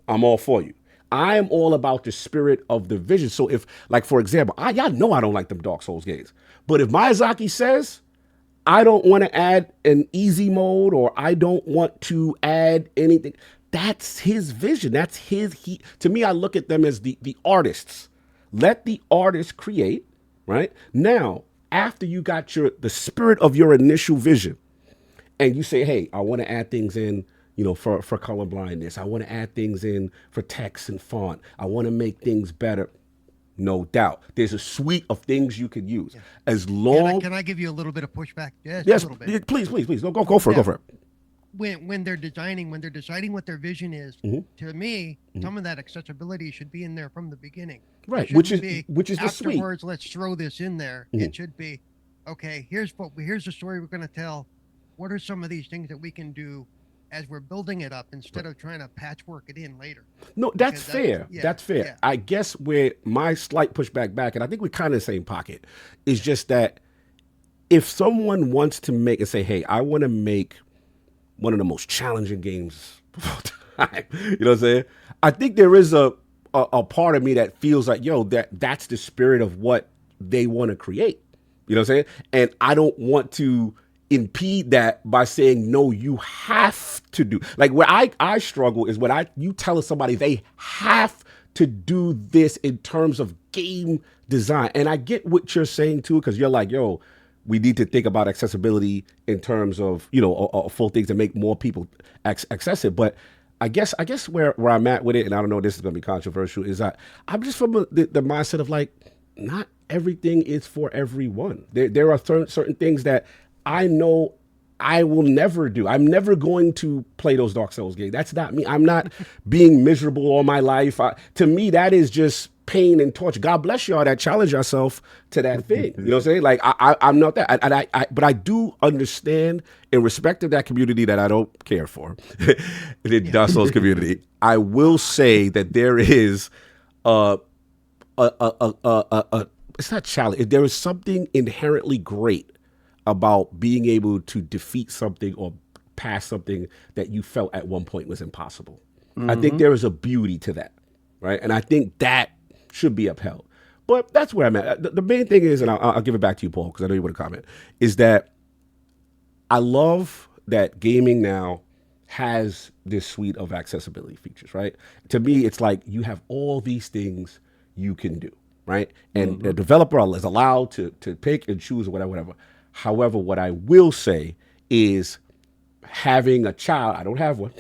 I'm all for you. I am all about the spirit of the vision. So if, like, for example, y'all know I don't like them Dark Souls games, but if Miyazaki says, I don't want to add an easy mode or I don't want to add anything, that's his vision. That's to me, I look at them as the artists. Let the artist create, right? Now, after you got the spirit of your initial vision and you say, hey, I want to add things in, for color blindness. I want to add things in for text and font. I want to make things better. No doubt. There's a suite of things you can use. As long... Can I give you a little bit of pushback? Yes, a little bit. Please. Go for it. Go for it. When they're deciding what their vision is, to me, some of that accessibility should be in there from the beginning. Right, which is the suite. Afterwards, let's throw this in there. It should be, okay, here's the story we're going to tell. What are some of these things that we can do as we're building it up instead of trying to patchwork it in later? No, that's fair. That's fair. Yeah. I guess where my slight pushback back, and I think we're kind of the same pocket, is just that if someone wants to make and say, hey, I want to make one of the most challenging games of all time, you know what I'm saying? I think there is a part of me that feels like, that's the spirit of what they want to create. You know what I'm saying? And I don't want to impede that by saying, no, you have to do. Like where I struggle is when you tell somebody they have to do this in terms of game design. And I get what you're saying too, because you're like, yo, we need to think about accessibility in terms of, full things to make more people access it. But I guess where I'm at with it, and I don't know if this is going to be controversial, is I'm just from the mindset of like, not everything is for everyone. There are certain things that I know I will never do. I'm never going to play those Dark Souls games. That's not me. I'm not being miserable all my life. To me, that is just pain and torture. God bless y'all that challenge yourself to that thing. You know what I'm saying? Like I'm not that. But I do understand and respect of that community that I don't care for, the Dark Souls community. I will say that there is it's not challenge. There is something inherently great about being able to defeat something or pass something that you felt at one point was impossible. I think there is a beauty to that, right? And I think that should be upheld. But that's where I'm at. The main thing is, and I'll give it back to you, Paul, because I know you want to comment, is that I love that gaming now has this suite of accessibility features, right? To me, it's like you have all these things you can do, right? And the developer is allowed to pick and choose or whatever. However, what I will say is having a child, I don't have one,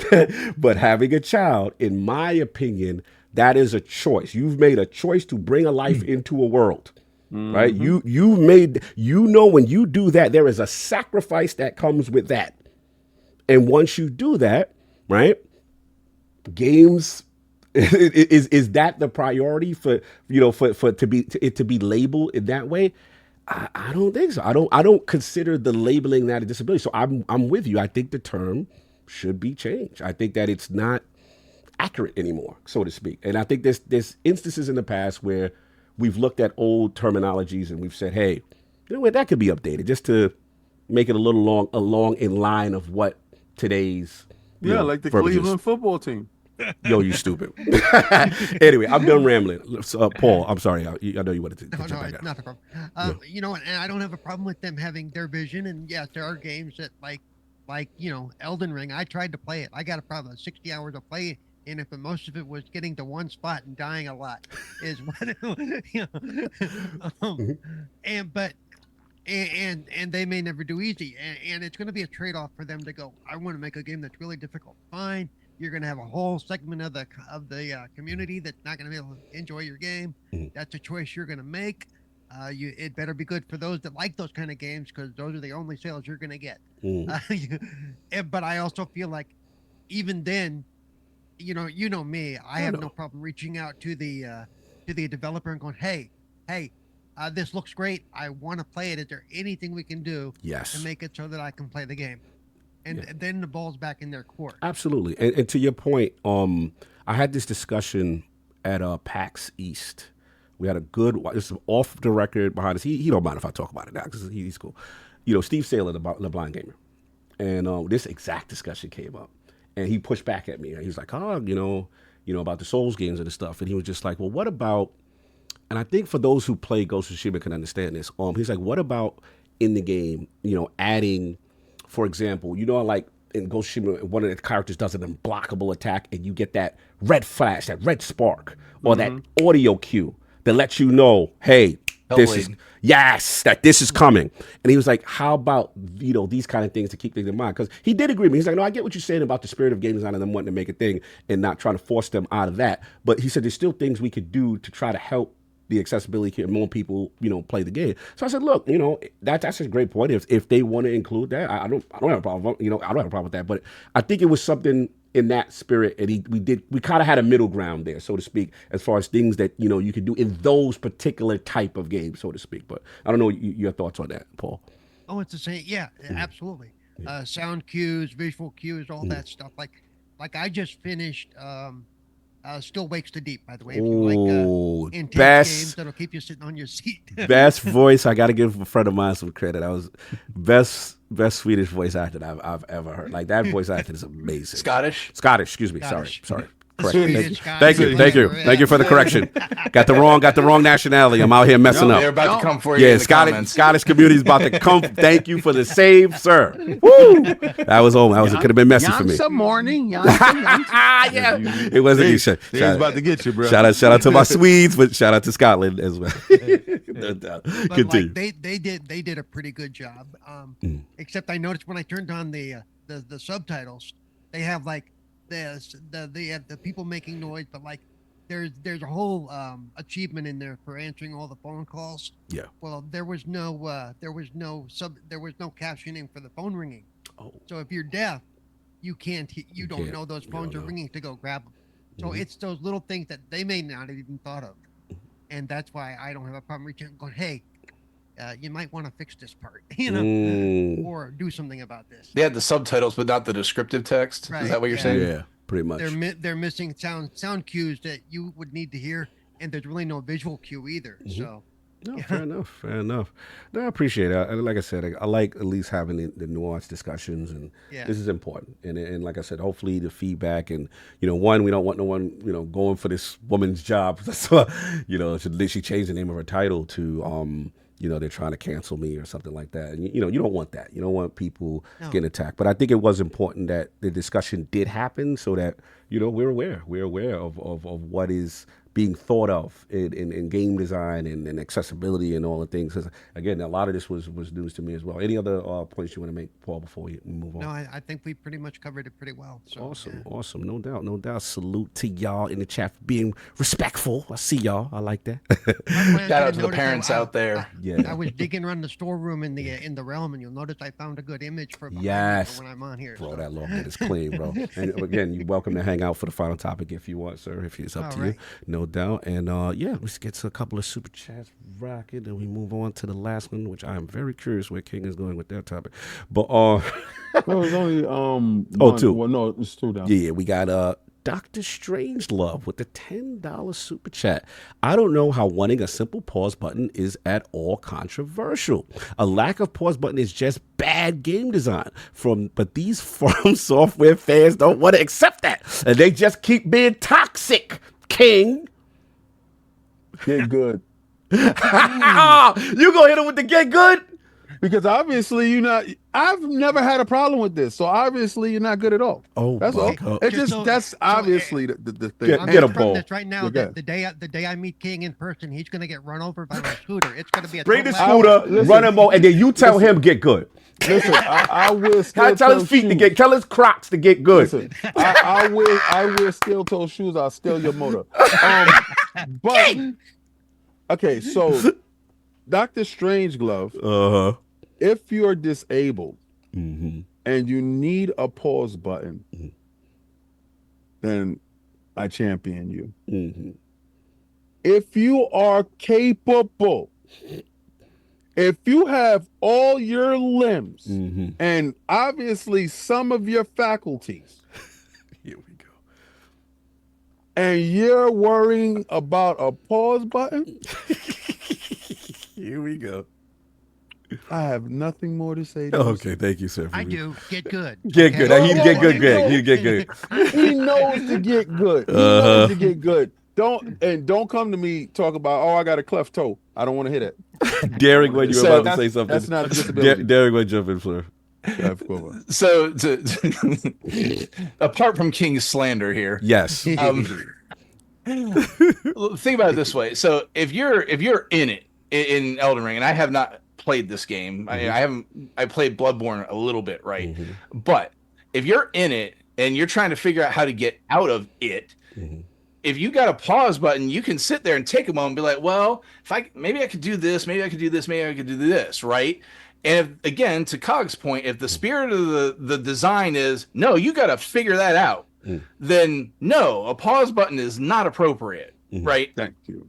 but having a child, in my opinion, that is a choice. You've made a choice to bring a life into a world, right? You've made, when you do that, there is a sacrifice that comes with that. And once you do that, right, games, is that the priority for it to be labeled in that way? I don't think so. I don't consider the labeling that a disability. So I'm with you. I think the term should be changed. I think that it's not accurate anymore, so to speak. And I think there's instances in the past where we've looked at old terminologies and we've said, hey, you know what, that could be updated just to make it a little along in line of what today's like the Cleveland football team. Yo, you stupid. Anyway, I'm done rambling. Paul, I'm sorry. I know you wanted to. No, it's not a problem. And I don't have a problem with them having their vision. And yes, there are games that like Elden Ring. I tried to play it. I got a problem. 60 hours of play, and if most of it was getting to one spot and dying a lot, is what and they may never do easy, and it's going to be a trade-off for them to go, I want to make a game that's really difficult. Fine. You're going to have a whole segment of the community that's not going to be able to enjoy your game. That's a choice you're going to make. It better be good for those that like those kind of games, because those are the only sales you're going to get. But I also feel like even then, you know me, I have no problem reaching out to the developer and going, hey, this looks great. I want to play it. Is there anything we can do to make it so that I can play the game? And then the ball's back in their court. Absolutely. And to your point, I had this discussion at PAX East. We had this is off the record behind us. He don't mind if I talk about it now because he's cool. Steve Saylor, the blind gamer. And this exact discussion came up. And he pushed back at me. He was like, about the Souls games and the stuff. And he was just like, well, what about, and I think for those who play Ghost of Tsushima can understand this. He's like, what about in the game, adding, for example, like in Ghost of Tsushima, one of the characters does an unblockable attack and you get that red flash, that red spark, or that audio cue that lets you know, hey, that this is coming. And he was like, how about, these kind of things to keep things in mind? Because he did agree with me. He's like, no, I get what you're saying about the spirit of game design and them wanting to make a thing and not trying to force them out of that. But he said there's still things we could do to try to help the accessibility and more people, play the game. So I said, look, that's a great point. If they want to include that, I don't have a problem. I don't have a problem with that. But I think it was something in that spirit, and we kind of had a middle ground there, so to speak, as far as things that you could do in those particular type of games, so to speak. But I don't know your thoughts on that, Paul. Oh, it's the same. Yeah, absolutely. Sound cues, visual cues, all that stuff. Like I just finished. Still Wakes the Deep, by the way. If you like intense games that'll keep you sitting on your seat. Best voice. I got to give a friend of mine some credit. I was best Swedish voice actor I've ever heard. Like that voice acting is amazing. Scottish. Excuse me. Sorry. Correction. Swedish guy, Thank you. whatever, Thank you for the correction. Got the wrong nationality. I'm out here messing They're up. about to come for you Yeah, in the comments. Scottish community's about to come. Thank you for the save, sir. Woo! That was home. It could have been messy for me. Jansa morning. Yeah, it wasn't me. He's about to get you, bro. Shout out to my Swedes, but shout out to Scotland as well. No doubt. But Continue. like they did a pretty good job. Except I noticed when I turned on the subtitles, they have like the people making noise, but like there's a whole achievement in there for answering all the phone calls. Yeah. Well, there was no captioning for the phone ringing. Oh. So if you're deaf, you don't can't. know those phones are know. ringing to go grab them. So it's those little things that they may not have even thought of, and that's why I don't have a problem reaching out and going, hey. You might want to fix this part, or do something about this. They had the subtitles, but not the descriptive text. Right, Is that what you're yeah. saying? Yeah, pretty much. They're missing sound cues that you would need to hear, and there's really no visual cue either. So No, fair enough. No, I appreciate it. Like I said, I like at least having the nuanced discussions, and this is important. And like I said, hopefully the feedback and we don't want no one going for this woman's job. So she changed the name of her title to they're trying to cancel me or something like that. And you don't want that. You don't want people getting attacked. But I think it was important that the discussion did happen so that we're aware of what is being thought of in game design and accessibility and all the things. 'Cause, again, a lot of this was news to me as well. Any other points you want to make, Paul, before we move on? no, I think we pretty much covered it pretty well. So, Awesome. No doubt. Salute to y'all in the chat for being respectful. I see y'all. I like that. Shout out to the parents out there. I was digging around the storeroom in the realm, and you'll notice I found a good image for Yes. when I'm on here. Bro, so. that LogNet is clean, bro. And again, you're welcome to hang out for the final topic if you want, sir, if it's up to you. No doubt. And let's get to a couple of super chats rocking, and we move on to the last one, which I am very curious where King is going with that topic. But No, it was only two. Well, no, it was two down. Yeah, we got Dr. Strangelove with the $10 super chat. I don't know how wanting a simple pause button is at all controversial. A lack of pause button is just bad game design. But these From Software fans don't want to accept that, and they just keep being toxic. King, Get good. you gonna hit him with the get good? Because obviously I've never had a problem with this. So obviously you're not good at all. Oh, that's all. God. It's that's obviously the thing. I'm Get a from ball. this right now. Yeah, The day I meet King in person, he's gonna get run over by my scooter. It's gonna be a Bring the total scooter, run him over, and then you tell him get good. Listen, I will still Tell his feet to get, tell his Crocs to get good. Listen, I will steel toe shoes. I'll steal your motor. But okay, so Dr. Strangelove, if you're disabled and you need a pause button, then I champion you. If you are capable, if you have all your limbs and obviously some of your faculties, Here we go. and you're worrying about a pause button, Here we go. I have nothing more to say. To Okay, thank you, sir. I do. Get good. Get Okay? good. He'd get good, Greg. He'd get good. He knows to get good. He knows to get good. Don't come to me talk about, I got a cleft toe. I don't want to hit it. Derek, when you were about to say something. That's not a disability. Derek, would jump in, sir. So, apart from King's slander here, Yes. think about it this way. So, if you're in it in EldenRing, and I have not played this game, I played Bloodborne a little bit, right? But if you're in it and you're trying to figure out how to get out of it, if you got a pause button, you can sit there and take a moment and be like, well, maybe I could do this, maybe I could do this, maybe I could do this, right? And if, again, to Cog's point, if the spirit of the design is, no, you got to figure that out, then no, a pause button is not appropriate, right? Thank you.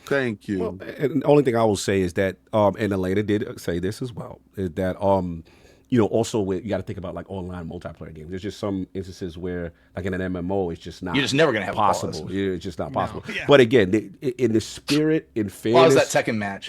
Thank you. Well, and the only thing I will say is that, and Elena did say this as well, is that, also you got to think about like online multiplayer games. There's just some instances where, like in an MMO, it's just not. You're just never gonna have possible. It's just not possible. Yeah. But again, in the spirit, in fairness, Pause that second match.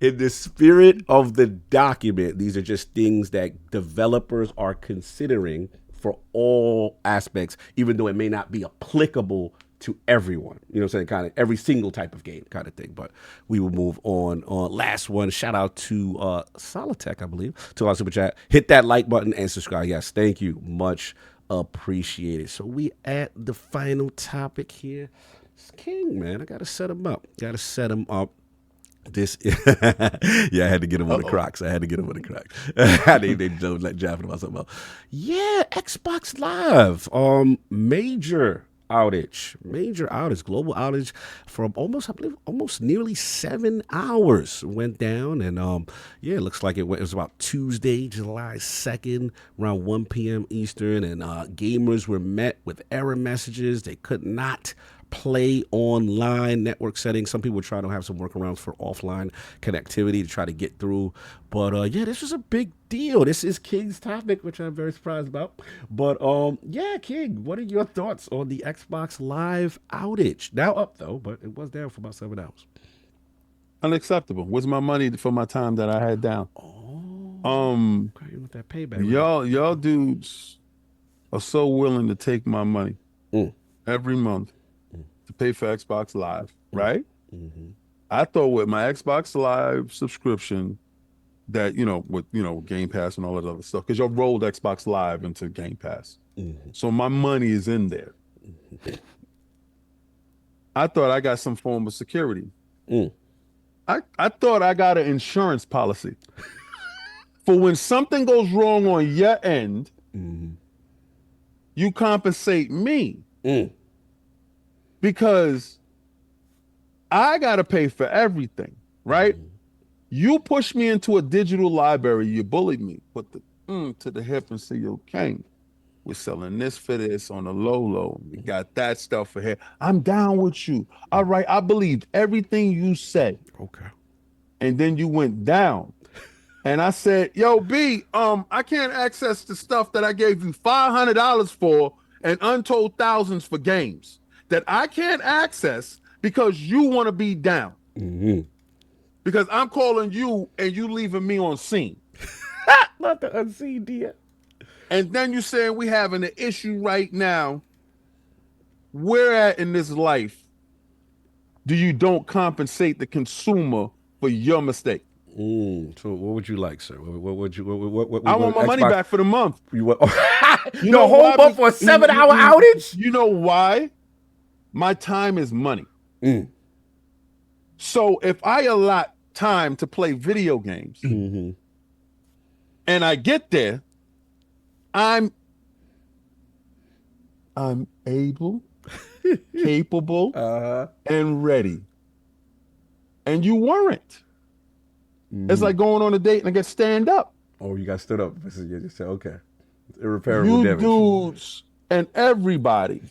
in the spirit of the document, these are just things that developers are considering for all aspects, even though it may not be applicable to everyone. You know what I'm saying? Kind of every single type of game kind of thing. But we will move on. Last one, shout out to Solitech, I believe, to our super chat. Hit that like button and subscribe. Yes, thank you. Much appreciated. So we at the final topic here. It's King, man. I got to set him up. This, yeah, I had to get him on the Crocs. I they don't let Jaffin about something else. Yeah, Xbox Live. Major outage, global outage for almost nearly 7 hours went down. And it looks like it was about Tuesday, July 2nd, around 1 p.m. Eastern. And gamers were met with error messages. They could not play online, network settings. Some people were trying to have some workarounds for offline connectivity to try to get through. But this was a big deal. This is King's topic, which I'm very surprised about. But King, what are your thoughts on the Xbox Live outage? Now up though, but it was down for about 7 hours. Unacceptable. Where's my money for my time that I had down? Okay, with that payback. Y'all dudes are so willing to take my money every month to pay for Xbox Live, right? Mm-hmm. I thought with my Xbox Live subscription that, with Game Pass and all that other stuff, because y'all rolled Xbox Live into Game Pass. Mm-hmm. So my money is in there. Mm-hmm. I thought I got some form of security. I thought I got an insurance policy for when something goes wrong on your end, you compensate me. Because I got to pay for everything, right? You pushed me into a digital library. You bullied me. Put the to the hip and say, yo, King, we're selling this for this on the low. We got that stuff for here. I'm down with you. All right, I believed everything you said. Okay. And then you went down. And I said, yo, B, I can't access the stuff that I gave you $500 for and untold thousands for games that I can't access because you want to be down. Mm-hmm. Because I'm calling you and you leaving me on scene. Not the unseen, dear. And then you saying we having an issue right now. Where at in this life do you don't compensate the consumer for your mistake? So what would you like, sir? What would you? What I want my money back for the month. You want the whole month for a 7-hour outage? You know why? My time is money. So if I allot time to play video games and I get there, I'm able, capable, and ready. And you weren't. It's like going on a date and I get stand up. Oh, you got stood up. You just said, okay. Irreparable damage. You dudes and everybody,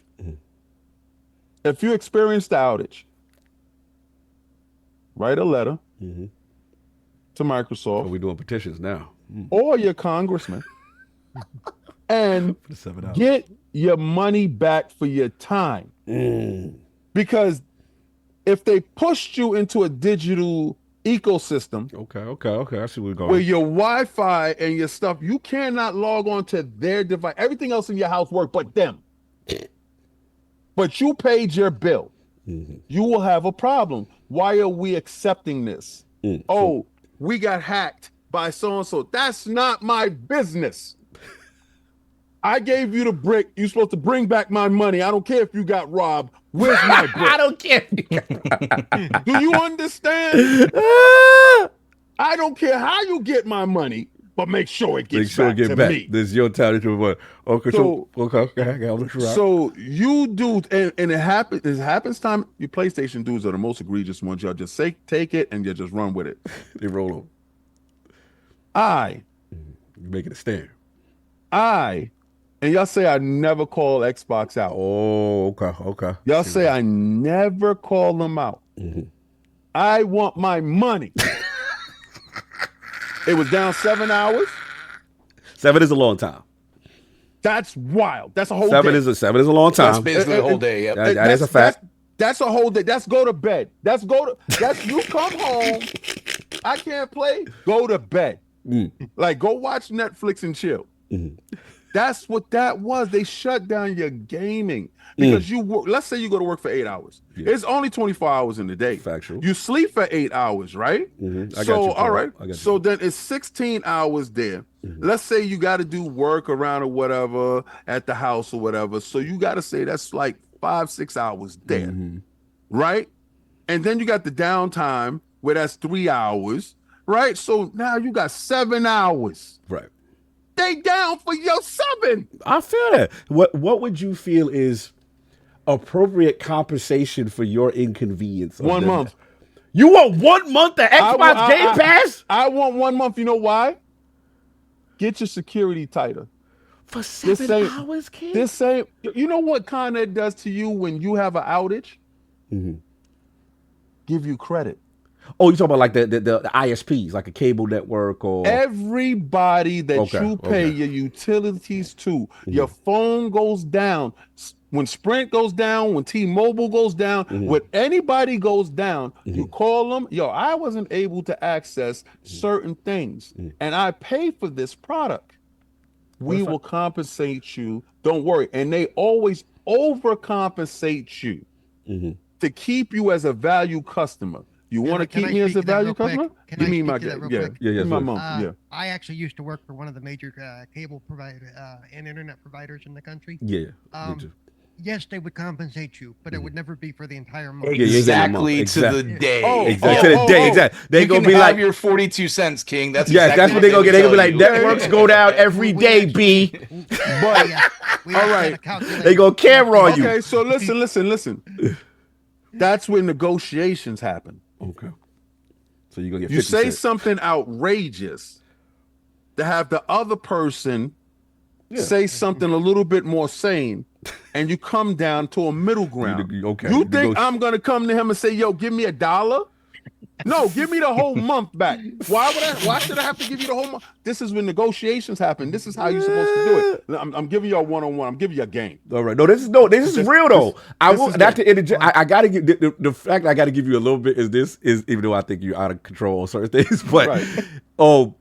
if you experienced the outage, write a letter to Microsoft. We're doing petitions now. Or your congressman and get your money back for your time. Because if they pushed you into a digital ecosystem. Okay. I see where we're going. Where your Wi-Fi and your stuff, you cannot log on to their device. Everything else in your house works but them. But you paid your bill. You will have a problem. Why are we accepting this? Oh, we got hacked by so-and-so. That's not my business. I gave you the brick. You're supposed to bring back my money. I don't care if you got robbed. Where's my brick? I don't care. Do you understand? I don't care how you get my money, but make sure it gets back to me. This is your time to move on. Okay, so you do, and it happens time. You PlayStation dudes are the most egregious ones. Y'all just take it and you just run with it. They roll over. You make it a stand. And y'all say I never call Xbox out. Oh, okay. Y'all say I never call them out. I want my money. It was down 7 hours. 7 is a long time. That's wild. That's a whole day. 7 is a long time. That's basically a whole day. Yep. That is a fact. That's a whole day. That's go to bed. That's you come home. I can't play. Go to bed. Like go watch Netflix and chill. That's what that was. They shut down your gaming because you work. Let's say you go to work for 8 hours. Yeah. It's only 24 hours in the day. Factual. You sleep for 8 hours, right? I got So you, all right. I got you. So then it's 16 hours there. Let's say you got to do work around or whatever at the house or whatever. So you got to say that's like 5-6 hours there, right? And then you got the downtime where that's 3 hours, right? So now you got 7 hours. Right. They down for your 7. I feel that. What would you feel is appropriate compensation for your inconvenience? 1 month. You want 1 month of Xbox Game Pass? I want 1 month. You know why? Get your security tighter. For 7 hours, kid? This same. You know what Con Ed does to you when you have an outage? Give you credit. Oh, you talking about like the ISPs, like a cable network or everybody that you pay your utilities to. Your phone goes down. When Sprint goes down, when T-Mobile goes down, when anybody goes down, you call them, yo, I wasn't able to access certain things and I pay for this product. We will compensate you. Don't worry. And they always overcompensate you to keep you as a value customer. You want to keep me as a value customer? Give me my my mom. I actually used to work for one of the major cable provider and internet providers in the country. me too. Yes, they would compensate you, but it would never be for the entire month. Exactly to the day. Exactly to the day. Exactly. They gonna be like your 42 cents, King. That's that's what they gonna get. They gonna be like networks go down every day, B. But all right, they gonna camera on you. Okay, so listen. That's when negotiations happen. Okay. So you're gonna get 50 you say cents. something outrageous to have the other person say something a little bit more sane, and you come down to a middle ground. You think I'm gonna come to him and say, yo, give me $1? No, give me the whole month back. Why should I have to give you the whole month? This is when negotiations happen. This is how you're supposed to do it. I'm giving you a one-on-one. I'm giving you a game. All right. This is real though. I gotta give the fact I gotta give you a little bit is even though I think you're out of control on certain things, but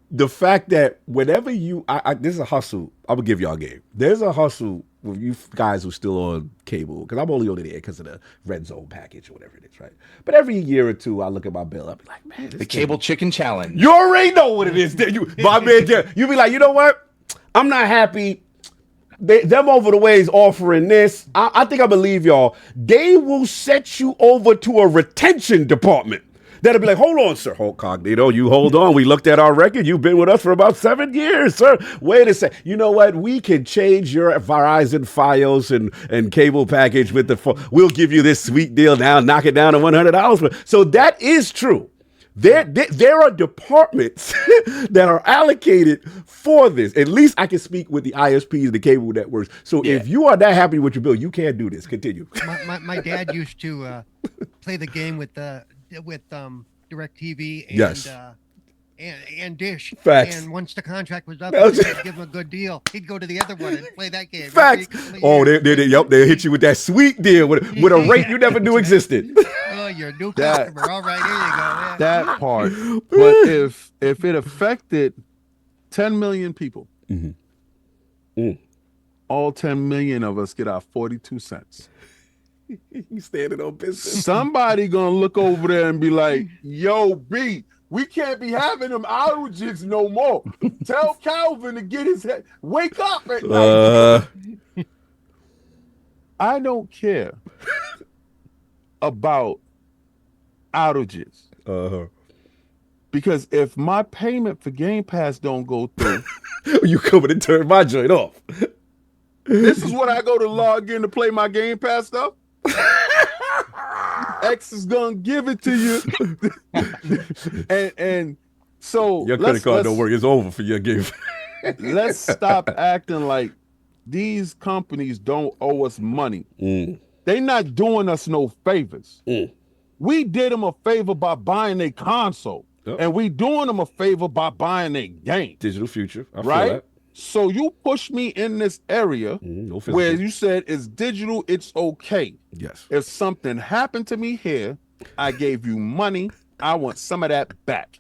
the fact that whenever this is a hustle, I'm gonna give y'all a game. There's a hustle with you guys who's still on cable, because I'm only on it because of the red zone package or whatever it is, right? But every year or two, I look at my bill, I'll be like, man, the cable chicken challenge. You already know what it is. You be like, you know what? I'm not happy. Them over the way is offering this. I think I believe y'all. They will set you over to a retention department. That'll be like, hold on, sir. LordCognito, you hold on. We looked at our record. You've been with us for about 7 years, sir. Wait a second. You know what? We can change your Verizon Fios and cable package with the phone. We'll give you this sweet deal now. Knock it down to $100. So that is true. There are departments that are allocated for this. At least I can speak with the ISPs, the cable networks. So if you are that happy with your bill, you can't do this. Continue. My dad used to play the game with DirecTV and Dish. Facts. And once the contract was up, he'd give him a good deal. He'd go to the other one and play that game. Facts. Oh, they'll hit you with that sweet deal with a rate you never knew existed. Oh, you're a new customer. All right, here you go. Yeah. That part. But if it affected 10 million people, all 10 million of us get our 42 cents. You standing on business. Somebody gonna look over there and be like, yo, B, we can't be having them outages no more. Tell Calvin to get his head. Wake up at night. I don't care about outages. Because if my payment for Game Pass don't go through, you coming to turn my joint off. This is what I go to log in to play my Game Pass stuff. X is gonna give it to you, and so your credit card don't work. It's over for your game. Let's stop acting like these companies don't owe us money. They not doing us no favors. We did them a favor by buying a console, and we doing them a favor by buying a game. Digital future, I right? Feel that. So you push me in this area where you said it's digital, it's okay. Yes. If something happened to me here, I gave you money I want some of that back.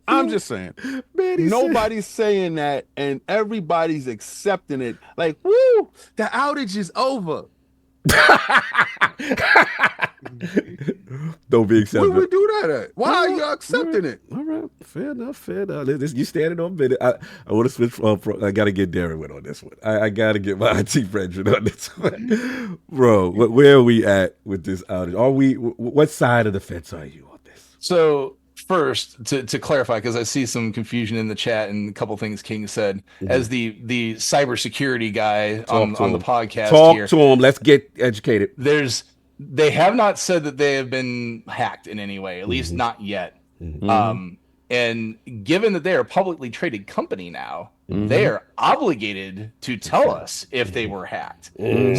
I'm just saying. Man, he Nobody's saying that, and everybody's accepting it. Like, woo, the outage is over. Don't be Where accepting. we do that at? Why are you accepting it? All right, fair enough, fair enough. You standing on minute. I want to switch. I got to get Darren with on this one. I got to get my IT friend on this one, bro. Where are we at with this outage? Are we? What side of the fence are you on this? So first, to clarify, because I see some confusion in the chat and a couple things King said, as the cybersecurity guy on the podcast, talk to him. Let's get educated. They have not said that they have been hacked in any way, at least not yet. And given that they are a publicly traded company now, they are obligated to tell us if they were hacked.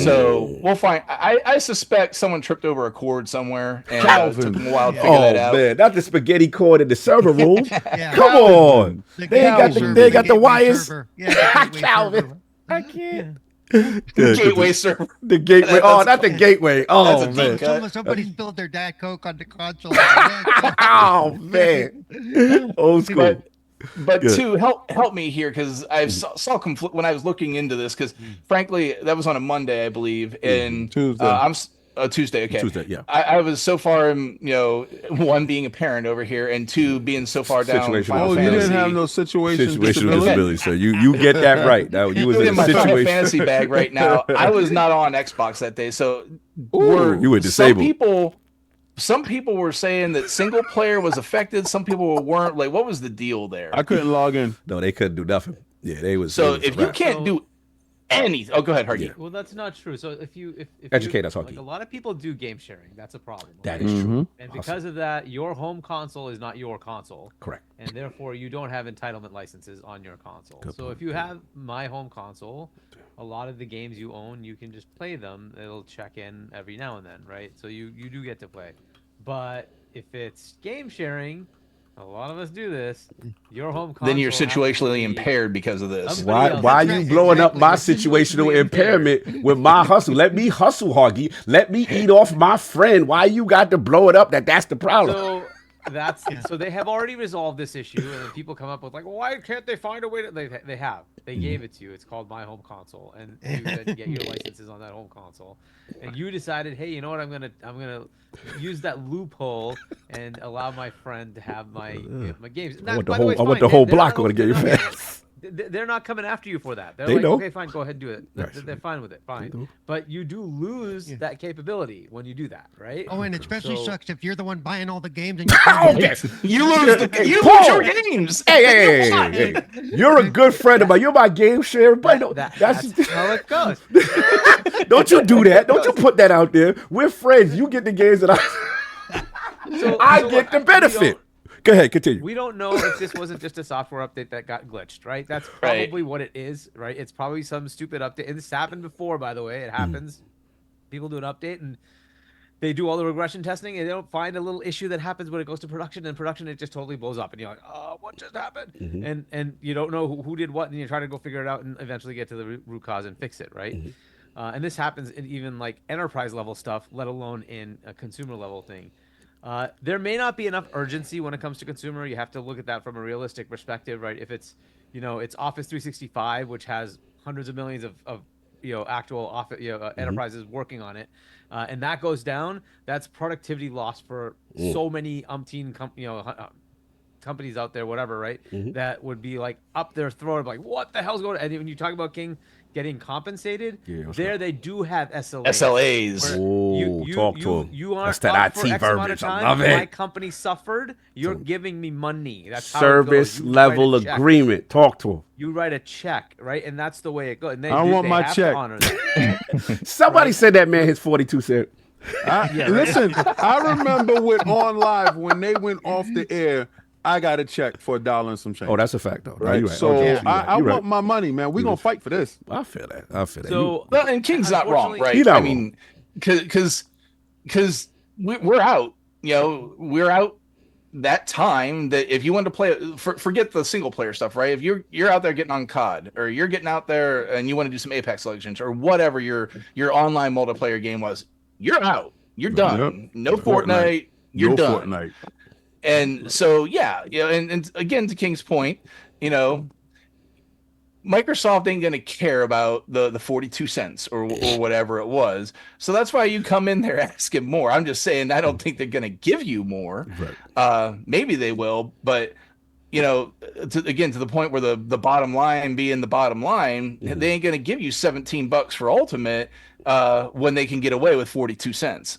So we'll find. I suspect someone tripped over a cord somewhere and it took them a while to figure that out. Oh man, not the spaghetti cord in the server room. Yeah. Come on, they ain't Gateway got the server, wires. server. Yeah, gateway Calvin, server. I can't. Gateway server. The gateway. That's Oh, not the gateway. Oh That's a man. deep cut. Somebody spilled their Diet Coke on the console. Oh man. Old school. But Good. to help me here, because I saw conflict when I was looking into this, because frankly that was on a Monday, I believe, and Tuesday. Tuesday. Okay, Tuesday, yeah. I was so far, one being a parent over here, and two being so far down. Situational. Final Oh, you Fantasy. didn't have no situational Disability. So you get that right. Now you was in in a my Final situation. Fantasy bag right now. I was not on Xbox that day, so You were disabled. Some people were saying that single player was affected. Some people weren't. Like, what was the deal there? I couldn't log in. No, they couldn't do nothing. Yeah, they was. So they was if you wrapped. can't do anything, go ahead, Hargeet. Well, that's not true. So if Educate us, like Hargeet. a lot of people do game sharing. That's a problem. That right? is true. And because of that, your home console is not your console. Correct. And therefore, you don't have entitlement licenses on your console. Good So point. if you have my home console, a lot of the games you own, you can just play them. It'll check in every now and then, right? So you do get to play. But if it's game sharing, a lot of us do this. Your home console Then you're has to situationally be- impaired because of this. Somebody else. Why are That's you right, blowing up my exactly. situational impairment with my hustle? Let me hustle, Hargeet. Let me eat off my friend. Why you got to blow it up? That's the problem. So they have already resolved this issue, and then people come up with like, well, why can't they find a way to? They gave it to you. It's called My Home Console, and you then get your licenses on that home console. And you decided, hey, you know what? I'm gonna use that loophole and allow my friend to have my games. I want the whole block on to get your fast. They're not coming after you for that. They're They like, know. okay, fine, go ahead and do it. Right. They're fine with it, fine. know. But you do lose that capability when you do that, right? Oh, and it especially So- sucks if you're the one buying all the games and you Oh, yes. You lose you Paul. lose your games. Hey. You're a good friend of mine. You're my game share, but That's how it goes. don't you do that. Don't you put that out there. We're friends. You get the games that I So get the look, benefit. Go ahead, continue. We don't know if this wasn't just a software update that got glitched, right? That's probably what it is, right? It's probably some stupid update. And this happened before, by the way. It happens. People do an update and they do all the regression testing and they don't find a little issue that happens when it goes to production. And production, it just totally blows up. And you're like, oh, what just happened? And you don't know who did what. And you try to go figure it out and eventually get to the root cause and fix it, right? And this happens in even like enterprise level stuff, let alone in a consumer level thing. There may not be enough urgency when it comes to consumer. You have to look at that from a realistic perspective, right? If it's, it's Office 365, which has hundreds of millions of actual office, enterprises working on it, and that goes down, that's productivity loss for so many umpteen companies out there, whatever, right? That would be like up their throat, like what the hell's going on? And when you talk about King getting compensated, they do have SLAs. Oh, talk to him. You aren't That's that up for IT X amount of verbiage. I time. love My it. company suffered. You're giving me money. That's how Service it goes. You level write a check. agreement. Talk to him. You write a check, right? And that's the way it goes. And I want my have check. to honor that. Somebody said that man his 42 cents. Listen, I remember with On Live when they went off the air, I got a check for $1 and some change. Oh, that's a fact, though. Right? You're right. So Okay, you're I right. You're want my money, man. We're going to fight for this. I feel that. I feel that. So, Well, and King's not wrong, right? He's not I wrong. mean, because we're out. We're out that time that if you want to play, forget the single player stuff, right? If you're out there getting on COD, or you're getting out there and you want to do some Apex Legends or whatever your online multiplayer game was, you're out. You're done. Yep. No Fortnite. You're No done. Fortnite. And so, and again, to King's point, Microsoft ain't going to care about the 42 cents or whatever it was. So that's why you come in there asking more. I'm just saying, I don't think they're going to give you more. Right. Maybe they will, but to the point where the bottom line being the bottom line, they ain't going to give you $17 for Ultimate when they can get away with 42 cents.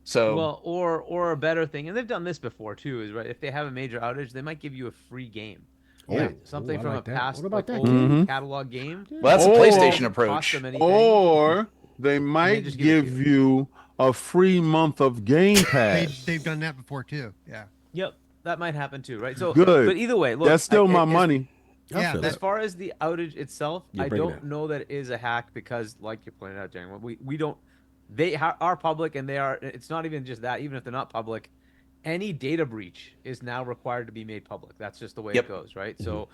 So, well, or a better thing, and they've done this before too, is if they have a major outage, they might give you a free game. Yeah, something from a past catalog game. Well, that's a PlayStation approach. Or they might give you a free month of Game Pass. They've done that before too. Yeah. Yep, that might happen too, right? So, good. But either way, look, that's still my money. Yeah. As far as the outage itself, I don't know that it is a hack because, like you pointed out, Jeremy, we don't. They are public, and they are. It's not even just that. Even if they're not public, any data breach is now required to be made public. That's just the way it goes, right? So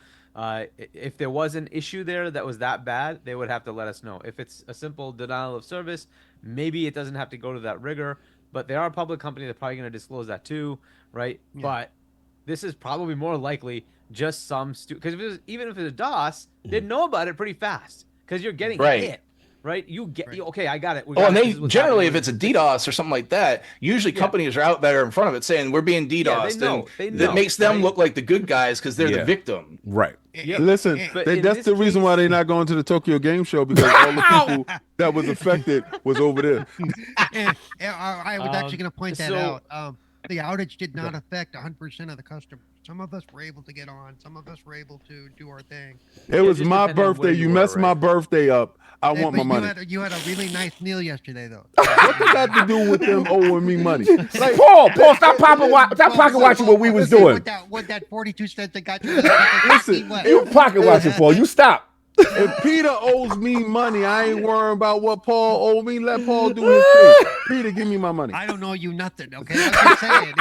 if there was an issue there that was that bad, they would have to let us know. If it's a simple denial of service, maybe it doesn't have to go to that rigor, but they are a public company. They're probably going to disclose that too, right? Yeah. But this is probably more likely just some because even if it's a DOS, they'd know about it pretty fast because you're getting hit. Right, you get okay. I got it. And they generally, if it's a DDoS or something like that, usually companies are out there in front of it saying we're being DDoSed, and that makes them look like the good guys because they're the victim. Right. Listen, that's the reason why they're not going to the Tokyo Game Show because all the people that was affected was over there. I was actually going to point that out. The outage did not affect 100% of the customers. Some of us were able to get on. Some of us were able to do our thing. It was my birthday. You messed my birthday up. I want my money. You had a really nice meal yesterday, though. What did that have to do with them owing me money? Like, Paul, stop pocket watching what we was doing. What that 42 cents they got you. Listen, you pocket watching, Paul. You stop. If Peter owes me money, I ain't worrying about what Paul owes me. Let Paul do his thing. Peter, give me my money. I don't owe you nothing, okay? I'm saying,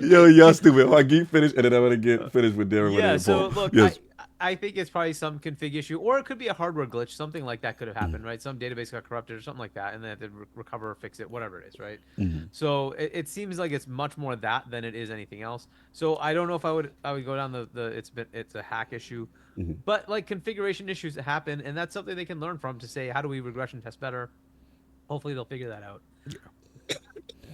Y'all stupid. Hargeet finished, and then I'm gonna get finished with Darren. Yeah. So look, yes. I think it's probably some config issue, or it could be a hardware glitch. Something like that could have happened, right? Some database got corrupted or something like that, and they have to recover or fix it, whatever it is, right? So it seems like it's much more that than it is anything else. So I don't know if I would go down it's a hack issue, but like configuration issues that happen, and that's something they can learn from to say how do we regression test better. Hopefully they'll figure that out.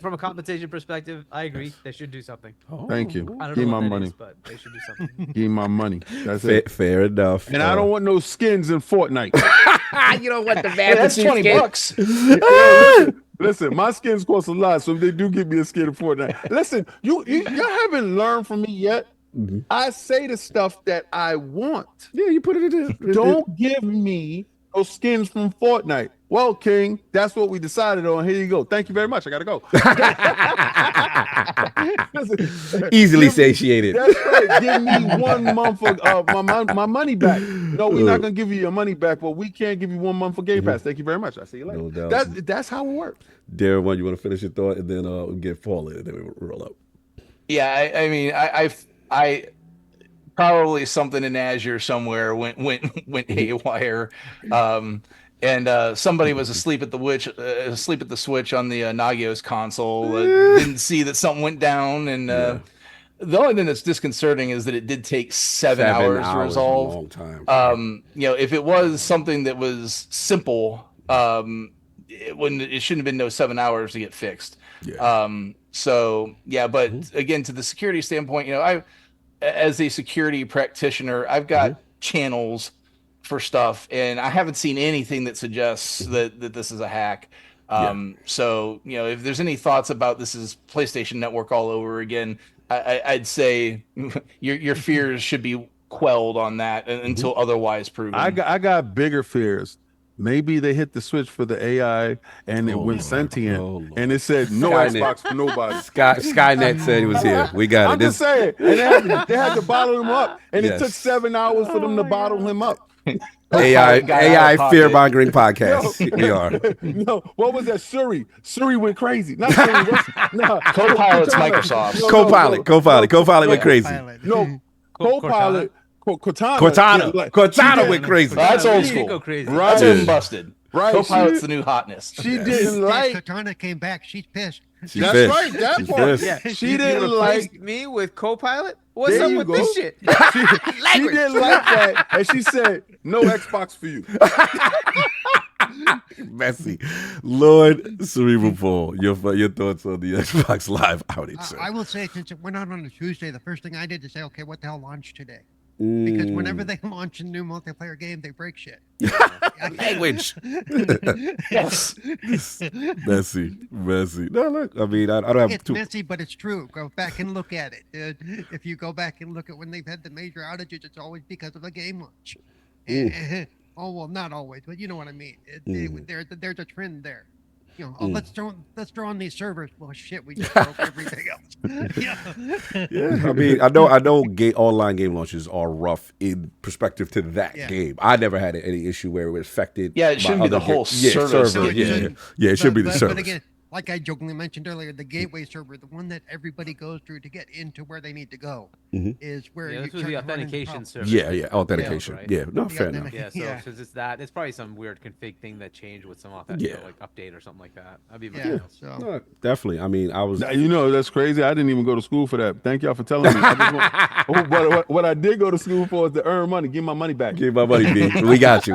From a compensation perspective, I agree. They should do something. Thank you. I don't Give know my what money. Is, but they should do something. Give my money. That's it. Fair enough. And I don't want no skins in Fortnite. You don't want the that's $20. Listen, my skins cost a lot, so if they do give me a skin in Fortnite. Listen, y'all haven't learned from me yet. I say the stuff that I want. Yeah, you put it in there. Don't give me those skins from Fortnite. Well, King, that's what we decided on. Here you go. Thank you very much. I gotta go. Easily satiated. That's right. Give me 1 month of my money back. No, we're not gonna give you your money back, but we can't give you 1 month for Game Pass. Thank you very much. I see you later. No doubt. That's how it works. Darren, you want to finish your thought, and then we'll get Paul in, and then we'll roll up. Yeah, I mean, I probably something in Azure somewhere went haywire. And somebody was asleep at the switch on the Nagios console. Didn't see that something went down, and the only thing that's disconcerting is that it did take 7 hours to resolve. A long time. If it was something that was simple, it shouldn't have been no 7 hours to get fixed. Yeah. But again, to the security standpoint, as a security practitioner, I've got channels for stuff, and I haven't seen anything that suggests that this is a hack. So if there's any thoughts about this is PlayStation Network all over again, I'd say your fears should be quelled on that until otherwise proven. I got bigger fears. Maybe they hit the switch for the AI and it went sentient, and it said no Xbox for nobody. Skynet said he was here. We got it. I'm just saying, and they had to bottle him up, and it took 7 hours for them to bottle him up. AI fear mongering podcast. We are. No, what was that? Siri went crazy. Not Siri. No, Copilot's Microsoft. Copilot went crazy. No, Copilot. Cortana went crazy. That's old school. Go crazy. That's even busted. Right. Copilot's the new hotness. She didn't like. Katana came back. She's pissed. She's That's pissed. right. That She's part. pissed. Yeah, She you didn't replaced like. me with Copilot. What's There up you with go. this shit? She didn't like that, and she said, "No Xbox for you." Messy. Lord Cerebral Paul, your thoughts on the Xbox Live outage, sir? I will say, since it went out on a Tuesday, the first thing I did is say, okay, what the hell launched today? Because whenever they launch a new multiplayer game, they break shit. Language. Yes. Messy. No, look, I mean, I don't have It's too. messy, but it's true. Go back and look at it. If you go back and look at when they've had the major outages, it's always because of a game launch. Oh well, not always, but you know what I mean. There's a trend there. You know, let's throw on these servers. Well, shit, we just broke everything else. Yeah, I mean, I know online game launches are rough in perspective to that game. I never had any issue where it affected. Yeah, it shouldn't be the whole service. server. Yeah, it should be the But service. again, like I jokingly mentioned earlier, the gateway server, the one that everybody goes through to get into where they need to go, is where Yeah, you this was start the to run into authentication problems. server. Yeah, authentication. right? Yeah, no, The fair enough. authentic- Yeah, so Yeah. since it's that, it's probably some weird config thing that changed with some like update or something like that. That'd be my guess. So No, definitely. I mean, I was. Now, you know, that's crazy. I didn't even go to school for that. Thank y'all for telling me. What I did go to school for is to earn money, give my money back. Give my money, B. We got you.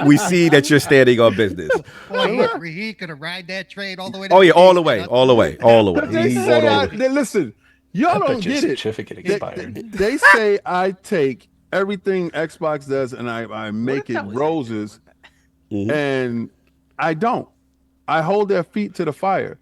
We see that you're standing on business. boy, he could have ride that trade all the way. To Oh yeah, all the beach. way, all the way, all the way. They He say bought all the way. listen, y'all don't Bet your get it. certificate They, expired. they say I take everything Xbox does and I make if that it was roses, Mhm. and I don't. I hold their feet to the fire.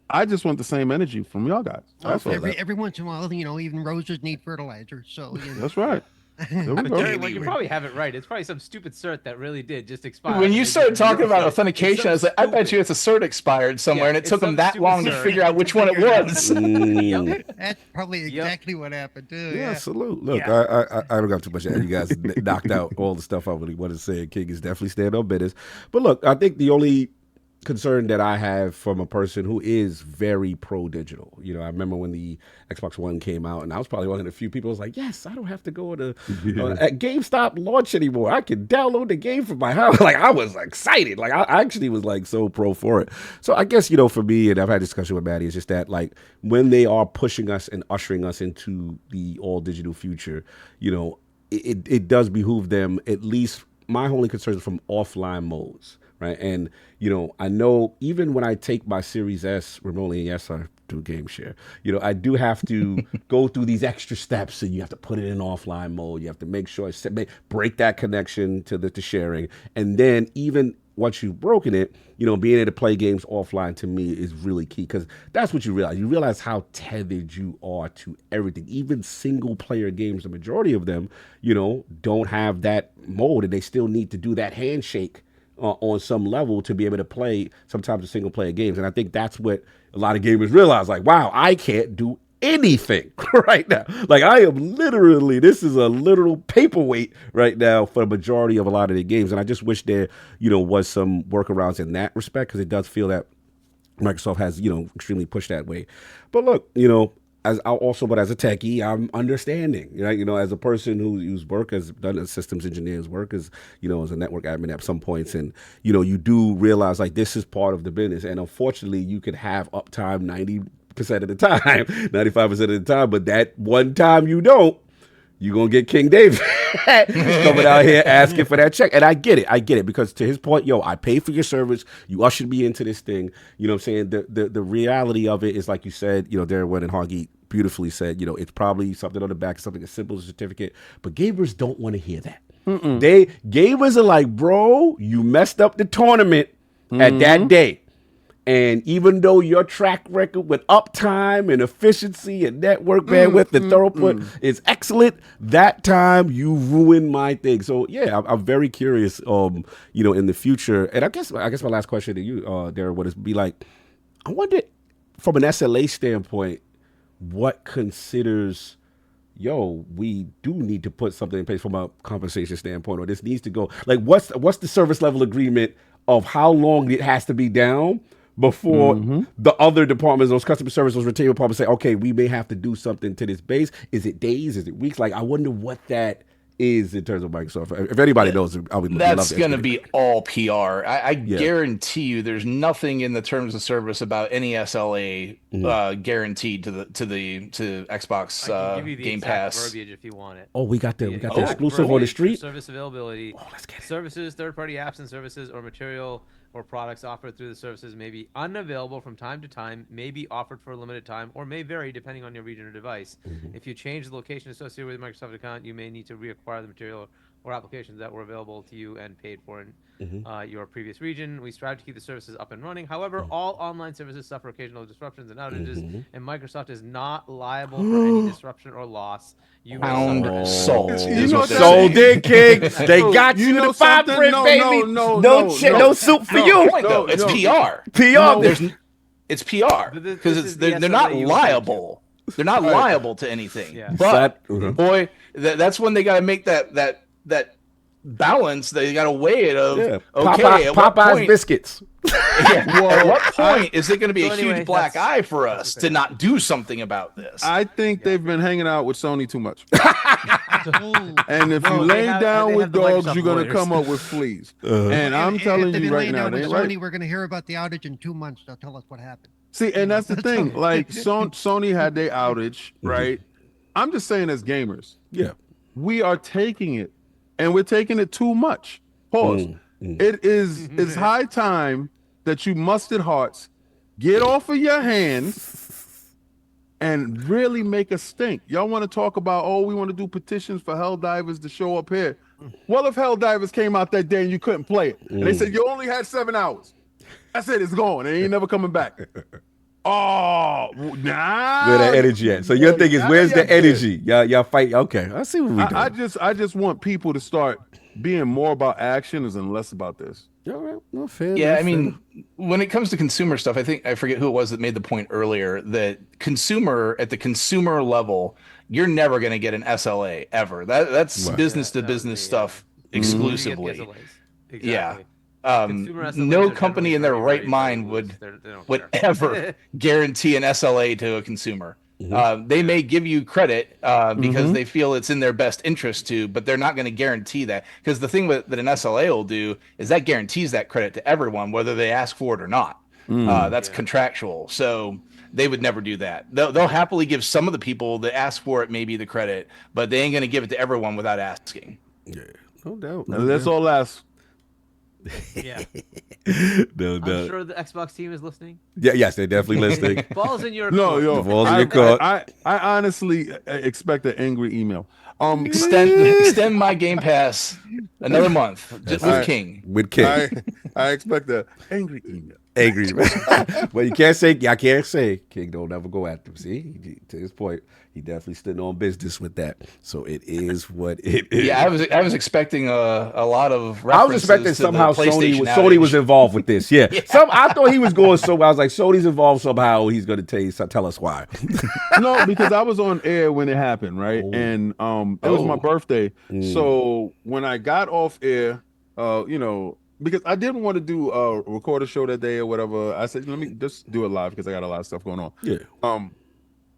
I just want the same energy from y'all guys. That's all. Every once in a while, you know, even roses need fertilizer. So you know. That's right. There we But go. you probably have it right. It's probably some stupid cert that really did just expire. When you They started just talking about released it. authentication, I was like, I bet you it's a cert expired somewhere, Yeah, and it it's took them some that stupid long to cert. figure out which one it was. Mm. That's probably exactly what happened too. Yeah, Yeah. salute. Look, I don't got too much. You guys knocked out all the stuff I really wanted to say. King is definitely stand on business. But look, I think the only concern that I have from a person who is very pro digital. You know, I remember when the Xbox One came out, and I was probably one of the few people who was like, yes, I don't have to go to at GameStop launch anymore. I can download the game from my house. Like, I was excited. Like, I actually was like so pro for it. So I guess, you know, for me, and I've had a discussion with Maddie, it's just that like when they are pushing us and ushering us into the all digital future, you know, it does behoove them, at least my only concern is from offline modes. Right. And, you know, I know even when I take my Series S remotely, yes, I do game share, you know, I do have to go through these extra steps, and you have to put it in offline mode. You have to make sure break that connection to the sharing. And then even once you've broken it, you know, being able to play games offline to me is really key, because that's what you realize. You realize how tethered you are to everything. Even single player games, the majority of them, you know, don't have that mode, and they still need to do that handshake on some level to be able to play sometimes the single player games. And I think that's what a lot of gamers realize, like, wow, I can't do anything right now. Like, I am literally, this is a literal paperweight right now for the majority of a lot of the games. And I just wish there, you know, was some workarounds in that respect, because it does feel that Microsoft has, you know, extremely pushed that way. But look, you know, but as a techie, I'm understanding, right? You know, as a person who's work has done a systems engineer's work, as, you know, as a network admin at some points, and, you know, you do realize like this is part of the business, and unfortunately you could have uptime 90% of the time, 95% of the time, but that one time you don't, you're going to get King David coming out here asking for that check. And I get it, because to his point, yo, I pay for your service. You ushered me into this thing. You know what I'm saying? The reality of it is, like you said, you know, Darren and Hargeet beautifully said, you know, it's probably something on the back, something as simple as a certificate, but gamers don't want to hear that. Gamers are like, bro, you messed up the tournament at that day. And even though your track record with uptime and efficiency and network bandwidth and throughput is excellent, that time you ruined my thing. So yeah, I'm very curious, you know, in the future. And I guess my last question to you, Darren, would be like, I wonder from an SLA standpoint, what considers, yo, we do need to put something in place from a compensation standpoint, or this needs to go, like, what's the service level agreement of how long it has to be down before the other departments, those customer service, those retail departments say, okay, we may have to do something to this base. Is it days? Is it weeks? Like, I wonder what that is in terms of Microsoft. If anybody knows, I would love That's to going to educate. be all PR. I guarantee you, there's nothing in the terms of service about any SLA guaranteed to Xbox I can give you the Game exact Pass. verbiage if you want it. Oh, we got the exact exclusive on the verbiage for street. Service availability. Oh, let's get it. Services, third-party apps and services, or material or products offered through the services may be unavailable from time to time, may be offered for a limited time, or may vary depending on your region or device. If you change the location associated with a Microsoft account, you may need to reacquire the material or applications that were available to you and paid for in your previous region. We strive to keep the services up and running. However, all online services suffer occasional disruptions and outages, and Microsoft is not liable for any disruption or loss. You will suffer. Sold. You know what that Sold it, King. They got you, know the fine something? print, baby. No soup for you. Point, though. It's PR. PR. It's PR This because is the they're not SLA you liable. They're not liable to anything. Yeah. But Mhm. boy, that's when they got to make that balance. They got to weigh it. Okay, at what Popeye's point- biscuits. At what point is it going to be So a anyway, huge black that's- eye for us to not do something about this? I think they've been hanging out with Sony too much. Ooh. And if you No, lay they have down with the dogs, Microsoft you're gonna lawyers. come up with fleas. And I'm If telling they've you been right laying now, down they with ain't Sony, right. we're going to hear about the outage in 2 months. They'll tell us what happened. See, and that's the thing. Like Sony had their outage, right? I'm just saying, as gamers, Yeah. we are taking it, and we're taking it too much. Pause. It is it's high time that you mustard hearts get off of your hands and really make a stink. Y'all want to talk about, oh, we want to do petitions for Helldivers to show up here. Well, if Helldivers came out that day and you couldn't play it, and they said you only had 7 hours, that's it, it's gone. It ain't never coming back. Oh, nah. Where that energy at? So your thing is, where's the Yeah. energy? Y'all fight. Okay, I see what we doing. I just want people to start being more about actions and less about this. All right, well, fair Yeah, enough, I mean, when it comes to consumer stuff, I forget who it was that made the point earlier that at the consumer level, you're never going to get an SLA ever. That's Right. business to Yeah, that would business be, stuff exclusively. Exactly. Yeah. Consumer SLAs No are company generally in their very, right very mind loose. would They don't would care. ever guarantee an SLA to a consumer. They may give you credit because they feel it's in their best interest to, but they're not going to guarantee that. Because the thing that an SLA will do is that guarantees that credit to everyone, whether they ask for it or not. That's contractual. So they would never do that. They'll happily give some of the people that ask for it maybe the credit, but they ain't going to give it to everyone without asking. Yeah, no doubt. That's all last. Yeah. No I'm doubt. sure the Xbox team is listening. Yeah, yes, they're definitely listening. Balls in your No, court. yo, The balls in your court. I honestly expect an angry email. Extend my Game Pass another month just with Alright. King. With King. I expect an angry email. Angry. Well, you can't say, I can't say King don't ever go after him. See, to his point, he definitely stood on business with that. So it is what it is. Yeah, I was expecting a lot of. I was expecting references to somehow the Sony PlayStation was outage. involved with this. Yeah. I thought he was going somewhere. I was like, Sony's involved somehow. He's going to tell us why. No, because I was on air when it happened, right? And it was my birthday. So when I got off air, because I didn't want to do record a show that day or whatever, I said, let me just do it live because I got a lot of stuff going on. Yeah.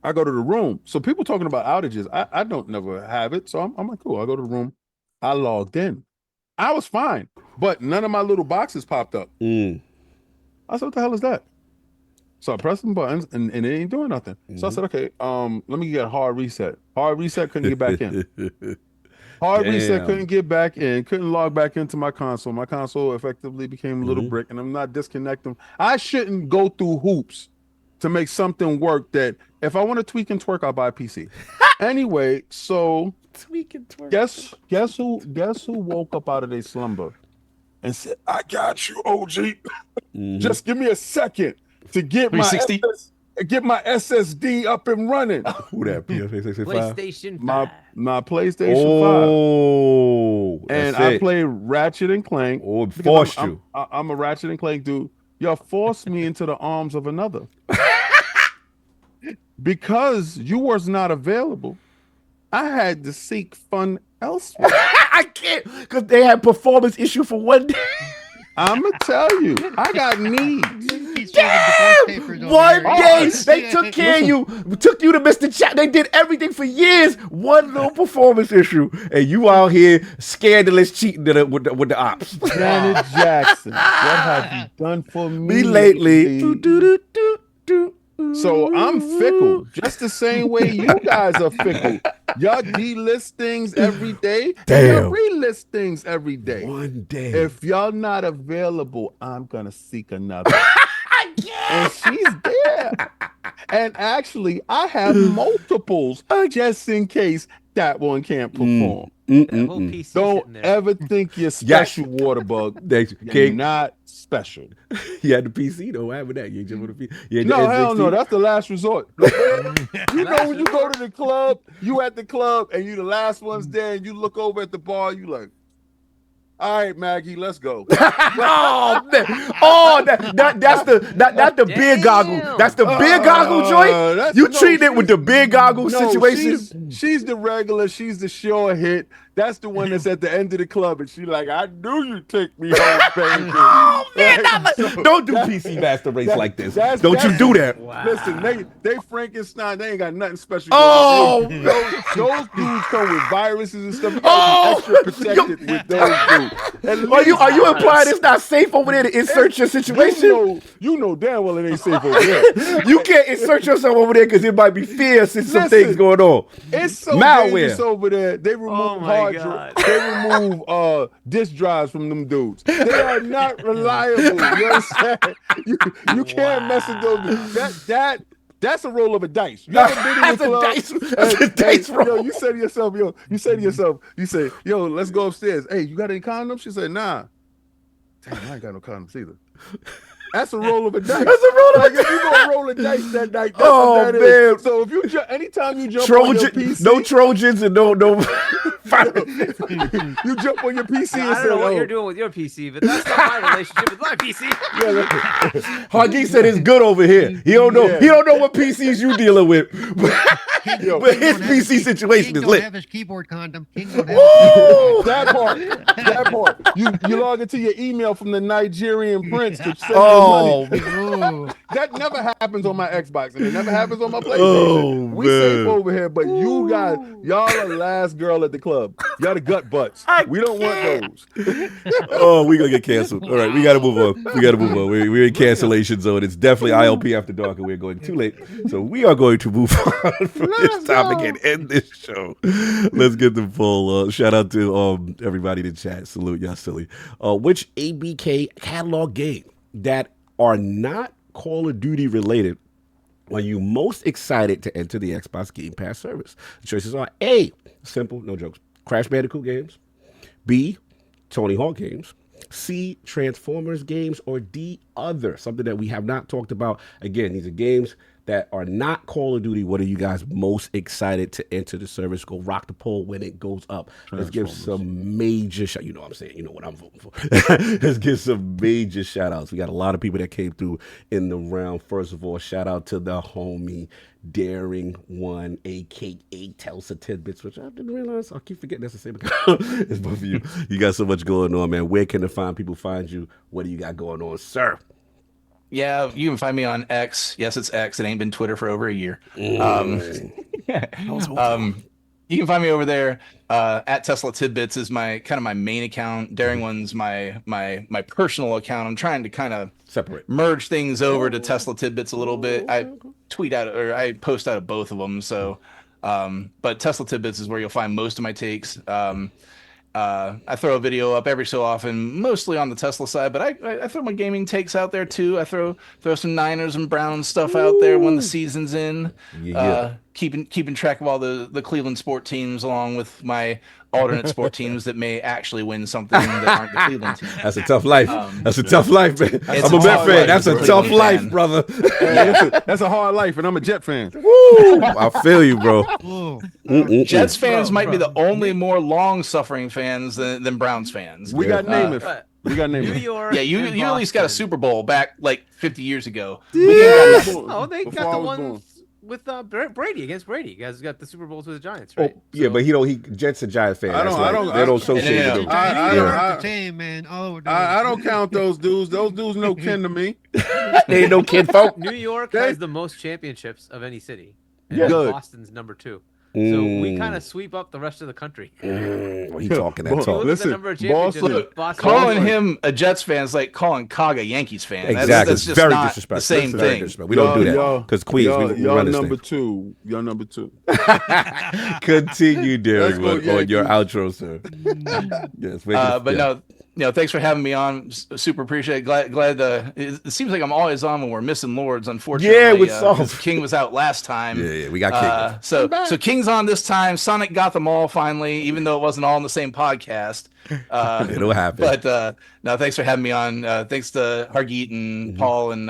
I go to the room. So people talking about outages, I don't never have it. So I'm like, cool. I go to the room. I logged in. I was fine, but none of my little boxes popped up. I said, what the hell is that? So I pressed some buttons and it ain't doing nothing. So I said, okay, let me get a hard reset. Hard reset, couldn't get back in. Hard reset, Damn. couldn't get back in, couldn't log back into my console. My console effectively became a little brick, and I'm not disconnecting. I shouldn't go through hoops to make something work that if I want to tweak and twerk, I'll buy a PC. Anyway, so Tweak and twerk. guess who woke up out of their slumber and said, I got you, OG. Just give me a second to get my 360? get my SSD up and running. Who that? PS65? PlayStation 5. My PlayStation 5. Oh, And that's I it. play Ratchet and Clank. Oh, it because forced I'm, you. I'm a Ratchet and Clank dude. Y'all forced me into the arms of another. Because you was not available, I had to seek fun elsewhere. I can't, because they had performance issue for one day. I'ma tell you, I got needs. He's serving divorce papers over One here. They took care of you, took you to Mr. Chat. They did everything for years. One little performance issue, and you out here scandalous cheating with the ops. Janet Jackson, what have you done for Me lately. So I'm fickle, just the same way you guys are fickle. Y'all delist things every day. Damn. Y'all relist things every day. One day. If y'all not available, I'm gonna seek another. And she's there. And actually, I have multiples just in case that one can't perform. That whole PC Don't sitting there. ever think you're special, Waterbug. Thanks. You're King. not special. You had the PC though. What happened to that? You ain't jump on the PC. You had No, the hell no. N64? That's the last resort. You know when you go to the club, you at the club, and you the last ones there, and you look over at the bar, you like, all right, Maggie, let's go. Oh man! Oh, that's the beer goggle. That's the beer goggle joint. You treat it with the beer goggle situation. She's the regular. She's the sure hit. That's the one that's at the end of the club, and she like, I knew you'd take me home, baby. Oh man! Don't do PC Master Race like this. Don't you do that? Wow. Listen, they Frankenstein. They ain't got nothing special. Oh, those dudes come with viruses and stuff. You gotta be extra protected with those dudes. Are you implying it's not safe over there to insert your situation? You know damn well it ain't safe over there. You can't insert yourself over there because it might be fierce and some Listen, things going on. It's so Malware. dangerous over there. They remove hard drives. They remove disk drives from them dudes. They are not reliable. You understand? You can't mess with those. That's a roll of a dice. You ever been in the club? That's a dice roll. Yo, you say to yourself, yo, let's go upstairs. Hey, you got any condoms? She said, nah. Damn, I ain't got no condoms either. That's a roll of a dice. That's a roll of a dice. If you gonna roll a dice that night, that's Oh, what that man. is. So if you anytime you jump Trojan, on your PC, no Trojans and no. you jump on your PC and I say, don't know what oh, you're doing with your PC, but that's not my relationship with my PC. Hargeet said it's good over here. He don't know. Yeah. He don't know what PCs you dealing with. Yo, But his PC situation King is don't lit. have his keyboard condom. King don't have his keyboard condom. that part. You log into your email from the Nigerian prince to send Oh, you money. Ooh. That never happens on my Xbox, and it never happens on my PlayStation. Oh, We man. safe over here, but you guys, y'all are the last girl at the club. Y'all the gut butts. We don't want those. Oh, we gonna get canceled. All right, we gotta move on. We're in cancellation zone. It's definitely ILP After Dark, and we're going too late. So we are going to move on from this topic and end this show. Let's get the poll. Shout out to everybody in the chat. Salute, y'all silly. Which ABK catalog game that are not Call of Duty related are you most excited to enter the Xbox Game Pass service? The choices are A, simple, no jokes, Crash Bandicoot games, B, Tony Hawk games, C, Transformers games, or D, other, something that we have not talked about. Again, these are games that are not Call of Duty. What are you guys most excited to enter the service? Go rock the poll when it goes up. Let's give some major shout. You know what I'm saying. You know what I'm voting for. Let's give some major shout outs. We got a lot of people that came through in the round. First of all, shout out to the homie Daring One, aka Telsa Tidbits, which I didn't realize. I keep forgetting that's the same account. It's both of you. You got so much going on, man. Where can the fine people find you? What do you got going on, sir? Yeah, you can find me on X. Yes, it's X. It ain't been Twitter for over a year. You can find me over there. At Tesla Tidbits is my kind of my main account. Daring One's my personal account. I'm trying to kind of Separate. merge things over to Tesla Tidbits a little bit. I tweet out or I post out of both of them. So, but Tesla Tidbits is where you'll find most of my takes. I throw a video up every so often, mostly on the Tesla side, but I throw my gaming takes out there too. I throw some Niners and Browns stuff out there when the season's in. Yeah. Keeping track of all the Cleveland sport teams along with my alternate sport teams that may actually win something that aren't the Cleveland team. That's a tough life. That's a tough life, man. It's I'm a a Met hard fan. life That's as a a tough Cleveland life, fan. brother. That's a hard life, and I'm a Jet fan. Woo! I feel you, bro. Jets fans might be the only more long-suffering fans than Browns fans. We got Namath. We got New Namath. York. Yeah, you and at least got a Boston. Super Bowl back like 50 years ago. Oh, they Before got I the was one. born. with Brady against Brady. You guys got the Super Bowls with the Giants, Oh, right? yeah, but he Jets a Giant fan. I don't- That's I like, don't- they I- don't associate Yeah. with them. I We don't- are the same, man. Oh, I don't count those dudes. Those dudes no kin to me. They ain't no kid folk. New York Okay. has the most championships of any city. And Yeah. Good. Boston's number 2. So we kind of sweep up the rest of the country. Well, he talking that Well, talk. Look at listen, the number of Boston- championships. Look, Boston calling has- him a Jets fan is like calling Cog a Yankees fan. Exactly. That's It's just very not disrespectful. the same It's very thing. disrespectful. We don't do that because Queens, we y'all run this number thing. 2. Y'all number 2. Continue, Derek, Let's go on your Yankees. outro, sir. Yes, But no, thanks for having me on. Super appreciate it. Glad. It seems like I'm always on when we're missing Lords. Unfortunately, Yeah, what's up? 'cause King was out last time. Yeah, we got kicked. So King's on this time. Sonic got them all finally, even though it wasn't all in the same podcast. It'll happen. But no, thanks for having me on. Thanks to Hargeet and Paul and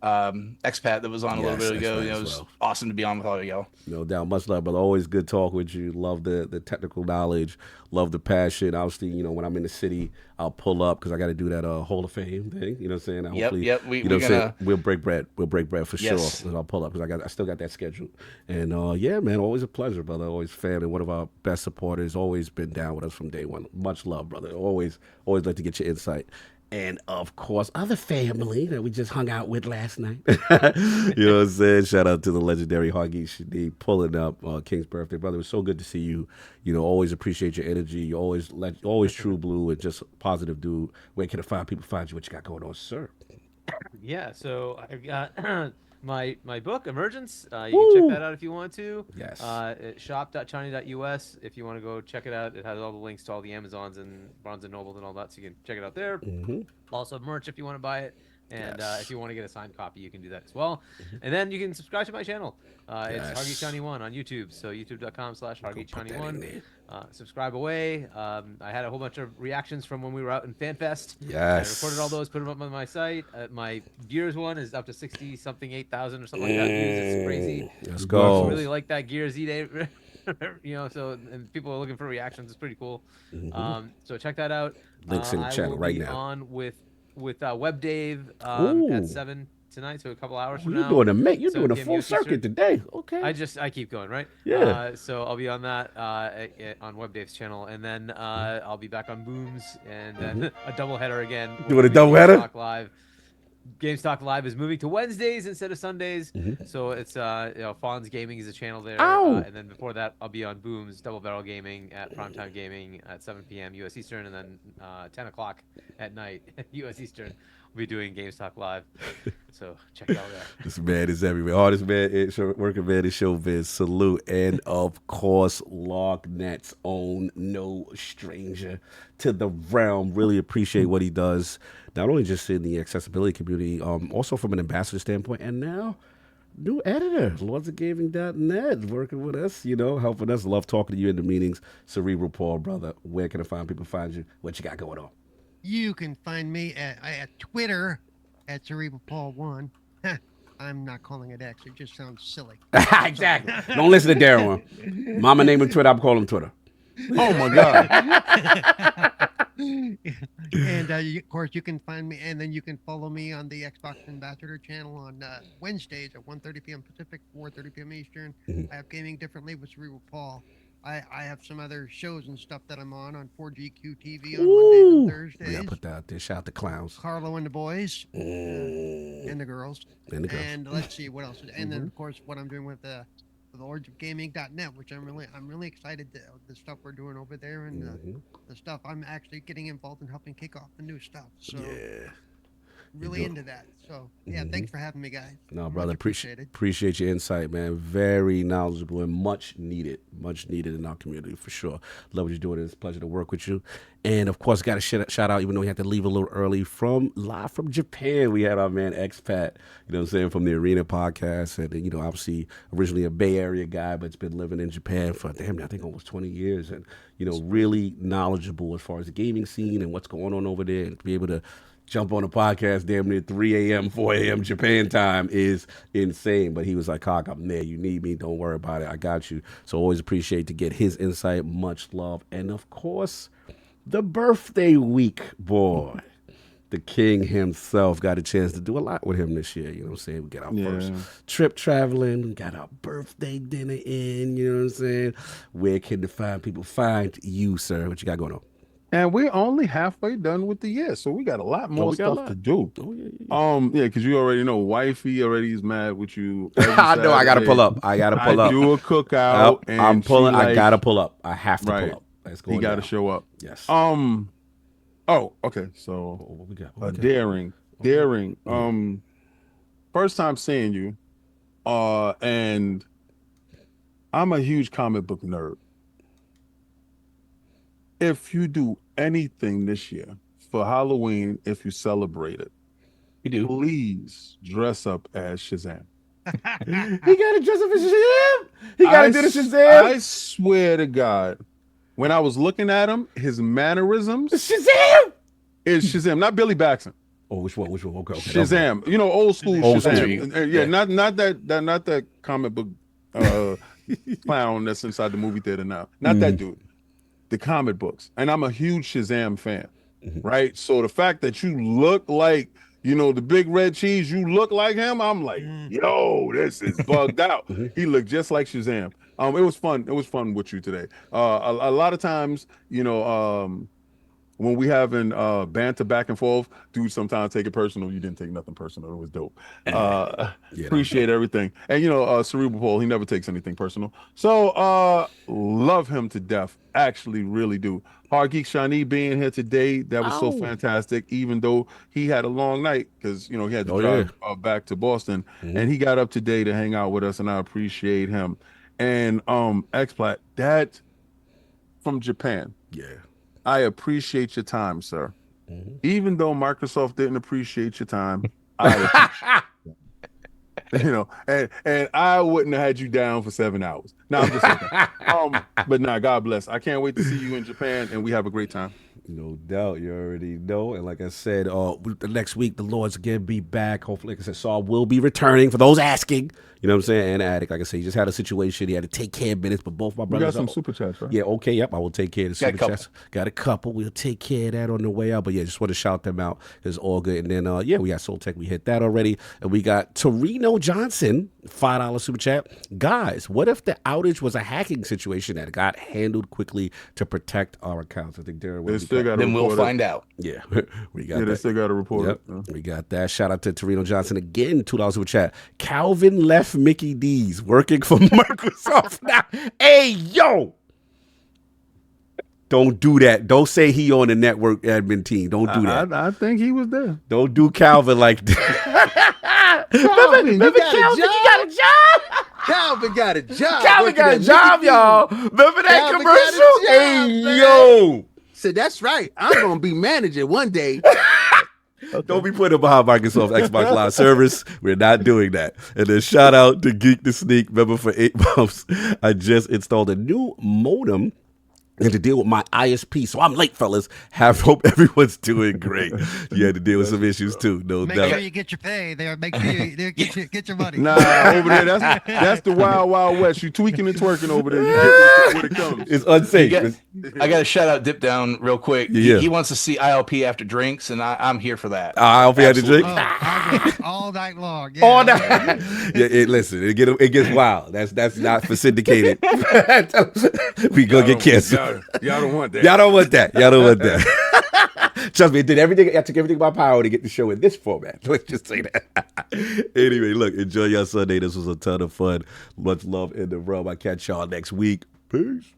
Expat that was on a little Yes, bit ago. Expat It as was well. awesome to be on with all of y'all. No doubt. Much love, brother. Always good talk with you. Love the technical knowledge. Love the passion. Obviously, when I'm in the city, I'll pull up because I got to do that Hall of Fame thing. You know what I'm saying? Hopefully, yep. you know what I'm saying? We'll break bread. We'll break bread for Yes. sure. And I'll pull up because I still got that scheduled. And yeah, man, always a pleasure, brother. Always fan and one of our best supporters. Always been down with us from day one. Much love, brother. Always like to get your insight. And of course, other family that we just hung out with last night. You know what I'm saying? Shout out to the legendary Hargeet Chani pulling up King's birthday, brother. It was so good to see you. Always appreciate your energy. You always true blue and just positive dude. Where can people find you? What you got going on, sir? Yeah, so I've got my book Emergence. You can check that out if you want to. Yes. At shop.chani.us if you want to go check it out. It has all the links to all the Amazons and Barnes and Nobles and all that, so you can check it out there. Also merch if you want to buy it. And if you want to get a signed copy, you can do that as well. And then you can subscribe to my channel. It's Hargeet Chani1 on YouTube. So youtube.com/HargeetChani1. Subscribe away. I had a whole bunch of reactions from when we were out in FanFest. Yes. I recorded all those, put them up on my site. My Gears one is up to 60-something, 8,000 or something like that. Views. It's crazy. Let's go. I really like that Gears Z-Day. So and people are looking for reactions. It's pretty cool. So check that out. Links in the channel right now. On with Web Dave Ooh. at 7 tonight, so a couple hours from You're now. doing a 7 doing a p.m. full Eastern. circuit today. Okay. I keep going, right? Yeah. So I'll be on that on Web Dave's channel, and then I'll be back on Booms, and then a doubleheader again. Doing a doubleheader? GameStalk Live. GameStalk Live is moving to Wednesdays instead of Sundays, so it's Fawn's Gaming is a channel there, and then before that I'll be on Booms Double Barrel Gaming at Primetime Gaming at 7 p.m. U.S. Eastern, and then 10 o'clock at night U.S. Eastern. We'll be doing GameStalk Live, so check it out there. This man is everywhere. Hardest man, working man in showbiz. Salute. And of course, LogNet's own no stranger to the realm. Really appreciate what he does, not only just in the accessibility community, also from an ambassador standpoint, and now new editor, LordsOfGaming.net, working with us, helping us. Love talking to you in the meetings. Cerebral Paul, brother. Where can people find you? What you got going on? You can find me at Twitter at CerebralPaul1. I'm not calling it X. It just sounds silly. Exactly. Don't listen to Darren one. Mama named him Twitter. I'm calling him Twitter. Oh my God. And of course, you can find me, and then you can follow me on the Xbox Ambassador channel on Wednesdays at 1:30 p.m. Pacific, 4:30 p.m. Eastern. I have Gaming Differently with Cerebral Paul. I have some other shows and stuff that I'm on 4GQ TV on Mondays and Thursdays. We gotta put that out there. Shout out to clowns. Carlo and the boys and the girls. And let's see what else. And then of course what I'm doing with the LordsOfGaming.net, which I'm really excited to, the stuff we're doing over there, and the stuff I'm actually getting involved in helping kick off the new stuff. So really into that. So yeah, thanks for having me, guys. No, brother, appreciate your insight, man. Very knowledgeable and much needed in our community for sure. Love what you're doing. It's a pleasure to work with you. And of course, got to shout out, even though we had to leave a little early, live from Japan. We had our man Expat, from the Arena podcast, and obviously originally a Bay Area guy, but it's been living in Japan for I think almost 20 years, and really knowledgeable as far as the gaming scene and what's going on over there, and to be able to jump on a podcast damn near 3 a.m., 4 a.m. Japan time is insane. But he was like, Cock, I'm there. You need me. Don't worry about it. I got you. So always appreciate to get his insight. Much love. And, of course, the birthday week, boy. the king himself. Got a chance to do a lot with him this year. You know what I'm saying? We got our first trip traveling. We got our birthday dinner in. You know what I'm saying? Where can the fine people find you, sir? What you got going on? And we're only halfway done with the year, so we got a lot more stuff to do. Oh, yeah. Because you already know, wifey already is mad with you. I know. I gotta pull up. I do a cookout. And I'm pulling. I gotta pull up. I have to pull up. Let's go. He gotta show up. Yes. Oh, okay. So what we got? daring. First time seeing you, and I'm a huge comic book nerd. If you do anything this year for Halloween, if you celebrate it, please dress up as Shazam. He gotta dress up as Shazam. He gotta do the Shazam. I swear to God, when I was looking at him, his mannerisms Shazam is Shazam, not Billy Baxton. Oh, which one? Okay. Shazam. You know, old school Shazam. School. Not that comic book clown that's inside the movie theater now. Not that dude. The comic books. And I'm a huge Shazam fan, right? So the fact that you look like, the big red cheese, you look like him, I'm like, yo, this is bugged out. He looked just like Shazam. It was fun. It was fun with you today. A lot of times, when we having banter back and forth, dudes sometimes take it personal. You didn't take nothing personal. It was dope. Appreciate everything. And Cerebral Paul, he never takes anything personal. So love him to death. Actually, really do. Hargeet, Chani being here today, that was so fantastic. Even though he had a long night because he had to drive back to Boston, and he got up today to hang out with us, and I appreciate him. And XPlat, that from Japan. Yeah. I appreciate your time, sir. Even though Microsoft didn't appreciate your time, I appreciate and I wouldn't have had you down for 7 hours. No, I'm just saying. But God bless. I can't wait to see you in Japan, and we have a great time. No doubt, you already know. And like I said, the next week the Lord's again be back. Hopefully, like I said, Saul will be returning for those asking. You know what I'm saying? And Attic, like I said, he just had a situation. He had to take care of business, but both my brothers. You got some super chats, right? Yeah, okay, yep. I will take care of the super chats. Got a couple. We'll take care of that on the way out. But yeah, just want to shout them out. It's all good. And then we got Soul Tech. We hit that already. And we got Torino Johnson, $5 super chat. Guys, what if the outage was a hacking situation that got handled quickly to protect our accounts? I think then we'll find out. Yeah, we got that. They still got to report it. We got that. Shout out to Torino Johnson again, $2 super chat. Calvin left Mickey D's working for Microsoft now. Hey, yo! Don't do that. Don't say he on the network admin team. Don't do that. I think he was there. Don't do Calvin like that. Calvin, remember Calvin? You got a job? Calvin got a job. Calvin got a job, y'all. Remember that Calvin commercial? Hey, yo. So that's right. I'm going to be manager one day. Okay. Don't be putting it behind Microsoft Xbox Live service. We're not doing that. And then shout out to Geek the Sneak. Remember, for 8 months, I just installed a new modem and to deal with my ISP. So I'm late, fellas. Hope everyone's doing great. You had to deal with some issues too, no doubt. Make sure you get your pay there. Make sure you get your money. Nah, over there, that's the wild, wild west. You tweaking and twerking over there. You get what it comes. It's unsafe. I got to shout out Dip Down real quick. Yeah. He wants to see ILP after drinks, and I'm here for that. ILP after drink? All night long. Yeah, all night. Listen, it gets wild. That's not for syndicated. We gonna get canceled. Y'all don't want that. Y'all don't want that. Trust me, I took everything in my power to get the show in this format. Let's just say that. Anyway, look, enjoy your Sunday. This was a ton of fun. Much love in the room. I'll catch y'all next week. Peace.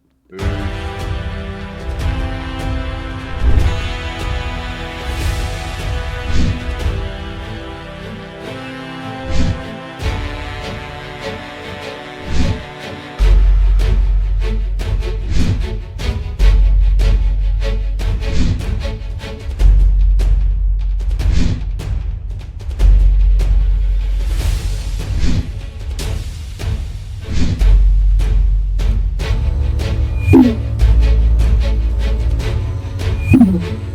You